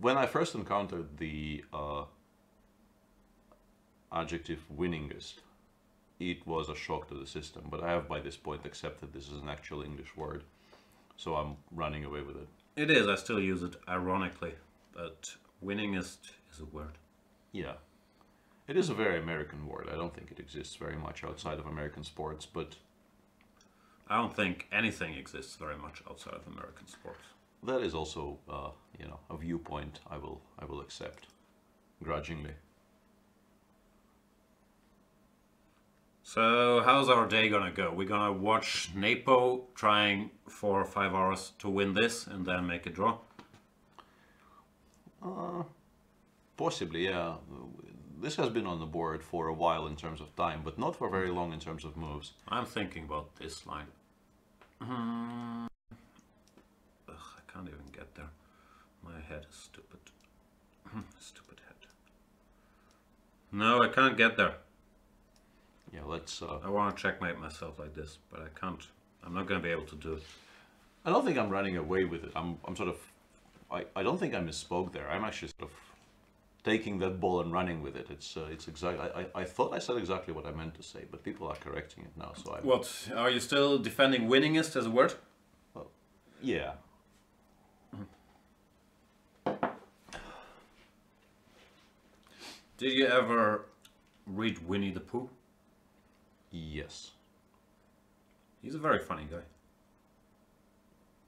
when I first encountered the adjective winningest, it was a shock to the system, but I have by this point accepted this is an actual English word, so I'm running away with it. It is, I still use it ironically, but winningest is a word. Yeah. It is a very American word. I don't think it exists very much outside of American sports, but I don't think anything exists very much outside of American sports. that is also, you know, a viewpoint I will accept grudgingly. So how's our day gonna go? We're gonna watch Napo trying for 5 hours to win this and then make a draw? Possibly, yeah. This has been on the board for a while in terms of time, but not for very long in terms of moves. I'm thinking about this line. Ugh, I can't even get there. My head is stupid. Stupid head. No, I can't get there. Yeah, let's... I want to checkmate myself like this, but I can't. I'm not going to be able to do it. I don't think I'm running away with it. I'm sort of... I don't think I misspoke there. I'm actually sort of taking that ball and running with it. It's exactly... I thought I said exactly what I meant to say, but people are correcting it now, so I... What? Are you still defending winningest as a word? Well, yeah. Did you ever read Winnie the Pooh? Yes. He's a very funny guy.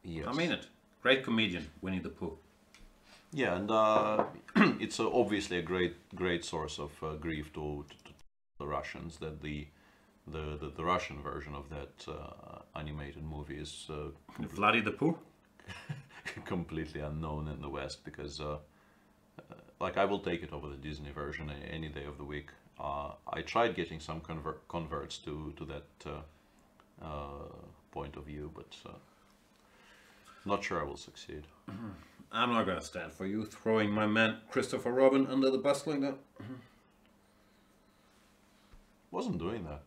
Yes. I mean it. Great comedian, Winnie the Pooh. Yeah, and it's obviously a great source of grief to the Russians that the Russian version of that animated movie is Vladdy the Pooh? completely unknown in the West because, like, I will take it over the Disney version any day of the week. I tried getting some converts to that point of view, but not sure I will succeed. I'm not gonna stand for you throwing my man Christopher Robin under the bus like that. Wasn't doing that.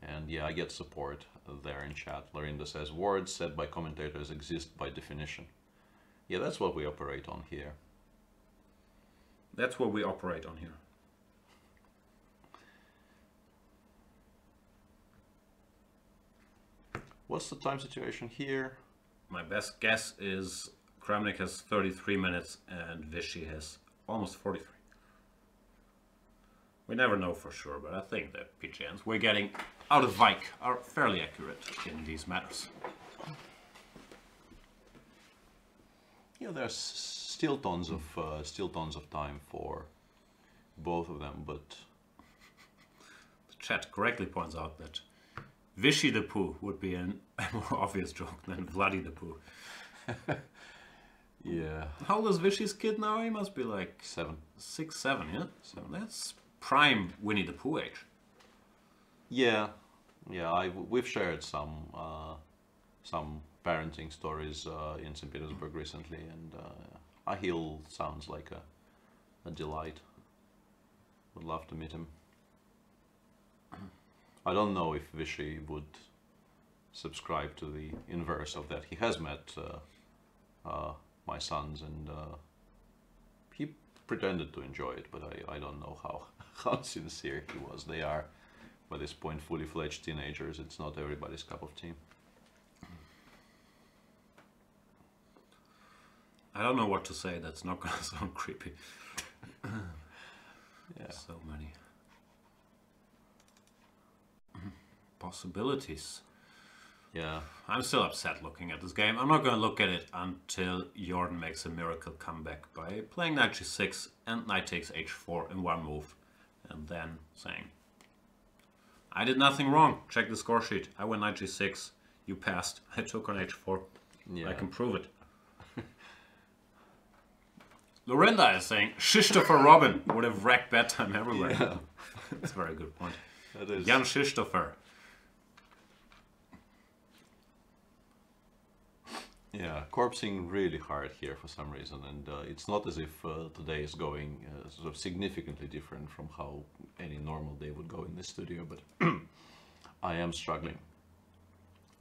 And yeah, I get support there in chat. Lorinda says, words said by commentators exist by definition. Yeah, that's what we operate on here. That's what we operate on here. What's the time situation here? My best guess is Kramnik has 33 minutes and Vichy has almost 43. We never know for sure, but I think that PGNs we're getting out of Vike are fairly accurate in these matters. Yeah, there's still tons of time for both of them, but The chat correctly points out that Vichy the Pooh would be a more obvious joke than Vladdy the Pooh. yeah, How old is Vichy's kid now? He must be like 7. 6, 7, yeah? So that's prime Winnie the Pooh age. Yeah, yeah. We've shared some parenting stories in St. Petersburg recently, and Ahil sounds like a delight. Would love to meet him. I don't know if Vichy would subscribe to the inverse of that. He has met my sons, and he pretended to enjoy it, but I don't know how sincere he was. They are, by this point, fully fledged teenagers. It's not everybody's cup of tea. I don't know what to say that's not gonna sound creepy. Yeah. So many possibilities. Yeah. I'm still upset looking at this game. I'm not going to look at it until Jordan makes a miracle comeback by playing knight g6 and knight takes h4 in one move, and then saying, I did nothing wrong. Check the score sheet. I went knight g6. You passed. I took on h4. Yeah. I can prove it. Lorinda is saying, Krzysztofer Robin would have wrecked bedtime everywhere. Yeah. That's a very good point. That is. Jan Krzysztofer. Yeah, corpsing really hard here for some reason, and it's not as if today is going sort of significantly different from how any normal day would go in this studio, but I am struggling.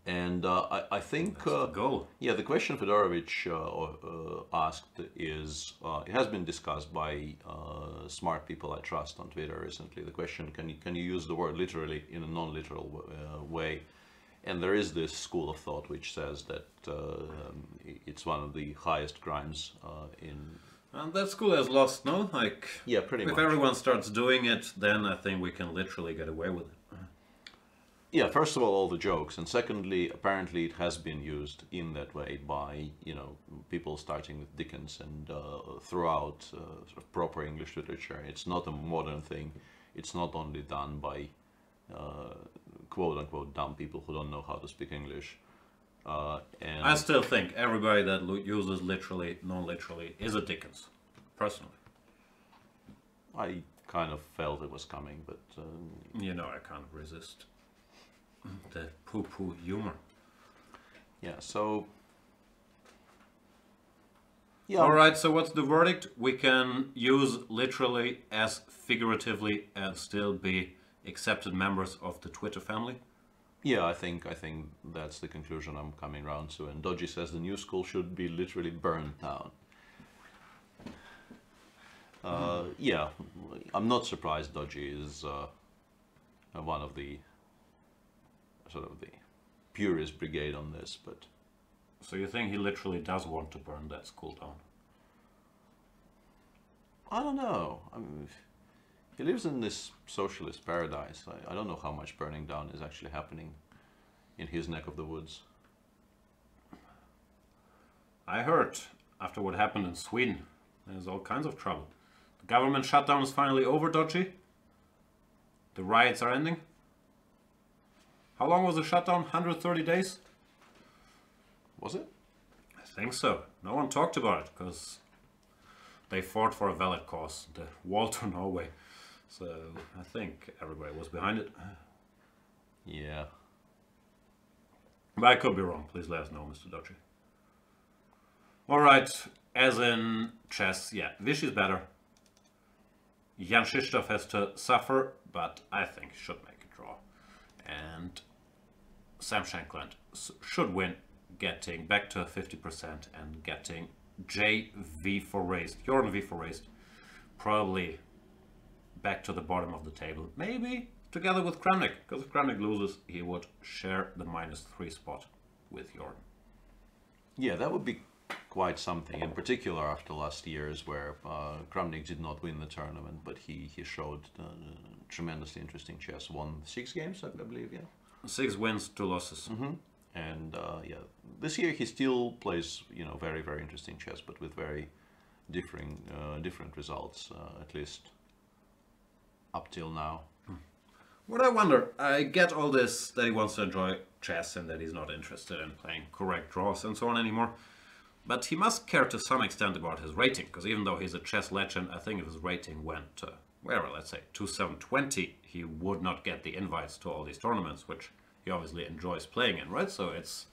And I think, That's the goal. yeah, the question Fedorovich asked is, it has been discussed by smart people I trust on Twitter recently. The question, can you use the word literally in a non-literal way? And there is this school of thought which says that it's one of the highest crimes in... And that school has lost, no? Like, Yeah, pretty much. if everyone starts doing it, then I think we can literally get away with it. Yeah, first of all the jokes, and secondly, apparently it has been used in that way by, you know, people starting with Dickens and throughout sort of proper English literature. It's not a modern thing. It's not only done by quote-unquote dumb people who don't know how to speak English. And I still think everybody that uses literally, non-literally, is a Dickens, personally. I kind of felt it was coming, but... You know, I can't resist the poo-poo humor. yeah, so... Yeah, Alright, so what's the verdict? We can use literally as figuratively and still be accepted members of the Twitter family? yeah, I think that's the conclusion I'm coming around to. And Dodgy says the new school should be literally burned down. Yeah, I'm not surprised Dodgy is one of the sort of the purist brigade on this, but So you think he literally does want to burn that school down? I don't know. I mean, he lives in this socialist paradise. I don't know how much burning down is actually happening in his neck of the woods. I heard, after what happened in Sweden, there's all kinds of trouble. The government shutdown is finally over, Dodgy. The riots are ending. How long was the shutdown? 130 days? Was it? I think so. No one talked about it because they fought for a valid cause, the wall to Norway. So I think everybody was behind it. Yeah. But I could be wrong. Please let us know, Mr. Dodgy. Alright, as in chess, yeah, Vichy's better. Jan Krzysztof has to suffer, but I think he should make a draw. And Sam Shankland should win, getting back to 50% and getting JV for raised. Jordan V for raised. Probably back to the bottom of the table. Maybe together with Kramnik, because if Kramnik loses, he would share the -3 spot with Jordan. Yeah, that would be quite something, in particular after last year's where Kramnik did not win the tournament, but he showed tremendously interesting chess. Won 6 games, I believe, yeah. 6 wins, 2 losses. And yeah, this year he still plays, you know, very, very interesting chess, but with very different results, at least up till now. What I wonder, I get all this that he wants to enjoy chess and that he's not interested in playing correct draws and so on anymore. But he must care to some extent about his rating, because even though he's a chess legend, I think if his rating went to, wherever, let's say, 2720, he would not get the invites to all these tournaments, which he obviously enjoys playing in, right? So it's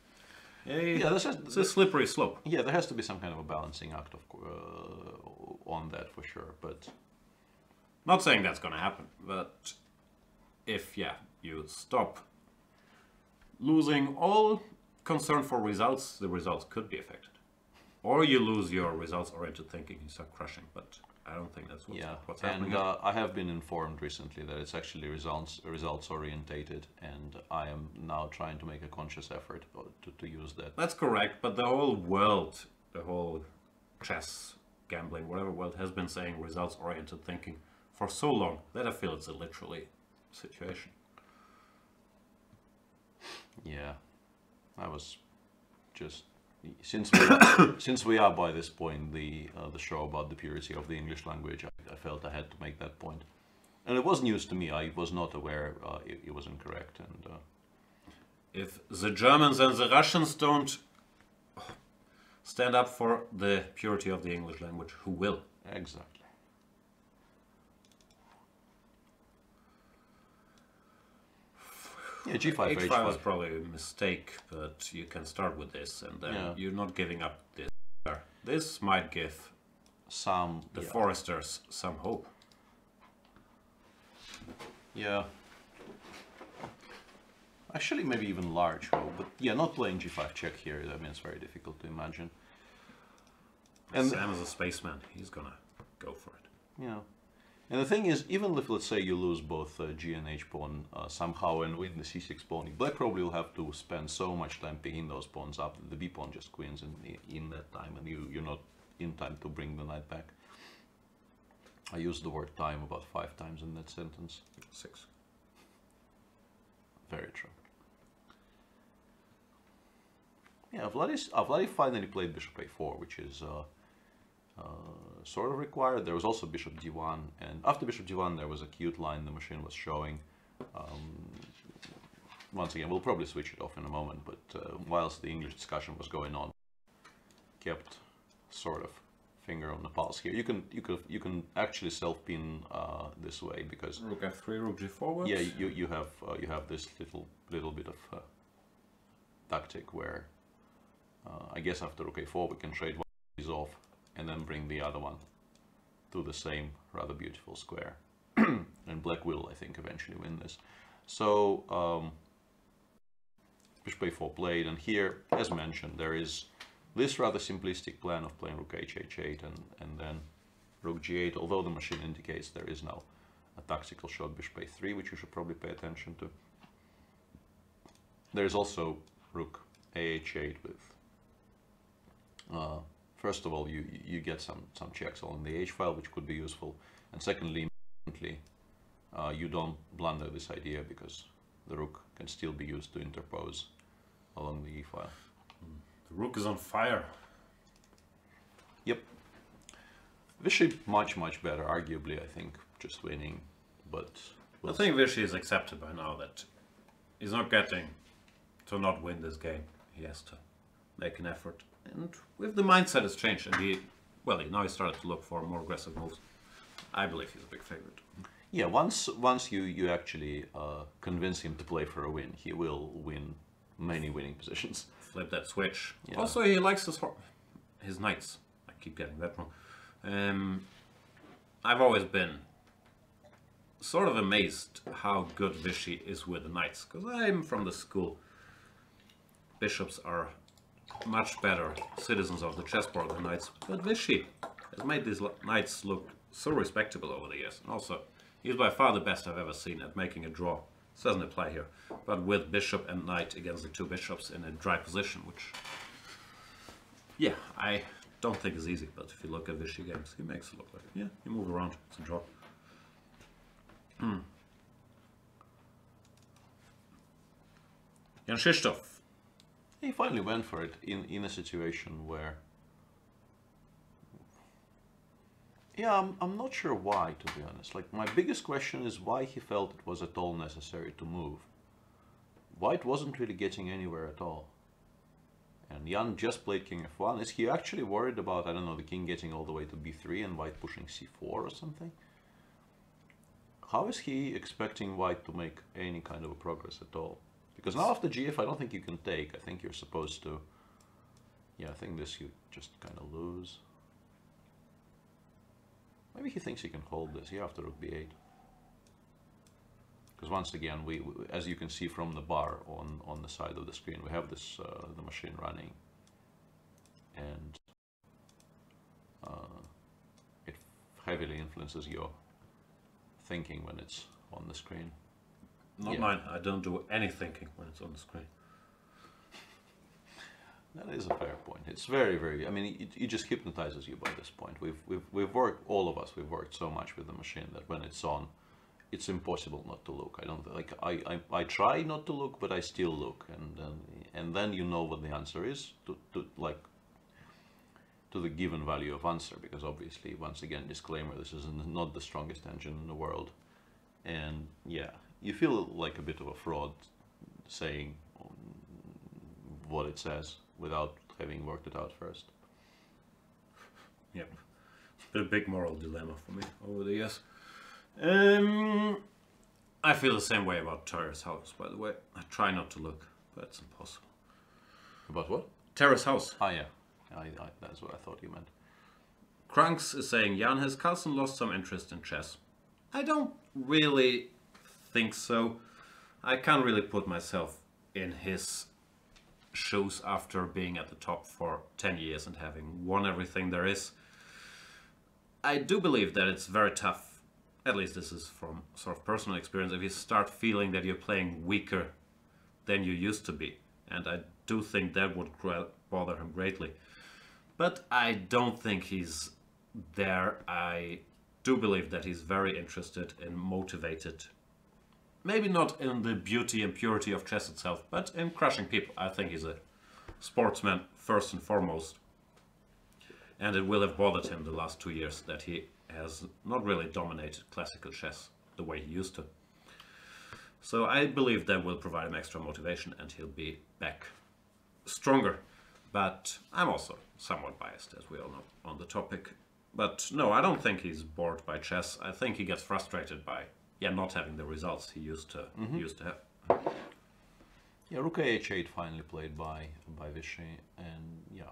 it's a slippery slope. Yeah, there has to be some kind of a balancing act on that for sure, but... Not saying that's going to happen, but if, yeah, you stop losing all concern for results, the results could be affected. Or you lose your results-oriented thinking, you start crushing, but I don't think that's what's happening. And I have been informed recently that it's actually results-orientated, and I am now trying to make a conscious effort to use that. That's correct, but the whole world, the whole chess, gambling, whatever world has been saying results-oriented thinking for so long that I feel it's a literally situation. Yeah, I was just... Since we are by this point the show about the purity of the English language, I felt I had to make that point, and it was news to me. I was not aware it was incorrect. And if the Germans and the Russians don't stand up for the purity of the English language, who will? Exactly. Yeah, G5, H5 was probably a mistake, but you can start with this, and then you're not giving up this. This might give the Foresters some hope. Yeah. Actually, maybe even large hope, but yeah, not playing G5 check here, I mean, it's very difficult to imagine. And Sam is a spaceman, he's gonna go for it. Yeah. And the thing is, even if, let's say, you lose both G and H pawn somehow and win the C6 pawn, Black probably will have to spend so much time picking those pawns up that the B pawn just queens in that time, and you're not in time to bring the knight back. I used the word time about 5 times in that sentence. 6. Very true. Yeah, Vladi finally played bishop a4, which is... sort of required. There was also bishop d1, and after bishop d1 there was a cute line the machine was showing. Once again, we'll probably switch it off in a moment, but whilst the English discussion was going on, kept sort of finger on the pulse here. You can actually self-pin this way because rook f3, rook g4 works. Yeah, you have this little bit of tactic where I guess after rook a4 we can trade one of these off and then bring the other one to the same rather beautiful square. And Black will, I think, eventually win this. So, bishop a4 played, and here, as mentioned, there is this rather simplistic plan of playing rook h8 and then rook g8, although the machine indicates there is now a tactical shot bishop a3, which you should probably pay attention to. There's also rook ah8 with. First of all, you get some checks on the h file, which could be useful, and secondly, you don't blunder this idea because the rook can still be used to interpose along the e file. The rook is on fire. Yep. Vishy much better, arguably, I think, just winning, but I think Vishy is accepted by now that he's not getting to not win this game. He has to make an effort. And if the mindset has changed, and now he started to look for more aggressive moves, I believe he's a big favorite. Yeah, once you actually convince him to play for a win, he will win many winning positions. Flip that switch. Yeah. Also, he likes his knights. I keep getting that wrong. I've always been sort of amazed how good Vishy is with the knights, because I'm from the school. Bishops are much better citizens of the chessboard than knights, but Vishy has made these knights look so respectable over the years. And also, he's by far the best I've ever seen at making a draw. This doesn't apply here, but with bishop and knight against the two bishops in a dry position, which, yeah, I don't think is easy, but if you look at Vishy games, he makes it look like, yeah, you move around, it's a draw. Jan Krzysztof. He finally went for it in a situation where, yeah, I'm not sure why, to be honest. Like, my biggest question is why he felt it was at all necessary to move. White wasn't really getting anywhere at all. And Jan just played king f1. Is he actually worried about, I don't know, the king getting all the way to b3 and white pushing c4 or something? How is he expecting white to make any kind of a progress at all? Because now after gf, I don't think you can take. I think you're supposed to... Yeah, I think this you just kind of lose. Maybe he thinks he can hold this here after rook b8. Because once again, we as you can see from the bar on the side of the screen, we have this the machine running, and it heavily influences your thinking when it's on the screen. Not mine. I don't do any thinking when it's on the screen. That is a fair point. It's very. I mean, it just hypnotizes you by this point. We've worked, all of us. We've worked so much with the machine that when it's on, it's impossible not to look. I don't like. I try not to look, but I still look, and then you know what the answer is to the given value of answer, because obviously, once again, disclaimer: this is not the strongest engine in the world, and yeah, you feel like a bit of a fraud saying what it says without having worked it out first. Yep, it's been a big moral dilemma for me over the years. I feel the same way about Terrace House, by the way. I try not to look, but it's impossible. About what? Terrace House. Ah, yeah. That's what I thought you meant. Krunks is saying, Jan, has Carlsen lost some interest in chess? I don't really think so. I can't really put myself in his shoes after being at the top for 10 years and having won everything there is. I do believe that it's very tough, at least this is from sort of personal experience, if you start feeling that you're playing weaker than you used to be. And I do think that would bother him greatly. But I don't think he's there. I do believe that he's very interested and motivated. Maybe not in the beauty and purity of chess itself, but in crushing people. I think he's a sportsman first and foremost. And it will have bothered him the last 2 years that he has not really dominated classical chess the way he used to. So I believe that will provide him extra motivation and he'll be back stronger. But I'm also somewhat biased, as we all know, on the topic. But no, I don't think he's bored by chess. I think he gets frustrated by not having the results he used to have. Yeah, rook ah8 finally played by Vishy, and yeah,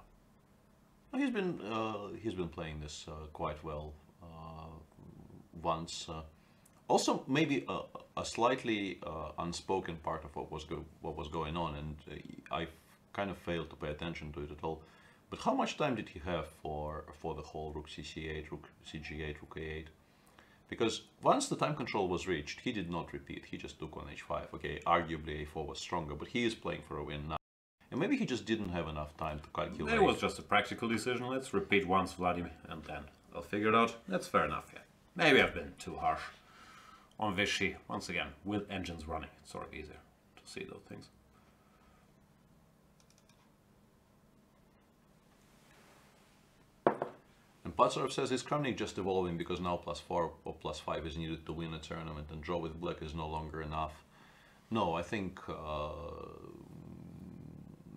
he's been playing this quite well. Once also maybe a slightly unspoken part of what was going on, and I kind of failed to pay attention to it at all. But how much time did he have for the whole rook cc8, rook cg8, rook a8? Because once the time control was reached, he did not repeat. He just took on h5. Okay, arguably a4 was stronger, but he is playing for a win now. And maybe he just didn't have enough time to calculate. It was just a practical decision. Let's repeat once, Vladimir, and then I'll figure it out. That's fair enough, yeah. Maybe I've been too harsh on Vichy. Once again, with engines running, it's sort of easier to see those things. And Patsarov says, is Kramnik just evolving because now +4 or +5 is needed to win a tournament and draw with black is no longer enough? No, I think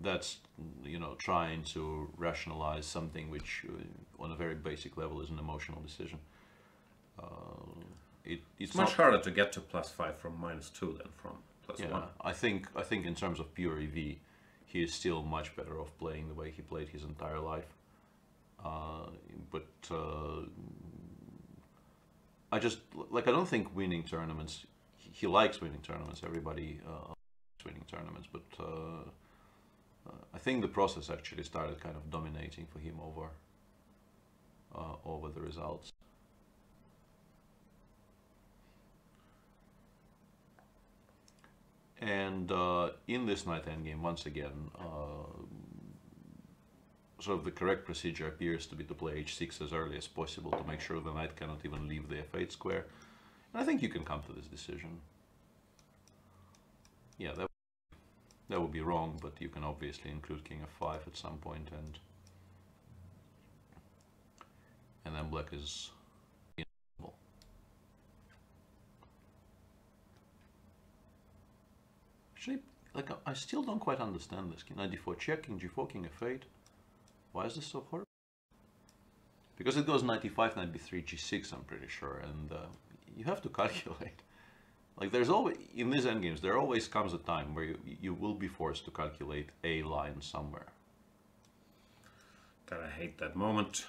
that's, you know, trying to rationalize something which on a very basic level is an emotional decision. It's much harder to get to +5 from -2 than from +1. I think in terms of pure EV, he is still much better off playing the way he played his entire life. I just, like, I don't think winning tournaments, he likes winning tournaments, everybody likes winning tournaments, but I think the process actually started kind of dominating for him over the results. And in this knight endgame, once again, sort of the correct procedure appears to be to play h6 as early as possible to make sure the knight cannot even leave the f8 square. And I think you can come to this decision. Yeah, that would be wrong, but you can obviously include king f5 at some point, and then black is inevitable. Actually, like, I still don't quite understand this. King d4 check, king g4, king f8. Why is this so horrible? Because it goes knight e5, knight b3, g6, I'm pretty sure, and you have to calculate. Like, there's always, in these endgames, there always comes a time where you will be forced to calculate a line somewhere. God, I hate that moment.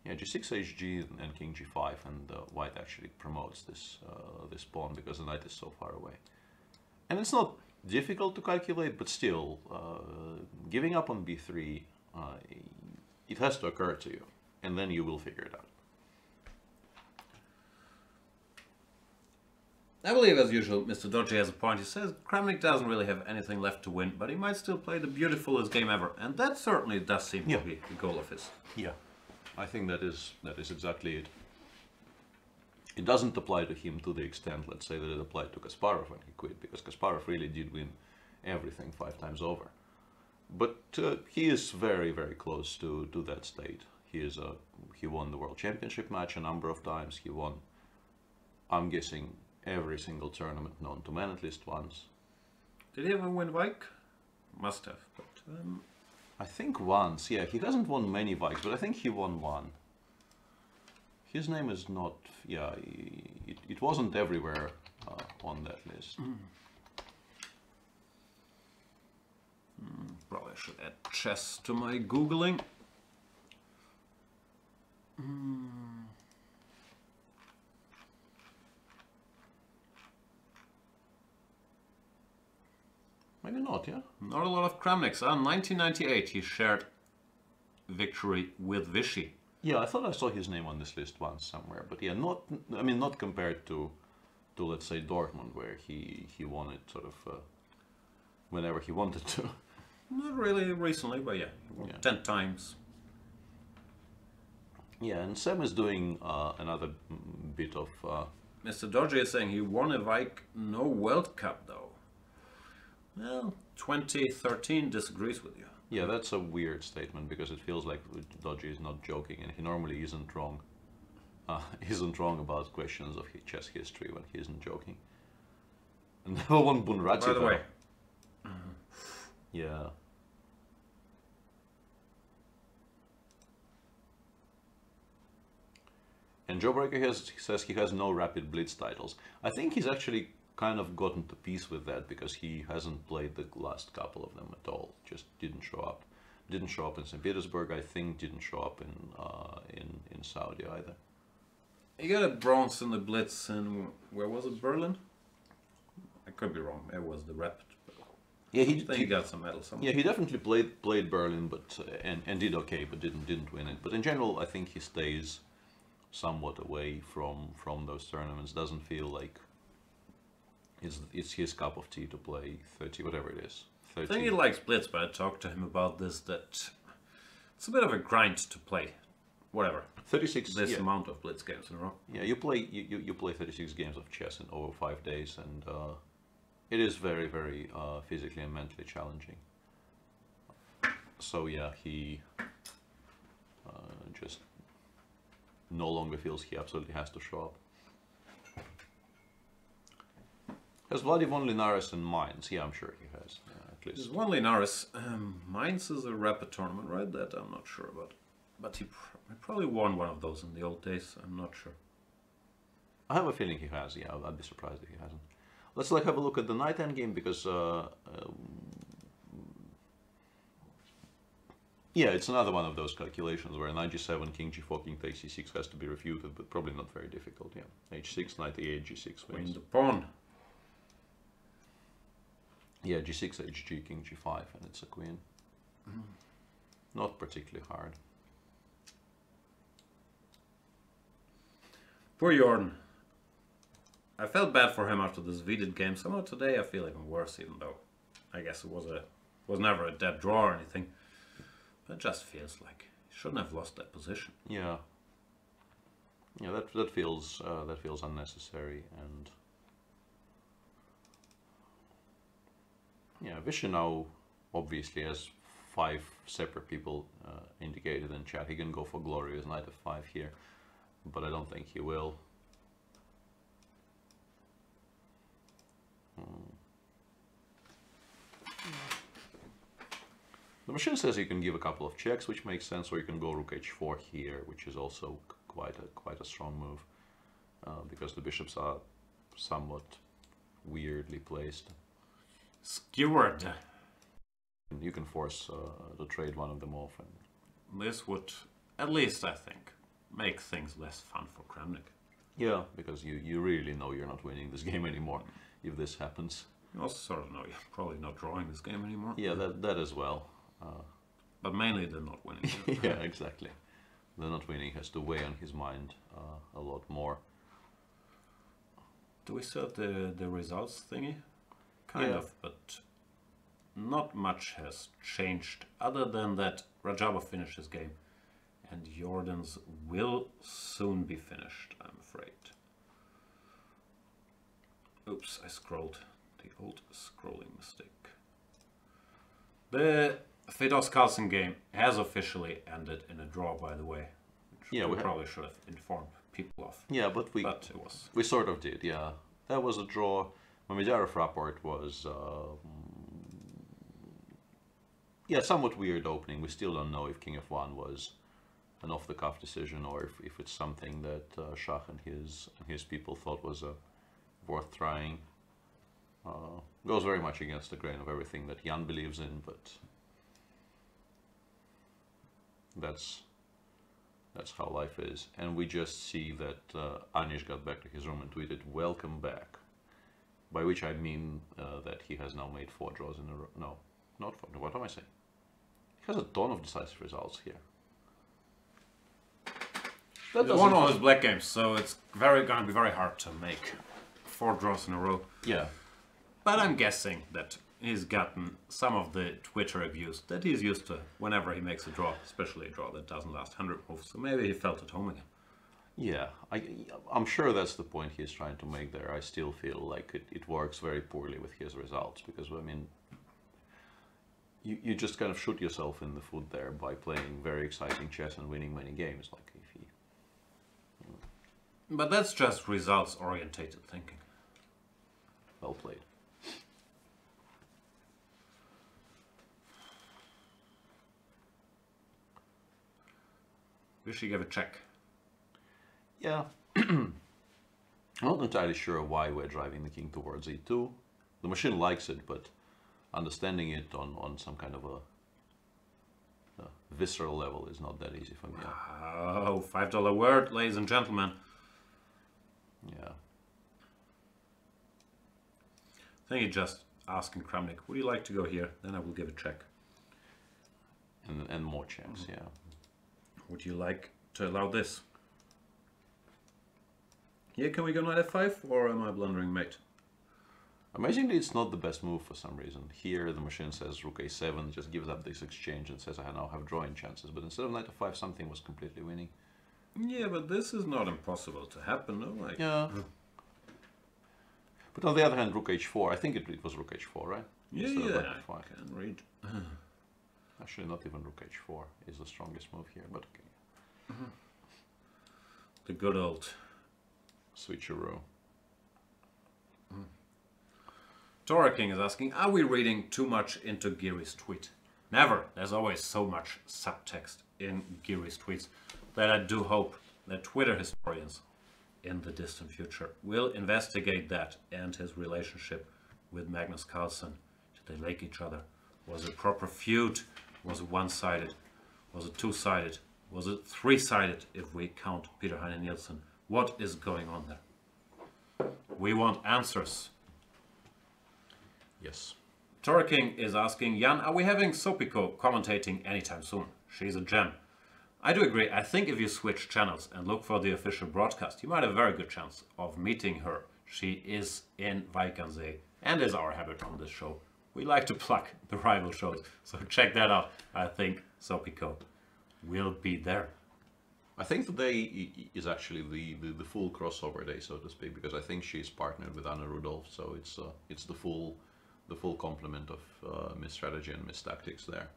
Yeah, g6, hg, and king g5, and white actually promotes this this pawn because the knight is so far away. And it's not difficult to calculate, but still, giving up on b3, it has to occur to you, and then you will figure it out. I believe, as usual, Mr. Dodgy has a point. He says Kramnik doesn't really have anything left to win, but he might still play the beautifulest game ever, and that certainly does seem to be the goal of his. Yeah, I think that is exactly it. It doesn't apply to him to the extent, let's say, that it applied to Kasparov when he quit, because Kasparov really did win everything 5 times over. But he is very, very close to that state. He won the World Championship match a number of times. He won, I'm guessing, every single tournament known to man at least once. Did he ever win Vike? Must have, but... I think once, yeah. He hasn't won many Vikes, but I think he won one. His name is not... yeah, it wasn't everywhere on that list. Probably I should add chess to my Googling. Maybe not, yeah? Not a lot of Kramniks. 1998 he shared victory with Vichy. Yeah, I thought I saw his name on this list once somewhere, but yeah, not compared to let's say Dortmund, where he won it sort of whenever he wanted to. Not really recently, but yeah, 10 times. Yeah, and Sam is doing another bit of... Mr. Dodgy is saying he won a Vike, no World Cup though. Well, 2013 disagrees with you. Yeah, that's a weird statement, because it feels like Dodgy is not joking, and he normally isn't wrong. Isn't wrong about questions of chess history when he isn't joking. And never won Bunrazi. By the way. Yeah. And Joe Breaker says he has no Rapid Blitz titles. I think he's actually kind of gotten to peace with that, because he hasn't played the last couple of them at all. Just didn't show up. Didn't show up in St. Petersburg, I think. Didn't show up in Saudi either. He got a bronze in the Blitz in, where was it, Berlin? I could be wrong. It was the Rapid. Yeah, he got some medals. Yeah, he definitely played Berlin, but and did okay, but didn't win it. But in general, I think he stays somewhat away from those tournaments. Doesn't feel like it's his cup of tea to play 30, whatever it is. 30. I think he likes Blitz, but I talked to him about this, that it's a bit of a grind to play, whatever, 36. this Yeah, amount of Blitz games in a row. yeah. You play 36 games of chess in over 5 days, and it is very, very physically and mentally challenging. So yeah, he just no longer feels he absolutely has to show up. Has Vladi won Linares and Mainz? Yeah, I'm sure he has. At There's least. one Linares. Mainz is a rapid tournament, right? That I'm not sure about. But he probably won one of those in the old days. I'm not sure. I have a feeling he has. Yeah, I'd be surprised if he hasn't. Let's have a look at the night end game because yeah, it's another one of those calculations where knight g7, king g4, king takes c6 has to be refuted, but probably not very difficult. Yeah, h6, knight e8, g6 Win wins. the pawn. Yeah, g6, hg, king g5, and it's a queen. Not particularly hard. Poor Jordan. I felt bad for him after this Veded game. Somehow today I feel even worse, even though I guess it was never a dead draw or anything. But it just feels like he shouldn't have lost that position. Yeah. Yeah, that feels unnecessary, and yeah, Vishy now obviously has 5 separate people indicated in chat. He can go for glorious knight f5 here, but I don't think he will. The machine says you can give a couple of checks, which makes sense, or you can go rook h4 here, which is also quite a strong move, because the bishops are somewhat weirdly placed. Skewered. You can force to trade one of them off, and This would, at least I think, make things less fun for Kramnik. yeah, because you really know you're not winning this game anymore if this happens. You also sort of know you're probably not drawing this game anymore. Yeah, that as well. But mainly they're not winning. Yeah, exactly. The not winning has to weigh on his mind a lot more. Do we set the results thingy? Kind Yeah. of, but not much has changed other than that Rajabov finished his game and Jordan's will soon be finished, I'm afraid. Oops, I scrolled. The old scrolling mistake. The Fedos Carlsen game has officially ended in a draw, by the way. Which Yeah, we probably should have informed people of. Yeah, but It was. we sort of did. Yeah, that was a draw. Mamedjarov rapport was yeah, somewhat weird opening. We still don't know if King f1 was an off-the-cuff decision or if it's something that Shah and his people thought was worth trying. Goes very much against the grain of everything that Jan believes in, but that's how life is. And we just see that Anish got back to his room and tweeted, "Welcome back," by which I mean that he has now made 4 draws in a row. No, not 4. What am I saying? He has a ton of decisive results here. It's one of those black games, so it's going to be very hard to make 4 draws in a row. Yeah. But I'm guessing that he's gotten some of the Twitter abuse that he's used to whenever he makes a draw, especially a draw that doesn't last 100 moves. So maybe he felt at home again. Yeah, I'm sure that's the point he's trying to make there. I still feel like it works very poorly with his results because, I mean, you just kind of shoot yourself in the foot there by playing very exciting chess and winning many games. Like if he, But that's just results-orientated thinking. well played. Vishy gave a check. Yeah, I'm not entirely sure why we're driving the king towards e2. The machine likes it, but understanding it on some kind of a visceral level is not that easy for me. Oh, $5 word, ladies and gentlemen. Yeah. I think he just asking Kramnik, would you like to go here? Then I will give a check. And more checks, yeah. Would you like to allow this? Here, can we go knight f5, or am I blundering, mate? Amazingly, it's not the best move for some reason. Here, the machine says rook a7, just gives up this exchange and says I now have drawing chances. But instead of knight f5, something was completely winning. Yeah, but this is not impossible to happen, no? Like, yeah. But on the other hand, rook h4, I think it was rook h4, right? Yeah, Instead of yeah, knight f5. I can read. Actually, not even rook h4 is the strongest move here, but okay. The good old switcheroo. Tora King is asking, are we reading too much into Giri's tweet? Never. There's always so much subtext in Giri's tweets that I do hope that Twitter historians in the distant future will investigate that and his relationship with Magnus Carlsen. Did they like each other? Was it proper feud? Was it one-sided? Was it two-sided? Was it three-sided if we count Peter Heine Nielsen? What is going on there? We want answers. Yes. Tora King is asking, Jan, are we having Sopiko commentating anytime soon? She's a gem. I do agree. I think if you switch channels and look for the official broadcast, you might have a very good chance of meeting her. She is in Weikantsee, and is our habit on this show. We like to plug the rival shows, so check that out. I think Sopiko will be there. I think today is actually the full crossover day, so to speak, because I think she's partnered with Anna Rudolph, so it's the full complement of Miss Strategy and Miss Tactics there.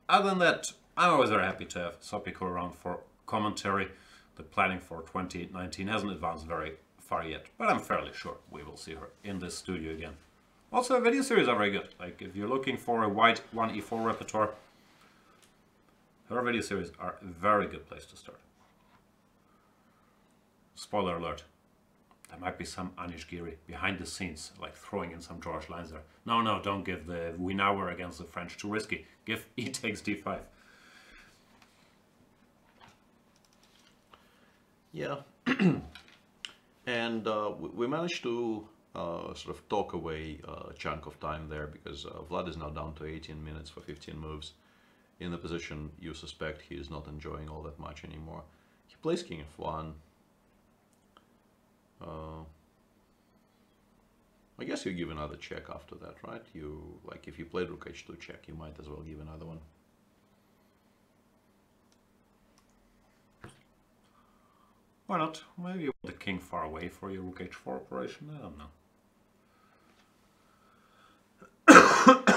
Other than that, I'm always very happy to have Sopiko around for commentary. The planning for 2019 hasn't advanced very far yet, but I'm fairly sure we will see her in this studio again. Also, video series are very good. Like, if you're looking for a white 1e4 repertoire, her video series are a very good place to start. Spoiler alert. There might be some Anish Giri behind the scenes, like throwing in some George lines there. No, don't give the we now were against the French too risky. Give e takes d5. Yeah. And we managed to sort of talk away a chunk of time there, because Vlad is now down to 18 minutes for 15 moves. In the position you suspect he is not enjoying all that much anymore. He plays king f1. I guess you give another check after that, right? Like if you played rook h2 check, you might as well give another one. Why not? Maybe you want the king far away for your rook h4 operation. I don't know.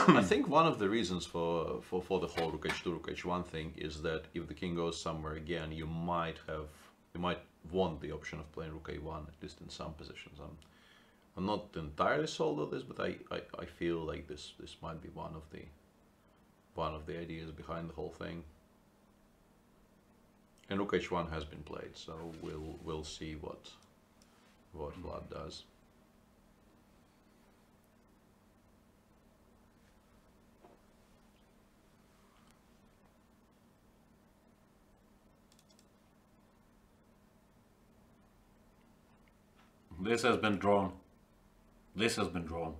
I think one of the reasons for the whole rook h2, rook h1 thing is that if the king goes somewhere again, you might want the option of playing rook a1, at least in some positions. I'm not entirely sold on this, but I feel like this might be one of the ideas behind the whole thing. And rook h1 has been played, so we'll see what Vlad does. This has been drawn. This has been drawn.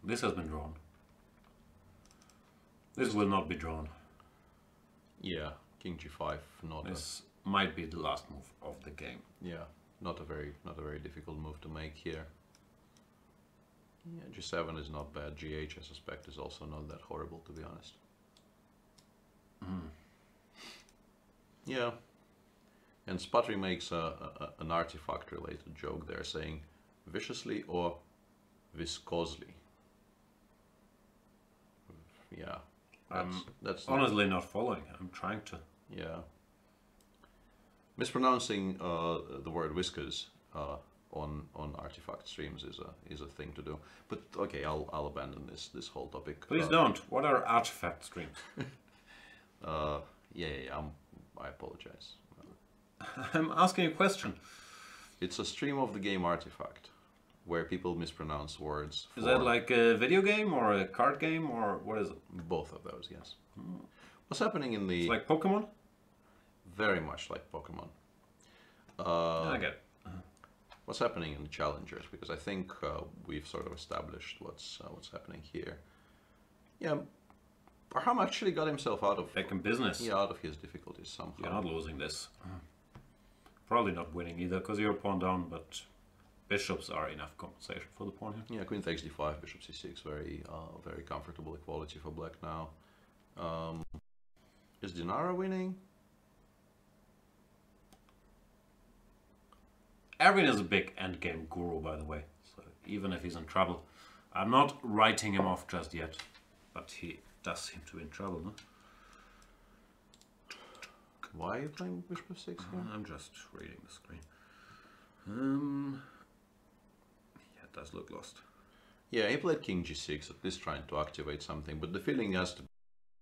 This has been drawn. This will not be drawn. Yeah, king g5, This might be the last move of the game. Yeah, not a very difficult move to make here. Yeah, g7 is not bad. G8, I suspect, is also not that horrible, to be honest. Yeah. And Sputry makes an artifact-related joke there, saying viciously or viscosely. Yeah, that's honestly not following. I'm trying to. Yeah. Mispronouncing the word viscous on artifact streams is a thing to do. But okay, I'll abandon this whole topic. Please don't. What are artifact streams? Yeah, I apologize. I'm asking a question. It's a stream of the game Artifact, where people mispronounce words. Is that like a video game or a card game, or what is it? Both of those, yes. What's happening in the... It's like Pokemon? Very much like Pokemon. I get it. What's happening in the Challengers? Because I think we've sort of established what's happening here. Yeah, Barham actually got himself out of... Back in business. Yeah, out of his difficulties somehow. You're not losing this. Probably not winning either because you're pawn down, but bishops are enough compensation for the pawn here. Yeah, queen takes d5, bishop c6, very comfortable equality for black now. Is Dinara winning? Erwin is a big endgame guru, by the way, so even if he's in trouble, I'm not writing him off just yet, but he does seem to be in trouble, no? Why are you playing bishop f6 here? I'm just reading the screen. Yeah, it does look lost. Yeah, he played king g6, at least trying to activate something, but the feeling has to be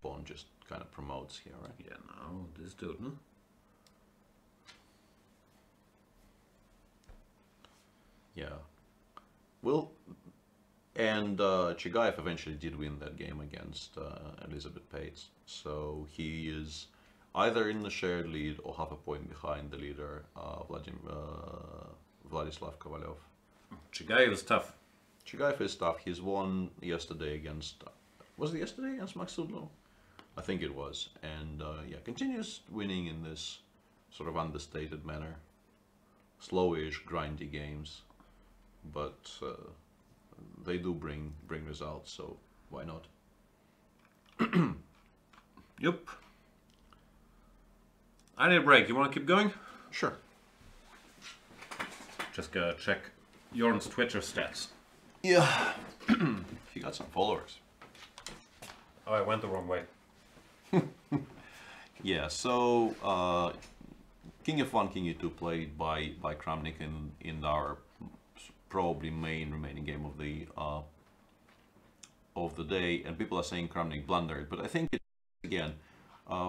pawn just kind of promotes here, right? Yeah, now this dude, no? Yeah. Well, and Chigaev eventually did win that game against Elizabeth Pates, so he is either in the shared lead or half a point behind the leader, Vladislav Kovalyov. Chigaev is tough. Chigaev is tough. He's won yesterday against... was it yesterday against Max Sudlow? I think it was. And yeah, continues winning in this sort of understated manner. Slowish, grindy games. But they do bring results, so why not? Yep. I need a break. You want to keep going? Sure. Just gotta check Jorn's Twitter stats. Yeah. He got some followers. Oh, I went the wrong way. Yeah, so King f1, King e2 played by Kramnik in our probably main remaining game of the day, and people are saying Kramnik blundered, but I think it, again,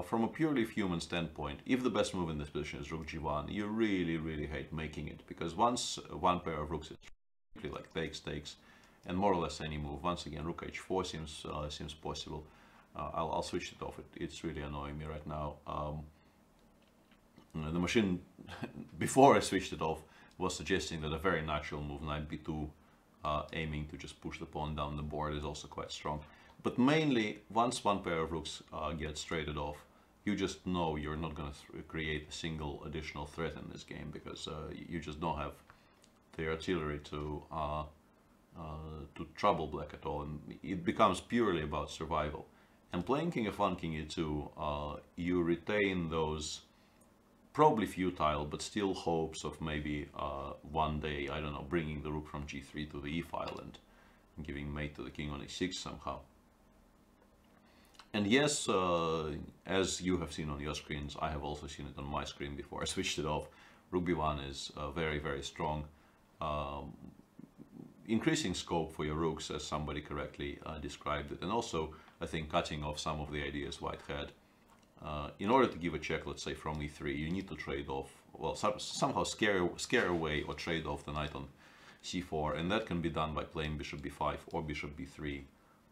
from a purely human standpoint, if the best move in this position is rook g1, you really hate making it, because once one pair of rooks is like takes, and more or less any move, once again rook h4 seems possible. I'll switch it off. It's really annoying me right now. The machine, before I switched it off, was suggesting that a very natural move, knight b2, aiming to just push the pawn down the board, is also quite strong. But mainly, once one pair of rooks gets traded off, you just know you're not going to create a single additional threat in this game, because you just don't have the artillery to trouble black at all, and it becomes purely about survival. And playing King f1, King e2, you retain those probably futile, but still hopes of maybe one day, I don't know, bringing the rook from g3 to the e file and giving mate to the king on e6 somehow. And yes, as you have seen on your screens, I have also seen it on my screen before I switched it off. Rook b1 is very strong. Increasing scope for your rooks, as somebody correctly described it, and also I think cutting off some of the ideas white had. In order to give a check, let's say from e3, you need to trade off, well, somehow scare away or trade off the knight on c4, and that can be done by playing bishop b5 or bishop b3,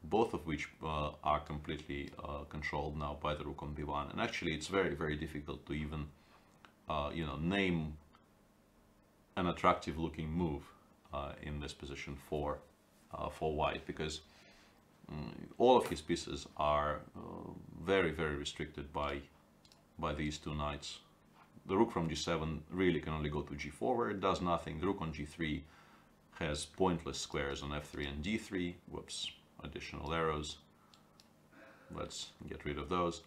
both of which are completely controlled now by the rook on b1. And actually, it's very difficult to even, you know, name an attractive-looking move in this position for white, because all of his pieces are very restricted by these two knights. The rook from g7 really can only go to g4, where it does nothing. The rook on g3 has pointless squares on f3 and d3. Whoops, additional arrows. Let's get rid of those.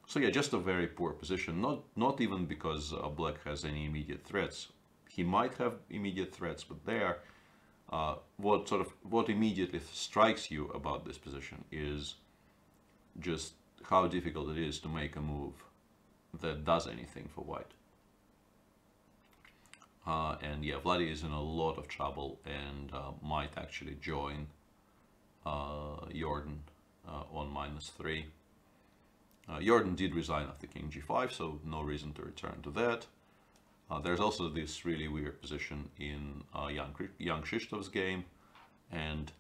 So yeah, just a very poor position. Not even because black has any immediate threats. He might have immediate threats, but there, what immediately strikes you about this position is just how difficult it is to make a move that does anything for white. And yeah, Vladi is in a lot of trouble and might actually join Jordan on -3. Jordan did resign after king g5, so no reason to return to that. There's also this really weird position in young Krzysztof's game, and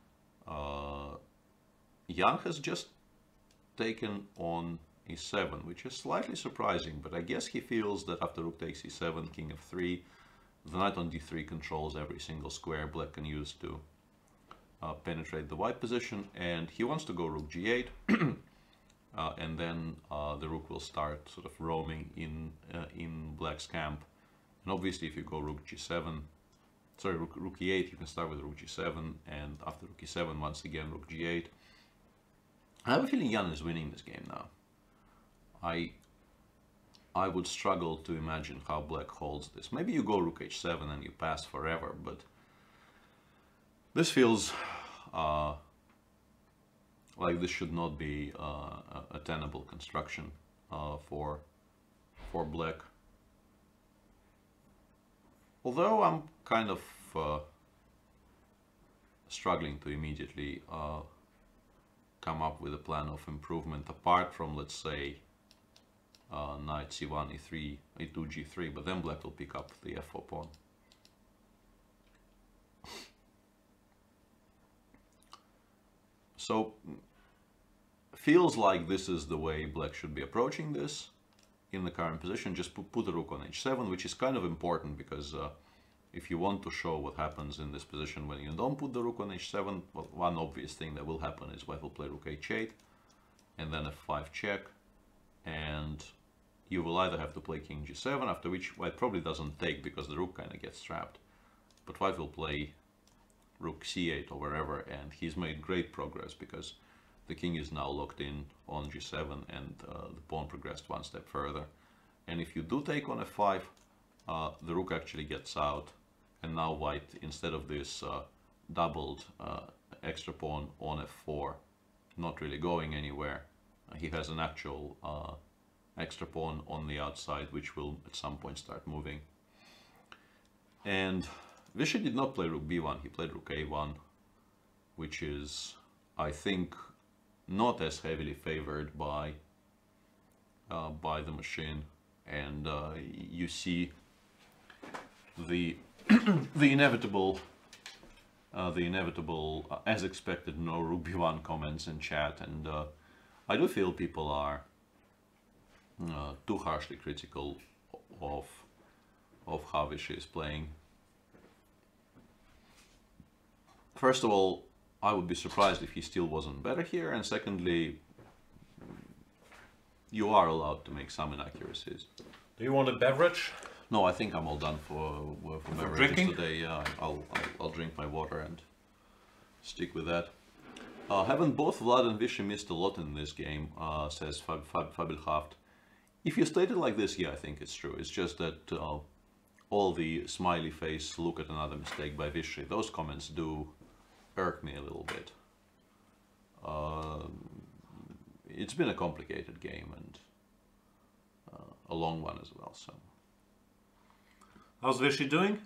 Young has just taken on e7, which is slightly surprising, but I guess he feels that after rook takes e7, king f3, the knight on d3 controls every single square black can use to penetrate the white position, and he wants to go rook g8, and then the rook will start sort of roaming in black's camp And obviously if you go rook g7, sorry, rook e8, you can start with rook g7, and after rook e7, once again, rook g8. I have a feeling Jan is winning this game now. I would struggle to imagine how black holds this. Maybe you go rook h7 and you pass forever, but this feels like this should not be a tenable construction for black. Although I'm kind of struggling to immediately come up with a plan of improvement apart from, let's say, knight c1, e3, e2, g3, but then black will pick up the f4 pawn. So, feels like this is the way black should be approaching this in the current position. Just put a rook on h7, which is kind of important because if you want to show what happens in this position when you don't put the rook on h7, well, one obvious thing that will happen is white will play rook h8 and then f5 check, and you will either have to play king g7, after which white probably doesn't take because the rook kind of gets trapped, but white will play rook c8 or wherever, and he's made great progress because the king is now locked in on g7 and the pawn progressed one step further. And if you do take on f5, the rook actually gets out, and now white, instead of this doubled extra pawn on f4, not really going anywhere, he has an actual extra pawn on the outside, which will at some point start moving. And Vishy did not play rook b1, he played rook a1, which is, I think, not as heavily favored by the machine. And you see the the inevitable as expected no rook b1 comments in chat, and I do feel people are too harshly critical of how Vishy is playing. First of all, I would be surprised if he still wasn't better here, and secondly, you are allowed to make some inaccuracies. Do you want a beverage? No, I think I'm all done for beverages drinking today. Yeah, I'll drink my water and stick with that. Haven't both Vlad and Vishy missed a lot in this game, says Fabelhaft. If you state it like this, yeah, I think it's true. It's just that all the smiley face look at another mistake by Vishy, those comments do irk me a little bit. It's been a complicated game and a long one as well. So, how's Vishy doing?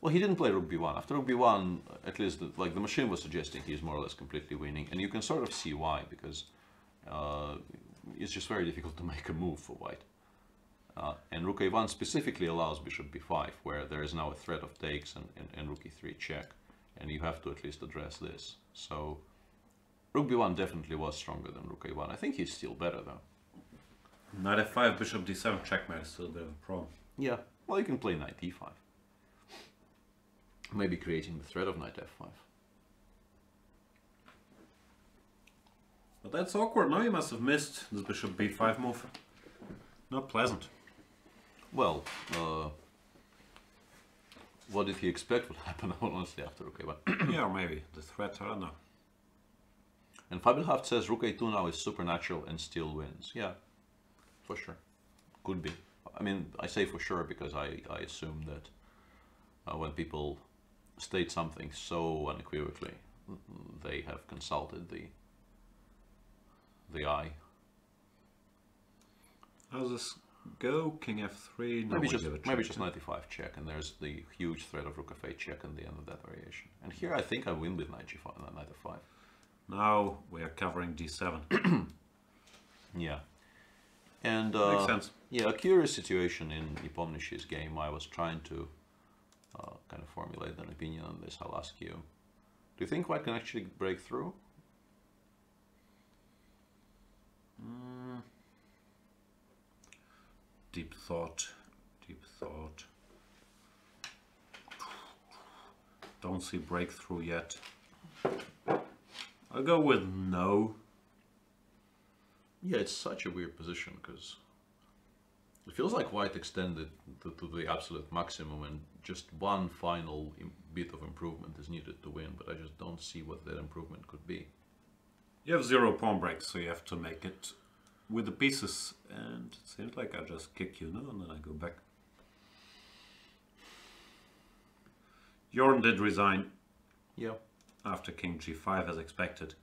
well, he didn't play rook b1. After rook b1, at least the machine was suggesting he's more or less completely winning, and you can sort of see why, because it's just very difficult to make a move for white. And rook a1 specifically allows bishop b5, where there is now a threat of takes and rook e3 check, and you have to at least address this. So rook b1 definitely was stronger than rook a1. I think he's still better though. Knight f5, bishop d7, checkmate is still a bit of a problem. Yeah, well, you can play knight d5. Maybe creating the threat of knight f5. But that's awkward. Now you must have missed this bishop b5 move. Not pleasant. Well, what did he expect would happen, honestly, after rook a1? Yeah, or maybe the threat, I don't know. And Fabelhaft says rook a2 now is supernatural and still wins. Yeah, for sure. Could be. I mean, I say for sure because I assume that when people state something so unequivocally, they have consulted the eye. How's this go? King f3. No, maybe just knight e5 check, and there's the huge threat of rook f8 check and the end of that variation. And here I think I win with knight g5, knight f5. Now we are covering d7. Yeah. And makes sense. Yeah, a curious situation in Nepomniachtchi's game. I was trying to kind of formulate an opinion on this. I'll ask you. Do you think white can actually break through? Deep thought. Deep thought. Don't see breakthrough yet. I'll go with no. Yeah, it's such a weird position because It feels like White extended to the absolute maximum, and just one final bit of improvement is needed to win, but I just don't see what that improvement could be. You have 0 pawn breaks, so you have to make it with the pieces, and it seems like I just kick you, no, and then I go back. Jorn did resign. Yeah. After King G5 as expected.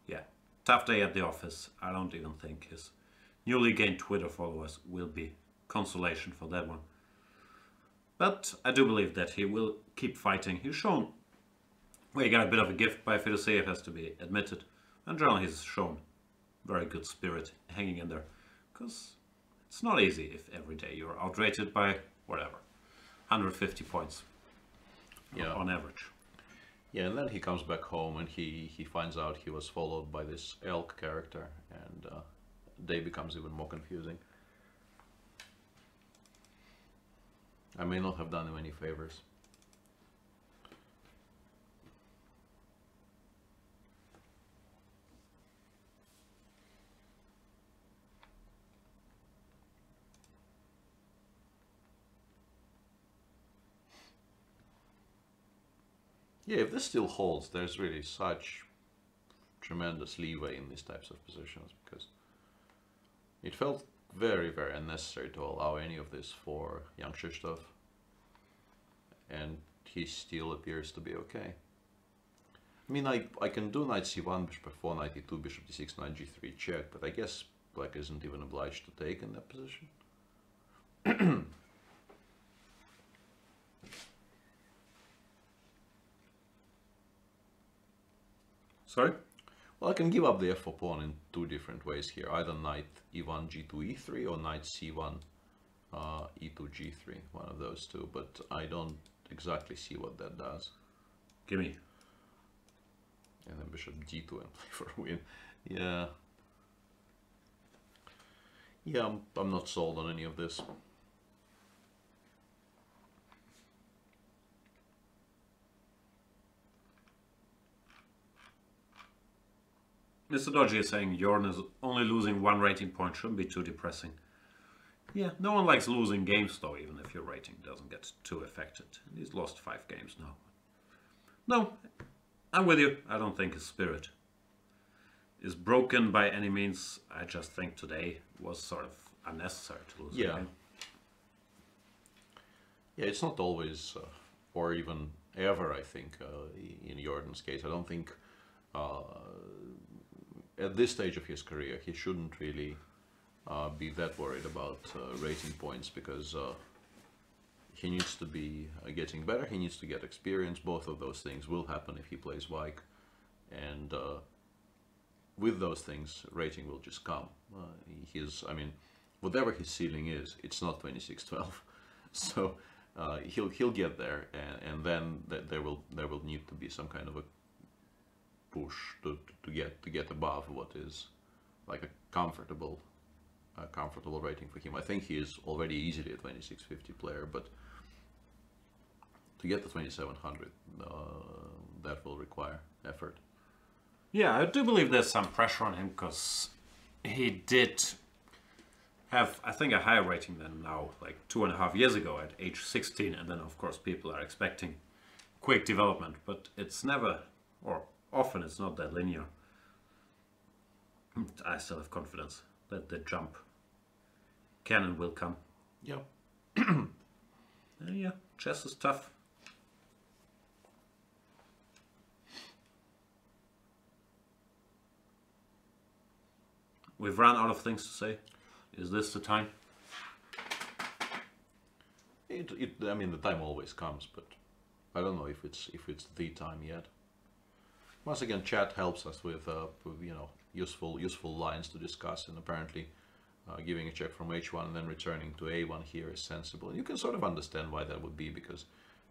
Yeah, tough day at the office. I don't even think his newly gained Twitter followers will be consolation for that one. But I do believe that he will keep fighting. He's shown, well, he got a bit of a gift by Fedosseev, has to be admitted. And generally he's shown very good spirit hanging in there. Because it's not easy if every day you're outrated by whatever, 150 points on average. Yeah, and then he comes back home and he finds out he was followed by this elk character, and day becomes even more confusing. I may not have done him any favors. Yeah, if this still holds, there's really such tremendous leeway in these types of positions, because it felt very, very unnecessary to allow any of this for young Krzysztof, and he still appears to be okay. I mean, I can do knight c1, bishop f4, knight e2, bishop d6, knight g3 check, but I guess black isn't even obliged to take in that position. Sorry? Well, I can give up the f4 pawn in two different ways here. Either knight e1, g2, e3, or knight c1, e2, g3. One of those two, but I don't exactly see what that does. Gimme. And then bishop d2 and play for a win. Yeah. Yeah, I'm not sold on any of this. Mr. Dodgy is saying Jorn is only losing 1 rating point, shouldn't be too depressing. Yeah, no one likes losing games though, even if your rating doesn't get too affected. And he's lost 5 games now. No, I'm with you. I don't think his spirit is broken by any means. I just think today was sort of unnecessary to lose. Yeah. Yeah, it's not always, or even ever, I think, in Jordan's case. I don't think at this stage of his career he shouldn't really be that worried about rating points, because he needs to be getting better, he needs to get experience. Both of those things will happen if he plays Vike, and with those things rating will just come. I mean, whatever his ceiling is, it's not 26-12, so he'll get there, and then there will need to be some kind of a push to get above what is like a comfortable rating for him. I think he is already easily a 2650 player, but to get to 2700, that will require effort. Yeah, I do believe there's some pressure on him, because he did have, I think, a higher rating than now, like 2.5 years ago at age 16, and then of course people are expecting quick development, but it's never, or often it's not that linear. I still have confidence that the jump can and will come. Yeah. Yeah, chess is tough. We've run out of things to say. Is this the time? I mean, the time always comes, but I don't know if it's the time yet. Once again, chat helps us with you know, useful lines to discuss, and apparently giving a check from h1 and then returning to a1 here is sensible. You can sort of understand why that would be, because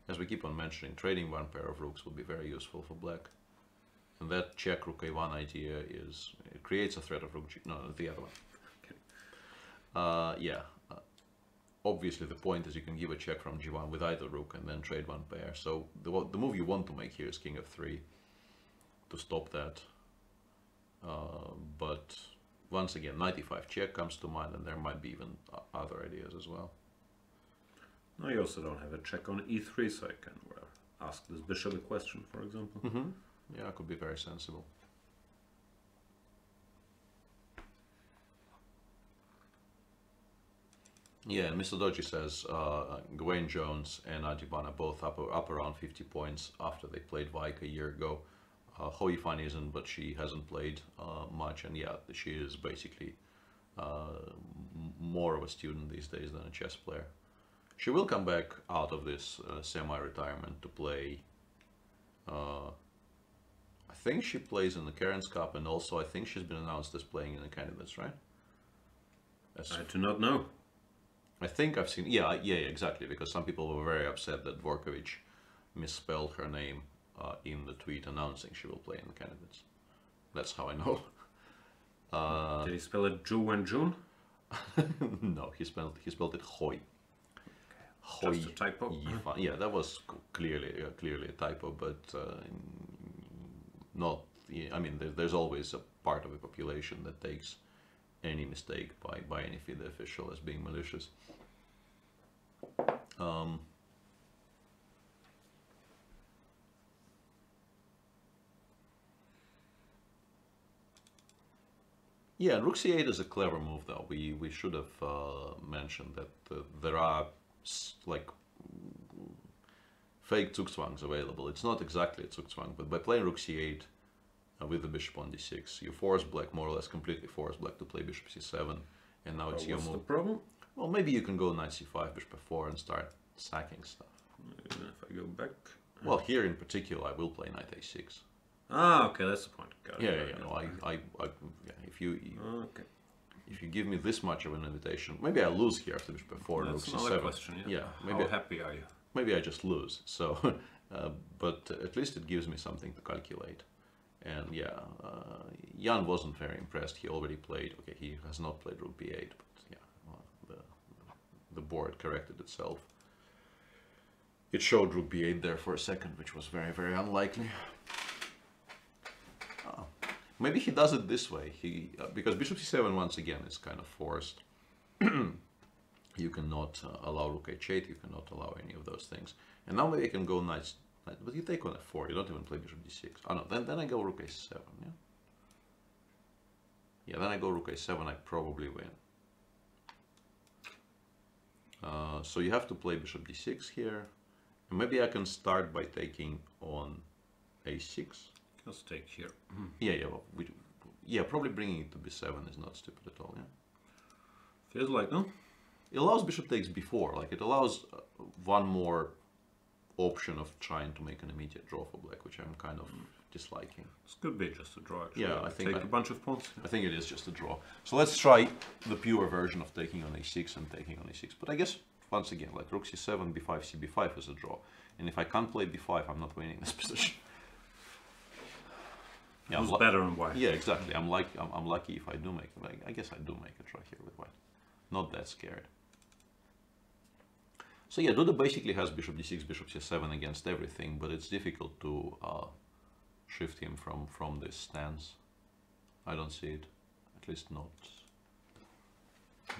as we keep on mentioning, trading one pair of rooks would be very useful for black. And that check rook a1 idea it creates a threat of rook g, no, the other one. Okay. Yeah. Obviously the point is you can give a check from g1 with either rook and then trade one pair. So the move you want to make here is king f3 to stop that. But once again, 95 check comes to mind, and there might be even other ideas as well. No, you also don't have a check on e3, so I can ask this bishop a question, for example. Yeah, it could be very sensible. Yeah, and Mr. Doji says Gawain Jones and Adibana both up around 50 points after they played Vike a year ago. Hoi Fan isn't, but she hasn't played much, and yeah, she is basically more of a student these days than a chess player. She will come back out of this semi-retirement to play. I think she plays in the Karen's Cup, and also I think she's been announced as playing in the Candidates, right? I do not know. I think I've seen, yeah, exactly, because some people were very upset that Dvorkovich misspelled her name in the tweet announcing she will play in the Candidates. That's how I know. Did he spell it Ju and June? No, he spelled it Hoi. Just a typo? Yeah, that was clearly a typo, but not. I mean, there's always a part of the population that takes any mistake by any FIDE official as being malicious. Yeah, Rook C8 is a clever move, though. We should have mentioned that there are like fake Zugzwangs available. It's not exactly a Zugzwang, but by playing Rook C8 with the bishop on D6, you force black, more or less completely force black to play bishop C7, and now it's your move. What's the problem? Well, maybe you can go knight C5, bishop F4 and start sacking stuff. If I go back... Well, here in particular, I will play knight A6. Ah, okay, that's the point. Got it. Yeah. No, if you give me this much of an invitation, maybe I lose here after bishop F4 and rook That's another C7. question, Yeah, maybe. How happy are you? Maybe I just lose. So, but at least it gives me something to calculate. And yeah, Jan wasn't very impressed. He already played. Okay, he has not played rook B8, but yeah, well, the board corrected itself. It showed rook B8 there for a second, which was very, very unlikely. Maybe he does it this way. Because bishop C7 once again is kind of forced. You cannot allow rook H8. You cannot allow any of those things. And now maybe I can go knight, but you take on F4. You don't even play bishop D6. Oh no, then I go rook A7. Yeah. Yeah, then I go rook A7. I probably win. So you have to play bishop D6 here. And maybe I can start by taking on A6. Just take here. Yeah, probably bringing it to B7 is not stupid at all. Yeah. Feels like, no? It allows bishop takes B4. Like it allows one more option of trying to make an immediate draw for black, which I'm kind of disliking. This could be just a draw, actually. Yeah, I think take a bunch of pawns. I think it is just a draw. So let's try the pure version of taking on A6 and taking on A6. But I guess once again, like rook C7, B5, CB5 is a draw, and if I can't play B5, I'm not winning this position. Yeah, who's better and why? Yeah, exactly. I'm lucky if I do make it. I guess I do make a draw here with white. Not that scared. So yeah, Duda basically has bishop d6, bishop c7 against everything, but it's difficult to shift him from this stance. I don't see it, at least not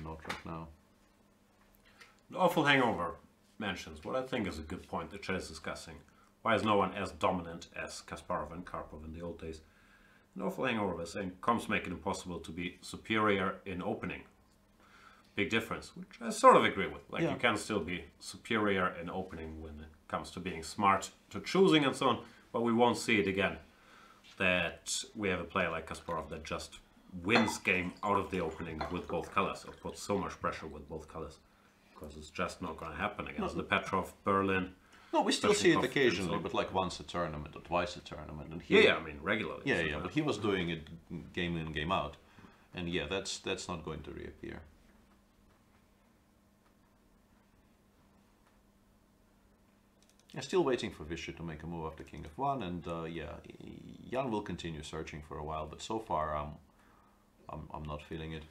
right now. The Awful Hangover mentions what I think is a good point that Chet is discussing. Why is no one as dominant as Kasparov and Karpov in the old days? The Awful Hangover was saying comps make it impossible to be superior in opening. Big difference, which I sort of agree with. Like, you can still be superior in opening when it comes to being smart, to choosing and so on, but we won't see it again. That we have a player like Kasparov that just wins game out of the opening with both colors, or puts so much pressure with both colors, because it's just not going to happen against the Petrov, Berlin. No, we still see it occasionally, but like once a tournament or twice a tournament. And I mean regularly. Yeah, but he was doing it game in, game out, and yeah, that's not going to reappear. I'm still waiting for Vishy to make a move after King f1, and yeah, Jan will continue searching for a while, but so far I'm not feeling it.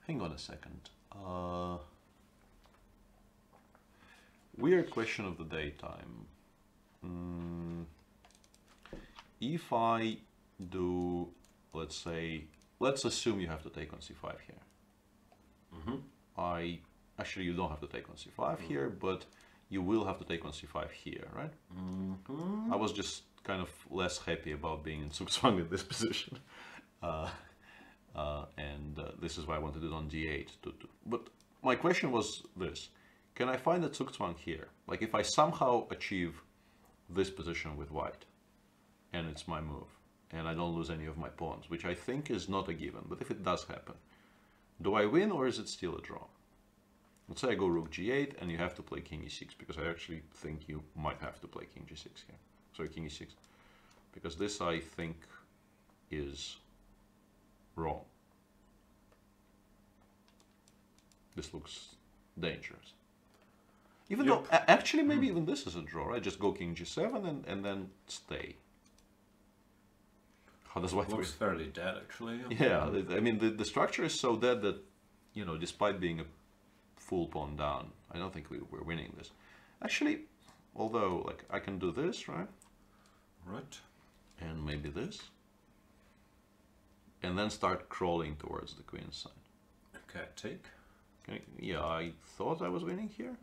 Hang on a second. Weird question of the day time. if I do, let's say, let's assume you have to take on c5 here. Actually, you don't have to take on c5 here, but you will have to take on c5 here, right? I was just kind of less happy about being in Zugzwang in this position. This is why I wanted it on d8. But my question was this. Can I find a Zugzwang here? Like if I somehow achieve this position with white, and it's my move, and I don't lose any of my pawns, which I think is not a given, but if it does happen, do I win or is it still a draw? Let's say I go rook g8 and you have to play king e6, because I actually think you might have to play king g6 here. Sorry, king e6. Because this I think is wrong. This looks dangerous. Even though, actually maybe even this is a draw, right? Just go king g7 and then stay. How does white looks fairly dead, actually. Yeah, I mean, the structure is so dead that, you know, despite being a full pawn down, I don't think we're winning this. Actually, although, like, I can do this, right? Right. And maybe this. And then start crawling towards the queen's side. Okay, take. Okay, yeah, I thought I was winning here.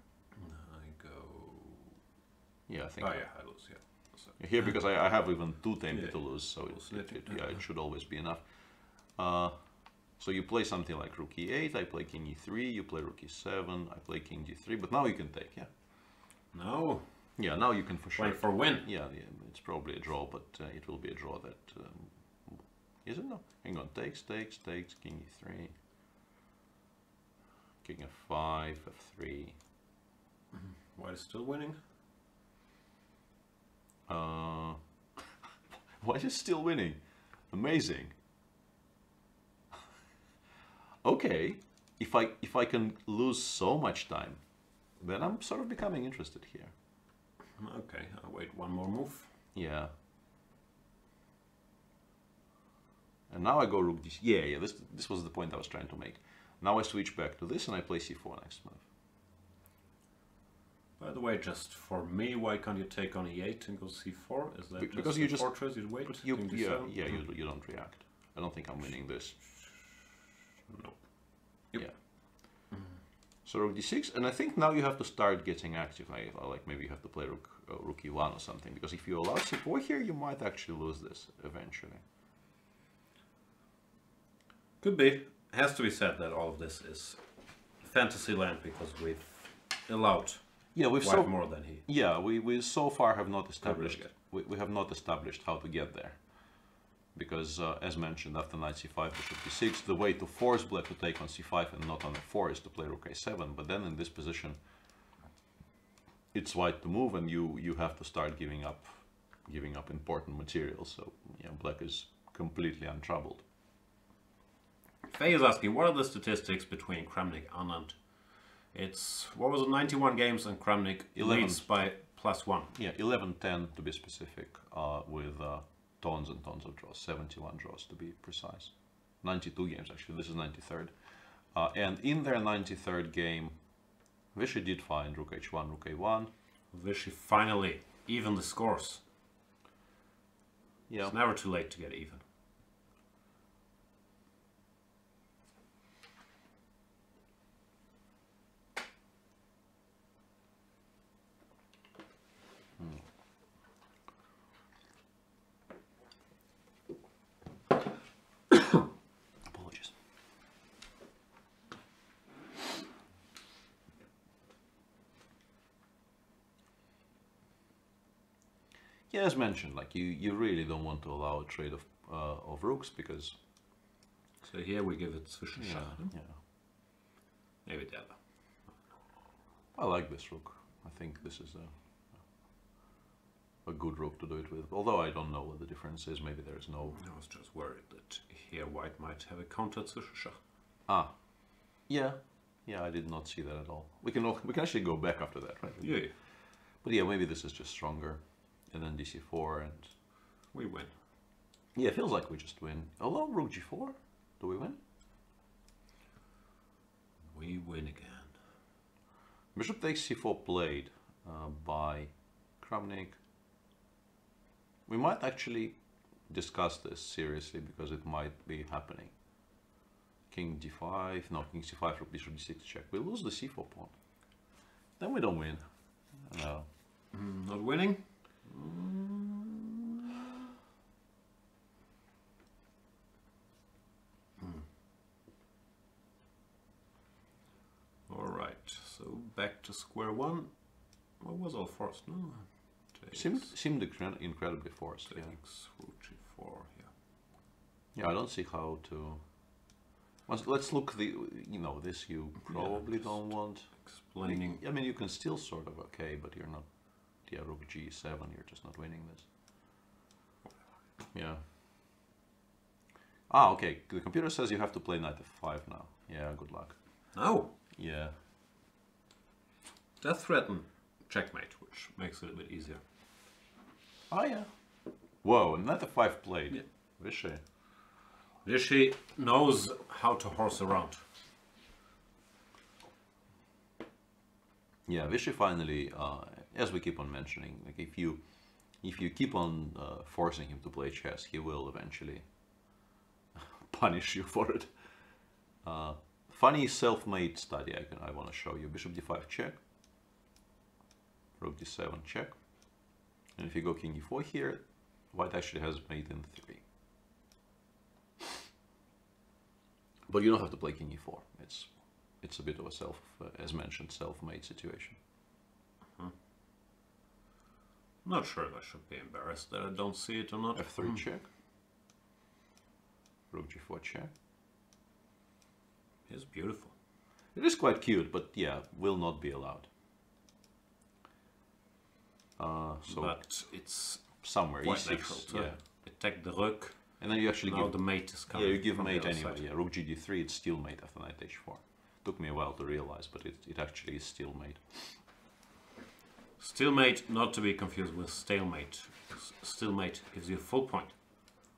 I go... Yeah, I think... Oh, yeah, I lose, yeah. Here, because I have even two tempi to lose, so it should always be enough. So you play something like rook e8, I play king e3, you play rook e7, I play king d3, but now you can take, yeah. No. Yeah, now you can for sure. Play for win. Yeah, it's probably a draw, but it will be a draw that... is it? No. Hang on, takes, king e3, king f5, f3. White is still winning. White is still winning. Amazing. Okay, if I can lose so much time, then I'm sort of becoming interested here. Okay, I'll wait one more move. Yeah. And now I go rook d. Yeah. This was the point I was trying to make. Now I switch back to this and I play c4 next move. By the way, just for me, why can't you take on e8 and go c4? Is that because you just fortress? You wait. You don't react. I don't think I'm winning this. Nope. Yep. Yeah. So rook d6, and I think now you have to start getting active. Like maybe you have to play rook e1 or something, because if you allow c4 here, you might actually lose this eventually. Could be. It has to be said that all of this is fantasy land because we've allowed white more than he. Yeah, we so far have not established. We have not established how to get there. Because, as mentioned, after knight c5, bishop d6, the way to force black to take on c5 and not on f4 is to play rook a7. But then in this position, it's white to move, and you have to start giving up important material. So yeah, black is completely untroubled. Faye is asking, what are the statistics between Kramnik and Anand? It's, what was it, 91 games, and Kramnik leads by +1. Yeah, 11-10 to be specific, with tons and tons of draws, 71 draws to be precise. 92 games actually, this is 93rd. And in their 93rd game, Vishy did find rook h1, rook a1. Vishy finally even the scores. Yeah. It's never too late to get even. Apologies. Yeah, as mentioned, like you really don't want to allow a trade of rooks, because. So here we give it Zwischenschach. Yeah. Maybe the other. I like this rook. I think this is a good rook to do it with. Although I don't know what the difference is. Maybe there is no. I was just worried that here white might have a counter Zwischenschach. Ah, yeah, yeah. I did not see that at all. We can actually go back after that, right? Yeah. But yeah, maybe this is just stronger, and then dc4 and we win. Yeah, it feels like we just win. Although rook g4, do we win? We win again. Bishop takes c4 played by Kramnik. We might actually discuss this seriously because it might be happening. King d5, no, king c5, rook bishop d6 check. We lose the c4 pawn. Then we don't win. No. Not winning? Alright, so back to square one. What was all forced? No. Seemed incredibly forced. Takes Yeah. rook g4, yeah. Yeah, I don't see how to. Let's look the. You know, this you probably don't want. Explaining. I mean, you can still sort of okay, but you're not. Yeah, rook g7. You're just not winning this. Yeah. Ah, okay. The computer says you have to play knight f5 now. Yeah, good luck. Oh, Yeah. death threaten checkmate, which makes it a bit easier. Oh yeah. Whoa, knight f5 played. Yeah. Vishy. Vishy knows how to horse around. Yeah, Vishy finally, as we keep on mentioning, like if you keep on forcing him to play chess, he will eventually punish you for it. Funny self-made study I want to show you. Bishop d5 check, rook d7 check, and if you go king e4 here, white actually has mate in 3. But you don't have to play king e4. It's a bit of a as mentioned, self-made situation. Not sure if I should be embarrassed that I don't see it or not. f3 check, rook g4 check. It's beautiful. It is quite cute, but yeah, will not be allowed. So But it's somewhere quite e6, natural to yeah. attack the rook. And then you actually Now give the mate is coming. you give from the mate other anyway. side. Yeah, rook gd3, it's still mate after knight h4. Took me a while to realize, but it actually is still mate. Stalemate, not to be confused with stalemate. Stalemate gives you a full point.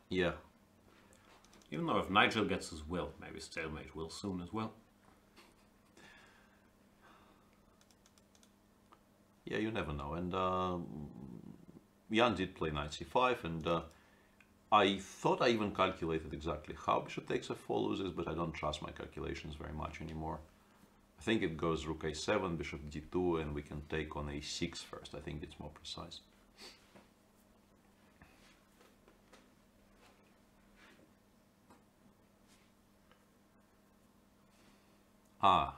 Yeah. Even though if Nigel gets his will, maybe stalemate will soon as well. Yeah, you never know. And Jan did play knight c5, and I thought I even calculated exactly how bishop takes f4 loses, but I don't trust my calculations very much anymore. I think it goes rook a7, bishop d2, and we can take on a6 first. I think it's more precise. Ah,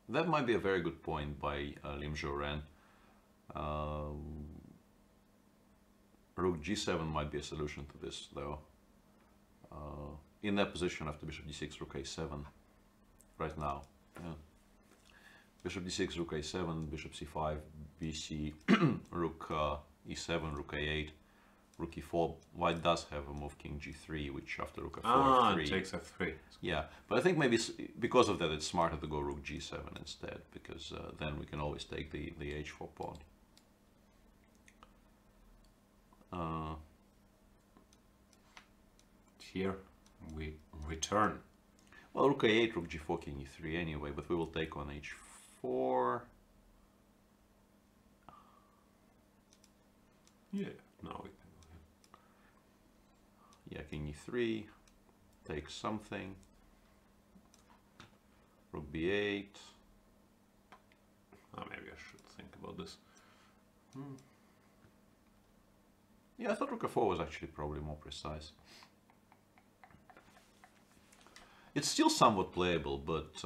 that might be a very good point by Lim Jo-ren. Rook g7 might be a solution to this, though. In that position after bishop d6, rook a7, right now. Yeah. Bishop d6, rook a7, bishop c5, bc, rook e7, rook a8, rook e4. White does have a move king g3, which after rook f4, it f3. takes f3. Yeah, but I think maybe because of that, it's smarter to go rook g7 instead, because then we can always take the h4 pawn. Here we return. Well, rook a8, rook g4, king e3 anyway, but we will take on h4. Yeah, now we can go Yeah, king e3, take something. Rook b8. maybe I should think about this. Yeah, I thought rook f4 was actually probably more precise. It's still somewhat playable, but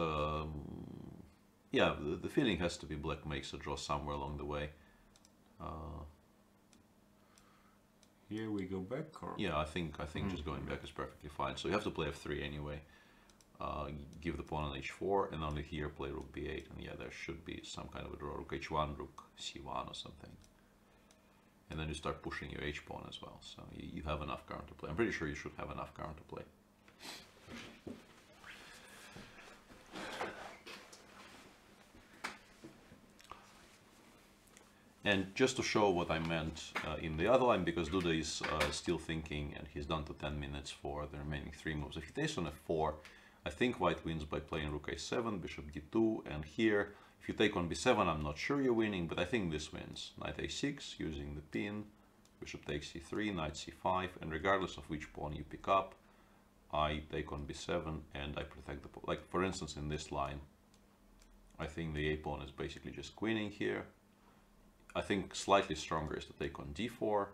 yeah, the feeling has to be black makes a draw somewhere along the way. Here we go back, or Yeah, I think just going back is perfectly fine. So you have to play f3 anyway. Give the pawn on h4, and only here play rook b8. And yeah, there should be some kind of a draw. Rook h1, rook c1 or something. And then you start pushing your h pawn as well. So you have enough counterplay. I'm pretty sure you should have enough counterplay. And just to show what I meant in the other line, because Duda is still thinking, and he's down to 10 minutes for the remaining 3 moves. If he takes on f4, I think white wins by playing rook a7, bishop d2, and here, if you take on b7, I'm not sure you're winning, but I think this wins. Knight a6, using the pin, bishop takes c3, knight c5, and regardless of which pawn you pick up, I take on b7 and I protect the pawn. Like for instance in this line, I think the a pawn is basically just queening here. I think slightly stronger is to take on d4,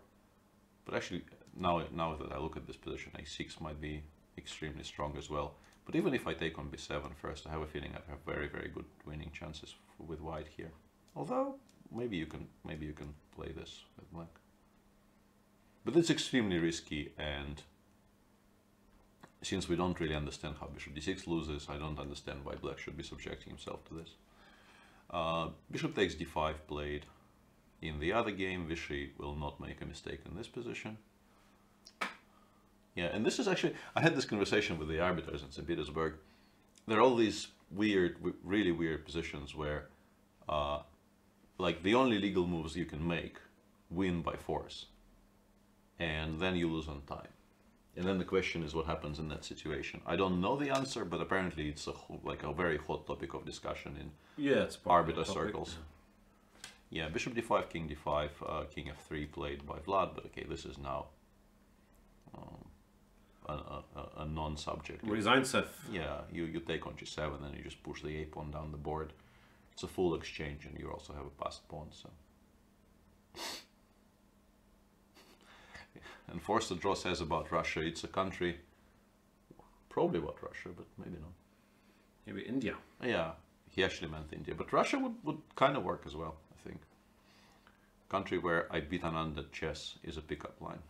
but actually now that I look at this position, a6 might be extremely strong as well. But even if I take on b7 first, I have a feeling I have very, very good winning chances with white here. Although maybe you can play this with black. But it's extremely risky, and since we don't really understand how bishop d6 loses, I don't understand why black should be subjecting himself to this. Bishop takes d5 played. In the other game, Vishy will not make a mistake in this position. Yeah, and this is actually, I had this conversation with the arbiters in St. Petersburg. There are all these weird, really weird positions where, like, the only legal moves you can make win by force, and then you lose on time. And then the question is what happens in that situation. I don't know the answer, but apparently it's like a very hot topic of discussion in it's arbiter circles. Yeah, bishop d5, king d5, king f3 played by Vlad, but okay, this is now a non-subject. Resigns F. Yeah, you take on g7 and you just push the a pawn down the board. It's a full exchange, and you also have a passed pawn, so. And Forced to Draw says about Russia, it's a country, probably about Russia, but maybe not. Maybe India. Yeah, he actually meant India, but Russia would kind of work as well, I think. Country where I beat Anand at chess is a pickup line.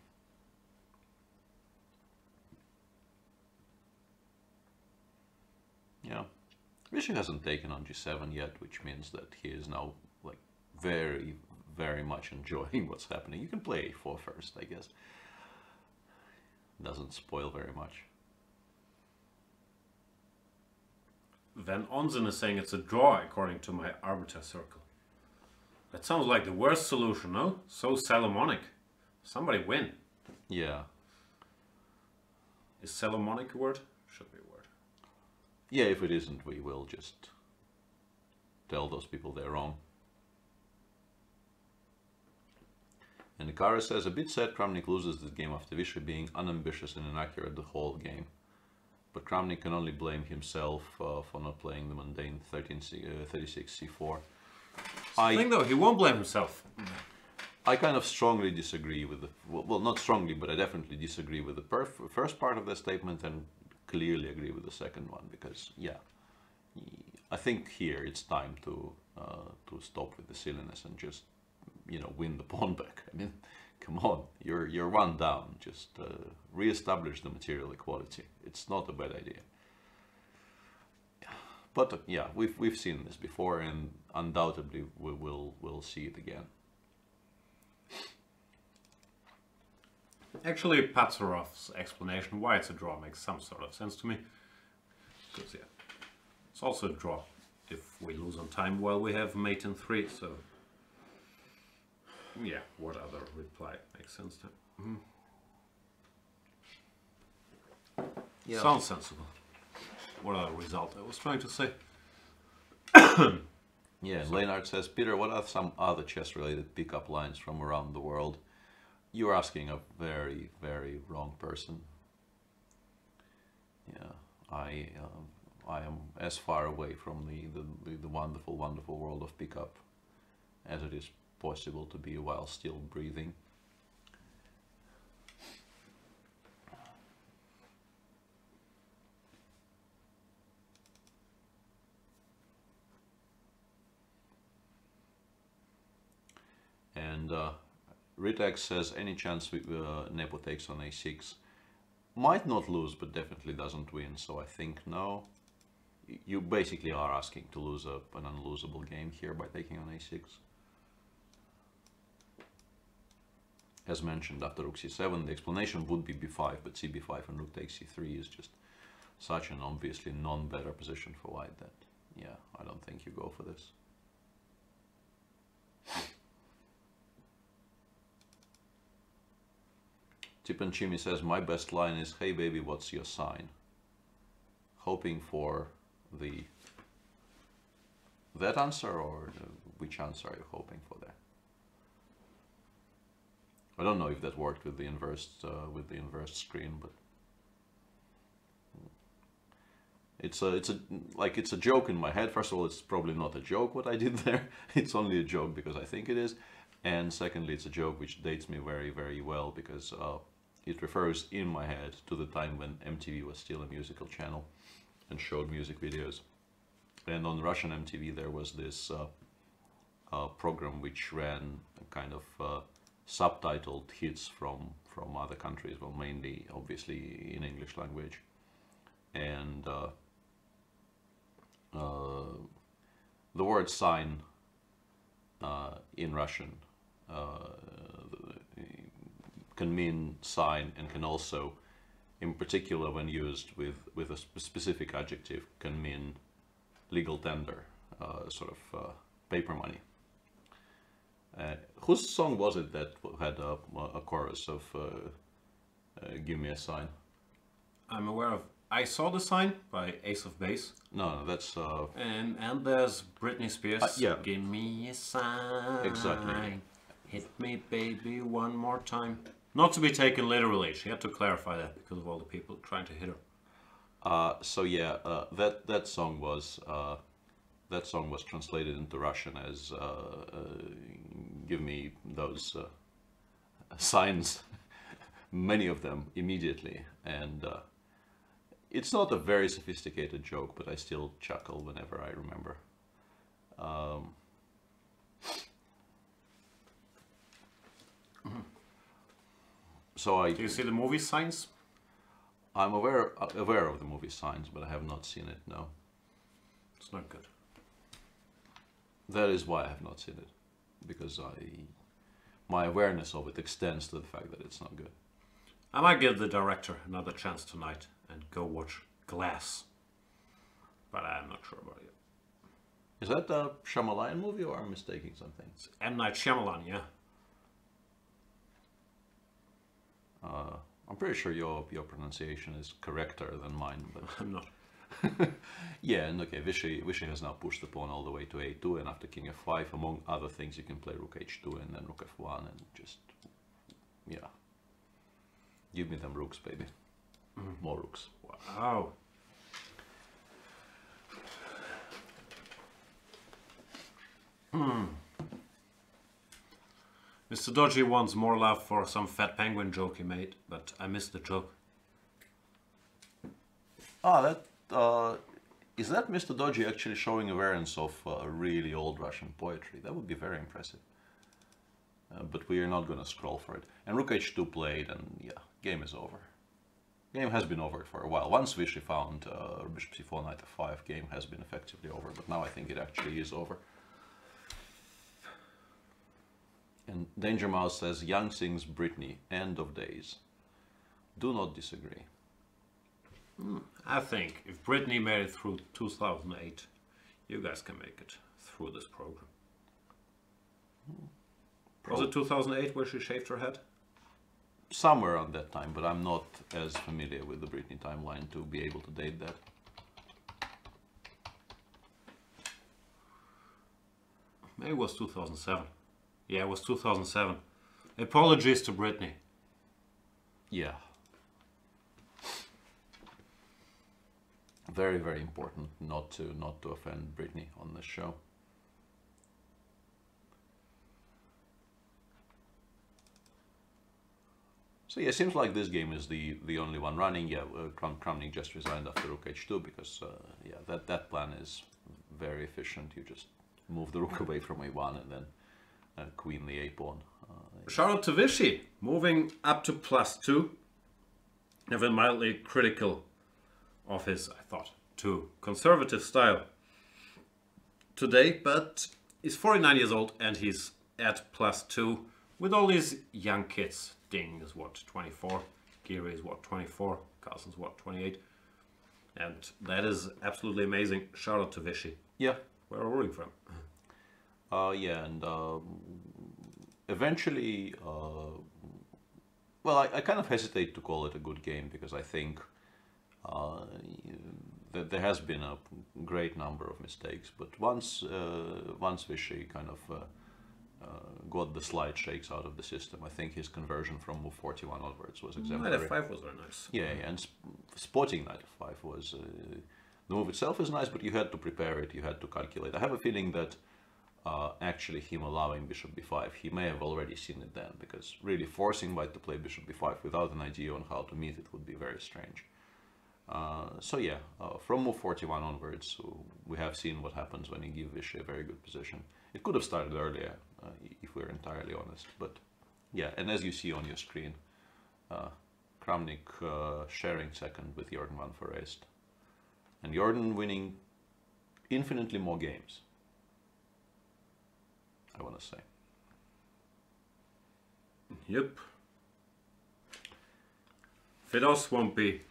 Yeah, Vishy hasn't taken on g7 yet, which means that he is now like very, very much enjoying what's happening. You can play a4 first, I guess. Doesn't spoil very much. Van Onzen is saying it's a draw according to my arbiter circle. That sounds like the worst solution, no? So Solomonic. Somebody win. Yeah. Is Solomonic a word? Should be a word. Yeah, if it isn't, we will just tell those people they're wrong. And Ikara says, a bit sad Kramnik loses this game after Vishy being unambitious and inaccurate the whole game. But Kramnik can only blame himself for not playing the mundane 36 c4. I think though, he won't blame himself. I kind of strongly disagree with the, well, not strongly, but I definitely disagree with the first part of the statement, and clearly agree with the second one, because yeah, I think here it's time to stop with the silliness and just, you know, win the pawn back. I mean, come on, you're one down. Just re-establish the material equality. It's not a bad idea. But yeah, we've seen this before, and undoubtedly we'll see it again. Actually, Patsarov's explanation why it's a draw makes some sort of sense to me. Because yeah, it's also a draw if we lose on time while we have mate in 3. So yeah, what other reply makes sense to? Yeah. Sounds sensible. What other result I was trying to say? Yeah, and Leonard says, Peter, what are some other chess-related pickup lines from around the world? You're asking a very, very wrong person. Yeah, I am as far away from the wonderful, wonderful world of pickup as it is possible to be while still breathing. And Ritex says, any chance Nepo takes on a6? Might not lose, but definitely doesn't win, so I think no. You basically are asking to lose an unlosable game here by taking on a6. As mentioned, after rook c7, the explanation would be b5, but cb5 and rook takes c3 is just such an obviously non-better position for white that, yeah, I don't think you go for this. Tipanchimi says, my best line is, hey baby, what's your sign? Hoping for that answer, or which answer are you hoping for there? I don't know if that worked with the inverse screen, but it's a joke in my head. First of all, it's probably not a joke what I did there. It's only a joke because I think it is, and secondly, it's a joke which dates me very, very well because it refers in my head to the time when MTV was still a musical channel and showed music videos. And on Russian MTV there was this program which ran kind of subtitled hits from other countries, well, mainly obviously in English language, and the word sign in Russian can mean sign, and can also, in particular when used with a specific adjective, can mean legal tender, sort of paper money. Whose song was it that had a chorus of "Give me a sign"? I'm aware of I Saw the Sign by Ace of Base. No, that's And there's Britney Spears. yeah. Give me a sign. Exactly. Hit me, baby, one more time. Not to be taken literally. She had to clarify that because of all the people trying to hit her. So yeah, that song was translated into Russian as "Give me those signs," many of them immediately, and it's not a very sophisticated joke, but I still chuckle whenever I remember. So Do you see the movie Signs? I'm aware of the movie Signs, but I have not seen it. No, It's not good. that is why I have not seen it, because my awareness of it extends to the fact that it's not good. I might give the director another chance tonight and go watch Glass. But I'm not sure about it. Is that a Shyamalan movie, or am I mistaking something? It's M. Night Shyamalan, yeah. I'm pretty sure your pronunciation is correcter than mine, but I'm not. yeah. And okay, Vishy has now pushed the pawn all the way to a2, and after king f5, among other things, you can play rook h2 and then rook f1, and just, yeah, give me them rooks, baby. More rooks. Wow. Mr. Dodgy wants more love for some fat penguin joke he made, but I missed the joke. Is that Mr. Dodgy actually showing awareness of really old Russian poetry? That would be very impressive. But we are not going to scroll for it. And rook h2 played, and yeah, game is over. Game has been over for a while. Once Vishy found bishop c4, knight f5, game has been effectively over. But now I think it actually is over. And Danger Mouse says, Young sings Britney, end of days. Do not disagree. I think if Britney made it through 2008, you guys can make it through this program. Was it 2008 where she shaved her head? Somewhere around that time, but I'm not as familiar with the Britney timeline to be able to date that. Maybe it was 2007. Yeah, it was 2007. Apologies to Britney. Yeah. Very, very important not to offend Britney on this show. So yeah, it seems like this game is the only one running. Yeah, Kramnik just resigned after rook h2 because yeah, that plan is very efficient. You just move the rook away from a1 and then queen the a pawn. Shout out to Vishy, moving up to +2. I've been mildly critical of his, I thought, too conservative style today, but he's 49 years old and he's at +2 with all these young kids. Ding is what, 24, Giri is what, 24, Carlsen's what, 28, and that is absolutely amazing. Shout out to Vishy. Yeah. Where are we rooting from? Yeah, and eventually, well, I kind of hesitate to call it a good game because I think that there has been a great number of mistakes. But once Vishy kind of got the slight shakes out of the system. I think his conversion from move 41 onwards was Knight exemplary. f5 was very nice. Yeah, and spotting knight f5 was... the move itself is nice, but you had to prepare it, you had to calculate. I have a feeling that actually him allowing bishop b5, he may have already seen it then, because really forcing white to play bishop b5 without an idea on how to meet it would be very strange. So yeah, from move 41 onwards, we have seen what happens when you give Vishy a very good position. It could have started earlier, if we're entirely honest, but yeah, and as you see on your screen, Kramnik sharing second with Jordan van Foreest, and Jordan winning infinitely more games, I want to say. Yep. Fidos won't be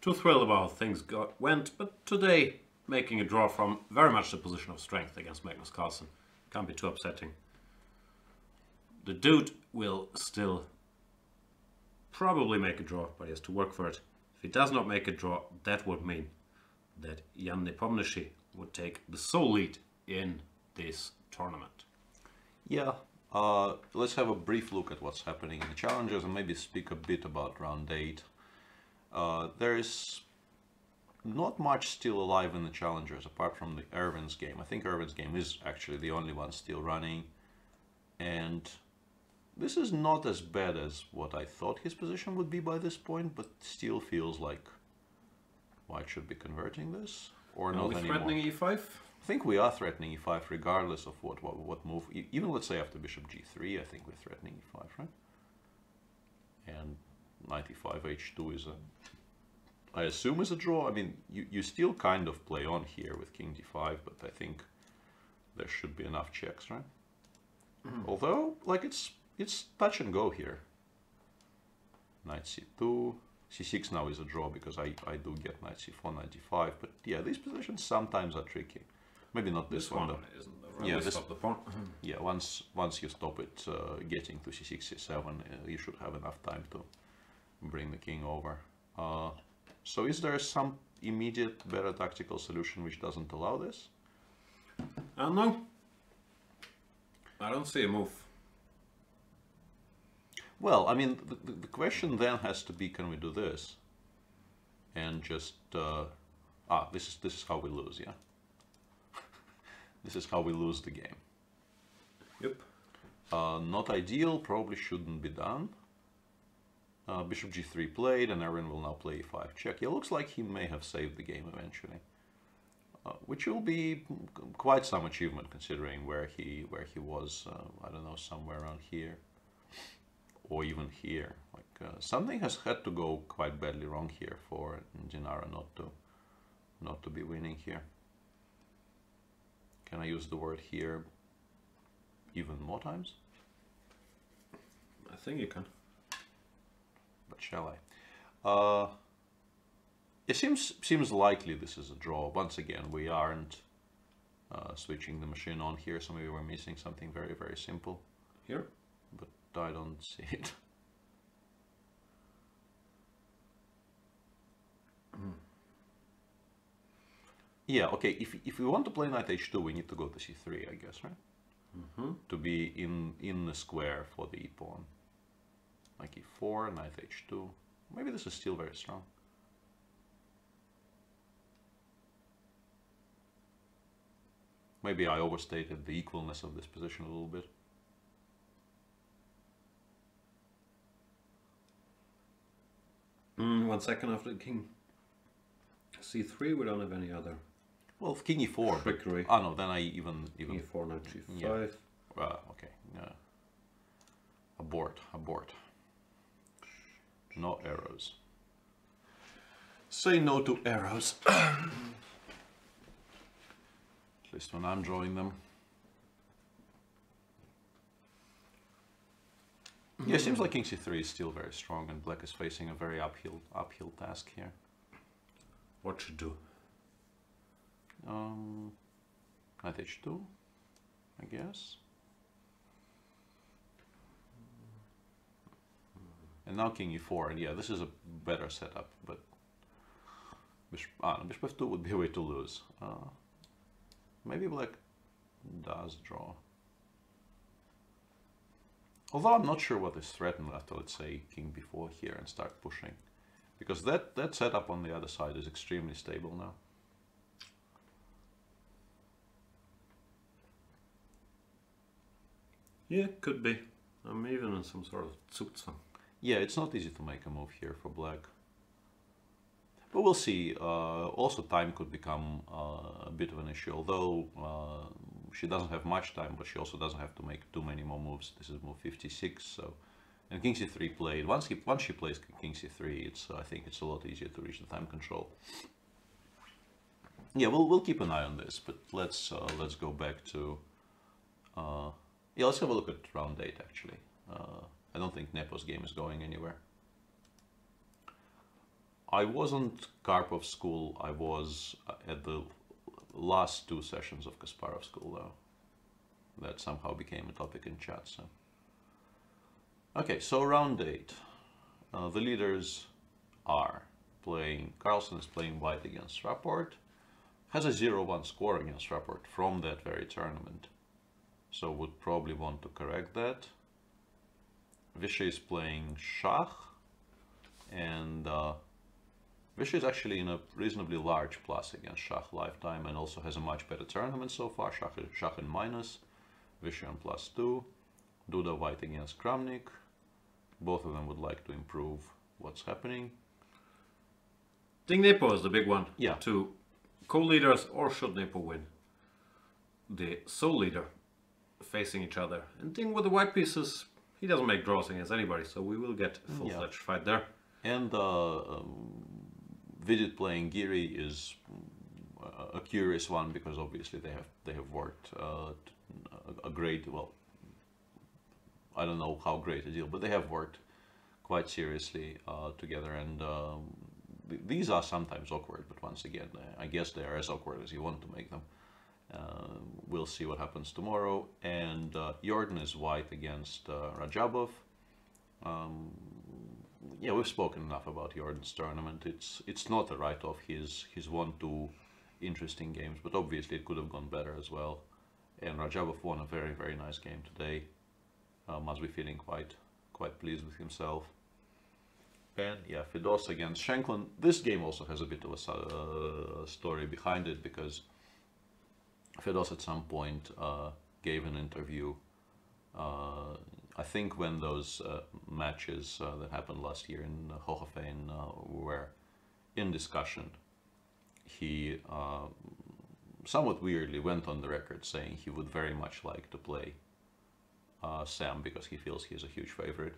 too thrilled about how things went, but today, making a draw from very much the position of strength against Magnus Carlsen can't be too upsetting. The dude will still probably make a draw, but he has to work for it. If he does not make a draw, that would mean that Jan Nepomniachtchi would take the sole lead in this tournament. Yeah, let's have a brief look at what's happening in the challengers and maybe speak a bit about round 8. There is not much still alive in the challengers apart from the Ervin's game. I think Ervin's game is actually the only one still running, and this is not as bad as what I thought his position would be by this point, but still feels like white should be converting this, or not anymore. Threatening e5? I think we are threatening e5 regardless of what move. Even let's say after bishop g3, I think we're threatening e5, right? And knight e5 h2 is a, I assume, is a draw. I mean, you still kind of play on here with king d5, but I think there should be enough checks, right? Although, like, it's touch and go here. Knight c2, c6 now is a draw because I do get knight c4, knight d5, but yeah, these positions sometimes are tricky. Maybe not this one though. Isn't Yeah, this, stop the pawn. yeah, once you stop it getting to c6, c7, you should have enough time to bring the king over. So is there some immediate better tactical solution which doesn't allow this? No. I don't see a move. Well, I mean, the question then has to be, can we do this? And just, this is how we lose, yeah? This is how we lose the game. Yep. Not ideal, probably shouldn't be done. Bishop g3 played, and Erwin will now play e5 check. It looks like he may have saved the game eventually, which will be quite some achievement considering where he was. I don't know, somewhere around here, or even here. Like something has had to go quite badly wrong here for Dinara not to be winning here. Can I use the word here even more times? I think you can. But shall I? It seems likely this is a draw. Once again, we aren't switching the machine on here, so maybe we're missing something very, very simple. Here? But I don't see it. Yeah, okay, if we want to play knight h2, we need to go to c3, I guess, right? To be in the square for the e-pawn. Like e4, knight h2. Maybe this is still very strong. Maybe I overstated the equalness of this position a little bit. One second after the king. c3, we don't have any other. Well, king e4. Trickery. Oh no, then I even e4, knight g5. Yeah. Okay. Abort. No arrows. Say no to arrows. At least when I'm drawing them. Yeah, it seems like king c3 is still very strong, and black is facing a very uphill task here. What should do? Knight h2, I guess. And now king e4, and yeah, this is a better setup, but bishop f2 would be a way to lose. Maybe black does draw. Although I'm not sure what is threatened after, let's say, king b4 here and start pushing. Because that setup on the other side is extremely stable now. Yeah, could be. I'm even in some sort of Zugzwang. Yeah, it's not easy to make a move here for black. But we'll see. Also, time could become a bit of an issue, although she doesn't have much time, but she also doesn't have to make too many more moves. This is move 56, so... And king c3 played. Once she plays king c3, I think it's a lot easier to reach the time control. Yeah, we'll keep an eye on this, but let's go back to... yeah, let's have a look at round 8, actually. I don't think Nepo's game is going anywhere. I wasn't Karpov school, I was at the last 2 sessions of Kasparov school, though. That somehow became a topic in chat, so... Okay, so round 8. The leaders are playing... Carlsen is playing white against Rapport. Has a 0-1 score against Rapport from that very tournament. So would probably want to correct that. Vishy is playing Schach. And Vishy is actually in a reasonably large plus against Schach lifetime and also has a much better tournament so far. Schach in minus, Vishy on +2. Duda white against Kramnik. Both of them would like to improve what's happening. Ding Nepo is the big one. Yeah. To co-leaders, or should Nepo win? The sole leader facing each other. And Ding with the white pieces, he doesn't make draws against anybody, so we will get a full-fledged fight there. And Vidit playing Giri is a curious one because obviously they have worked a great, well, I don't know how great a deal, but they have worked quite seriously together, and these are sometimes awkward, but once again, I guess they are as awkward as you want to make them. We'll see what happens tomorrow. And Jordan is white against Rajabov. Yeah, we've spoken enough about Jordan's tournament. It's not a write-off. He's won 2 interesting games, but obviously it could have gone better as well. And Rajabov won a very, very nice game today. Must be feeling quite pleased with himself. And yeah, Fedos against Shanklin. This game also has a bit of a story behind it, because Fedos at some point gave an interview, I think when those matches that happened last year in Hohofein were in discussion. He somewhat weirdly went on the record saying he would very much like to play Sam because he feels he's a huge favorite.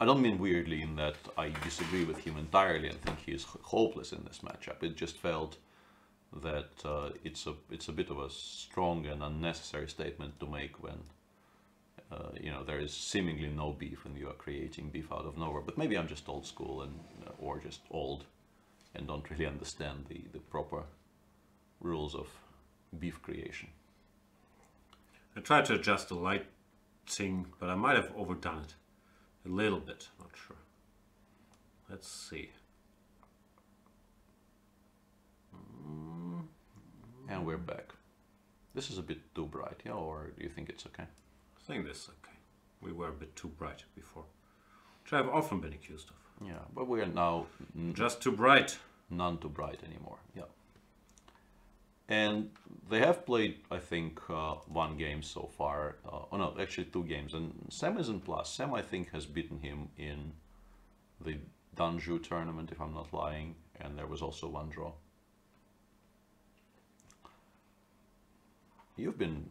I don't mean weirdly in that I disagree with him entirely and think he is hopeless in this matchup. It just felt that it's a bit of a strong and unnecessary statement to make when you know, there is seemingly no beef and you are creating beef out of nowhere. But maybe I'm just old school and or just old and don't really understand the proper rules of beef creation. I tried to adjust the lighting, but I might have overdone it a little bit, not sure. Let's see. And we're back. This is a bit too bright, yeah, or do you think it's okay? I think this is okay. We were a bit too bright before, which I've often been accused of. Yeah, but we are now just too bright. None too bright anymore, yeah. And they have played, I think, 1 game so far. Oh no, actually 2 games. And Sam is in plus. Sam, I think, has beaten him in the Danju tournament, if I'm not lying. And there was also 1 draw. You've been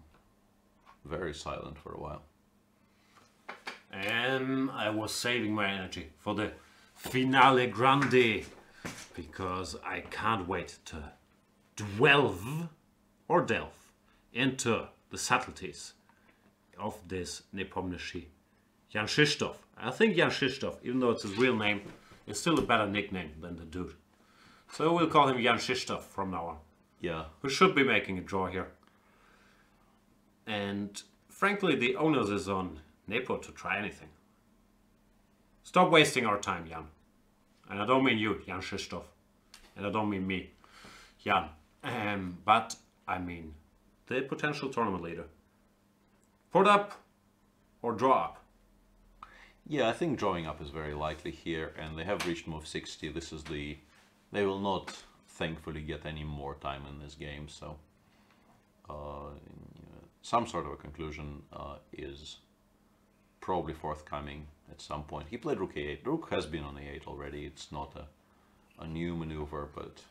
very silent for a while. I was saving my energy for the finale grande, because I can't wait to delve into the subtleties of this Nepomniachtchi Jan Krzysztof. I think Jan Krzysztof, even though it's his real name, is still a better nickname than the dude. So we'll call him Jan Krzysztof from now on. Yeah. Who should be making a draw here. And frankly, the onus is on Nepo to try anything. Stop wasting our time, Jan. And I don't mean you, Jan Krzysztof. And I don't mean me, Jan. But I mean the potential tournament leader. Put up or draw up? Yeah, I think drawing up is very likely here, and they have reached move 60. This is the... They will not, thankfully, get any more time in this game, so... some sort of a conclusion is probably forthcoming at some point. He played rook a8. Rook has been on a8 already. It's not a new maneuver, but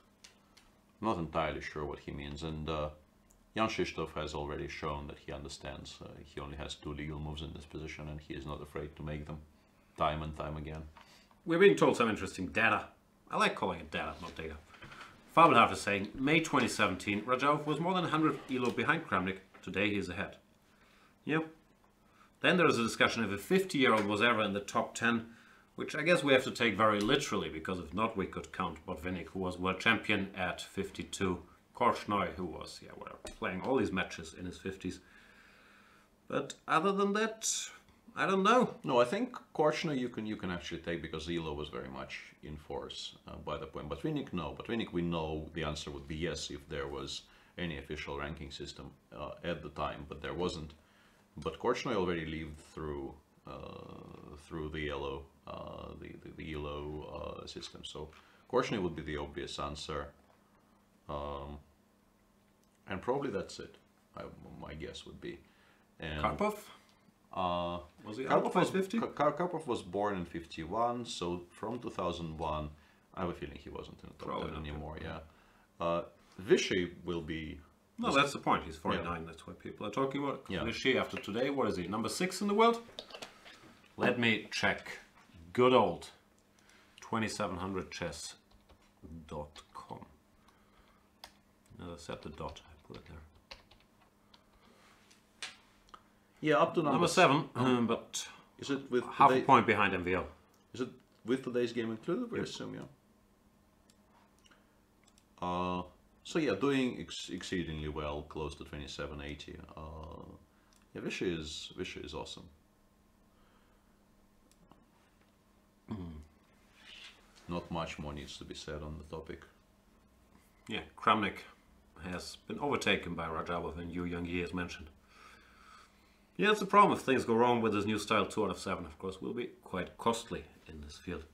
I'm not entirely sure what he means. And Jan Krzysztof has already shown that he understands. He only has 2 legal moves in this position, and he is not afraid to make them time and time again. We're being told some interesting data. I like calling it data, not data. Fabelhaft is saying, May 2017, Radjav was more than 100 elo behind Kramnik. Today he is ahead. Yep. Then there is a discussion if a 50-year-old was ever in the top 10, which I guess we have to take very literally, because if not, we could count Botvinnik, who was world champion at 52, Korchnoi, who was, whatever, playing all these matches in his 50s. But other than that, I don't know. No, I think Korchnoi you can actually take, because Elo was very much in force by the point. Botvinnik, no. Botvinnik, we know the answer would be yes if there was any official ranking system at the time, but there wasn't. But Korchnoi already lived through the yellow the yellow system, so Korchnoi would be the obvious answer, and probably that's it. My guess would be. And Karpov? Was he Karpov was 50? Karpov was born in 51, so from 2001, I have a feeling he wasn't in the top 10 anymore. Yeah, Vishy will be. No, that's the point. He's 49. Yeah. That's what people are talking about. Yeah. Vishy after today, what is he? Number 6 in the world? Let me check. Good old 2700chess.com. As I said the dot, I put it there. Yeah, up to number 7, but is it with half a point behind MVO. Is it with today's game included? I assume, yeah. So yeah, doing exceedingly well, close to 2780. Yeah, Vishy is awesome. Not much more needs to be said on the topic. Yeah, Kramnik has been overtaken by Radjabov and Yu Young-Yi as mentioned. Yeah, it's a problem if things go wrong with his new style. 2 out of 7, of course, will be quite costly in this field.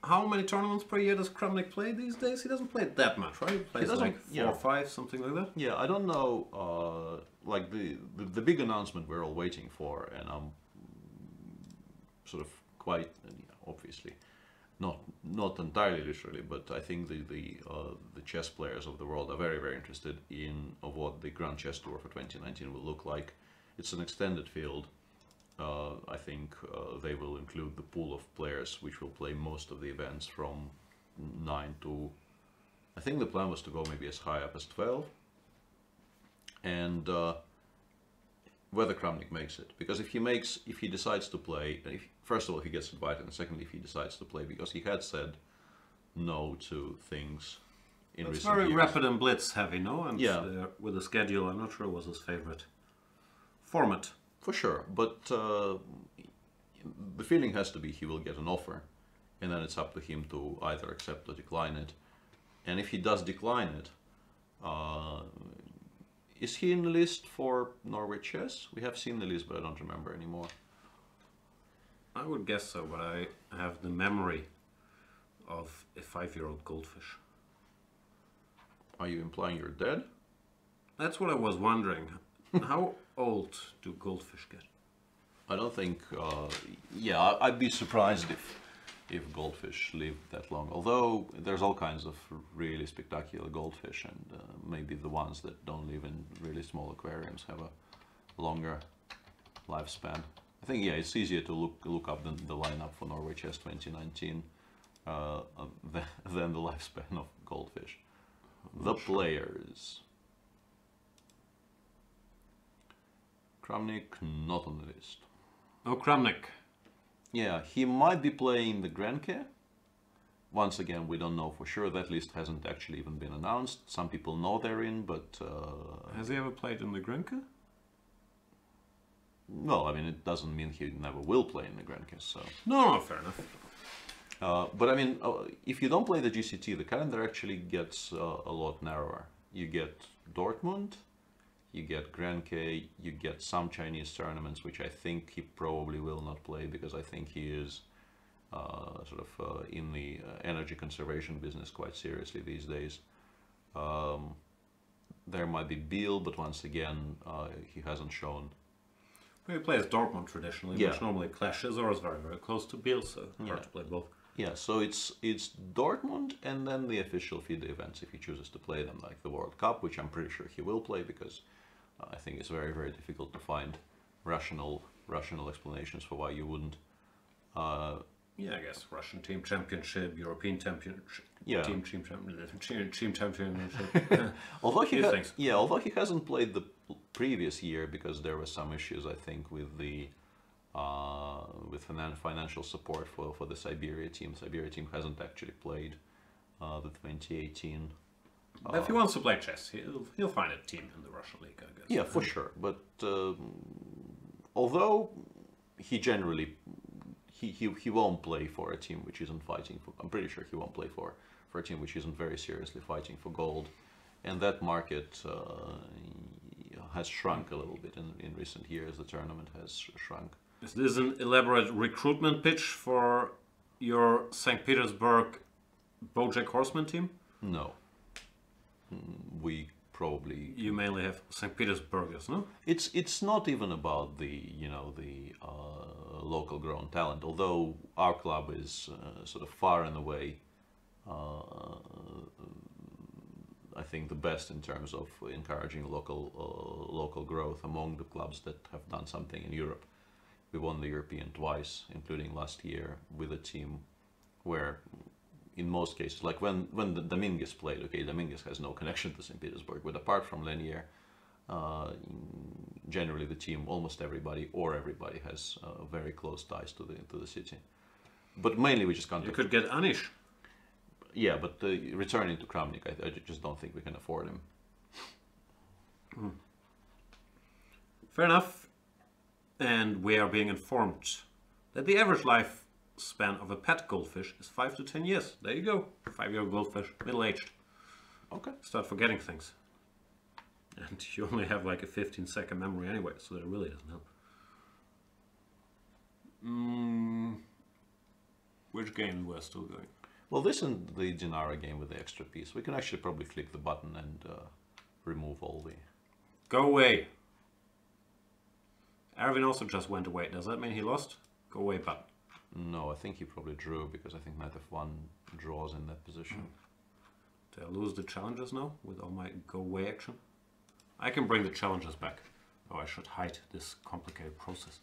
How many tournaments per year does Kramnik play these days? He doesn't play that much, right? He plays like 4 or 5, something like that. Yeah, I don't know. Like the big announcement we're all waiting for, and I'm sort of quite obviously not entirely literally, but I think the chess players of the world are very interested in what the Grand Chess Tour for 2019 will look like. It's an extended field. I think they will include the pool of players which will play most of the events from 9 to... I think the plan was to go maybe as high up as 12. And whether Kramnik makes it. Because if he decides to play, first of all, if he gets invited, and secondly, if he decides to play, because he had said no to things in recent years. It's very rapid and blitz heavy, no? And yeah. With the schedule, I'm not sure it was his favorite format. For sure, but the feeling has to be he will get an offer, and then it's up to him to either accept or decline it. And if he does decline it, is he in the list for Norway Chess? We have seen the list, but I don't remember anymore. I would guess so, but I have the memory of a 5-year-old goldfish. Are you implying you're dead? That's what I was wondering. How old do goldfish get? I don't think... yeah, I'd be surprised if goldfish live that long. Although there's all kinds of really spectacular goldfish, and maybe the ones that don't live in really small aquariums have a longer lifespan. I think, yeah, it's easier to look up the lineup for Norway Chess 2019 than the lifespan of goldfish. The players. Kramnik not on the list. Oh, Kramnik. Yeah, he might be playing the Grenke. Once again, we don't know for sure. That list hasn't actually even been announced. Some people know they're in, but... Has he ever played in the Grenke? Well, I mean, it doesn't mean he never will play in the Grenke, so... No, fair enough. But I mean, if you don't play the GCT, the calendar actually gets a lot narrower. You get Dortmund, you get Grand K, you get some Chinese tournaments, which I think he probably will not play because I think he is in the energy conservation business quite seriously these days. There might be Biel, but once again, he hasn't shown. Well, he plays Dortmund traditionally, Yeah. which normally clashes or is very, very close to Biel, so hard to play both. Yeah, so it's Dortmund and then the official FIDE events if he chooses to play them, like the World Cup, which I'm pretty sure he will play because I think it's very, very difficult to find rational explanations for why you wouldn't. Yeah, I guess Russian team championship, European championship, Yeah. team championship. Although Few things. although he hasn't played the previous year because there were some issues, I think, with the financial support for the Siberia team. Siberia team hasn't actually played the 2018. But if he wants to play chess, he'll find a team in the Russian league, I guess. Yeah, for sure. But although he generally he won't play for a team which isn't fighting for. I'm pretty sure he won't play for a team which isn't very seriously fighting for gold, and that market has shrunk a little bit in recent years. The tournament has shrunk. Is this an elaborate recruitment pitch for your St. Petersburg BoJack Horseman team? No, we probably. You mainly have St. Petersburgers, no? It's not even about the local grown talent. Although our club is sort of far and away, I think the best in terms of encouraging local growth among the clubs that have done something in Europe. We won the European twice, including last year with a team where, in most cases, like when the Dominguez played, okay, Dominguez has no connection to St. Petersburg, but apart from Lenier, generally the team, almost everybody has very close ties to the city. But mainly we just can't. You could get Anish. Yeah, but returning to Kramnik, I just don't think we can afford him. Fair enough. And we are being informed that the average lifespan of a pet goldfish is 5 to 10 years. There you go. 5-year goldfish, middle-aged. Okay. Start forgetting things. And you only have like a 15-second memory anyway, so that really doesn't help. Which game we're still going? Well, this and the Dinara game with the extra piece, we can actually probably click the button and remove all the... Go away! Erwin also just went away. Does that mean he lost? Go away button. No, I think he probably drew because I think knight f1 draws in that position. Did I lose the challenges now with all my go away action? I can bring the challenges back. Oh, I should hide this complicated process.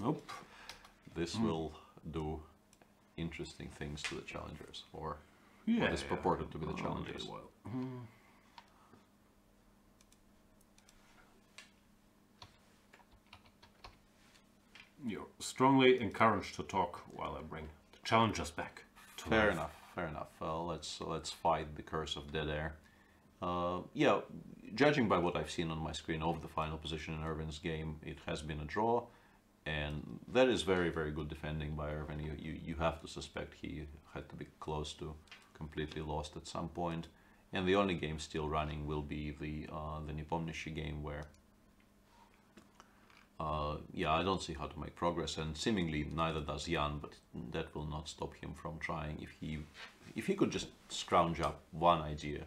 Nope. This will do interesting things to the challengers, or Yeah, what is purported to be the Only challengers. a while. You're strongly encouraged to talk while I bring the challengers back. Fair enough. Fair enough. Let's fight the curse of dead air. Yeah, judging by what I've seen on my screen of the final position in Irvin's game, it has been a draw, and that is very, very good defending by Irvin. You have to suspect he had to be close to completely lost at some point, and the only game still running will be the Nepomniachtchi game where. Yeah, I don't see how to make progress, and seemingly neither does Jan, but that will not stop him from trying. If he could just scrounge up one idea,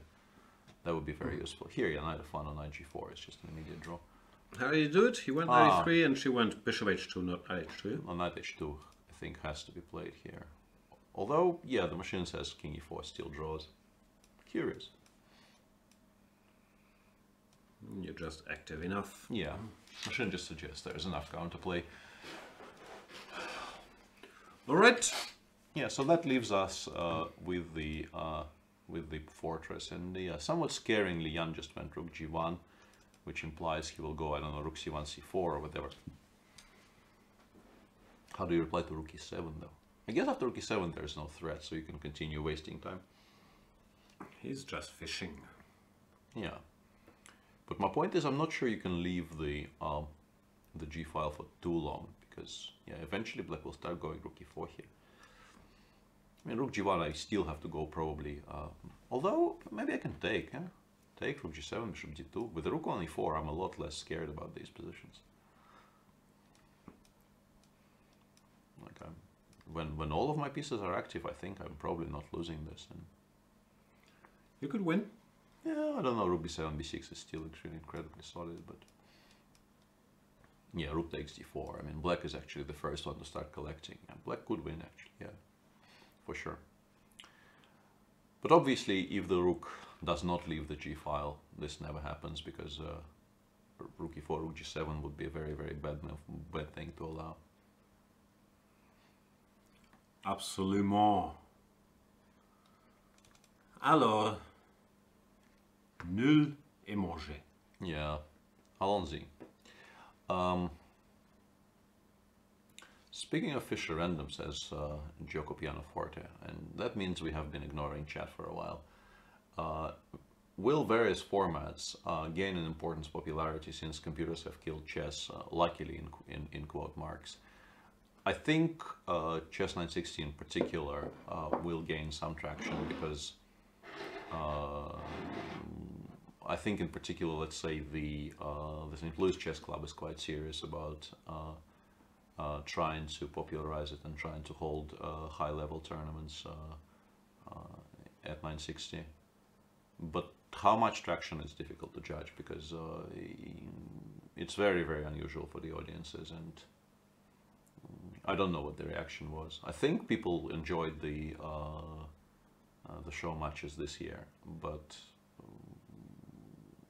that would be very useful. Here, yeah, knight f1 on knight g4 is just an immediate draw. How did he do it? He went knight e3 and she went bishop h2, not knight h2. On knight h2, I think, has to be played here. Although, yeah, the machine says king e4 still draws. Curious. You're just active enough. Yeah, machine just suggests there's enough counterplay. All right. Yeah, so that leaves us with the fortress, and somewhat scaringly, Jan just went rook g1, which implies he will go, I don't know, rook c1, c4 or whatever. How do you reply to rook e7 though? I guess after rook e7 there's no threat, so you can continue wasting time. He's just fishing. Yeah, but my point is, I'm not sure you can leave the g file for too long, because yeah, eventually black will start going rook e4 here. I mean, rook g1 I still have to go probably, although maybe I can take, yeah? Take rook g7, bishop d2. With the rook on e4 I'm a lot less scared about these positions. Like when all of my pieces are active, I think I'm probably not losing this. And you could win. Yeah, I don't know, rook b7, b6 is still actually incredibly solid, but yeah, rook takes d4. I mean, black is actually the first one to start collecting, and black could win actually, yeah, for sure. But obviously, if the rook does not leave the g file, this never happens, because rook e4, rook g7 would be a very, very bad thing to allow. Absolument. Alors, nul et manger. Yeah, allons-y. Speaking of Fischer random, says Gioco Pianoforte, and that means we have been ignoring chat for a while. Will various formats gain in importance popularity since computers have killed chess, luckily in quote marks? I think chess 960 in particular will gain some traction, because I think in particular, let's say the St. Louis Chess Club is quite serious about trying to popularize it and trying to hold high-level tournaments at 960. But how much traction is difficult to judge, because it's very, very unusual for the audiences, and I don't know what the reaction was. I think people enjoyed the show matches this year, but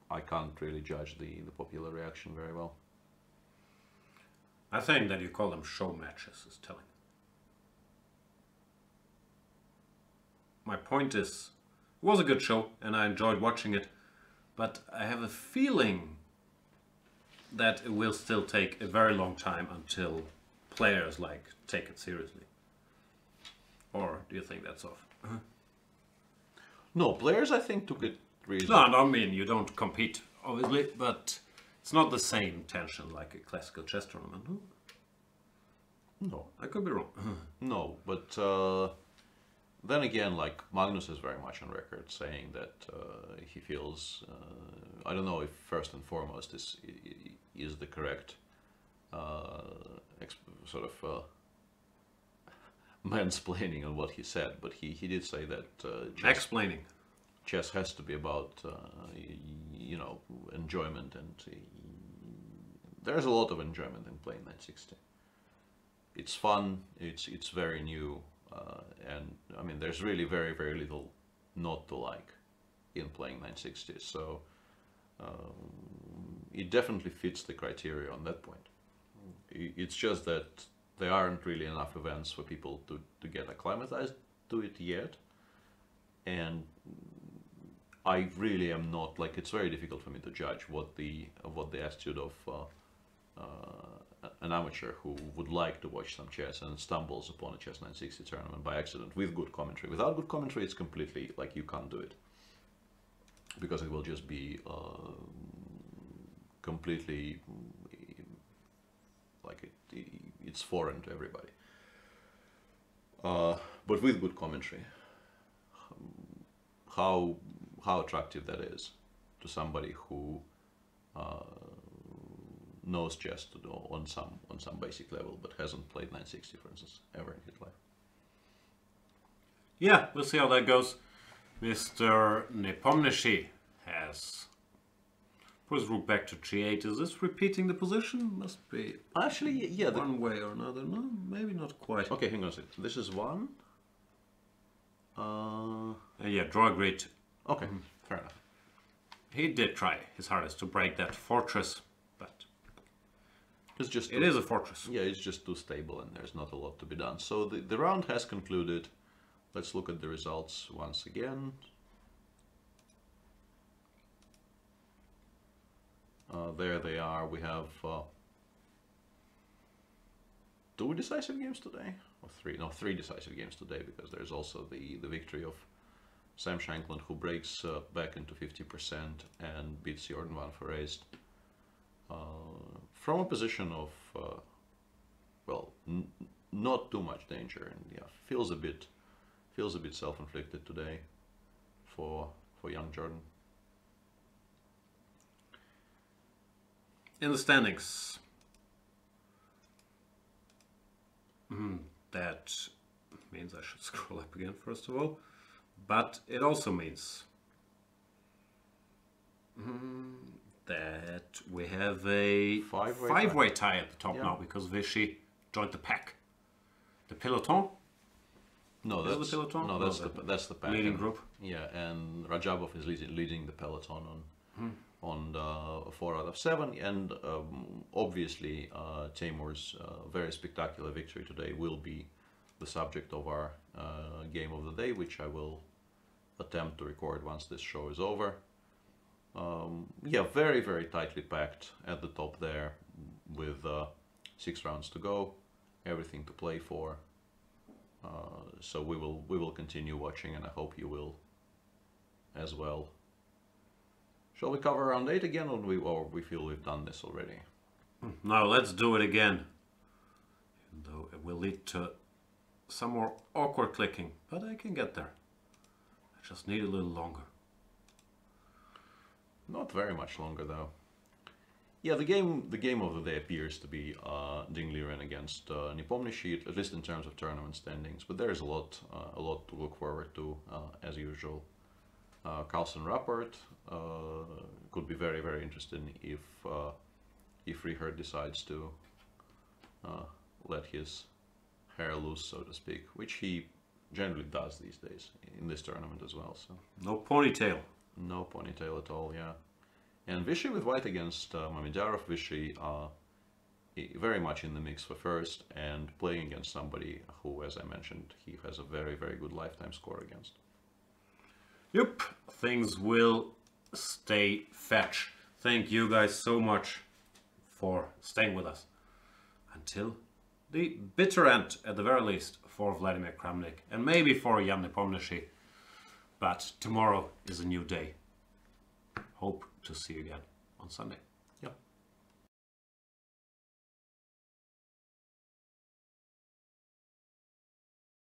I can't really judge the popular reaction very well. I think that you call them show matches is telling. My point is, it was a good show and I enjoyed watching it, but I have a feeling that it will still take a very long time until players take it seriously. Or do you think that's off? No, players I think took it really... No, I don't mean you don't compete, obviously, but it's not the same tension like a classical chess tournament. No. I could be wrong. No, but then again, like, Magnus is very much on record saying that he feels, I don't know if first and foremost is the correct sort of mansplaining on what he said, but he did say that Explaining. Chess has to be about, you know, enjoyment, and there's a lot of enjoyment in playing 960. It's fun, it's very new, and I mean, there's really very, very little not to like in playing 960, so it definitely fits the criteria on that point. It's just that there aren't really enough events for people to get acclimatized to it yet, and I really am not, like, it's very difficult for me to judge what the attitude of an amateur who would like to watch some chess and stumbles upon a chess 960 tournament by accident with good commentary. Without good commentary, it's completely, like, you can't do it, because it will just be completely, like, it's foreign to everybody. But with good commentary, how attractive that is to somebody who knows chess on some basic level, but hasn't played 960, for instance, ever in his life. Yeah, we'll see how that goes. Mr. Nepomniachtchi has put his rook back to g8. Is this repeating the position? Must be. Actually, yeah. One way or another. No, maybe not quite. Okay, hang on a second. This is one. Yeah, draw agreed. Okay, fair enough. He did try his hardest to break that fortress, but it is a fortress. Yeah, it's just too stable and there's not a lot to be done. So the round has concluded. Let's look at the results once again. There they are. We have 2 decisive games today, or 3? No, 3 decisive games today, because there's also the victory of Sam Shankland, who breaks back into 50% and beats Jordan van Foreest from a position of well, not too much danger, and yeah, feels a bit self-inflicted today for young Jordan. In the standings, that means I should scroll up again first of all, but it also means that we have a five-way tie at the top now, because Vichy joined the pack. The peloton? No, that's the peloton. No, that's the pack. Leading group. Yeah, and Rajabov is leading the peloton on 4 out of 7, and obviously Timur's very spectacular victory today will be the subject of our game of the day, which I will attempt to record once this show is over. Yeah, very, very tightly packed at the top there, with 6 rounds to go, everything to play for. So we will continue watching, and I hope you will as well. Shall we cover round 8 again, or we feel we've done this already? No, let's do it again. Even though it will lead to some more awkward clicking, but I can get there. I just need a little longer. Not very much longer though. Yeah, the game of the day appears to be Ding Liren against Nepomniachtchi, at least in terms of tournament standings. But there is a lot to look forward to, as usual. Carlsen Rapport could be very, very interesting if Richard decides to let his hair loose, so to speak, which he generally does these days in this tournament as well. So no ponytail. No ponytail at all, yeah. And Vichy with white against Mamidarov. Vichy very much in the mix for first, and playing against somebody who, as I mentioned, he has a very, very good lifetime score against. Yep, things will stay fetch. Thank you guys so much for staying with us until the bitter end, at the very least, for Vladimir Kramnik and maybe for Jan Nepomniachtchi. But tomorrow is a new day. Hope to see you again on Sunday.